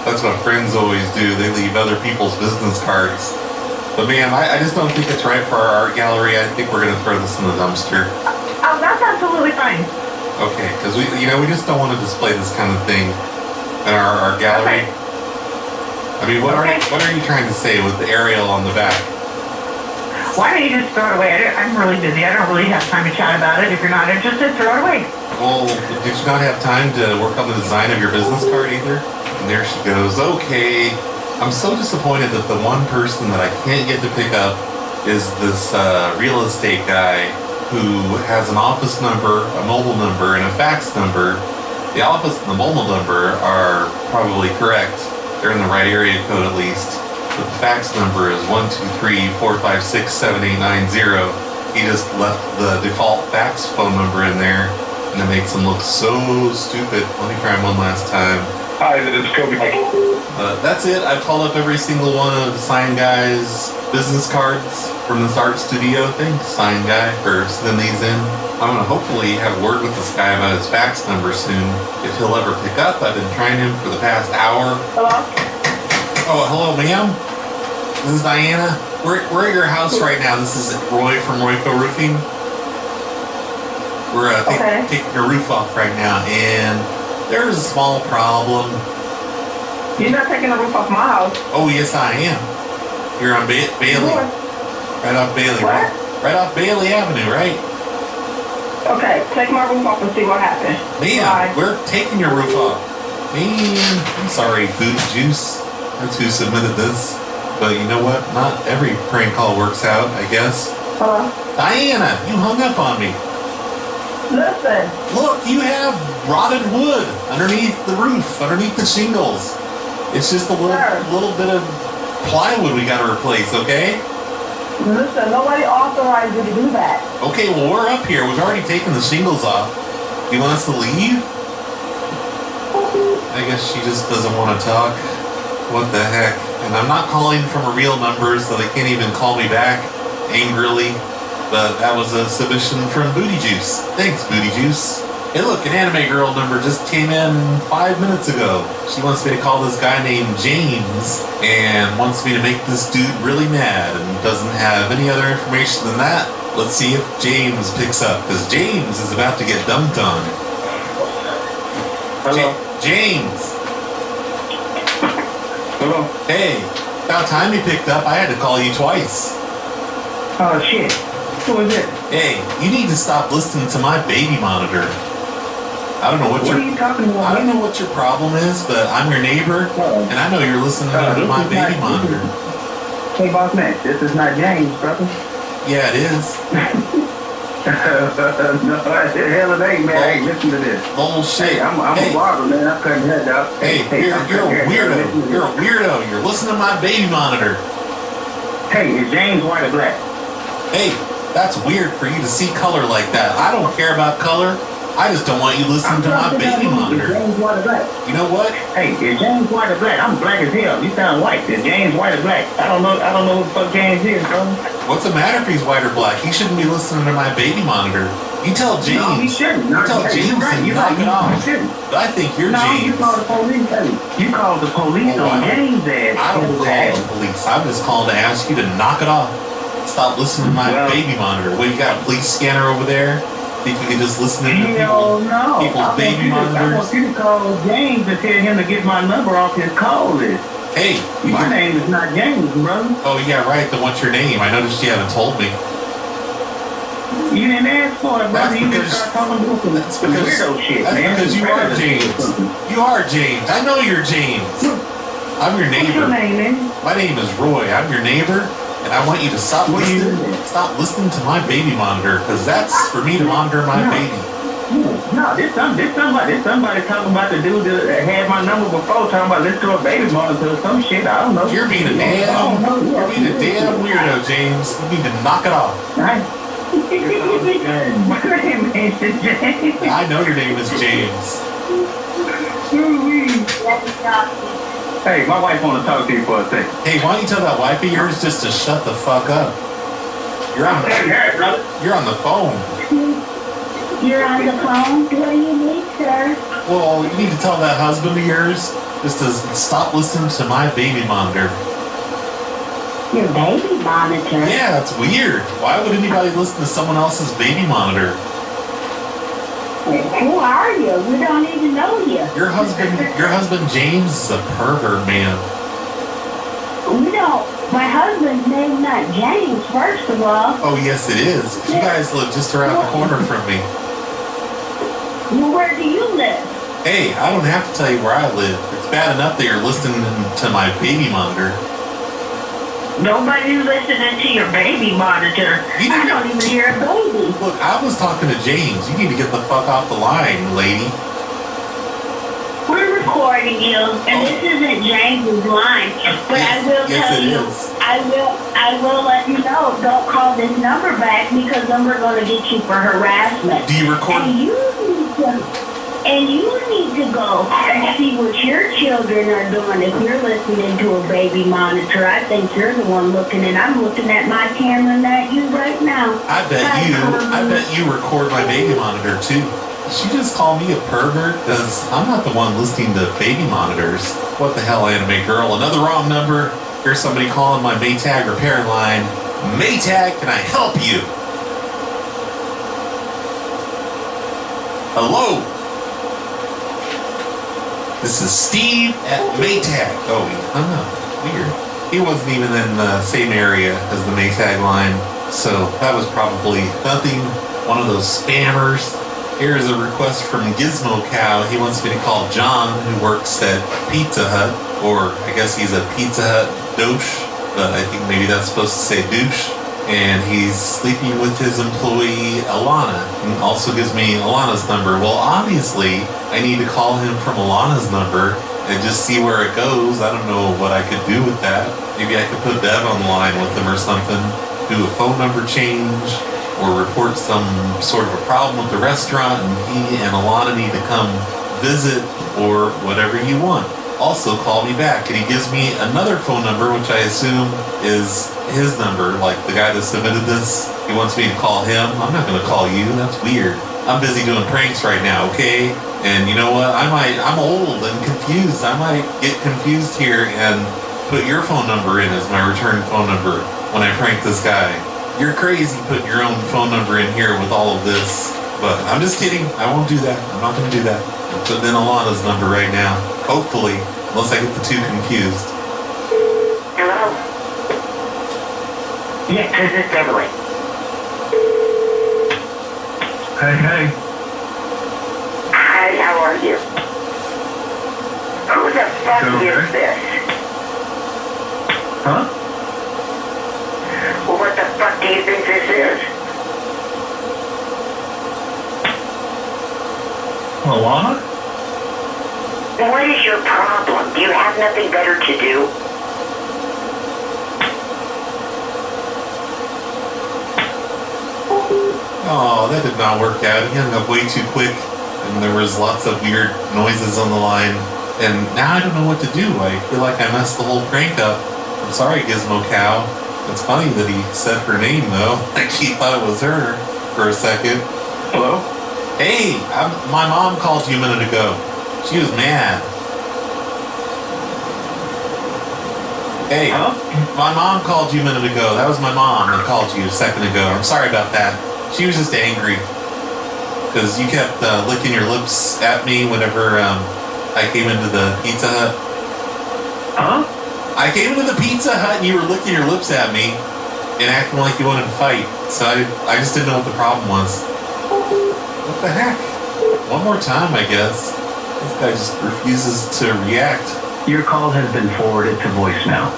That's what friends always do. They leave other people's business cards. But man, I just don't think it's right for our art gallery. I think we're gonna throw this in the dumpster. Oh, that's absolutely fine. Okay, because we just don't want to display this kind of thing in our art gallery. Okay. I mean, what are you trying to say with the Arial on the back? Why don't you just throw it away? I'm really busy. I don't really have time to chat about it. If you're not interested, throw it away. Well, did you not have time to work on the design of your business card either? And there she goes. Okay. I'm so disappointed that the one person that I can't get to pick up is this real estate guy who has an office number, a mobile number, and a fax number. The office and the mobile number are probably correct. They're in the right area code at least. But the fax number is 123-456-7890. He just left the default fax phone number in there, and it makes him look so stupid. Let me try him one last time. Hi, this is Kobe. That's it. I've called up every single one of the Sign Guy's business cards from this art studio. Thanks, Sign Guy, for sending these in. I'm going to hopefully have a word with this guy about his fax number soon, if he'll ever pick up. I've been trying him for the past hour. Hello? Oh, hello, ma'am. This is Diana. We're at your house right now. This is Roy from Royco Roofing. We're taking your roof off right now, and there's a small problem. You're not taking the roof off my house. Oh, yes, I am. You're on Bailey. Right off Bailey. What? Right off Bailey Avenue, right? Okay, take my roof off and see what happens. Man, we're taking your roof off. Man, I'm sorry, Boot Juice. That's who submitted this. But you know what? Not every prank call works out, I guess. Hello? Diana, you hung up on me. Listen. Look, you have rotted wood underneath the roof, underneath the shingles. It's just a little bit of plywood we gotta replace, okay? Listen, nobody authorized you to do that. Okay, well, we're up here. We've already taken the shingles off. You want us to leave? I guess she just doesn't want to talk. What the heck? And I'm not calling from a real number, so they can't even call me back angrily. But that was a submission from Booty Juice. Thanks, Booty Juice. Hey, look, an anime girl number just came in 5 minutes ago. She wants me to call this guy named James and wants me to make this dude really mad and doesn't have any other information than that. Let's see if James picks up, because James is about to get dumped on. Hello? James! Hello? Hey, about time you picked up. I had to call you twice. Oh, shit. Who is it? Hey, you need to stop listening to my baby monitor. I don't know what What are you talking about? I don't know what your problem is, but I'm your neighbor, and I know you're listening to my baby monitor. Hey, boss man, this is not James, brother. Yeah, it is. No, hell it ain't, man. Hey, listen to this. Bullshit. Hey, I'm a barber, man. I'm cutting heads out. Hey, you're a weirdo. You're a weirdo. You're listening to my baby monitor. Hey, is James white or black? Hey, that's weird for you to see color like that. I don't care about color. I just don't want you listening to my baby monitor. Is James white or black? You know what? Hey, is James white or black? I'm black as hell. You sound white. Is James white or black? I don't know who the fuck James is, bro. What's the matter if he's white or black? He shouldn't be listening to my baby monitor. You tell James. No, he shouldn't. You tell James to knock it off. You shouldn't. But I think you're James. You called the police. Hey, you called the police on James' ass. I don't call the police. I'm just calling to ask you to knock it off. Stop listening to my baby monitor. What, you got a police scanner over there? Think you can just listen to people's baby monitors? I want you to call James and tell him to get my number off his call list. Hey, my name is not James, brother. Oh yeah, right. Then what's your name? I noticed you haven't told me. You didn't ask for it, brother. You just start talking about some weirdo shit, man. Because you are James. You are James. I know you're James. I'm your neighbor. What's your name, man? My name is Roy. I'm your neighbor. And I want you to stop listening to my baby monitor, because that's for me to monitor my baby. No, this somebody talking about the dude that had my number before, talking about listen to a baby monitor or some shit. I don't know. You're being a damn weirdo, James. You need to knock it off. My name is James. I know your name is James. Hey, my wife want to talk to you for a second. Hey, why don't you tell that wife of yours just to shut the fuck up? You're on the phone. You're on the phone? What do you need, sir? Well, you need to tell that husband of yours just to stop listening to my baby monitor. Your baby monitor? Yeah, that's weird. Why would anybody listen to someone else's baby monitor? Who are you? We don't even know you. Your husband James is a pervert, man. We don't. My husband's name's not James, first of all. Oh, yes, it is. You guys live just around the corner from me. Well, where do you live? Hey, I don't have to tell you where I live. It's bad enough that you're listening to my baby monitor. Nobody's listening to your baby monitor. I don't even hear a baby. Look, I was talking to James. You need to get the fuck off the line, lady. We're recording you, and this isn't James's line. But I will tell you, I will let you know. Don't call this number back, because then we're going to get you for harassment. Do you record? And you need to go and see what your children are doing. If you're listening to a baby monitor, I think you're the one looking, and I'm looking at my camera and at you right now. I bet you record my baby monitor too. Did she just call me a pervert? Because I'm not the one listening to baby monitors. What the hell, anime girl? Another wrong number. Here's somebody calling my Maytag repair line. Maytag, can I help you? Hello? This is Steve at Maytag. Oh, he hung up. Weird. He wasn't even in the same area as the Maytag line, so that was probably nothing. One of those spammers. Here's a request from Gizmo Cow. He wants me to call John, who works at Pizza Hut, or I guess he's a Pizza Hut douche, but I think maybe that's supposed to say douche. And he's sleeping with his employee, Alana, and also gives me Alana's number. Well, obviously, I need to call him from Alana's number and just see where it goes. I don't know what I could do with that. Maybe I could put Dev on the line with him or something. do a phone number change or report some sort of a problem with the restaurant, and he and Alana need to come visit or whatever you want. Also, call me back. And he gives me another phone number, which I assume is his number, like the guy that submitted this. He wants me to call him. I'm not going to call you. That's weird. I'm busy doing pranks right now, okay? And you know what? I'm old and confused. I might get confused here and put your phone number in as my return phone number when I prank this guy. You're crazy putting your own phone number in here with all of this. But I'm just kidding. I won't do that. I'm not going to do that. I'm putting in Alana's number right now. Hopefully. Unless I get the two confused. Hello? Yes, this is Beverly. Hey. Hi, how are you? Who the fuck is this? Huh? Well, what the fuck do you think this is? Alana? What is your problem? Do you have nothing better to do? Oh, that did not work out. He hung up way too quick, and there was lots of weird noises on the line. And now I don't know what to do. I feel like I messed the whole prank up. I'm sorry, Gizmo Cow. It's funny that he said her name, though. Like he thought it was her for a second. Hello? Hey, my mom called you a minute ago. She was mad. Hey, my mom called you a minute ago. That was my mom that called you a second ago. I'm sorry about that. She was just angry. Because you kept licking your lips at me whenever I came into the Pizza Hut. Huh? I came into the Pizza Hut and you were licking your lips at me and acting like you wanted to fight. So I just didn't know what the problem was. What the heck? One more time, I guess. This guy just refuses to react. Your call has been forwarded to voicemail.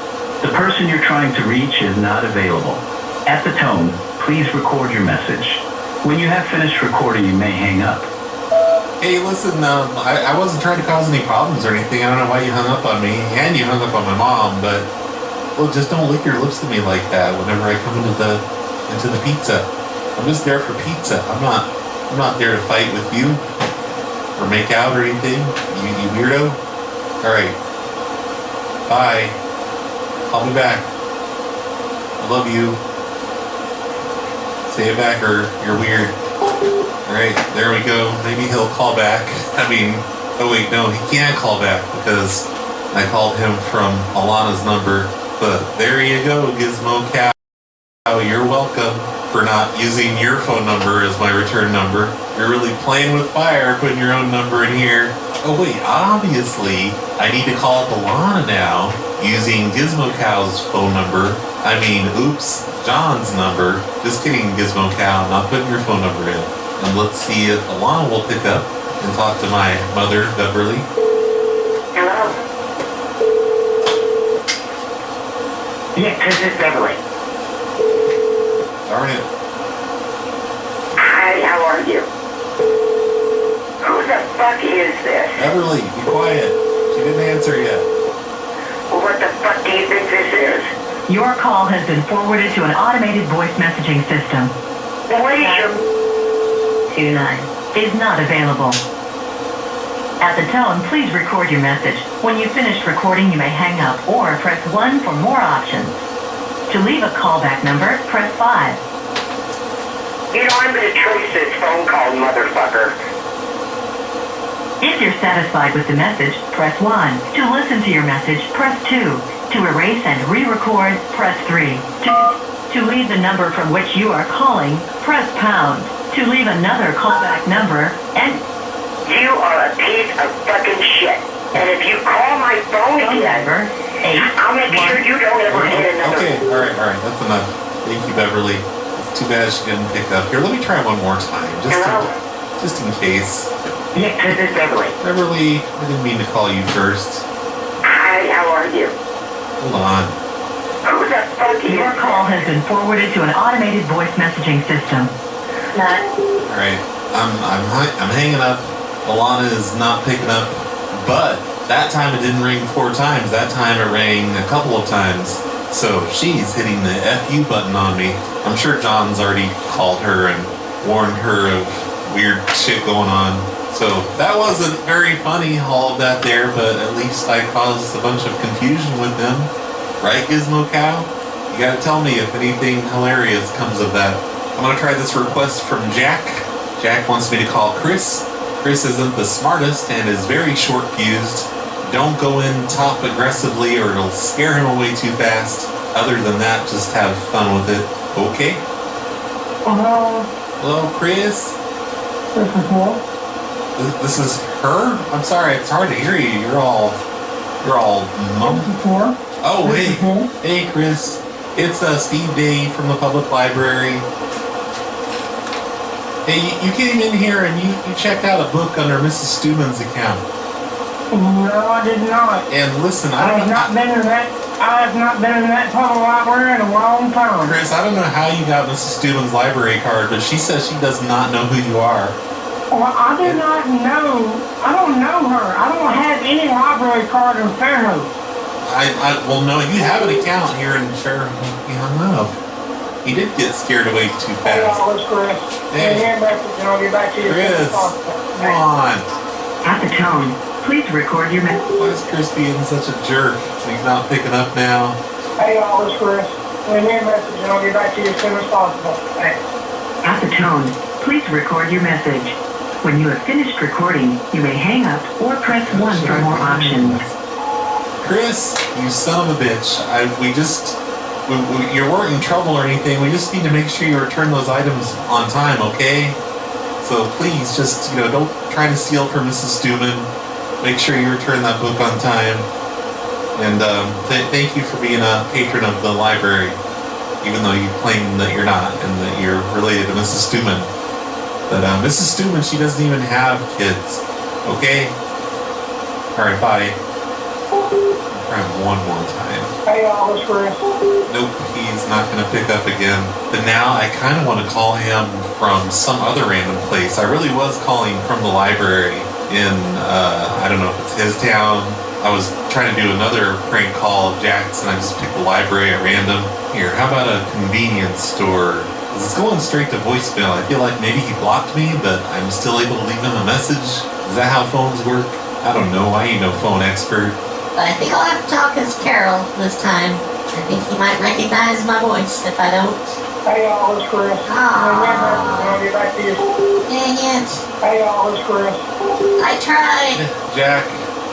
The person you're trying to reach is not available. At the tone, please record your message. When you have finished recording, you may hang up. Hey, listen, I wasn't trying to cause any problems or anything. I don't know why you hung up on me, and you hung up on my mom, but, well, just don't lick your lips at me like that whenever I come into the pizza. I'm just there for pizza. I'm not there to fight with you or make out or anything. You weirdo. All right. Bye. Call me back. I love you. Say it back or you're weird. Alright, there we go. Maybe he'll call back. I mean, oh wait, no, he can't call back because I called him from Alana's number. But there you go, Gizmo Cow. You're welcome for not using your phone number as my return number. You're really playing with fire putting your own number in here. Oh wait, obviously, I need to call up Alana now using Gizmo Cow's phone number. I mean, oops, John's number. Just kidding, Gizmo Cow, not putting your phone number in. And let's see if Alana will pick up and talk to my mother, Beverly. Hello? Yes, this is Beverly. Darn it. Hi, how are you? Who the fuck is this? Beverly, be quiet. She didn't answer yet. Well, what the fuck do you think this is? Your call has been forwarded to an automated voice messaging system. Well, what is your... 29 is not available. At the tone, please record your message. When you've finished recording, you may hang up or press 1 for more options. To leave a callback number, press 5. You know, I'm gonna trace this phone call, motherfucker. If you're satisfied with the message, press 1. To listen to your message, press 2. To erase and re-record, press 3. To leave the number from which you are calling, press pound. To leave another callback number, and... You are a piece of fucking shit. And if you call my phone again, I'll make sure you don't ever get another... Okay, alright, that's enough. Thank you, Beverly. It's too bad she didn't pick up. Here, let me try one more time, just in case. Yes, this is Beverly. Beverly, I didn't mean to call you first. Hi, how are you? Hold on. Who the fuck is Your call has been forwarded to an automated voice messaging system. Alright, I'm hanging up. Alana is not picking up, but that time it didn't ring 4 times. That time it rang a couple of times. So she's hitting the FU button on me. I'm sure John's already called her and warned her of weird shit going on. So that wasn't very funny, all of that there, but at least I caused a bunch of confusion with them. Right, Gizmo Cow? You gotta tell me if anything hilarious comes of that. I'm gonna try this request from Jack. Jack wants me to call Chris. Chris isn't the smartest and is very short-fused. Don't go in top aggressively or it'll scare him away too fast. Other than that, just have fun with it. Okay? Hello? Hello, Chris? This is what? This is her? I'm sorry, it's hard to hear you. You're all mum. This is her? Oh, hey. Hey, Chris. It's Steve Day from the public library. Hey, you came in here and you checked out a book under Mrs. Stuman's account. No, I did not. And listen, I have not been in that public library in a long time. Chris, I don't know how you got Mrs. Stuman's library card, but she says she does not know who you are. Well, I do not know. I don't know her. I don't have any library card in Fairhope. Well, no, you have an account here in Fairhope. He hung up. He did get scared away too fast. Hey, y'all, it's Chris. Hey. Hand message and I'll get back to you. Chris, come on. At the tone, please record your message. Why is Chris being such a jerk? He's not picking up now. Hey, y'all, it's Chris. Hand message and I'll get back to you as soon as possible. Thanks. At the tone, please record your message. When you have finished recording, you may hang up or press 1 for more options. Chris, you son of a bitch. You weren't in trouble or anything. We just need to make sure you return those items on time, okay? So please, just, don't try to steal from Mrs. Stuman. Make sure you return that book on time. And thank you for being a patron of the library, even though you claim that you're not and that you're related to Mrs. Stuman. But Mrs. Stuman, she doesn't even have kids. Okay? Alright, bye. Try one more time. Hey, y'all, it's Chris. Nope, he's not going to pick up again. But now I kind of want to call him from some other random place. I really was calling from the library in, I don't know if it's his town. I was trying to do another prank call of Jack's and I just picked the library at random. Here, how about a convenience store? It's going straight to voicemail. I feel like maybe he blocked me, but I'm still able to leave him a message. Is that how phones work? I don't know. I ain't no phone expert. But I think I'll have to talk as Carol this time. I think he might recognize my voice if I don't. Hey, y'all, it's Chris. I'll get back to you. Dang it. Hey, y'all, it's Chris. I tried. Jack,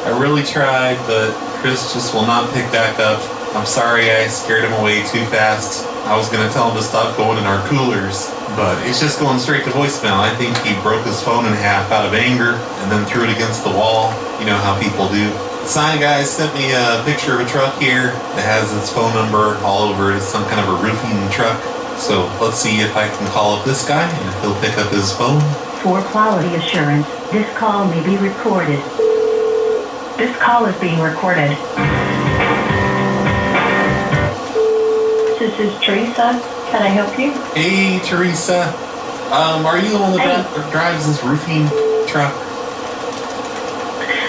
I really tried, but Chris just will not pick back up. I'm sorry I scared him away too fast. I was going to tell him to stop going in our coolers, but it's just going straight to voicemail. I think he broke his phone in half out of anger and then threw it against the wall. You know how people do. Sign guy sent me a picture of a truck here that has its phone number all over it. It's some kind of a roofing truck. So let's see if I can call up this guy and if he'll pick up his phone. For quality assurance, this call may be recorded. This call is being recorded. This is Teresa. Can I help you? Hey, Teresa. Are you the one that drives this roofing truck?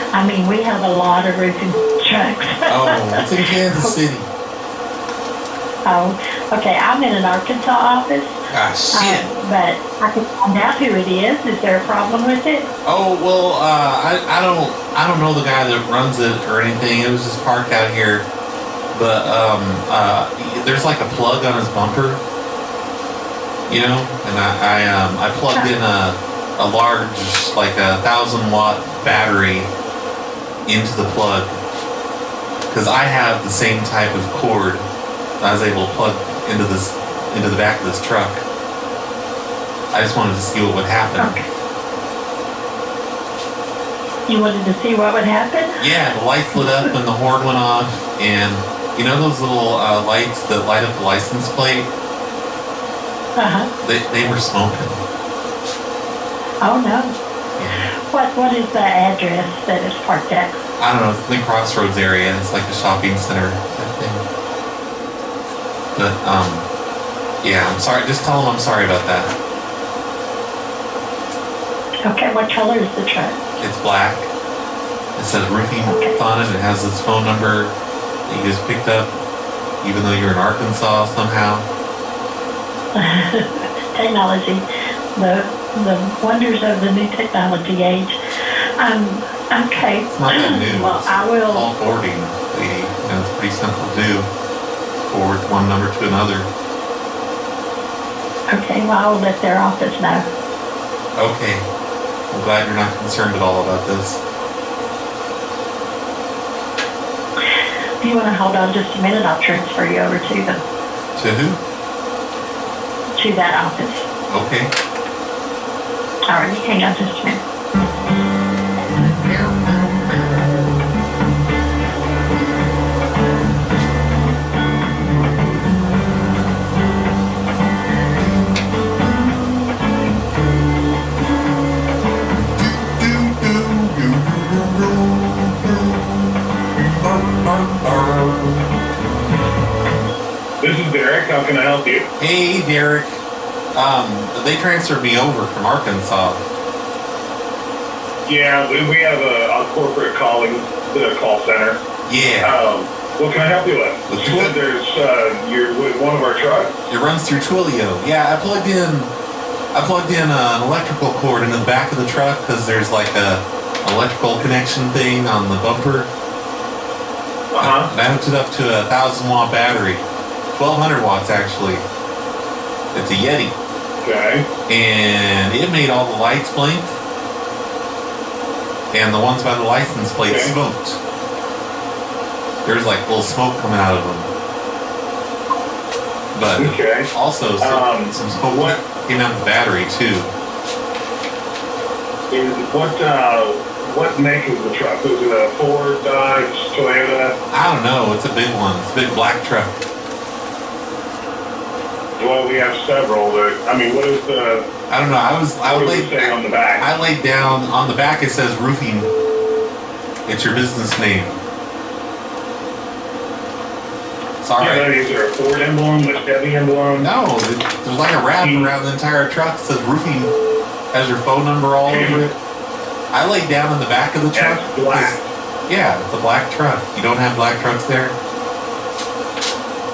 I mean, we have a lot of roofing trucks. Oh, it's in Kansas City. Oh, okay. I'm in an Arkansas office. Ah, shit. But I can find out who it is. Is there a problem with it? Oh, well, I don't know the guy that runs it or anything. It was just parked out here. But there's like a plug on his bumper, and I plugged in a large, like 1,000-watt battery into the plug because I have the same type of cord I was able to plug into the back of this truck. I just wanted to see what would happen. Okay. You wanted to see what would happen? Yeah, the lights lit up and the horn went off, and you know those little lights that light up the license plate? Uh-huh. They were smoking. Oh, no. What is the address that it's parked at? I don't know, it's in the Crossroads area. It's like a shopping center type thing. But, yeah, I'm sorry. Just tell them I'm sorry about that. Okay, what color is the truck? It's black. It says roofing on it. It has his phone number that you just picked up. even though you're in Arkansas somehow. Technology, the wonders of the new technology age. Okay. It's not that new. Well, I will. All forwarding, lady. It's pretty simple to do. Forward one number to another. Okay, well, I will let their office know. Okay. I'm glad you're not concerned at all about this. If you want to hold on just a minute, I'll transfer you over to them. To who? To that office. Okay. All right, hang on just a minute. This is Derek. How can I help you? Hey, Derek. They transferred me over from Arkansas. Yeah, we have a corporate calling call center. Yeah. What can I help you with? You said you're with one of our trucks? It runs through Twilio. Yeah, I plugged in an electrical cord into the back of the truck because there's like a electrical connection thing on the bumper. And I hooked it up to a 1,000-watt battery. 1,200 watts, actually. It's a Yeti. Okay. And it made all the lights blink. And the ones by the license plate smoked. There's like little smoke coming out of them. But also some smoke came out of the battery, too. What make is the truck? Is it a Ford, Dodge, Toyota? I don't know. It's a big one. It's a big black truck. Well, we have several. What is the... I don't know. I laid saying on the back. I laid down on the back. It says roofing. It's your business name. Sorry. Yeah, is there a Ford emblem, a Chevy emblem? No, there's like a wrap around the entire truck. It says roofing. Has your phone number all over it. I laid down in the back of the truck. It's black. Yeah, it's a black truck. You don't have black trucks there?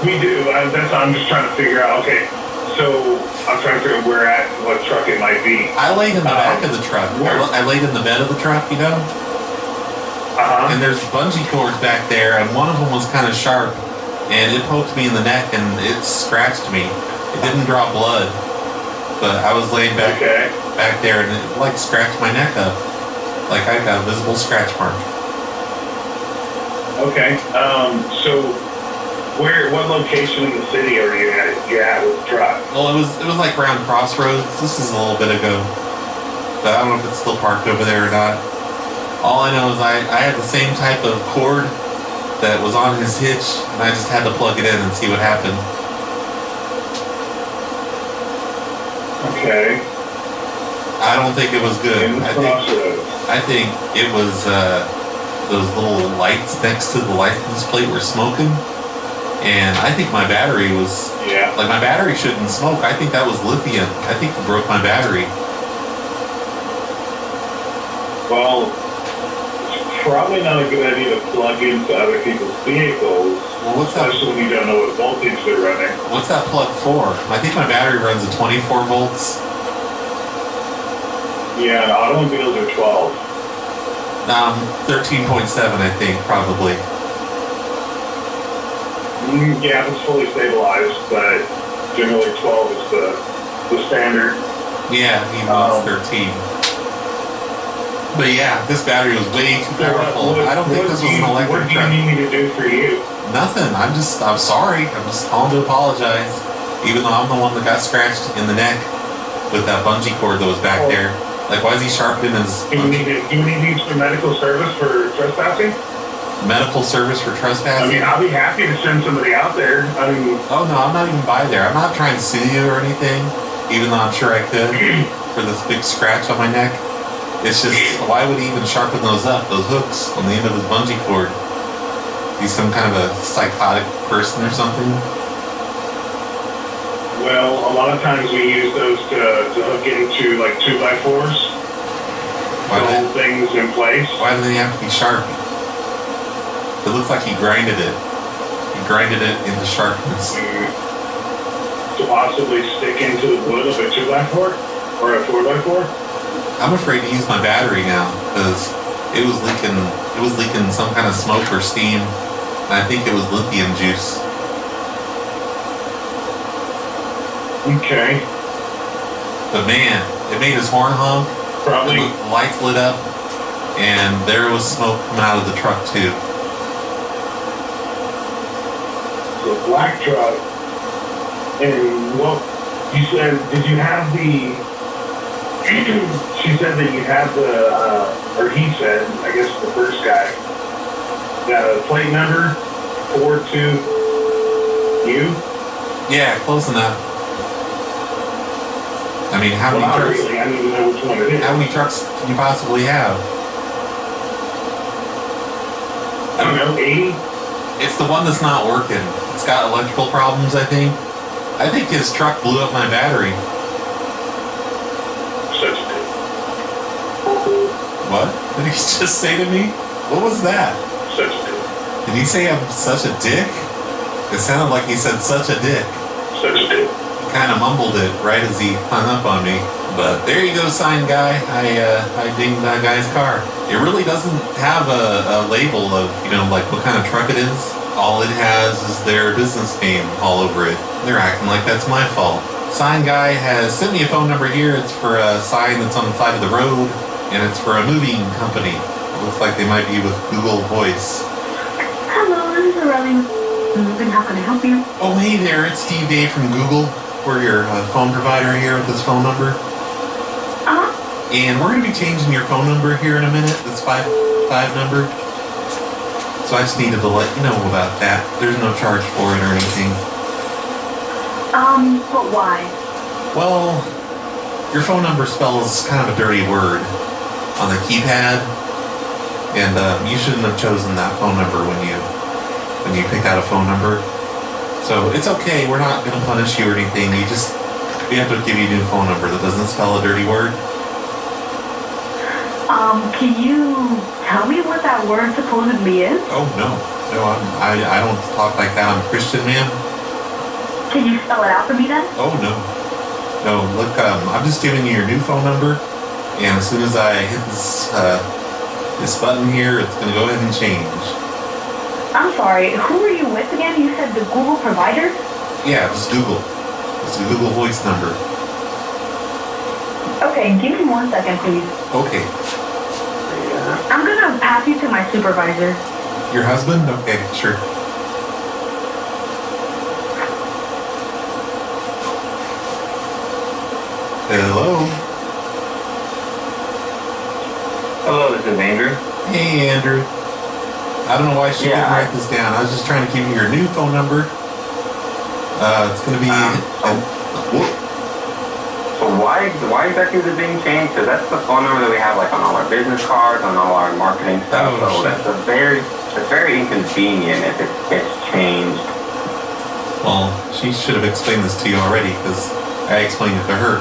We do. I'm just trying to figure out. Okay, so I'm trying to figure out what truck it might be. I laid in the back of the truck. I laid in the bed of the truck, you know? And there's bungee cords back there, and one of them was kind of sharp, and it poked me in the neck, and it scratched me. It didn't draw blood, but I was laying back there, and it like scratched my neck up. Like I got a visible scratch mark. Okay. So what location in the city are you at with the truck? Well, it was like around Crossroads. This is a little bit ago. But I don't know if it's still parked over there or not. All I know is I had the same type of cord that was on his hitch, and I just had to plug it in and see what happened. Okay. I don't think it was good. I think it was those little lights next to the license plate were smoking, and I think my battery was like my battery shouldn't smoke. I think that was lithium. I think it broke my battery. Well, it's probably not a good idea to plug into other people's vehicles, especially when you don't know what voltage they're running. What's that plug for? I think my battery runs at 24 volts. Yeah, and automobiles are 12. 13.7, I think, probably. Yeah, it's fully stabilized, but generally 12 is the standard. Yeah, he was 13. But yeah, this battery was way too powerful. I don't think this was an electric truck. What do you need me to do for you? Nothing. I'm sorry. I'm just calling to apologize. Even though I'm the one that got scratched in the neck with that bungee cord that was back there. Like, why is he sharpening his... Do you need for medical service for trespassing? Medical service for trespassing? I mean, I'll be happy to send somebody out there. Oh, no, I'm not even by there. I'm not trying to sue you or anything, even though I'm sure I could, for this big scratch on my neck. It's just, why would he even sharpen those hooks on the end of his bungee cord? He's some kind of a psychotic person or something? Well, a lot of times we use those to hook into like 2x4s to hold things in place. Why do they have to be sharp? It looks like he grinded it. He grinded it into sharpness. To possibly stick into the wood of a 2x4 or a 4x4? I'm afraid to use my battery now because it was leaking some kind of smoke or steam. And I think it was lithium juice. Okay. But man, it made his horn honk. Probably. The lights lit up, and there was smoke coming out of the truck too. The black truck. And what you said? Did you have the? She said that you had the, or he said, I guess the first guy, got a plate number 42U. Yeah, close enough. I mean, how many trucks? Really, I need to know which one it is. How many trucks can you possibly have? I don't know, 80? It's the one that's not working. It's got electrical problems, I think. I think his truck blew up my battery. Such a dick. What did he just say to me? What was that? Such a dick. Did he say I'm such a dick? It sounded like he said such a dick. Such a dick. He kind of mumbled it right as he hung up on me. But there you go, sign guy. I dinged that guy's car. It really doesn't have a label of, like what kind of truck it is. All it has is their business name all over it. They're acting like that's my fault. Sign guy has sent me a phone number here. It's for a sign that's on the side of the road, and it's for a moving company. It looks like they might be with Google Voice. Hello, this is Aurelia. How can I help you? Oh, hey there, it's Steve Dave from Google. We're your phone provider here with this phone number. And we're going to be changing your phone number here in a minute, this 5 number. So I just needed to let you know about that. There's no charge for it or anything. But why? Well, your phone number spells kind of a dirty word on the keypad. And you shouldn't have chosen that phone number when you picked out a phone number. So it's okay, we're not going to punish you or anything. We have to give you a new phone number that doesn't spell a dirty word. Can you tell me what that word supposedly is? Oh, no, I don't talk like that. I'm a Christian, man. Can you spell it out for me then? Oh, no. No, look, I'm just giving you your new phone number, and as soon as I hit this button here, it's going to go ahead and change. I'm sorry, who are you with again? You said the Google provider? Yeah, just Google. It's a Google Voice number. Okay, give me 1 second, please. Okay. I'm gonna pass you to my supervisor. Your husband? Okay, sure. Hello? Hello, this is Andrew. Hey, Andrew. I don't know why she didn't write this down. I was just trying to give you your new phone number. It's going to be... So why exactly is it being changed? Because that's the phone number that we have on all our business cards, on all our marketing stuff. So that's very inconvenient if it gets changed. Well, she should have explained this to you already because I explained it to her.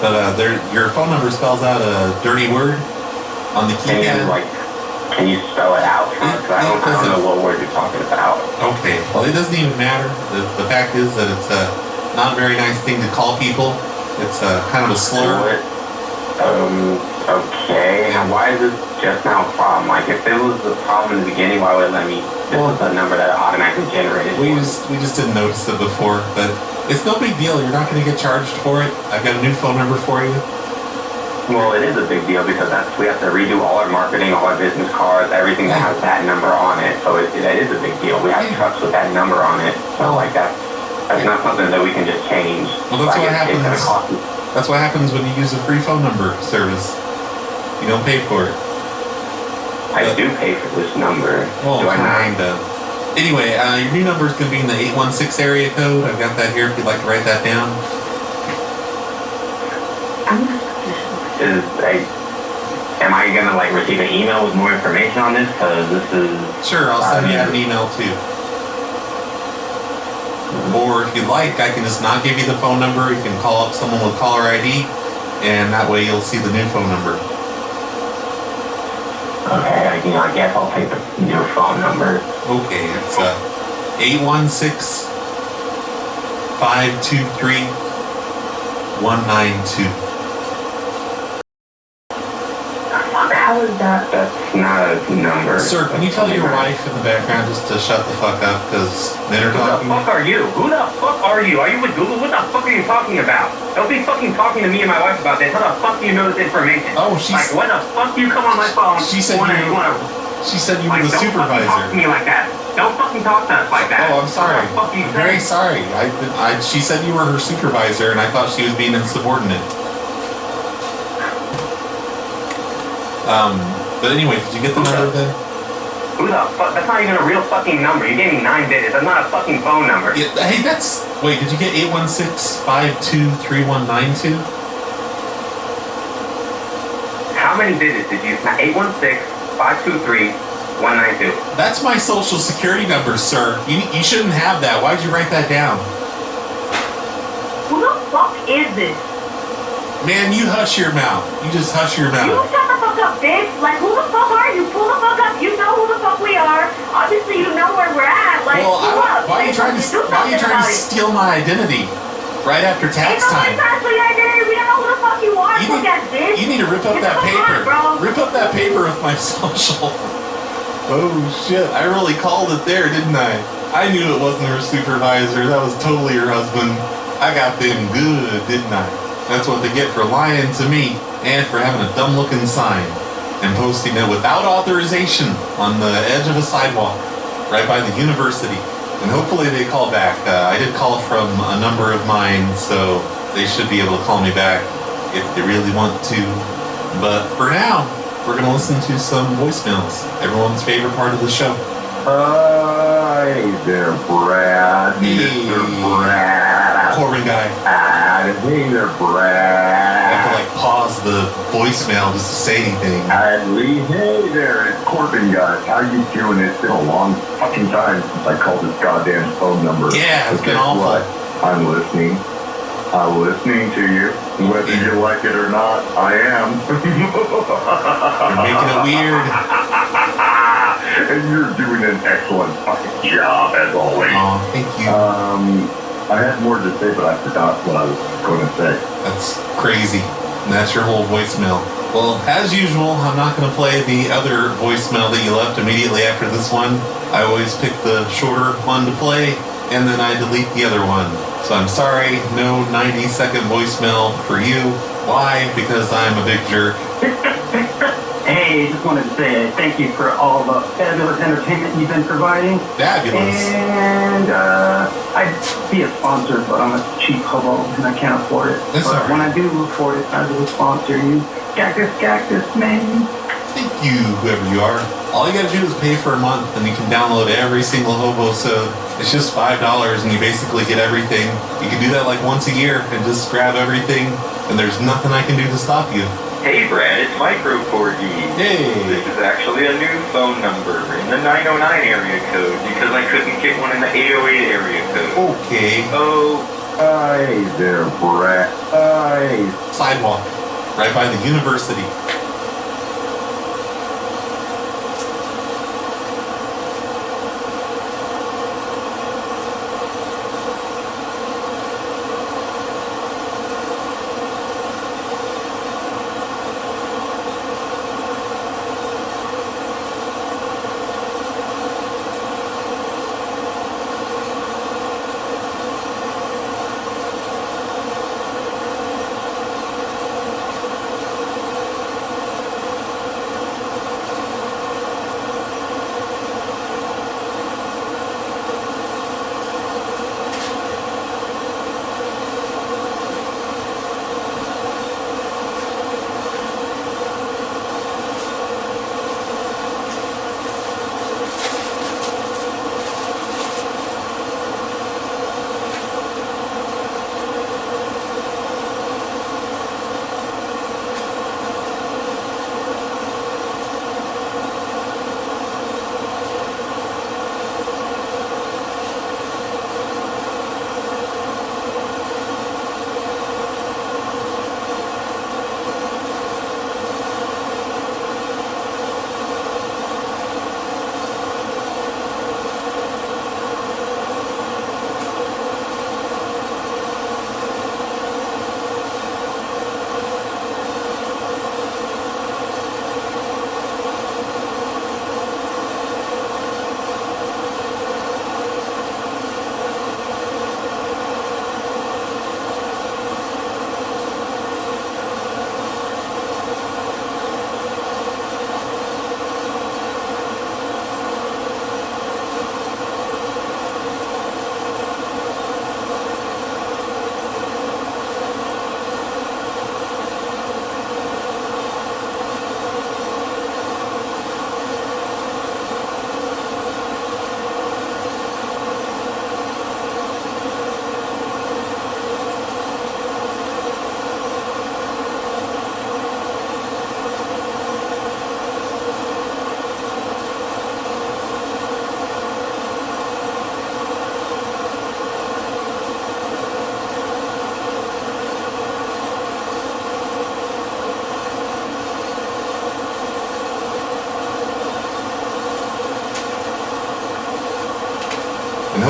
But your phone number spells out a dirty word on the keypad. Can you spell it out? Because I don't know what word you're talking about. Okay, well, it doesn't even matter. The fact is that it's a not a very nice thing to call people. It's kind of a slur. Okay. And why is this just now a problem? Like, if it was the problem in the beginning, why would it let me? This is the number that automatically generated. We just didn't notice it before, but it's no big deal. You're not going to get charged for it. I've got a new phone number for you. Well, it is a big deal because we have to redo all our marketing, all our business cards, everything that has that number on it. So that is a big deal. We have trucks with that number on it. So that's not something that we can just change. Well, that's what happens. That's what happens when you use a free phone number service. You don't pay for it. I do pay for this number. Well, do I kind of. Anyway, your new number is going to be in the 816 area code. I've got that here if you'd like to write that down. Am I going to receive an email with more information on this? Because this is... Sure, I'll send you an email too. Or if you'd like, I can just not give you the phone number. You can call up someone with caller ID, and that way you'll see the new phone number. Okay, I guess I'll take the new phone number. Okay, 816-523-192. How is that? That's not a number. Sir, can you tell your wife in the background just to shut the fuck up, because men are talking? Who the fuck are you? Who the fuck are you? Are you with Google? What the fuck are you talking about? Don't be fucking talking to me and my wife about this. How the fuck do you know this information? Oh, she's... Like, when the fuck do you come on my phone? She said you were the don't supervisor. Don't talk to me like that. Don't fucking talk to us like that. Oh, I'm sorry. What the fuck you I'm very sorry. She said you were her supervisor, and I thought she was being insubordinate. But anyway, did you get the number then? Who the fuck? That's not even a real fucking number. You gave me 9 digits. That's not a fucking phone number. Yeah, hey, that's... Wait, did you get 816-523-192? How many digits did you... 816-523-192. That's my social security number, sir. You shouldn't have that. Why'd you write that down? Who the fuck is this? Man, you hush your mouth. You just hush your mouth. You shut the fuck up, bitch. Like, who the fuck are you? Pull the fuck up. You know who the fuck we are. Obviously, you know where we're at. Like, Well, pull up. why are you trying to steal my identity right after tax time? Ain't no one trying to steal your identity. We don't know who the fuck you are. Look at this. You need to rip up that paper. Rip up that paper with my social. Oh shit! I really called it there, didn't I? I knew it wasn't her supervisor. That was totally her husband. I got them good, didn't I? That's what they get for lying to me and for having a dumb-looking sign and posting it without authorization on the edge of a sidewalk right by the university. And hopefully they call back. I did call from a number of mine, so they should be able to call me back if they really want to. But for now, we're going to listen to some voicemails. Everyone's favorite part of the show. Hey there, Brad. Mr. Brad. Corbin guy. Hey there, Brad. I have to like pause the voicemail just to say anything. Hey there, it's Corbin guy. How you doing? It's been a long fucking time since I called this goddamn phone number. Yeah, it's But been guess awful. what? I'm listening. I'm listening to you. Whether you like it or not, I am. You're making it weird. And you're doing an excellent fucking job, as always. Oh, thank you. I had more to say, but I forgot what I was going to say. That's crazy. And that's your whole voicemail. Well, as usual, I'm not going to play the other voicemail that you left immediately after this one. I always pick the shorter one to play, and then I delete the other one. So I'm sorry, no 90-second voicemail for you. Why? Because I'm a big jerk. Hey, just wanted to say thank you for all the fabulous entertainment you've been providing. Fabulous. And I'd be a sponsor, but I'm a cheap hobo and I can't afford it. That's but all right. when I do afford it, I will sponsor you. Cactus, man. Thank you, whoever you are. All you gotta do is pay for a month, and you can download every single Hobosode. It's just $5, and you basically get everything. You can do that like once a year, and just grab everything, and there's nothing I can do to stop you. Hey Brad, it's Micro 4D. Hey. This is actually a new phone number in the 909 area code because I couldn't get one in the 808 area code. Okay. Oh. Hey there, Brad. Hey. Sidewalk, right by the university.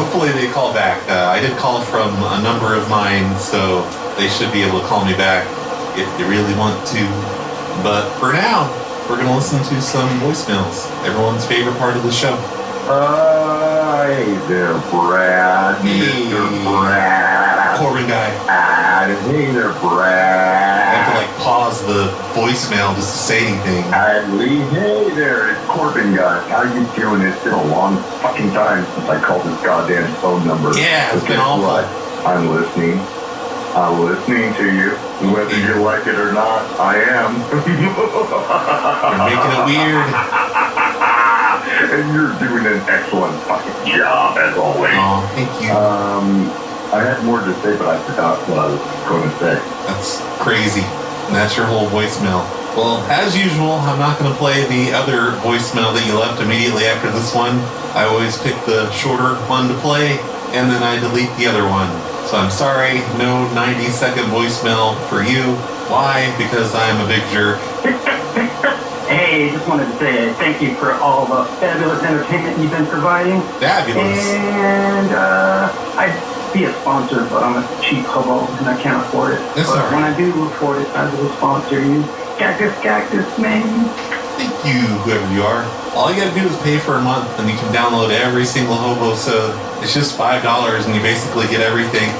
hopefully they call back. I did call from a number of mine, so they should be able to call me back if they really want to. But for now, we're going to listen to some voicemails. Everyone's favorite part of the show. Hey there, Brad. Hey. Mr. Brad. Corbin guy. Hey there, Brad. I have to like pause the voicemail just to say anything. Hey there, it's Corbin guy. How you doing? It's been a long fucking time since I called this goddamn phone number. Yeah, it's But been guess awful. what? I'm listening. I'm listening to you. Whether you like it or not, I am. You're making it weird. And you're doing an excellent fucking job, as always. Oh, thank you. I had more to say, but I forgot what I was going to say. That's crazy. And that's your whole voicemail. Well, as usual, I'm not going to play the other voicemail that you left immediately after this one. I always pick the shorter one to play, and then I delete the other one. So I'm sorry, no 90-second voicemail for you. Why? Because I'm a big jerk. Hey, just wanted to say thank you for all the fabulous entertainment you've been providing. Fabulous. And I'd be a sponsor, but I'm a cheap hobo and I can't afford it. That's but all right. when I do afford it, I will sponsor you. Cactus, man. Thank you, whoever you are. All you gotta do is pay for a month, and you can download every single hobo. So it's just $5, and you basically get everything.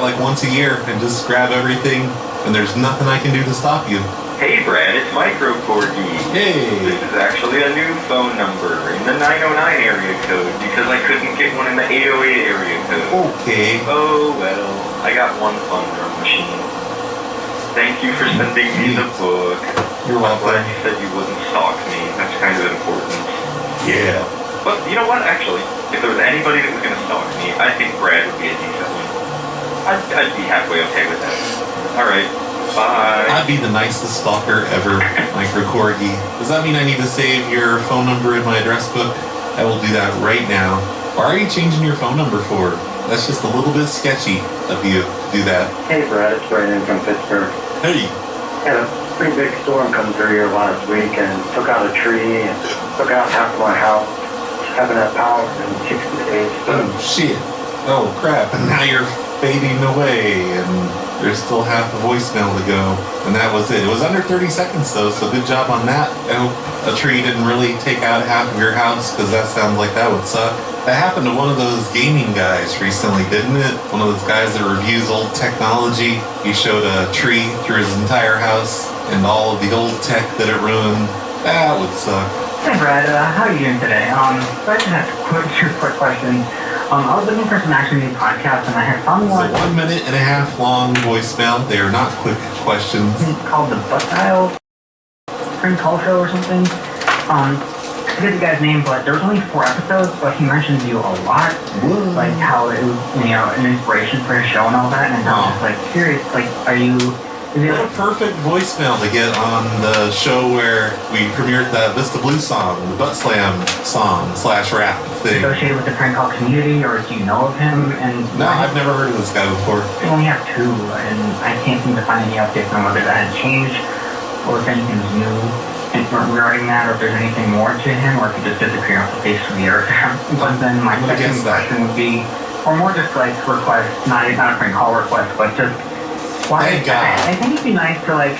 like once a year and just grab everything, and there's nothing I can do to stop you. Hey Brad, it's Micro Corgi. Hey. This is actually a new phone number in the 909 area code because I couldn't get one in the 808 area code. Okay. Oh well, I got one fun drum machine. Thank you for sending me the book. You're welcome. I'm glad you said you wouldn't stalk me. That's kind of important. Yeah. But you know what, actually, if there was anybody that was going to stalk me, I think Brad would be a decent one. I'd be halfway okay with that. Alright, bye. I'd be the nicest stalker ever, Micro Corgi. Does that mean I need to save your phone number in my address book? I will do that right now. Why are you changing your phone number for? That's just a little bit sketchy of you to do that. Hey Brad, it's Brandon from Pittsburgh. Hey. Had a pretty big storm come through here last week and took out a tree and took out half of my house. Haven't had power in 60 days. Oh shit. Oh crap. And now you're fading away and there's still half the voicemail to go. And that was it. It was under 30 seconds though, so good job on that. I hope a tree didn't really take out half of your house because that sounds like that would suck. That happened to one of those gaming guys recently, didn't it? One of those guys that reviews old technology. He showed a tree through his entire house and all of the old tech that it ruined. That would suck. Hey Brad, how are you doing today? I just have two quick questions. I was looking for some action news podcasts and I had found one. It's a 1 minute and a half long voicemail. They are not quick questions. Called the Butt Dial Spring Call Show or something. I forget the guy's name, but there was only 4 episodes, but he mentioned you a lot. Whoa. Like how it was, an inspiration for his show and all that, and I'm just like curious, like, are you... What a perfect voicemail to get on the show where we premiered that Vista Blue song, the Butt Slam song / rap thing. Associated with the prank call community, or do you know of him? And no, I've never heard of this guy before. We only have 2, and I can't seem to find any updates on whether that had changed, or if anything's new regarding that, or if there's anything more to him, or if he just disappeared off the face of the earth. But then my second question would be, or more just like request, not a prank call request, but just why? I think it'd be nice to like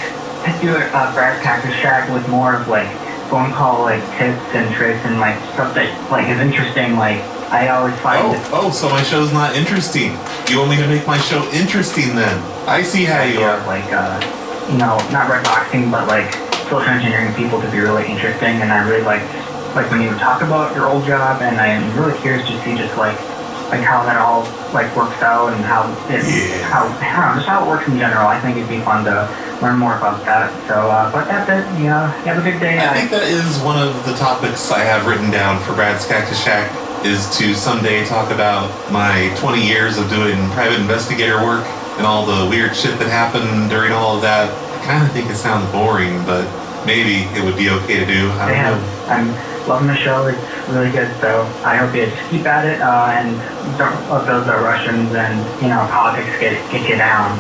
do a Brad's Cactus Shack with more of like phone call like tips and tricks and like stuff that like is interesting. Like I always find. So my show's not interesting. You want me to make my show interesting then? I see how you are. Like not red boxing, but like social engineering people to be really interesting. And I really like when you talk about your old job, and I'm really curious to see just like how that all like works out and how it works in general. I think it'd be fun to learn more about that. So, but that's it. Have a good day. I think that is one of the topics I have written down for Brad's Cactus Shack, is to someday talk about my 20 years of doing private investigator work and all the weird shit that happened during all of that. I kind of think it sounds boring, but maybe it would be okay to do. I don't know. I'm loving the show. It's really good. So I hope you just keep at it and don't let those Russians and politics get you down.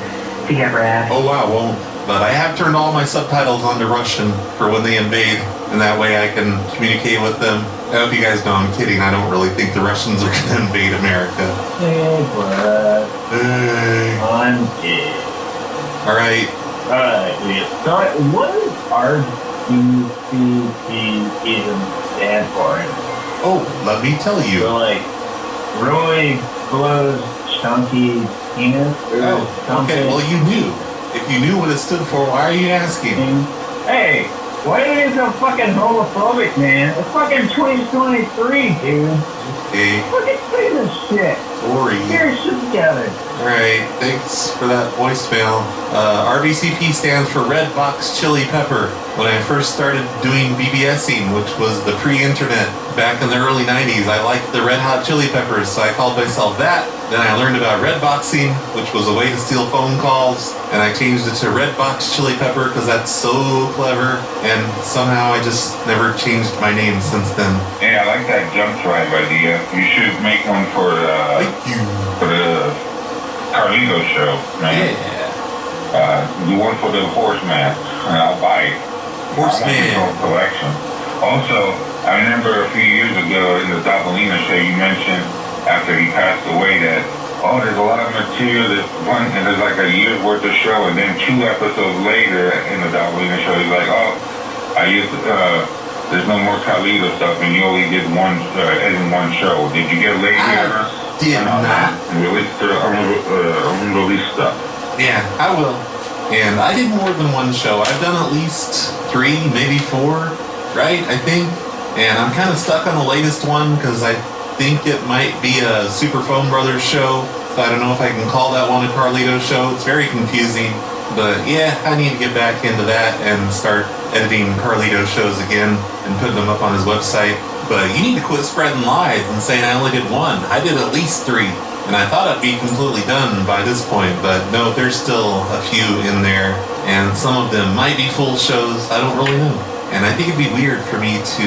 See ya, Brad. Oh wow, won't. But I have turned all my subtitles onto Russian for when they invade, and that way I can communicate with them. I hope you guys know I'm kidding. I don't really think the Russians are going to invade America. Hey, Brad. Hey. I'm gay. Alright, we get started. What does RGCP even stand for? Oh, let me tell you. So, like, really close, chunky penis? Okay, well you knew. If you knew what it stood for, why are you asking? Hey, why are you so fucking homophobic, man? It's fucking 2023, dude. Okay. Fucking say this shit. Sorry. Get your shit together. Alright, thanks for that voicemail. RBCP stands for Red Box Chili Pepper. When I first started doing BBSing, which was the pre-internet back in the early 90s, I liked the Red Hot Chili Peppers, so I called myself that. Then I learned about red boxing, which was a way to steal phone calls, and I changed it to Red Box Chili Pepper because that's so clever, and somehow I just never changed my name since then. Hey, I like that jump drive idea. You should make one for the Carlito show, man. Yeah. Do one for the Horseman, and I'll buy it. Horseman. Collection. Also, I remember a few years ago in the Davalina show, you mentioned after he passed away that, there's a lot of material and there's like a year's worth of show, and then 2 episodes later in the Davalina show, he's like, there's no more Carlito stuff, and you only did one show. Did you get lazy on us? did not. Release unreleased stuff. Yeah, I will. And I did more than one show. I've done at least 3, maybe 4, right? I think. And I'm kind of stuck on the latest one because I think it might be a Super Phone Brothers show. So I don't know if I can call that one a Carlito show. It's very confusing. But yeah, I need to get back into that and start editing Carlito shows again and putting them up on his website. But you need to quit spreading lies and saying I only did 1. I did at least 3. And I thought I'd be completely done by this point, but no, there's still a few in there. And some of them might be full shows. I don't really know. And I think it'd be weird for me to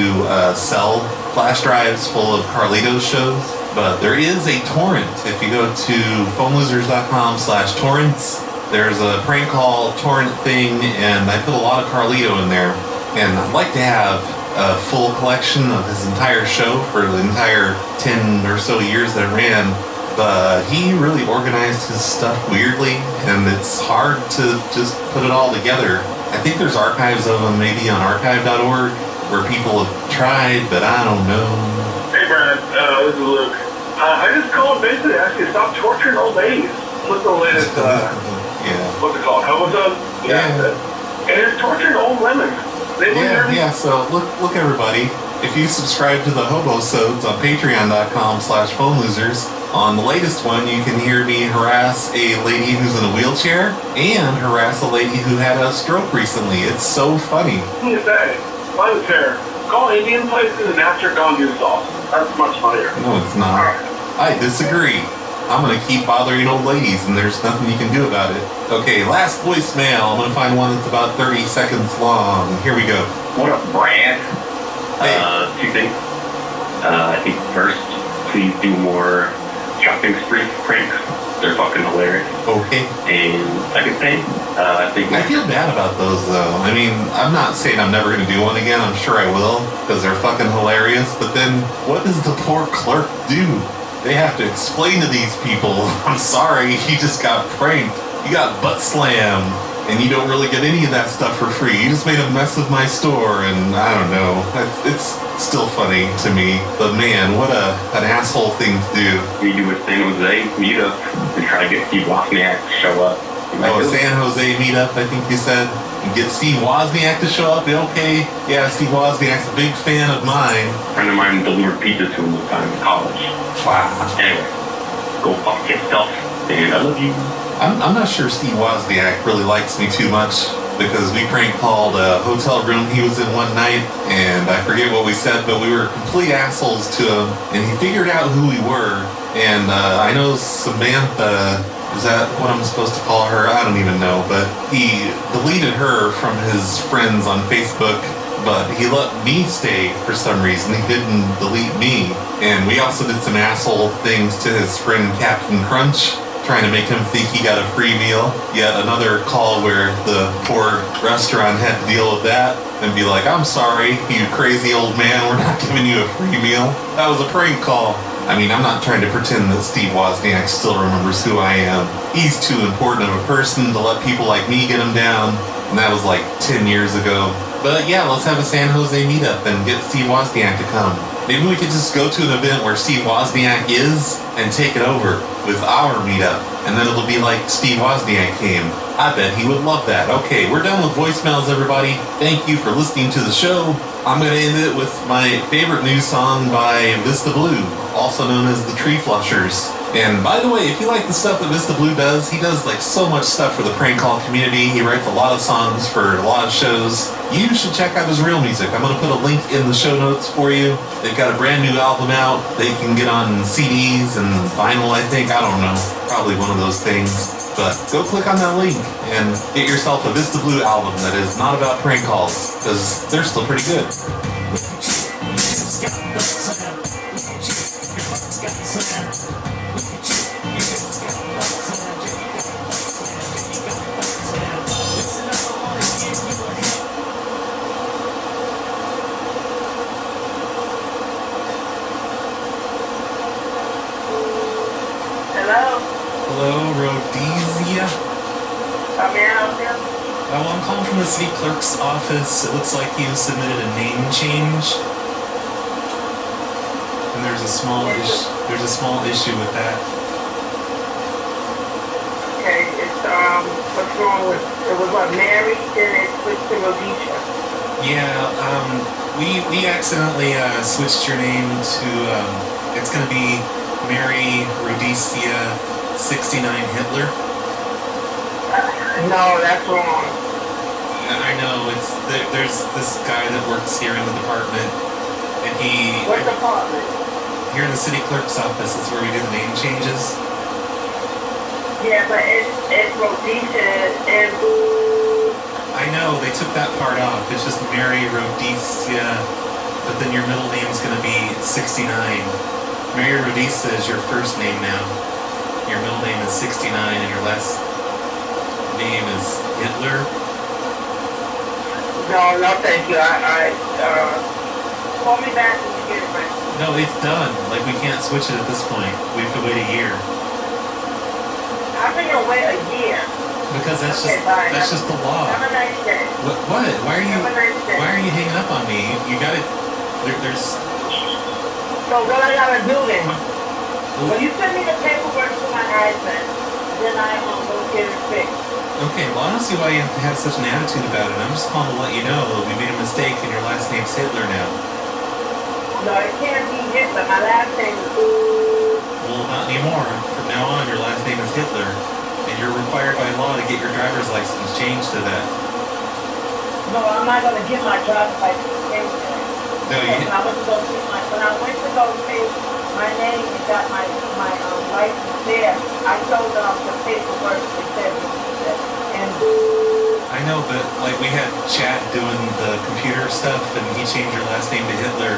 sell flash drives full of Carlito's shows. But there is a torrent. If you go to phonelosers.com/torrents, there's a prank call torrent thing, and I put a lot of Carlito in there. And I'd like to have a full collection of his entire show for the entire 10 or so years that it ran. But he really organized his stuff weirdly, and it's hard to just put it all together. I think there's archives of them maybe on archive.org where people have tried, but I don't know. Hey, Brad, this is Luke. I just called basically to ask you to stop torturing old ladies. What's the latest, what's it called, homosode? Yeah. And it's torturing old women. So look everybody. If you subscribe to the Hobosodes on patreon.com/phonelosers, on the latest one you can hear me harass a lady who's in a wheelchair and harass a lady who had a stroke recently. It's so funny. You say, by the chair, call Indian places and ask your Gondu sauce. That's much funnier. No, it's not. I disagree. I'm gonna keep bothering old ladies and there's nothing you can do about it. Okay, last voicemail. I'm gonna find one that's about 30 seconds long. Here we go. What up, Brad? Hey. 2 things. I think first, please do more shopping spree pranks. They're fucking hilarious. Okay. And second thing, I think... I feel bad about those, though. I mean, I'm not saying I'm never going to do one again. I'm sure I will, because they're fucking hilarious. But then, what does the poor clerk do? They have to explain to these people, I'm sorry, you just got pranked. You got butt slammed. And you don't really get any of that stuff for free. You just made a mess of my store, and I don't know. It's still funny to me. But man, what an asshole thing to do. We do a San Jose meetup and try to get Steve Wozniak to show up. Oh, a San Jose meetup, I think you said. You get Steve Wozniak to show up? Okay. Yeah, Steve Wozniak's a big fan of mine. A friend of mine delivered pizza to him one time in college. Wow. Anyway, go fuck yourself, and I love you. I'm not sure Steve Wozniak really likes me too much because we prank called a hotel room he was in one night, and I forget what we said, but we were complete assholes to him, and he figured out who we were. And I know Samantha, is that what I'm supposed to call her? I don't even know, but he deleted her from his friends on Facebook, but he let me stay for some reason. He didn't delete me. And we also did some asshole things to his friend Captain Crunch, trying to make him think he got a free meal. Yet another call where the poor restaurant had to deal with that and be like, I'm sorry, you crazy old man, we're not giving you a free meal. That was a prank call. I mean, I'm not trying to pretend that Steve Wozniak still remembers who I am. He's too important of a person to let people like me get him down. And that was like 10 years ago. But yeah, let's have a San Jose meetup and get Steve Wozniak to come. Maybe we could just go to an event where Steve Wozniak is and take it over with our meetup. And then it'll be like Steve Wozniak came. I bet he would love that. Okay, we're done with voicemails, everybody. Thank you for listening to the show. I'm going to end it with my favorite new song by Vista Blue, also known as the Tree Flushers. And by the way, if you like the stuff that Vista Blue does, he does like so much stuff for the prank call community. He writes a lot of songs for a lot of shows. You should check out his real music. I'm going to put a link in the show notes for you. They've got a brand new album out. They can get on CDs and vinyl, I think. I don't know. Probably one of those things. But go click on that link and get yourself a Vista Blue album that is not about prank calls, because they're still pretty good. Hello, Rhodesia. How may I help you? Well, I'm calling from the city clerk's office. It looks like you submitted a name change. And there's a small issue with that. Okay, it's what's wrong with it was what Mary, then it switched to Rhodesia. Yeah, we accidentally switched your name to it's gonna be Mary Rhodesia 69 Hitler. No, that's wrong. I know there's this guy that works here in the department, and What department? here in the city clerk's office. That's where we do the name changes. Yeah, but it's Rhodesia and I know they took that part off. It's just Mary Rhodesia, but then your middle name's gonna be 69. Mary Rhodesia is your first name now. Your middle name is 69, and your last name is Hitler. No, thank you. I call me back when you get it right. No, it's done. Like, we can't switch it at this point. We have to wait a year. How can you wait a year? Because that's Okay, bye. just the law. Have a nice day. What? Why are you Have a nice day. hanging up on me? You gotta. There's. So what I gotta do then? Well, you send me the paperwork to my address, then I go get it fixed. Okay, well, I don't see why you have such an attitude about it. I'm just calling to let you know that we made a mistake and your last name's Hitler now. No, it can't be Hitler. My last name is. Well, not anymore. From now on, your last name is Hitler, and you're required by law to get your driver's license changed to that. No, I'm not gonna get my driver's license changed. No, you. When I went to go change my name and got my license there, I told them the paperwork that said and. I know, but like we had Chad doing the computer stuff, and he changed your last name to Hitler,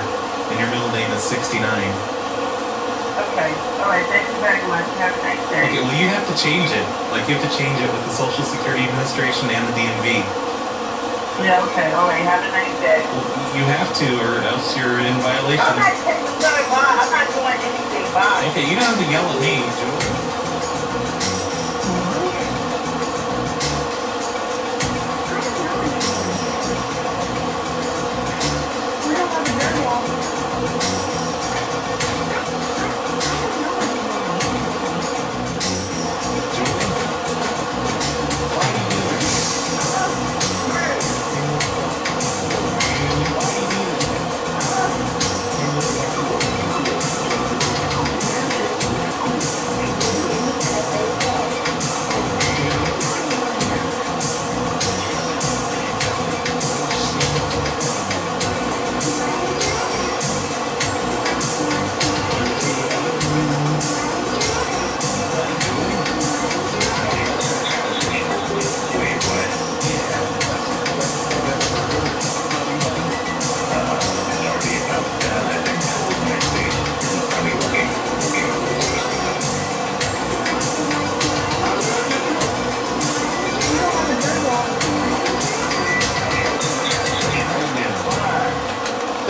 and your middle name is 69. Okay, all right, thank you very much. Have a nice day. Okay, well, you have to change it. Like, you have to change it with the Social Security Administration and the DMV. Yeah, okay, all right, have a nice day. Well, you have to, or else you're in violation. I'm not doing anything. Bye. Okay, you don't have to yell at me, Joel.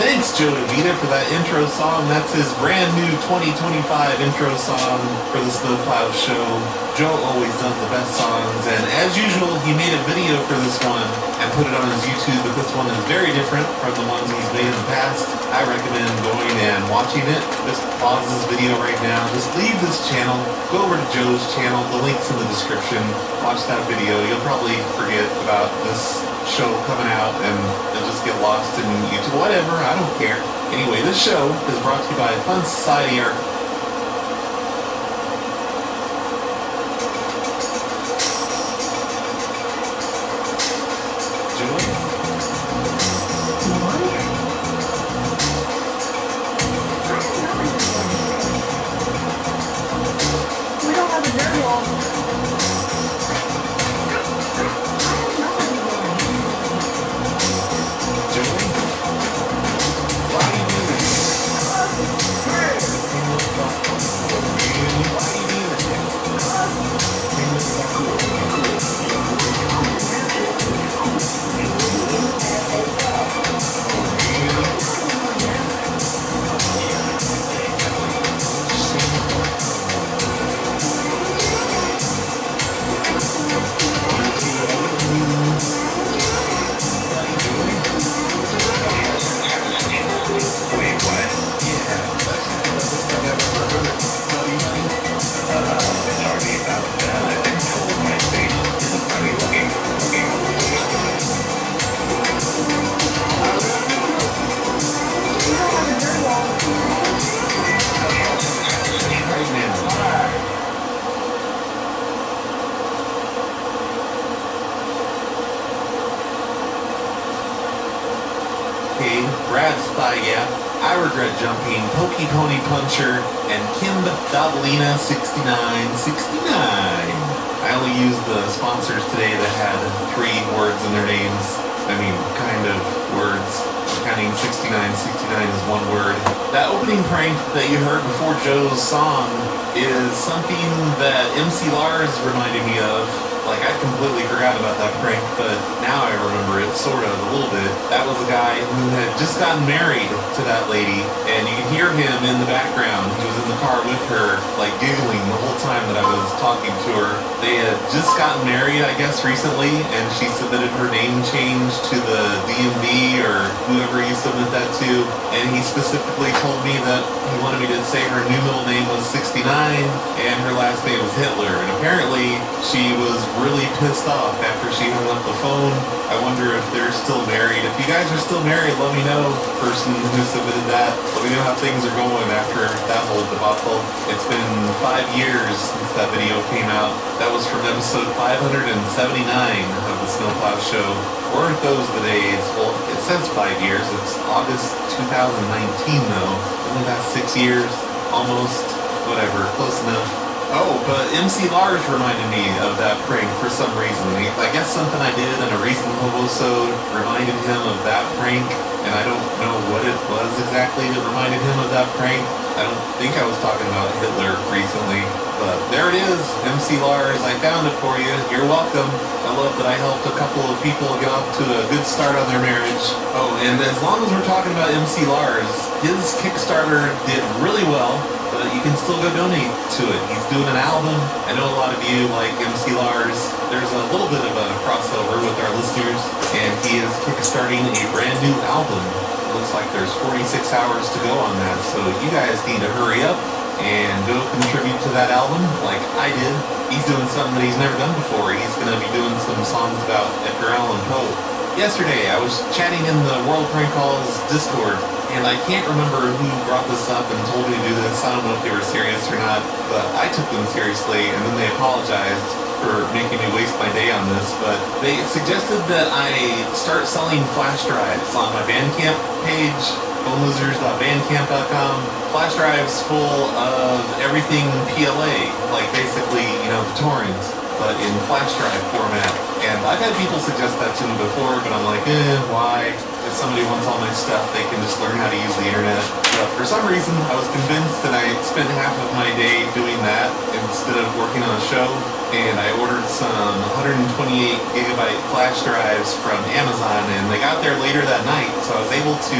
Thanks, Joe DeVita, for that intro song. That's his brand new 2025 intro song for the Snowplow Show. Joe always does the best songs, and as usual, he made a video for this one and put it on his YouTube, but this one is very different from the ones he's made in the past. I recommend going and watching it. Just pause this video right now. Just leave this channel, go over to Joe's channel. The link's in the description. Watch that video. You'll probably forget about this show coming out and you'll just get lost in YouTube. Whatever, I don't care. Anyway, this show is brought to you by Fun Society Art. We don't have a dirt wall. Brad Spygap, I Regret Jumping, Pokey Pony Puncher, and Kim Dabalina 6969. I only used the sponsors today that had 3 words in their names. I mean, kind of words. Counting 6969 is 1 word. That opening prank that you heard before Joe's song is something that MC Lars reminded me of. Like, I completely forgot about that prank, but now I remember it, sort of, a little bit. That was a guy who had just gotten married to that lady, and you can hear him in the background. He was in the car with her, like, giggling the whole time that I was talking to her. They had just gotten married, I guess, recently, and she submitted her name change to the DMV, or whoever you submit that to, and he specifically told me that he wanted me to say her new middle name was 69, and her last name was Hitler, and apparently she was really pissed off after she hung up the phone. I wonder if they're still married. If you guys are still married, let me know, person who submitted that. Let me know how things are going after that whole debacle. It's been 5 years since that video came out. That was from episode 579 of the Snowplow Show. Weren't those the days? Well, it says 5 years. It's August 2019 though. Only about 6 years, almost. Whatever, close enough. Oh, but MC Lars reminded me of that prank for some reason. I guess something I did in a recent Hobosode reminded him of that prank, and I don't know what it was exactly that reminded him of that prank. I don't think I was talking about Hitler recently, but there it is, MC Lars. I found it for you. You're welcome. I love that I helped a couple of people get off to a good start on their marriage. Oh, and as long as we're talking about MC Lars, his Kickstarter did really well. But you can still go donate to it. He's doing an album. I know a lot of you like MC Lars. There's a little bit of a crossover with our listeners, and he is kickstarting a brand new album. It looks like there's 46 hours to go on that, so you guys need to hurry up and go contribute to that album like I did. He's doing something that he's never done before. He's going to be doing some songs about Edgar Allan Poe. Yesterday, I was chatting in the World Prank Calls Discord, and I can't remember who brought this up and told me to do this. I don't know if they were serious or not, but I took them seriously, and then they apologized for making me waste my day on this. But they suggested that I start selling flash drives on my Bandcamp page, phonelosers.bandcamp.com. Flash drives full of everything PLA, like basically, the torrents, but in flash drive format. And I've had people suggest that to me before, but I'm like, why? If somebody wants all my stuff, they can just learn how to use the internet. But for some reason, I was convinced that I spent half of my day doing that instead of working on a show. And I ordered some 128 gigabyte flash drives from Amazon, and they got there later that night, so I was able to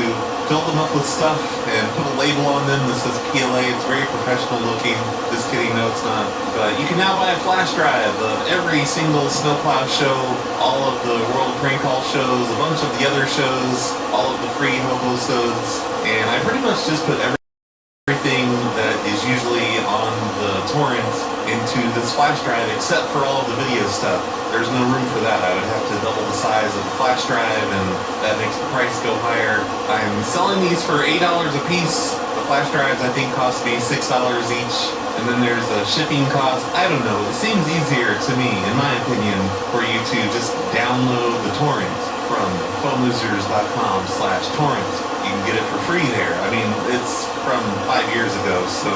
fill them up with stuff and put a label on them that says PLA. It's very professional looking. Just kidding, no it's not. But you can now buy a flash drive of every single Snowplow show, all of the World Prank Call shows, a bunch of the other shows, all of the free Hobosodes, and I pretty much just put everything that is usually on the torrent into this flash drive except for all of the video stuff. There's no room for that. I would have to double the size of the flash drive, and that makes the price go higher. I'm selling these for $8 a piece. The flash drives I think cost me $6 each, and then there's a shipping cost. I don't know, it seems easier to me, in my opinion, for you to just download the torrent from phonelosers.com/torrent. You can get it for free there. I mean, it's from 5 years ago, so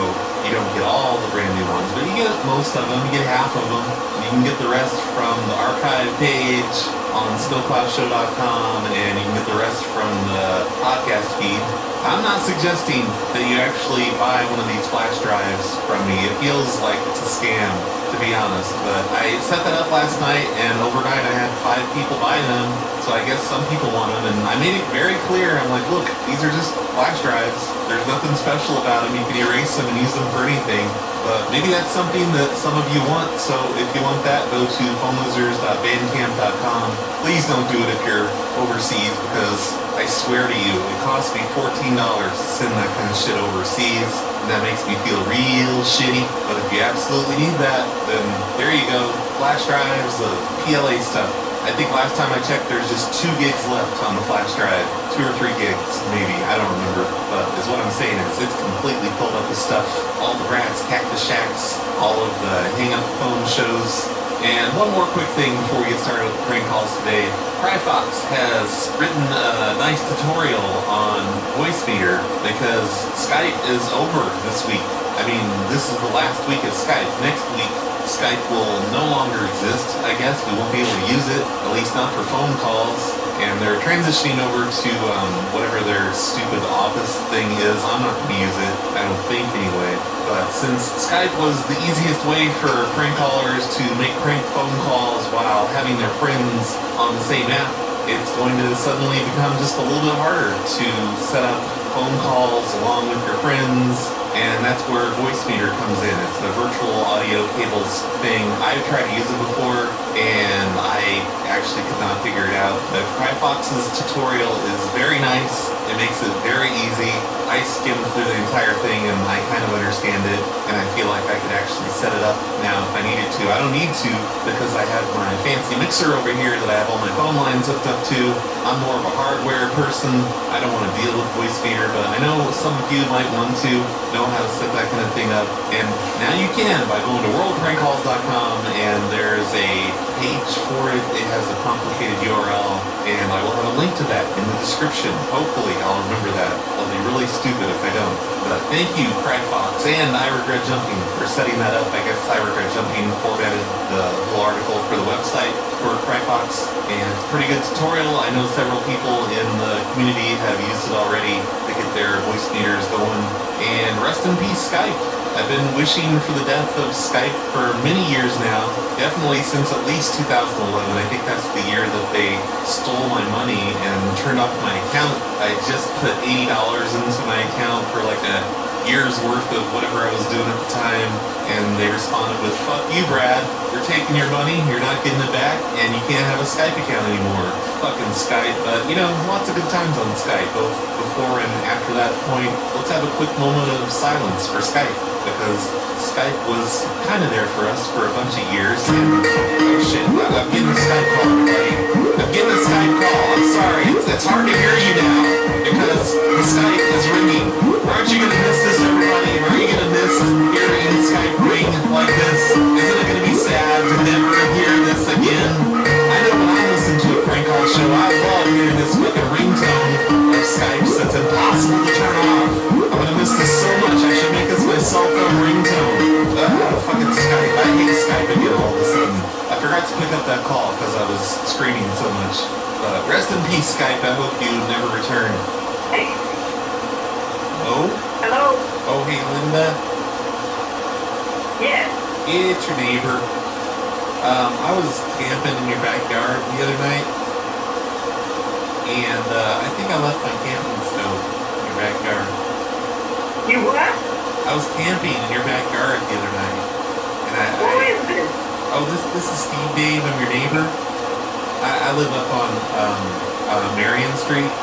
you don't get all the brand new ones, but you get most of them, you get half of them. You can get the rest from the archive page on snowplowshow.com, and you can get the rest from the podcast feed. I'm not suggesting that you actually buy one of these flash drives from me. It feels like it's a scam, to be honest, but I set that up last night, and overnight I had 5 people buy them, so I guess some people want them, and I made it very clear. I'm like, look, these are just flash drives. There's nothing special about them. You can erase them and use them for anything, but maybe that's something that some of you want, so if you want that, go to phonelosers.bandcamp.com. Please don't do it if you're overseas, because I swear to you, it costs me $14 to send that kind of shit overseas, and that makes me feel real shitty. But if you absolutely need that, then there you go. Flash drives, the PLA stuff. I think last time I checked, there's just 2 gigs left on the flash drive. 2 or 3 gigs, maybe. I don't remember. But is what I'm saying is it's completely filled up with stuff. All the Bratz, Cactus Shacks, all of the hang-up phone shows, And one more quick thing before we get started with the prank calls today. CryFox has written a nice tutorial on Voicemeeter because Skype is over this week. I mean, this is the last week of Skype. Next week, Skype will no longer exist. I guess we won't be able to use it, at least not for phone calls. And they're transitioning over to whatever their stupid office thing is. I'm not going to use it, I don't think anyway. But since Skype was the easiest way for prank callers to make prank phone calls while having their friends on the same app, it's going to suddenly become just a little bit harder to set up phone calls along with your friends, and that's where Voicemeeter comes in. It's the virtual audio cables thing. I've tried to use it before, and I actually could not figure it out. The CryFox's tutorial is very nice. It makes it very easy. I skimmed through the entire thing, and I kind of understand it, and I feel like I could actually set it up now if I needed to. I don't need to because I have my fancy mixer over here that I have all my phone lines hooked up to. I'm more of a hardware person. I don't want to deal with Voicemeeter, but I know some of you might want to know how to set that kind of thing up. And now you can by going to worldprankcalls.com, and there's a page for it. It has a complicated URL, and I will have a link to that in the description. Hopefully I'll remember that. I'll be really stupid if I don't. But thank you, CryFox, and I Regret Jumping for setting that up. I guess I Regret Jumping formatted the whole article for the website for CryFox, and it's a pretty good tutorial. I know several people in the community have used it already to get their voice meters going. And rest in peace, Skype. I've been wishing for the death of Skype for many years now. Definitely since at least 2011. I think that's the year that they stole my money and turned off my account. I just put $80 into my account for like a year's worth of whatever I was doing at the time, and they responded with, "Fuck you, Brad. We're taking your money, you're not getting it back, and you can't have a Skype account anymore." Fucking Skype. But, you know, lots of good times on Skype, both before and after that point. Let's have a quick moment of silence for Skype, because Skype was kind of there for us for a bunch of years. And, oh shit, I'm getting a Skype call, everybody. I'm getting a Skype call. I'm sorry. It's hard to hear you now because the Skype is ringing. Aren't you gonna miss this, everybody? Are you gonna miss hearing Skype ring like this? Isn't it gonna be sad to never hear this again? I know when I listen to a prank call show, I love hearing this fucking ringtone of Skype, so it's impossible to turn off. I'm gonna miss this so much. I should make this my cell phone ringtone. Fucking Skype. I hate Skype again all of a sudden. I forgot to pick up that call because I was screaming so much. But rest in peace, Skype. I hope you never return. Hey. Oh? Hello? Oh, hey, Linda. Yes. It's your neighbor. I was camping in your backyard the other night, and I think I left my camping stove in your backyard. You what? I was camping in your backyard the other night, and Who is this? Oh, this is Steve Dave. I'm your neighbor. I live up on Marion Street,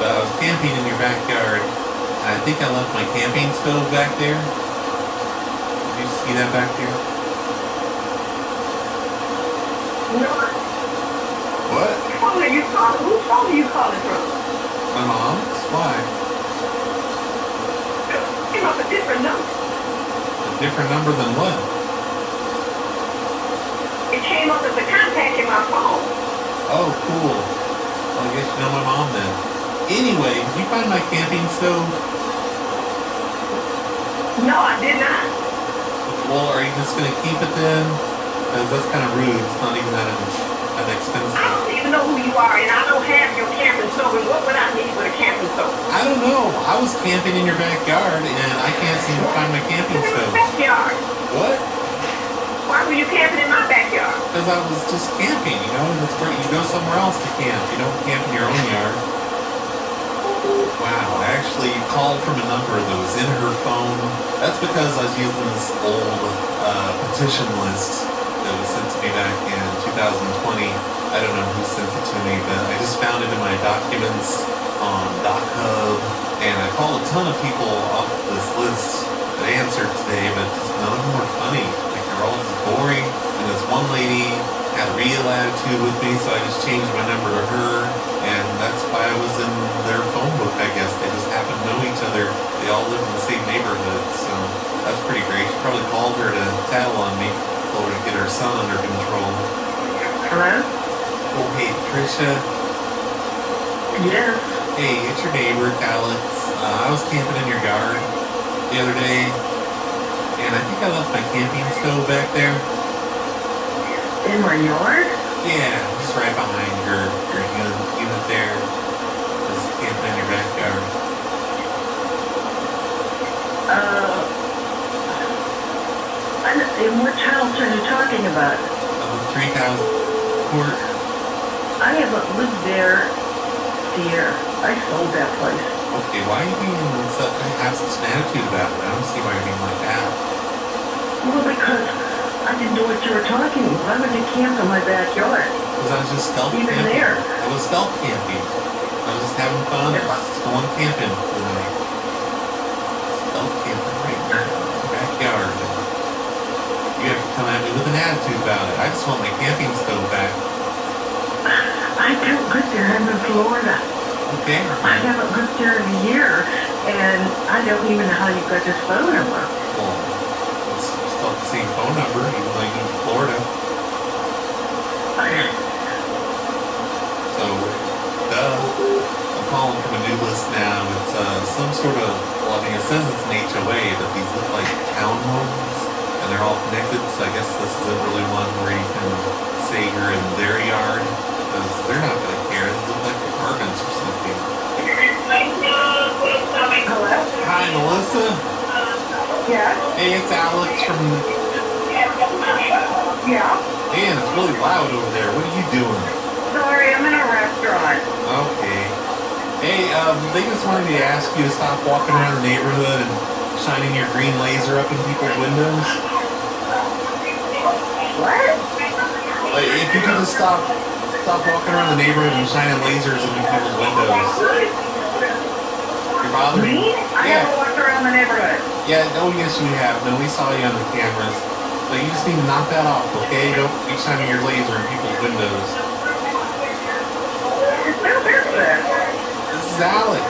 but I was camping in your backyard, and I think I left my camping stove back there. Did you see that back there? No. What? Whose phone are you calling? Whose phone are you calling from? My mom's? Why? Came up a different number. A different number than what? It came up as a contact in my phone. Oh, cool. Well, I guess you know my mom then. Anyway, did you find my camping stove? No, I did not. Well, are you just going to keep it then? Because that's kind of rude. It's not even that expensive. I don't even know who you are, and I don't have your camping stove. And what would I need with a camping stove? I don't know. I was camping in your backyard, and I can't seem to find my camping stove. Backyard. What? Why were you camping in my backyard? Because I was just camping, you know? That's where you go somewhere else to camp. You don't camp in your own yard. Wow, I actually called from a number that was in her phone. That's because I was using this old petition list that was sent to me back in 2020. I don't know who sent it to me, but I just found it in my documents on DocHub, and I called a ton of people off this list that answered today, but none of them were funny. Like, they're all just boring. And this one lady had a real attitude with me, so I just changed my number to her, and that's why I was in their phone book, I guess. They just happen to know each other. They all live in the same neighborhood, so that's pretty great. She probably called her to tattle on me. told her to get her son under control. Hello? Oh, hey, Tricia. Yes. Hey, it's your neighbor, it's Alex. I was camping in your yard the other day, and I think I left my camping stove back there. In my yard? Yeah, just right behind your unit there. Just camping in your backyard. In which house are you talking about? 3000 Court. I haven't lived there, dear. I sold that place. Okay, why are you being have such an attitude about it? I don't see why you're being like that. Well, because I didn't know what you were talking about. Why would you camp in my backyard? Because I was just stealth Even camping. there. I was stealth camping. I was just having fun. Just going camping for the night. Stealth camping right there in the backyard. You have to come at me with an attitude about it. I just want my camping stove back. I don't live there. I'm in Florida. Okay. I haven't lived there in a year, and I don't even know how you got this phone number. Well, it's still the same phone number, even though you're in Florida. So, I'm calling from a new list now. It's some sort of, well, I mean, it says it's an HOA, but these look like townhomes, and they're all connected, so I guess this isn't really one where you can say you're in their yard, because they're not going to care. These look like apartments or something. Hello? Hi, Melissa. Yeah? Hey, it's Alex from... Yeah? Man, it's really loud over there. What are you doing? Sorry, I'm in a restaurant. Okay. Hey, they just wanted me to ask you to stop walking around the neighborhood and shining your green laser up in people's windows. What? Like, if you could just stop walking around the neighborhood and shining lasers into people's windows. You're bothering Me? I haven't walked around the neighborhood. Yeah, oh yes you have. No, we saw you on the cameras. So you just need to knock that off, okay? Don't be shining your laser in people's windows. Who is this? This is Alex.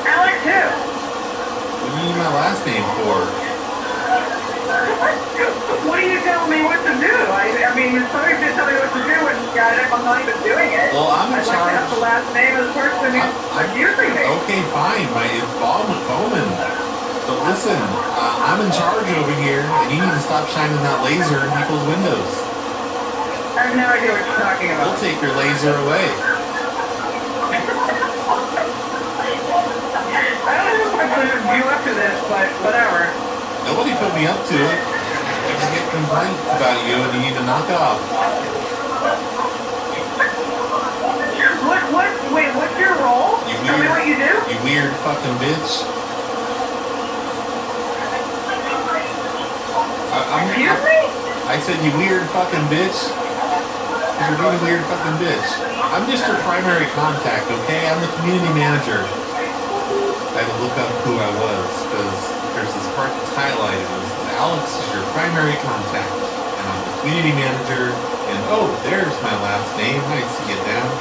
Alex who? What do you need my last name for? What are you telling me what to do? I mean, you're supposed to tell me what to do when I'm not even doing it. Well, I'm in I'd like to have the last name of the person who's accusing me. Okay, fine. It's Bowman. But listen, I'm in charge over here, and you need to stop shining that laser in people's windows. I have no idea what you're talking about. We'll take your laser away. I don't know if I put you up to this, but whatever. Nobody put me up to it. I just get complaints about you, and you need to knock it off. Wait, what's your role? Tell me what you do? You weird fucking bitch. Excuse me? I said you weird fucking bitch. You're being a weird fucking bitch. I'm just your primary contact, okay? I'm the community manager. I had to look up who I was, because there's this part that's highlighted. It says Alex is your primary contact, and I'm the community manager, and oh, there's my last name. I see it down.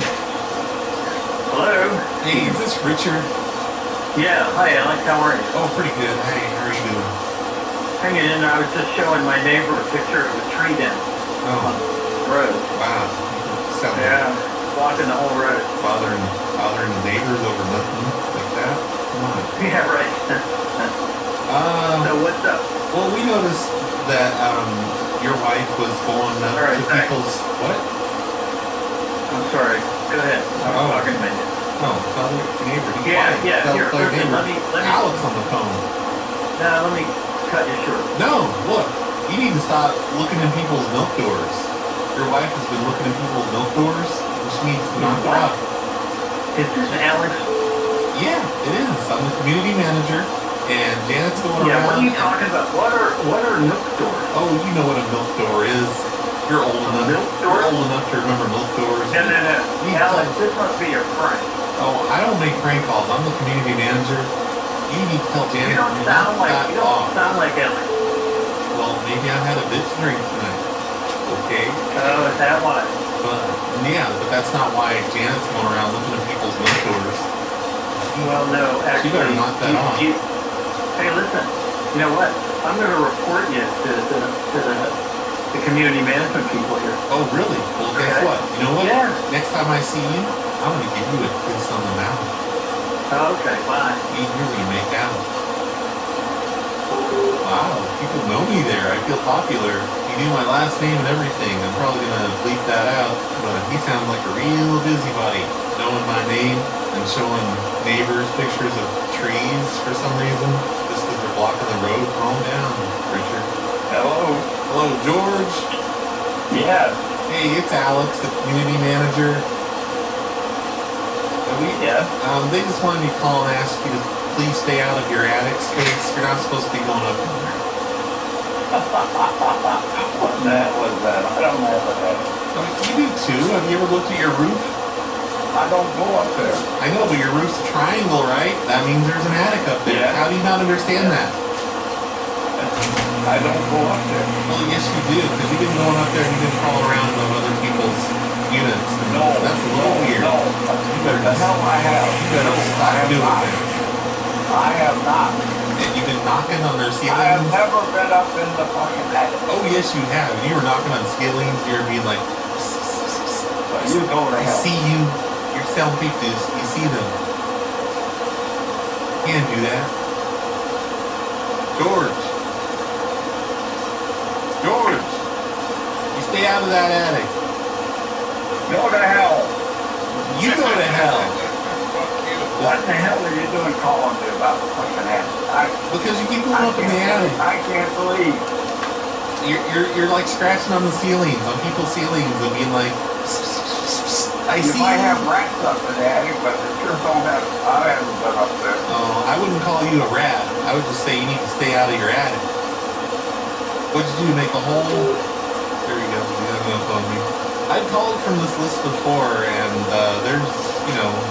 Hello? Hey, is this Richard? Yeah, hi Alex, how are you? Oh, pretty good. Hey, how are you doing? Hanging in, I was just showing my neighbor a picture of a tree down on the road. Wow. Yeah, blocking the whole road. Bothering the neighbors over nothing like that? Come on. Yeah, right. So what's up? Well, we noticed that your wife was going up to people's... What? I'm sorry. Go ahead. I'm talking to me. No, tell your neighbor. Yeah. Here, listen, let me... Alex on the phone. No, let me cut you short. No, look. You need to stop looking in people's milk doors. Your wife has been looking in people's milk doors, and she needs to knock it off. Is this Alex? Yeah, it is. I'm the community manager, and Janet's going around. Yeah, what are you talking about? What are milk doors? Oh, you know what a milk door is. You're old enough. Milk doors? You're old enough to remember milk doors. No. Alex, this must be your friend. Oh, I don't make prank calls. I'm the community manager. You need to tell Janet. You don't sound like Alex. Well, maybe I had a bitch drink tonight. Okay. Oh, is that why? But that's not why Janet's going around looking at people's milk doors. Well, no, actually. You better knock that off. Hey, listen. You know what? I'm gonna report you to the community management people here. Oh, really? Well, guess what? You know what? Yeah. Next time I see you, I'm gonna give you a kiss on the mouth. Okay, bye. We really make out. Wow, people know me there. I feel popular. You knew my last name and everything. I'm probably gonna bleep that out, but he sounds like a real busybody, knowing my name and showing neighbors pictures of trees for some reason, just because they're blocking the road. Calm down, Richard. Hello. Hello, George. Yes. Hey, it's Alex, the community manager. They just wanted me to call and ask you to please stay out of your attic space. You're not supposed to be going up in there. What the hell was that? I don't know what that is. You do too. Have you ever looked at your roof? I don't go up there. I know, but your roof's a triangle, right? That means there's an attic up there. Yeah. How do you not understand that? I don't go up there. Well, yes, you do, because you've been going up there and you've been crawling around on other people's units. And No, that's a little weird. No, the hell I have. You better stop doing that. I have not. And you've been knocking on their ceilings? I have never been up in the fucking attic. Oh, yes, you have. You were knocking on ceilings. You were being like, You go to I hell. see you. You're selling pictures. You see them. You can't do that. George. George. You stay out of that attic. Go to hell. You go to hell. What the hell are you doing calling me about the fucking attic? Because you keep going up in the attic. I can't believe. You're like scratching on the ceilings, on people's ceilings, and being like, I You see might you. have rats up in the attic, but they sure don't have. I haven't been up there. Oh, I wouldn't call you a rat. I would just say you need to stay out of your attic. What'd you do? Make a hole? There you go. You hung up on me. I've called from this list before, and there's,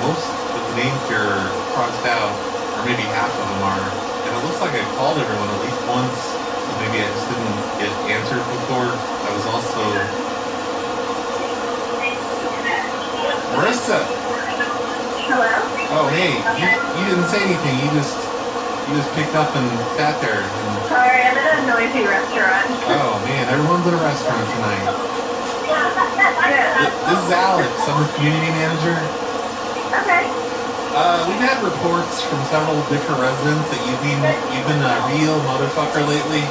most of the names here are crossed out, or maybe half of them are. And it looks like I called everyone at least once. So maybe I just didn't get answered before. I was also Marissa. Hello? Oh, hey, you didn't say anything. You just picked up and sat there. And, Sorry, I'm at a noisy restaurant. oh man, everyone's at a restaurant tonight. Yeah. This is Alex. I'm the community manager. Okay. We've had reports from several different residents that you've been a real motherfucker lately.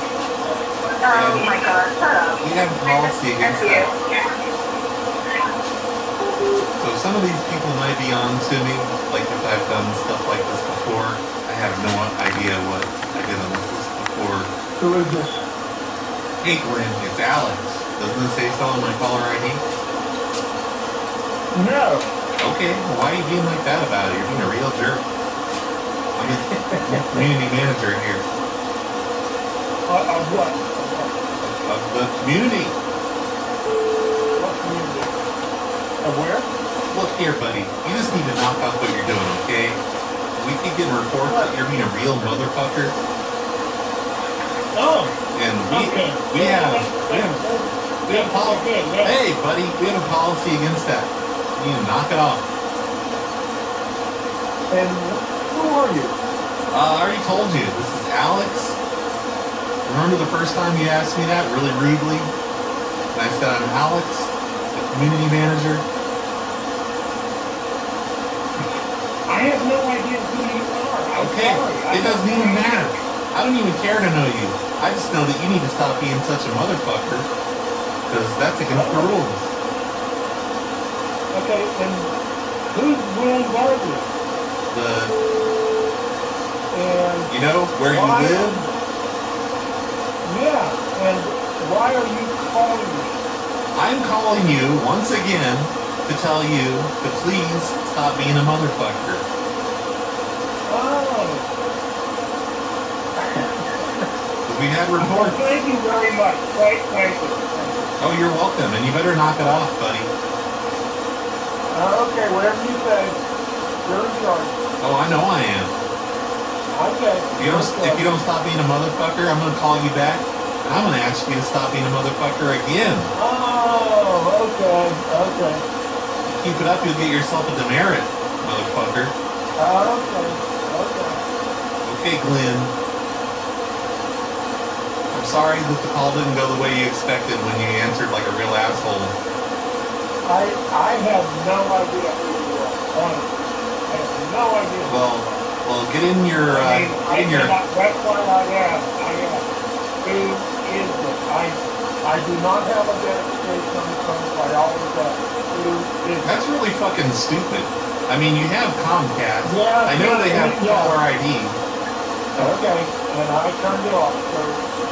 Oh my god, shut up. We have a policy against F you. that. So some of these people might be on to me, like if I've done stuff like this before. I have no idea what I did on this list before. Who is this? Hey Glenn, it's Alex. Doesn't it say so on my caller ID? No. Okay, well why are you being like that about it? You're being a real jerk. I'm the community manager here. Of what? Of the community. What community? Of where? Look here, buddy. You just need to knock off what you're doing, okay? We keep getting reports that you're being a real motherfucker. Oh. And we have policy. Hey, buddy, we have a policy against that. You need to knock it off. And who are you? I already told you. This is Alex. Remember the first time you asked me that really rudely? And I said I'm Alex, the community manager. I have no idea who you are. I'm Okay, sorry. it doesn't even matter. I don't even care to know you. I just know that you need to stop being such a motherfucker. Because that's against the rules. Okay, and who's Glenn Gardner? And You know, where you why- live? Yeah, and why are you calling me? I'm calling you once again to tell you to please stop being a motherfucker. Oh. We had reports. Thank you very much. Thank you. Oh, you're welcome, and you better knock it off, buddy. Okay, whatever you say. You're in charge. Oh, I know I am. Okay. If you don't stop being a motherfucker, I'm gonna call you back, and I'm gonna ask you to stop being a motherfucker again. Oh, okay. Keep it up, you'll get yourself a demerit, motherfucker. Okay. Okay, Glenn. I'm sorry that the call didn't go the way you expected when you answered like a real asshole. I have no idea who you are. Honestly. I have no idea. Well, get in your, That's why I asked. Who is this? I do not have a verification on the phone, so I always ask. Who is this? That's really fucking stupid. I mean, you have Comcast. Yeah, I know they have caller ID. Okay, and I turned it off.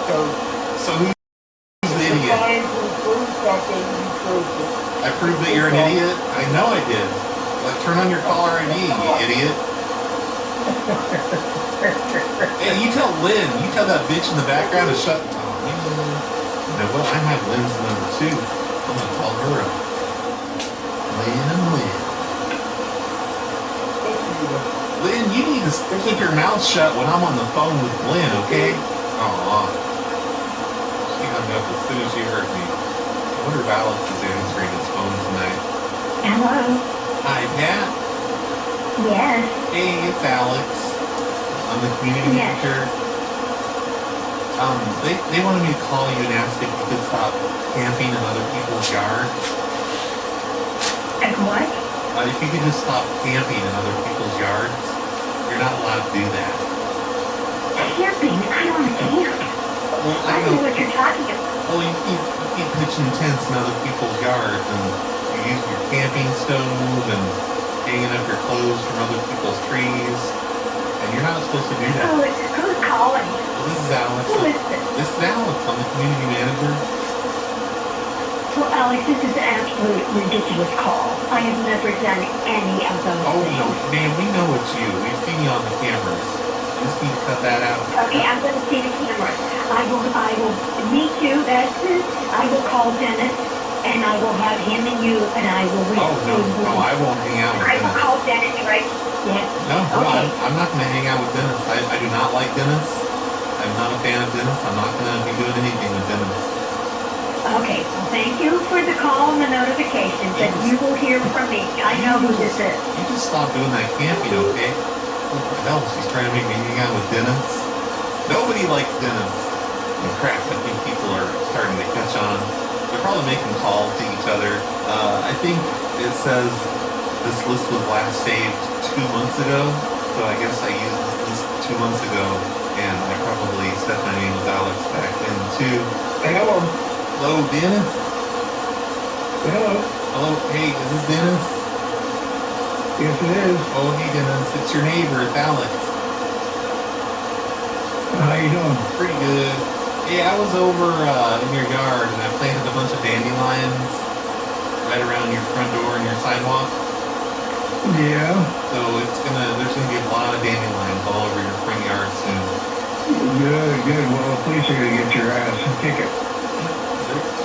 So who's the idiot? Trying to prove something, you proved it. I proved that you're an idiot? I know I did. Like, turn on your caller ID, you idiot. Hey, you tell that bitch in the background to shut. Oh, man. You know what? I have Lynn's number too. I'm gonna call her up. Lynn. Lynn, you need to keep your mouth shut when I'm on the phone with Lynn, okay? Aw. She hung up as soon as she heard me. I wonder if Alex is answering his phone tonight. Hello? Hi, Pat. Yes. Hey, it's Alex. I'm the community manager. They wanted me to call you and ask if you could stop camping in other people's yards. And what? If you could just stop camping in other people's yards. You're not allowed to do that. Camping? I don't want to camp. Well, I don't know what you're talking about. Well, you keep pitching tents in other people's yards, and you use your camping stove and hanging up your clothes from other people's trees, and you're not supposed to do that. Who's calling? Well, this is Alex. Who is this? This is Alex. I'm the community manager. Well, Alex, this is an absolute ridiculous call. I have never done any of those Oh, things. no, man, we know it's you. We've seen you on the cameras. You just need to cut that out. Okay, I'm going to see the camera. I will meet you at this. I will call Dennis, and I will have him and you, and I will read. Oh, no, I won't hang out with I will Dennis. call Dennis right. Yes. No, Okay. I'm not going to hang out with Dennis. I do not like Dennis. I'm not a fan of Dennis. I'm not going to be doing anything with Dennis. Okay, well, thank you for the call and the notifications, and you will hear from me. I know who this is. You just stop doing that camping, okay? What the hell? She's trying to make me hang out with Dennis? Nobody likes Dennis. Oh, crap, I think people are starting to catch on. They're probably making calls to each other. I think it says this list was last saved 2 months ago, so I guess I used this list 2 months ago, and I probably said my name was Alex back then, too. Hello. Hello, Dennis? Hello. Hello, hey, is this Dennis? Yes, it is. Oh, hey, Dennis, it's your neighbor, it's Alex. How you doing? Pretty good. Hey, I was over in your yard, and I planted a bunch of dandelions right around your front door and your sidewalk. Yeah. So there's gonna be a lot of dandelions all over your front yard soon. Good. Well, the police are gonna get your ass a ticket.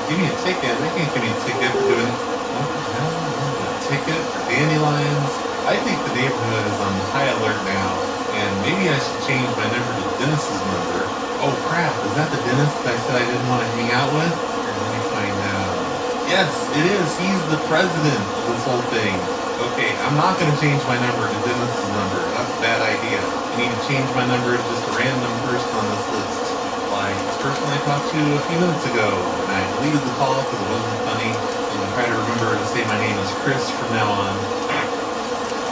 Give me a ticket. They can't give me a ticket for doing it. What the hell? A ticket for dandelions? I think the neighborhood is on high alert now, and maybe I should change my number to Dennis's number. Oh crap, is that the Dennis that I said I didn't want to hang out with? Here, let me find out. Yes, it is. He's the president of this whole thing. Okay, I'm not going to change my number to Dennis's number. That's a bad idea. I need to change my number to just a random person on this list. Like this person I talked to a few minutes ago, and I deleted the call because it wasn't funny. I'm going to try to remember to say my name is Chris from now on.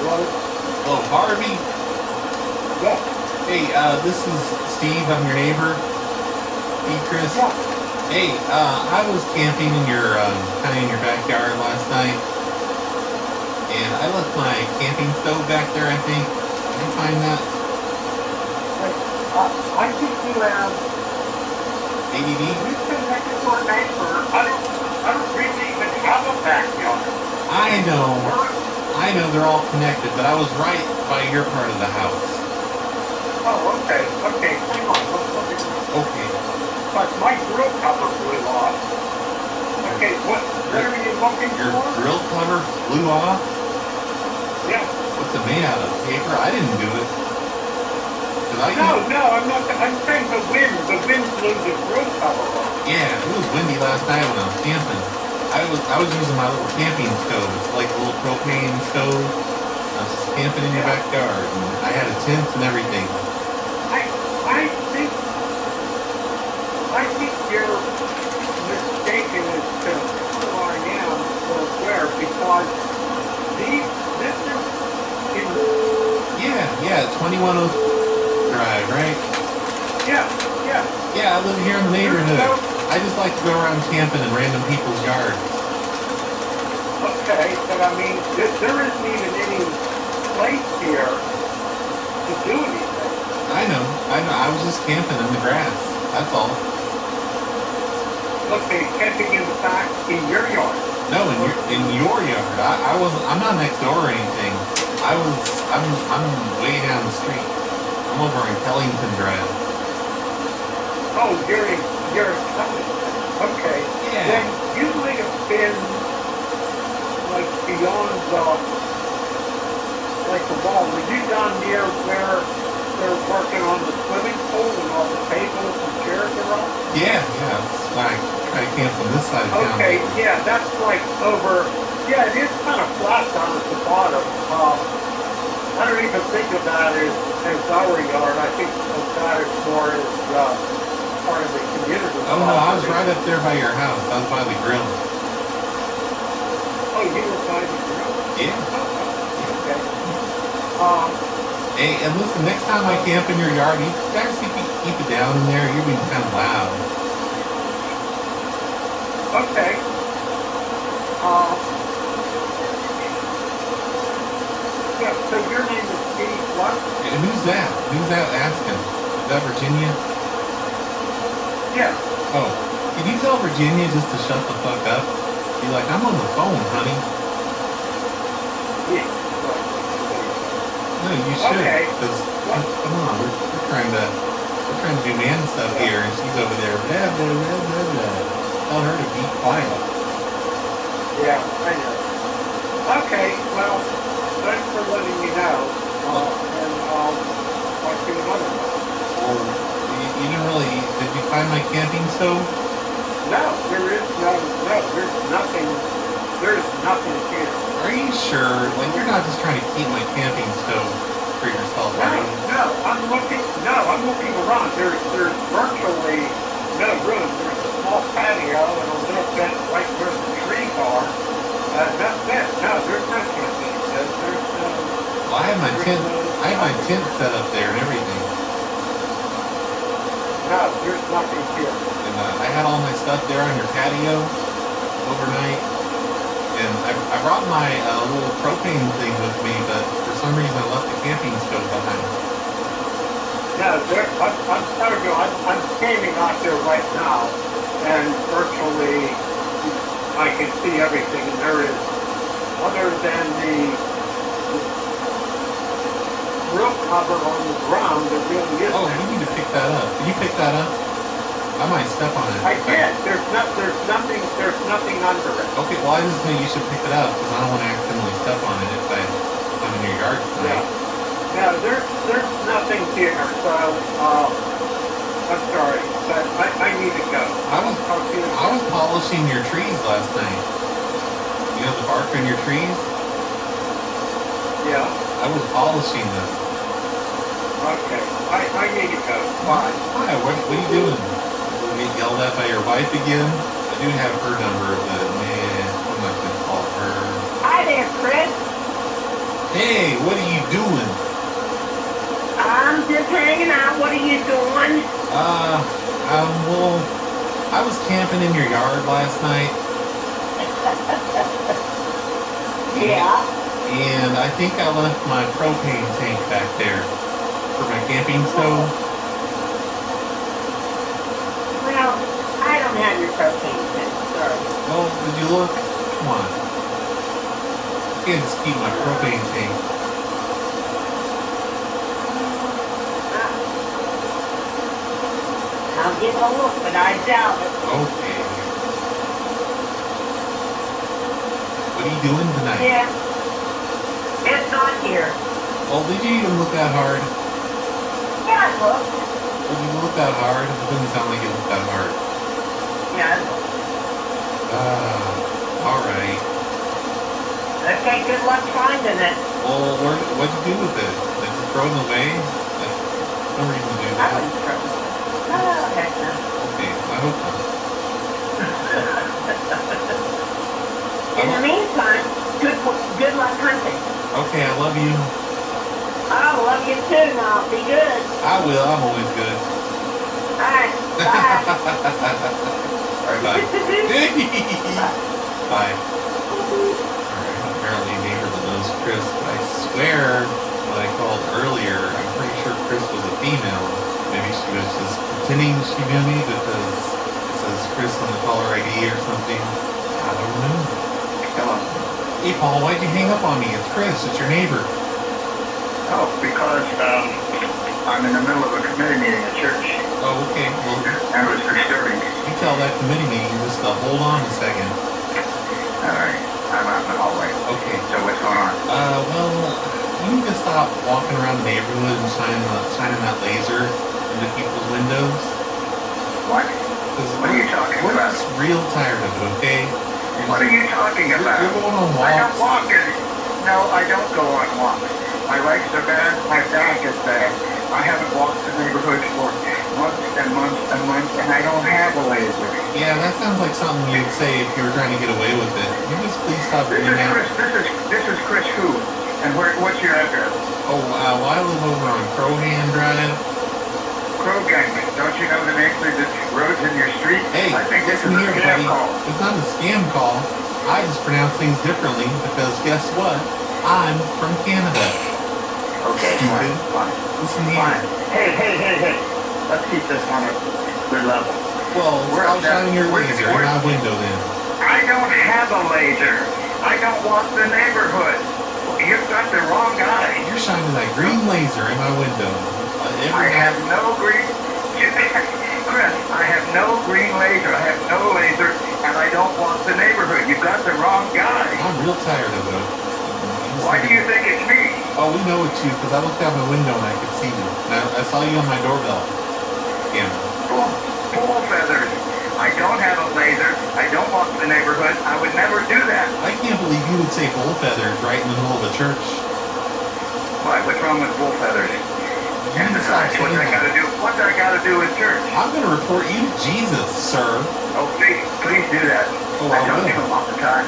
Hello, Harvey? Yeah. Hey, this is Steve. I'm your neighbor. Hey, Chris. Yeah. Hey, I was camping in your kind of in your backyard last night, and I left my camping stove back there. I think. Did you find that? I think you have. ADD? We've connected to our neighbor. I don't really even have a backyard. I know they're all connected, but I was right by your part of the house. Oh, okay. Hang on. Okay. But my grill cover blew off. Okay, what are you looking Your for? grill cover flew off? Yeah. What's it made out of? Paper? I didn't do it. No, I'm not. I'm saying the wind blew the grill cover off. Yeah, it was windy last night when I was camping. I was using my little camping stove. It's like a little propane stove. I was just camping in your backyard, and I had a tent and everything. I you're mistaken as to who I am or where, because this is in... Yeah, 21 Drive, right? Yeah. Yeah, I live here in the neighborhood. I just like to go around camping in random people's yards. Okay, but I mean, there isn't even any place here to do anything. I know. I was just camping in the grass. That's all. Okay, camping in the back in your yard. No, in your yard. I'm not next door or anything. I'm way down the street. I'm over on Kellington Drive. Oh, you're okay. Yeah. Then you might have been like beyond the wall. Were you down near where they're working on the swimming pool and all the tables and chairs are up? Yeah. That's why I camp on this side of town. Okay, yeah, that's like over. Yeah, it is kind of flat down at the bottom. I don't even think of that as our yard. I think of that as more as part of the community. Oh no, I was right up there by your house. I was by the grill. Oh, you were by the grill? Yeah. Okay. Hey, and listen, next time I camp in your yard, you guys keep it down in there. You're being kind of loud. Okay. Yeah, so your name is Steve what? And who's that? Who's that asking? Is that Virginia? Yeah. Oh, can you tell Virginia just to shut the fuck up? Be like, I'm on the phone, honey. Yeah. No, you should. Okay. Because, come on, we're trying to do man stuff here, and she's over there, blah, blah, blah, blah, blah. Tell her to be quiet. Yeah, I know. Okay, well, thanks for letting me know, and I'll talk to you another one. Well, you didn't really, did you find my camping stove? No, there's nothing here. Are you sure? Like, you're not just trying to keep my camping stove for yourself, are you? No, I'm looking around. There's virtually no room. There's a small patio and a little bit right where the trees are. That's it. No, there's no camping. Well, I have my tent set up there and everything. No, there's nothing here. And I had all my stuff there on your patio overnight. And I brought my little propane thing with me, but for some reason I left the camping stove behind. No, I'm telling you, I'm standing out there right now, and virtually I can see everything. And there is, other than the grill cover on the ground, there really isn't. Oh, you need to pick that up. Can you pick that up? I might step on it. I did. There's nothing under it. Okay, well I just think you should pick it up because I don't want to accidentally step on it if I'm in your yard tonight. Yeah, there's nothing here, so I'm sorry, but I need to go. I was polishing your trees last night. You know the bark on your trees? Yeah. I was polishing them. Okay, I need to go. Bye. Why? What are you doing? Get yelled at by your wife again? I do have her number, but man, I'm not gonna call her. Hi there, Chris. Hey, what are you doing? I'm just hanging out. What are you doing? Well, I was camping in your yard last night. Yeah. And I think I left my propane tank back there for my camping stove. Well, I don't have your propane tank. Sorry. Well, did you look? Come on. I can't just keep my propane tank. I'll give a look, but I doubt it. Okay. What are you doing tonight? Yeah. It's not here. Well, did you even look that hard? Yeah, I looked. Did you look that hard? It doesn't sound like you looked that hard. Yeah, I looked. Alright. Okay, good luck finding it. Well, what'd you do with it? Did you throw it away? Like, no reason to do I that. wouldn't throw it. Oh, heck no. Okay, I hope not. In the meantime, good luck hunting. Okay, I love you. I love you too now. Be good. I will. I'm always good. Alright, bye. Alright, bye. Bye. Alright, apparently neighbor that knows Chris, but I swear when I called earlier, I'm pretty sure Chris was a female. Maybe she was just pretending she knew me because it says Chris on the caller ID or something. I don't know. Hello. Hey Paul, why'd you hang up on me? It's Chris, it's your neighbor. Oh, because I'm in the middle of a committee meeting at church. Oh, okay. Well, and it was disturbing. You tell that committee meeting just to hold on a second. Alright, I'm out in the hallway. Okay. So what's going on? Well, you need to stop walking around the neighborhood and shining that laser into people's windows. What? What are you talking we're about? Just real tired of it, okay? What are you talking about? You're going on walks. I don't walk in. No, I don't go on walks. My legs are bad, my back is bad. I haven't walked the neighborhood for months and months and months, and I don't have a laser. Yeah, that sounds like something you'd say if you were trying to get away with it. Can you just please stop doing that? This is Chris who? And what's your address? Oh, well, I live over on Crowhand Drive. Crowhand, don't you know the names of the roads in your street? Hey, I think this is listen a here, scam buddy. call. It's not a scam call. I just pronounce things differently because guess what? I'm from Canada. Okay, fine. Listen here. Hey. Let's keep this on a good level. Well, stop shining your laser in my window then. I don't have a laser. I don't walk the neighborhood. You've got the wrong guy. You're shining that green laser in my window. I have no green... Chris, I have no green laser. I have no laser, and I don't walk the neighborhood. You've got the wrong guy. I'm real tired of it. Why do you think it's me? Oh, we know it's you, because I looked out my window and I could see you. And I saw you on my doorbell. Yeah. Bull feathers. I don't have a laser. I don't walk the neighborhood. I would never do that. I can't believe you would say bull feathers right in the middle of a church. Why? What's wrong with bull feathers? And besides, what's I gotta do? What's I gotta do in church? I'm gonna report you to Jesus, sir. Oh, please do that. Oh, I talk to him all the time.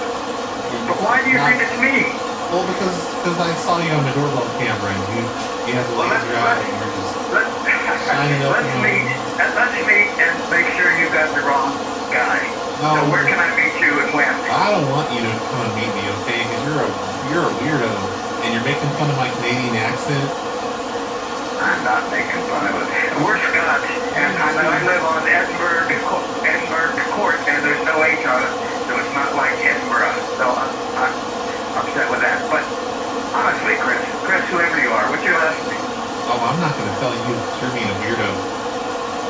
But why do you think it's me? Well, because I saw you on the doorbell camera and you had the laser out and you're just shining up. Let's meet and make sure you got the wrong guy. No, so where can I meet you and when? I don't want you to come and meet me, okay? Because you're a weirdo and you're making fun of my Canadian accent. I'm not making fun of it. We're Scots, and I live on Edinburgh Court, and there's no H on it, so it's not like Edinburgh. So I'm upset with that. But honestly, Chris, whoever you are, what's your last name? Oh, I'm not going to tell you. You're being a weirdo.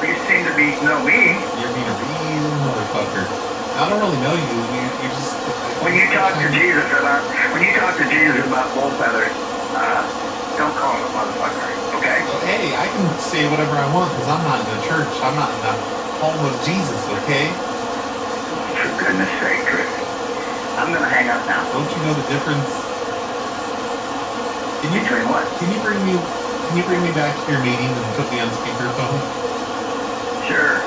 You seem to know me. You're being a real motherfucker. I don't really know you. You're just... When you talk to Jesus about bull feathers, don't call him a motherfucker, okay? Hey, I can say whatever I want because I'm not in the church. I'm not in the home of Jesus, okay? For goodness sake, Chris. I'm gonna hang up now. Don't you know the difference? Between what? Can you bring me back to your meeting and put me on speakerphone? Sure.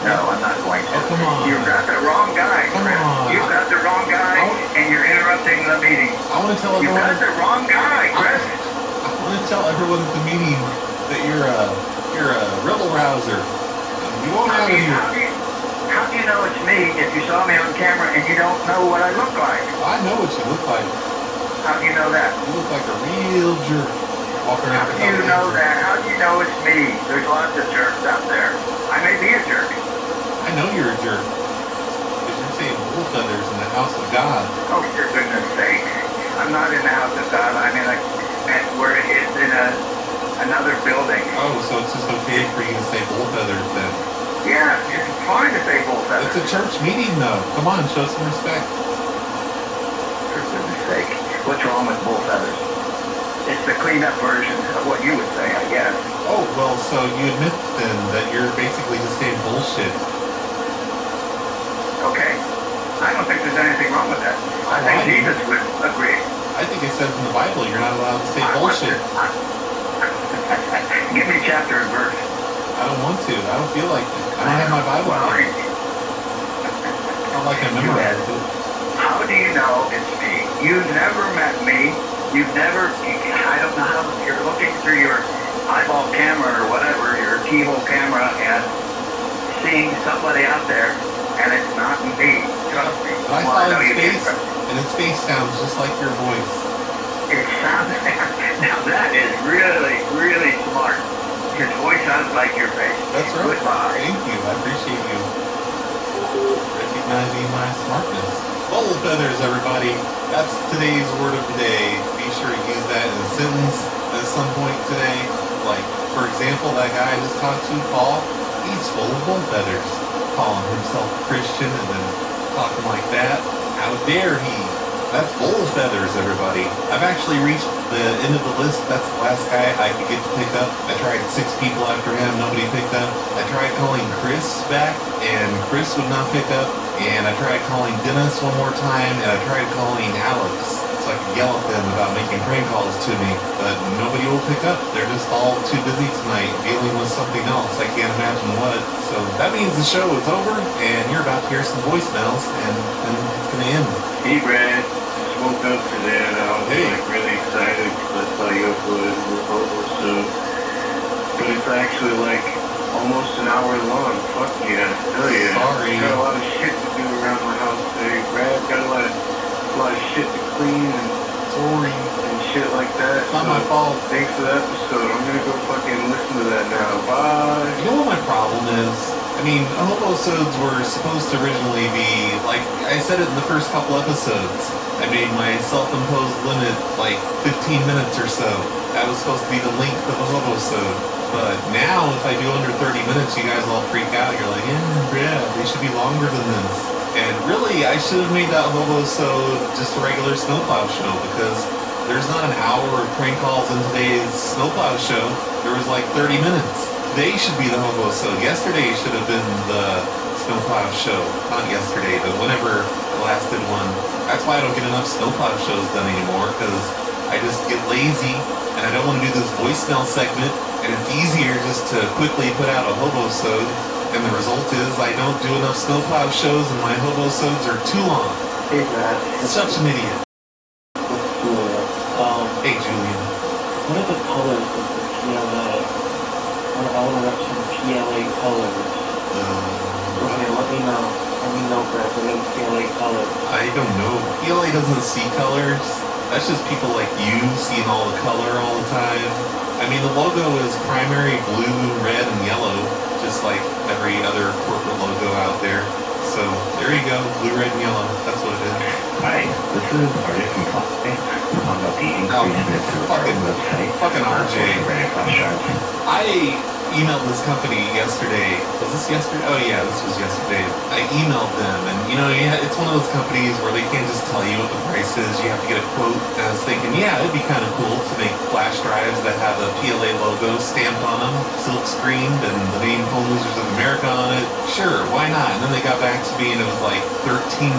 No, I'm not going to. Oh, come on. You've got the wrong guy, Come Chris. on. You've got the wrong guy, and you're interrupting the meeting. I want to tell everyone... You've got the wrong guy, Chris. I want to tell everyone at the meeting that you're a rebel rouser. You won't have any... How do you know it's me if you saw me on camera and you don't know what I look like? I know what you look like. How do you know that? You look like a real jerk. Walking around How do you know that? How do you know it's me? There's lots of jerks out there. I may be a jerk. I know you're a jerk. Because you're saying bull feathers in the house of God. Oh, for goodness sake. I'm not in the house of God. I'm in another building. Oh, so it's just okay for you to say bull feathers then? Yeah, it's fine to say bull feathers. It's a church meeting though. Come on, show some respect. For goodness sake. What's wrong with bull feathers? It's the cleaned-up version of what you would say, I guess. Oh, well, so you admit then that you're basically just saying bullshit. Okay. I don't think there's anything wrong with that. I think Jesus would agree. I think it says in the Bible you're not allowed to say bullshit. Give me chapter and verse. I don't want to. I don't feel like it. I don't have my Bible. Well, Not like I memorized it. how do you know it's me? You've never met me. You've never, I don't know how, you're looking through your eyeball camera or whatever, your keyhole camera, and seeing somebody out there, and it's not me. Trust me. But I Well, saw know his you face, can't- and his face sounds just like your voice. It sounds, now that is really, really smart. His voice sounds like your face. That's right. Goodbye. Thank you. I appreciate you recognizing my smartness. Bubble feathers, everybody. That's today's word of the day. Be sure to use that in a sentence at some point today. Like, for example, that guy I just talked to, Paul, he's full of bull feathers. Calling himself a Christian and then talking like that. How dare he? That's bull feathers, everybody. I've actually reached the end of the list. That's the last guy I could get to pick up. I tried 6 people after him. Nobody picked up. I tried calling Chris back, and Chris would not pick up. And I tried calling Dennis one more time, and I tried calling Alex so I could yell at them about making prank calls to me. But nobody will pick up. They're just all too busy tonight dealing with something else. I can't imagine what. So that means the show is over, and you're about to hear some voicemails, and it's going to end. Hey, Brad. Woke up today and I was like really excited because I saw you uploaded the photo soon. But it's actually like almost an hour long. Fuck yeah, hell yeah. Sorry. Got a lot of shit to do around my house today, Brad. Got a lot of shit to clean and shit like that. It's not my fault. Thanks for the episode. I'm gonna go fucking listen to that now. Bye. You know what my problem is? I mean, homosodes were supposed to originally be, like I said it in the first couple episodes, I made my self-imposed limit like 15 minutes or so. That was supposed to be the length of a hobosode. But now, if I do under 30 minutes, you guys all freak out. You're like, yeah, they should be longer than this. And really, I should have made that hobosode just a regular snowplow show, because there's not an hour of prank calls in today's snowplow show. There was like 30 minutes. Today should be the hobosode. Yesterday should have been the snowplow show. Not yesterday, but whenever the last did one. That's why I don't get enough snowplow shows done anymore, because I just get lazy and I don't want to do this voicemail segment, and it's easier just to quickly put out a hobosode, and the result is I don't do enough snowplow shows and my hobosodes are too long. Hey, Brad. Such an idiot. Hey, Julian. What are the colors of the PLA? I want to rep some PLA colors. Okay, let me know. Let me know, Brad. What are the PLA colors? I don't know. PLA doesn't see colors. That's just people like you seeing all the color all the time. I mean, the logo is primary blue, red, and yellow, just like every other corporate logo out there. So there you go, blue, red, and yellow. That's what it is. Hi, this is RJ from Cosplay. I'm talking about the increase to our website. Fucking RJ. Rent-A-Car I emailed this company yesterday. Was this yesterday? Oh yeah, this was yesterday. I emailed them, and you know, yeah, it's one of those companies where they can't just tell you what the price is. You have to get a quote. And I was thinking, yeah, it'd be kind of cool to make flash drives that have the PLA logo stamped on them, silk screened, and the name Phone Losers of America on it. Sure, why not? And then they got back to me, and it was like $13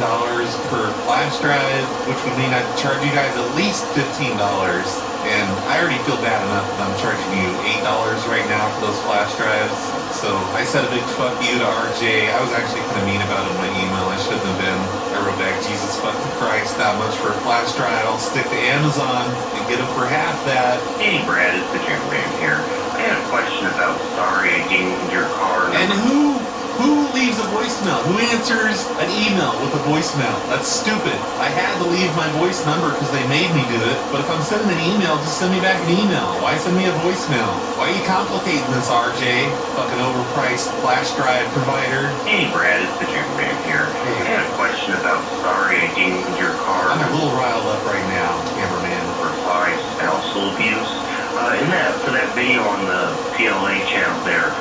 per flash drive, which would mean I'd charge you guys at least $15. And I already feel bad enough that I'm charging you $8 right now for those flash drives. So I said a big fuck you to RJ. I was actually kind of mean about it in my email. I shouldn't have been. I wrote back, Jesus fucking Christ, that much for a flash drive. I'll stick to Amazon and get them for half that. Hey, Brad, it's the gentleman here. I had a question about sorry I dinged your car. And who leaves a voicemail? Who answers an email with a voicemail? That's stupid. I had to leave my voice number because they made me do it. But if I'm sending an email, just send me back an email. Why send me a voicemail? Why are you complicating this, RJ? Fucking overpriced flash drive provider. Hey, Brad, it's the gentleman here. I had a question about sorry I dinged your car. I'm a little riled up right now, cameraman. For sorry spousal abuse. For that video on the PLA channel there,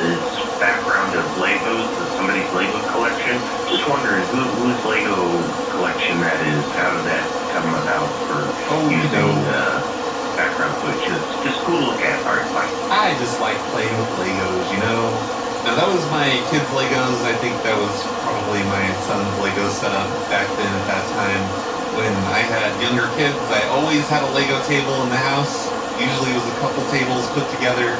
it's background of Legos, somebody's Lego collection. Just wondering whose Lego collection that is. How did that come about for using background footage? It's just cool to look at. All right, bye. I just like playing with Legos, you know? Now that was my kids' Legos. I think that was probably my son's Lego setup back then at that time. When I had younger kids, I always had a Lego table in the house. Usually it was a couple tables put together,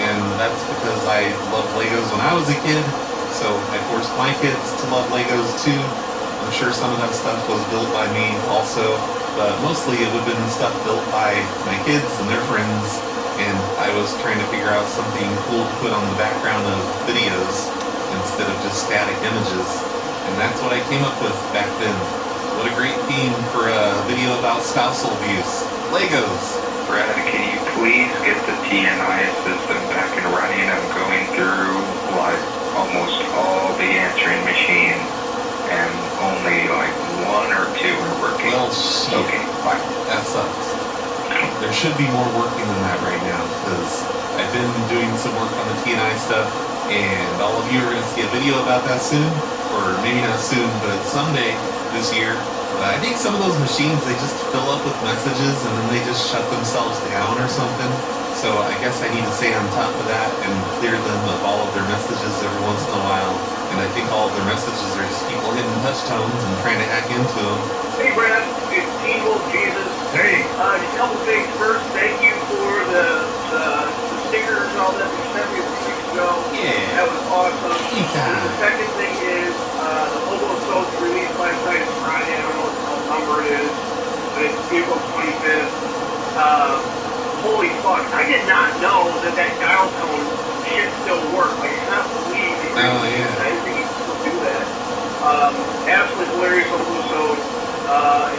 and that's because I loved Legos when I was a kid, so I forced my kids to love Legos too. I'm sure some of that stuff was built by me also, but mostly it would have been stuff built by my kids and their friends, and I was trying to figure out something cool to put on the background of videos instead of just static images, and that's what I came up with back then. What a great theme for a video about spousal abuse. Legos! Brad, can you please get the TNI system back and running? I'm going through like almost all the answering machines and only like 1 or 2 are working. Well, shit. Okay, bye. That sucks. There should be more working than that right now, because I've been doing some work on the TNI stuff, and all of you are going to see a video about that soon, or maybe not soon, but someday this year. I think some of those machines, they just fill up with messages and then they just shut themselves down or something. So I guess I need to stay on top of that and clear them of all of their messages every once in a while. And I think all of their messages are just people hitting touch tones and trying to hack into them. Hey, Brad, it's Teen Wolf Jesus. Hey. Just a couple things. First, thank you for the stickers and all that you sent me a few weeks ago. Yeah. That was awesome. Anytime. The second thing is the Hobo Soap released last night. It's Friday. I don't know what number it is, but it's April 25th. Holy fuck. I did not know that dial tone shit still worked. Like, I cannot believe it. Oh, yeah. I didn't think you could still do that. Absolutely hilarious Hobo Soap.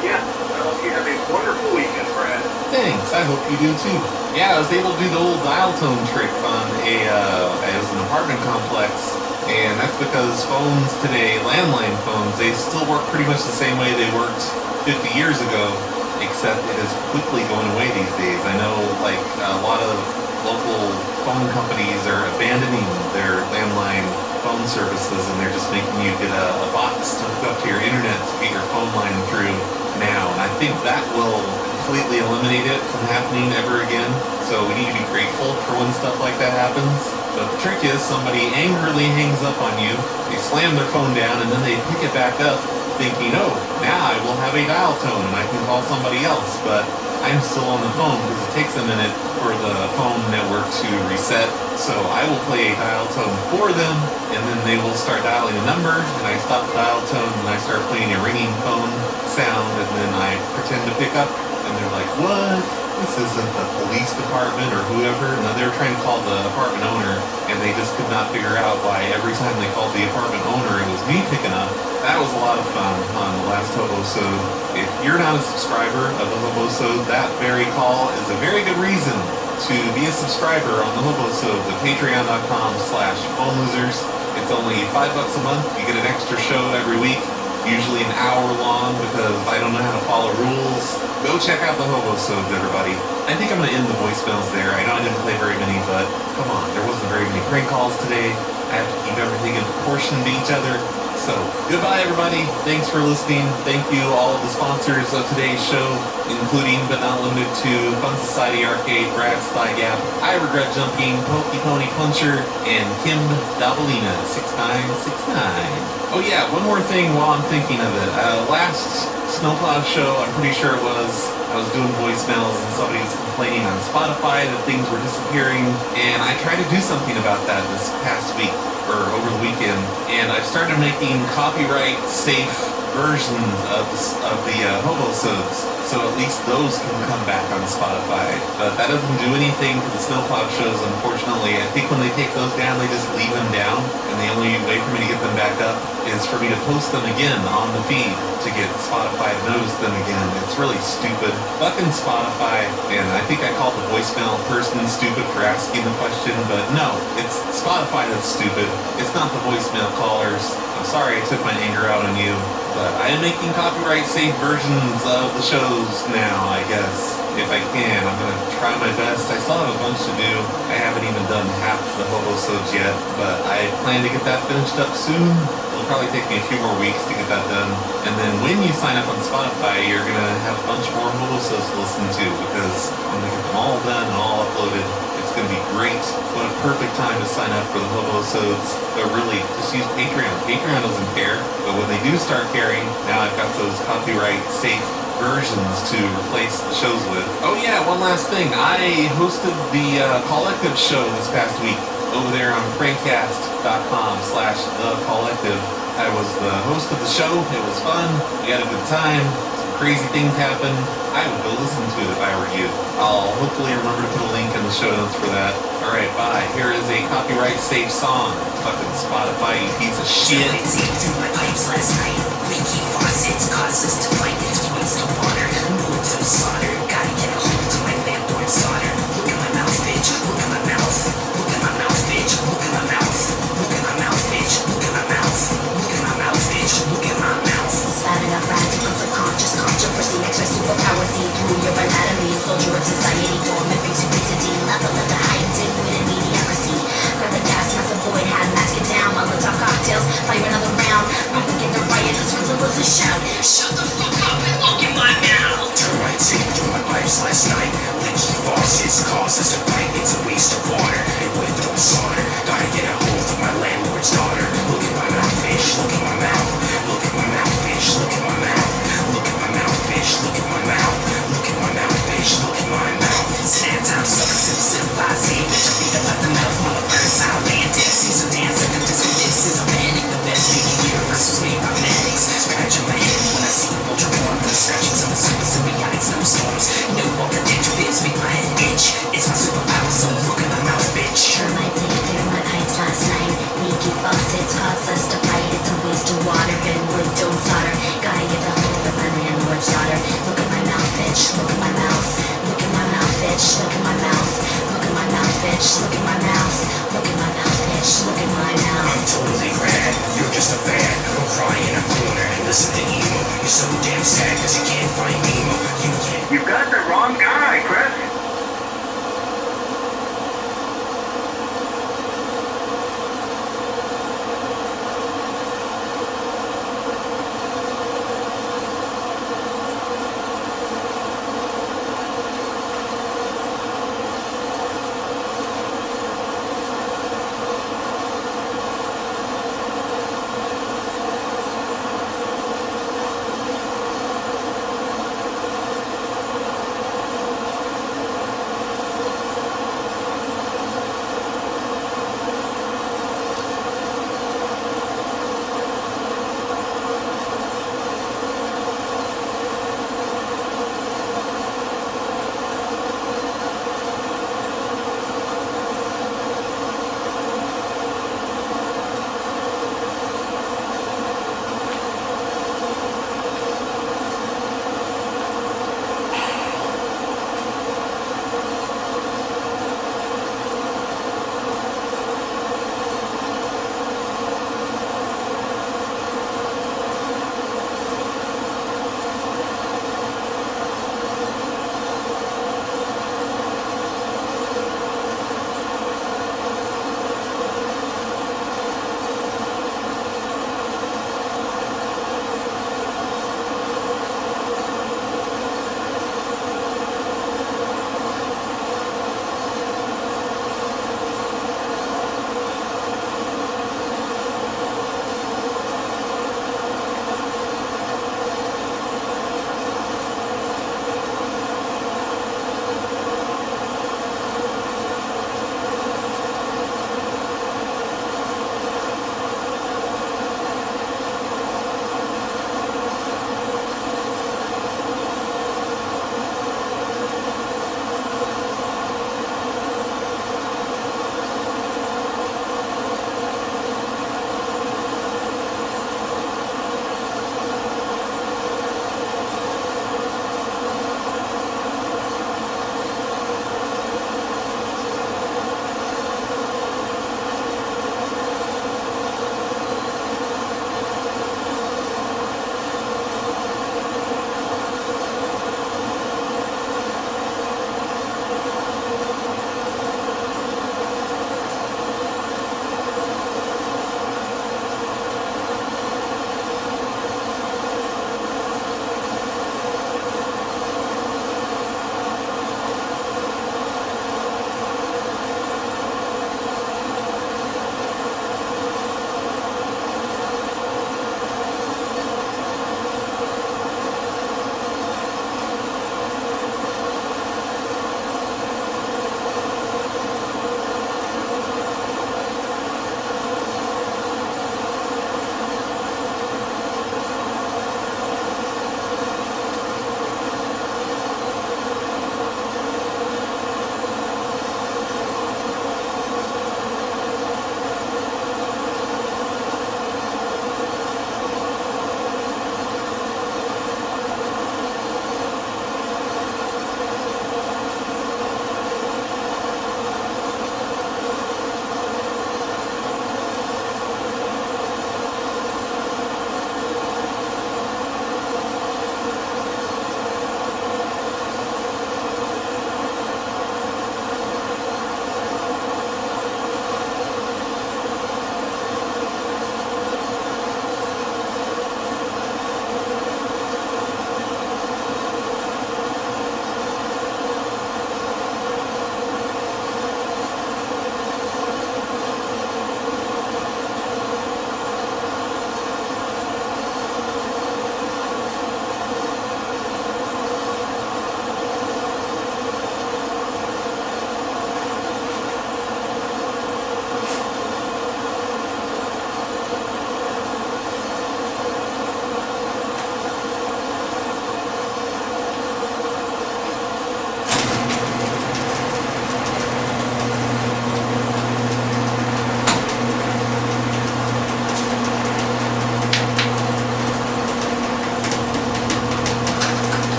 Yeah, I hope you have a wonderful weekend, Brad. Thanks, I hope you do too. Yeah, I was able to do the old dial tone trick on it was an apartment complex, and that's because phones today, landline phones, they still work pretty much the same way they worked 50 years ago, except it is quickly going away these days. I know, like, a lot of local phone companies are abandoning their landline phone services, and they're just making you get a box to hook up to your internet to get your phone line through now. And I think that will completely eliminate it from happening ever again. So we need to be grateful for when stuff like that happens. But the trick is somebody angrily hangs up on you, they slam their phone down, and then they pick it back up thinking, oh, now I will have a dial tone and I can call somebody else. But I'm still on the phone because it takes a minute for the phone network to reset. So I will play a dial tone for them, and then they will start dialing a number, and I stop the dial tone, and I start playing a ringing phone sound, and then I pretend to pick up, and they're like, what? This isn't the police department or whoever. No, they were trying to call the apartment owner, and they just could not figure out why every time they called the apartment owner, it was me picking up. That was a lot of fun on the last Hobosode. If you're not a subscriber of the Hobosode, that very call is a very good reason to be a subscriber on the Hobosode, the patreon.com/phonelosers. It's only $5 a month. You get an extra show every week, usually an hour long because I don't know how to follow rules. Go check out the Hobosodes, everybody. I think I'm going to end the voicemails there. I know I didn't play very many, but come on, there wasn't very many prank calls today. I have to keep everything in proportion to each other. So, goodbye everybody. Thanks for listening. Thank you all of the sponsors of today's show, including but not limited to Fun Society Arcade, Brad's Thigh Gap, I Regret Jumping, Pokey Pony Puncher, and Kim Dabalina 6969. Oh yeah, one more thing while I'm thinking of it. Last Snowplow show, I'm pretty sure it was, I was doing voicemails and somebody was complaining on Spotify that things were disappearing, and I tried to do something about that this past week, or over the weekend, and I've started making copyright safe versions of the Hobosodes, so at least those can come back on Spotify. But that doesn't do anything for the Snowplow shows, unfortunately. I think when they take those down, they just leave them down, and the only way for me to get them back up is for me to post them again on the feed to get Spotify to notice them again. It's really stupid. Fucking Spotify. And I think I called the voicemail person stupid for asking the question, but no, it's Spotify that's stupid. It's not the voicemail callers. I'm sorry I took my anger out on you, but I am making copyright safe versions of the shows now, I guess. If I can, I'm gonna try my best. I still have a bunch to do. I haven't even done half the Hobosodes yet, but I plan to get that finished up soon. It'll probably take me a few more weeks to get that done. And then when you sign up on Spotify, you're gonna have a bunch more Hobosodes to listen to, because I'm gonna get them all done and all uploaded. It's gonna be great. What a perfect time to sign up for the Hobosodes. But really, just use Patreon. Patreon doesn't care, but when they do start caring, now I've got those copyright safe versions to replace the shows with. Oh yeah, one last thing. I hosted the Collective show this past week over there on prankcast.com/thecollective. I was the host of the show. It was fun. We had a good time. Some crazy things happened. I would go listen to it if I were you. I'll hopefully remember to put a link in the show notes for that. Alright, bye. Here is a copyright safe song. Fucking Spotify, you piece of shit. Through my pipes last night. Leaky faucets cause us to fight. It's waste of water. Moved to solder. Gotta get a hold of my landlord solder. Look at my mouth, bitch. Look at my mouth. Look at my mouth, bitch. Look at my mouth. Look at my mouth, bitch. Look at my mouth. Look at my mouth, bitch. Look at my mouth. Spouting up radical subconscious controversy. Extra superpower see through your anatomy. Soldier of society. Dormant futility. Level of the heightened wit and mediocrity. Grab the gas mask, avoid hat, mask it down. Molotov cocktails. Fire another round. Pumping in the riot. As little as a shout. Shut the fuck up and look in my mouth. Termites ate through my pipes last night. Leaky faucets cause us to fight. It's a waste of water. And with no solder. Gotta get a hold of my landlord's daughter. Look at my mouth, bitch. Look at my mouth. Look at my mouth, bitch. Look at my mouth. Look at my mouth, bitch. Look at my mouth. Look at my mouth, bitch. Look at my mouth. It's hand time, sucker, civilized. Bitch, I beat up at the mouth. Motherfuckers outlandish. Season dance. If this is a panic. The best thing here versus me. My medics. Scratching my head when I see ultra porn. The scratching some super symbiotic snowstorms. No walker danger fits. Make my head itch. It's my superpower, so look at my mouth, bitch. Termites ate through my pipes last night. Leaky faucets cause us to fight. It's a waste of water and wood don't solder. Gotta get the hold of my landlord's daughter. Look at my mouth, bitch. Look at my mouth. Look at my mouth, bitch. Look at my mouth. Look at my mouth, bitch. Look at my mouth. Look at my mouth, bitch. Look at my mouth. I'm totally rad. You're just a fan. Don't cry in a corner and listen to emo. You're so damn sad cause you can't find Nemo. You can't. You've got to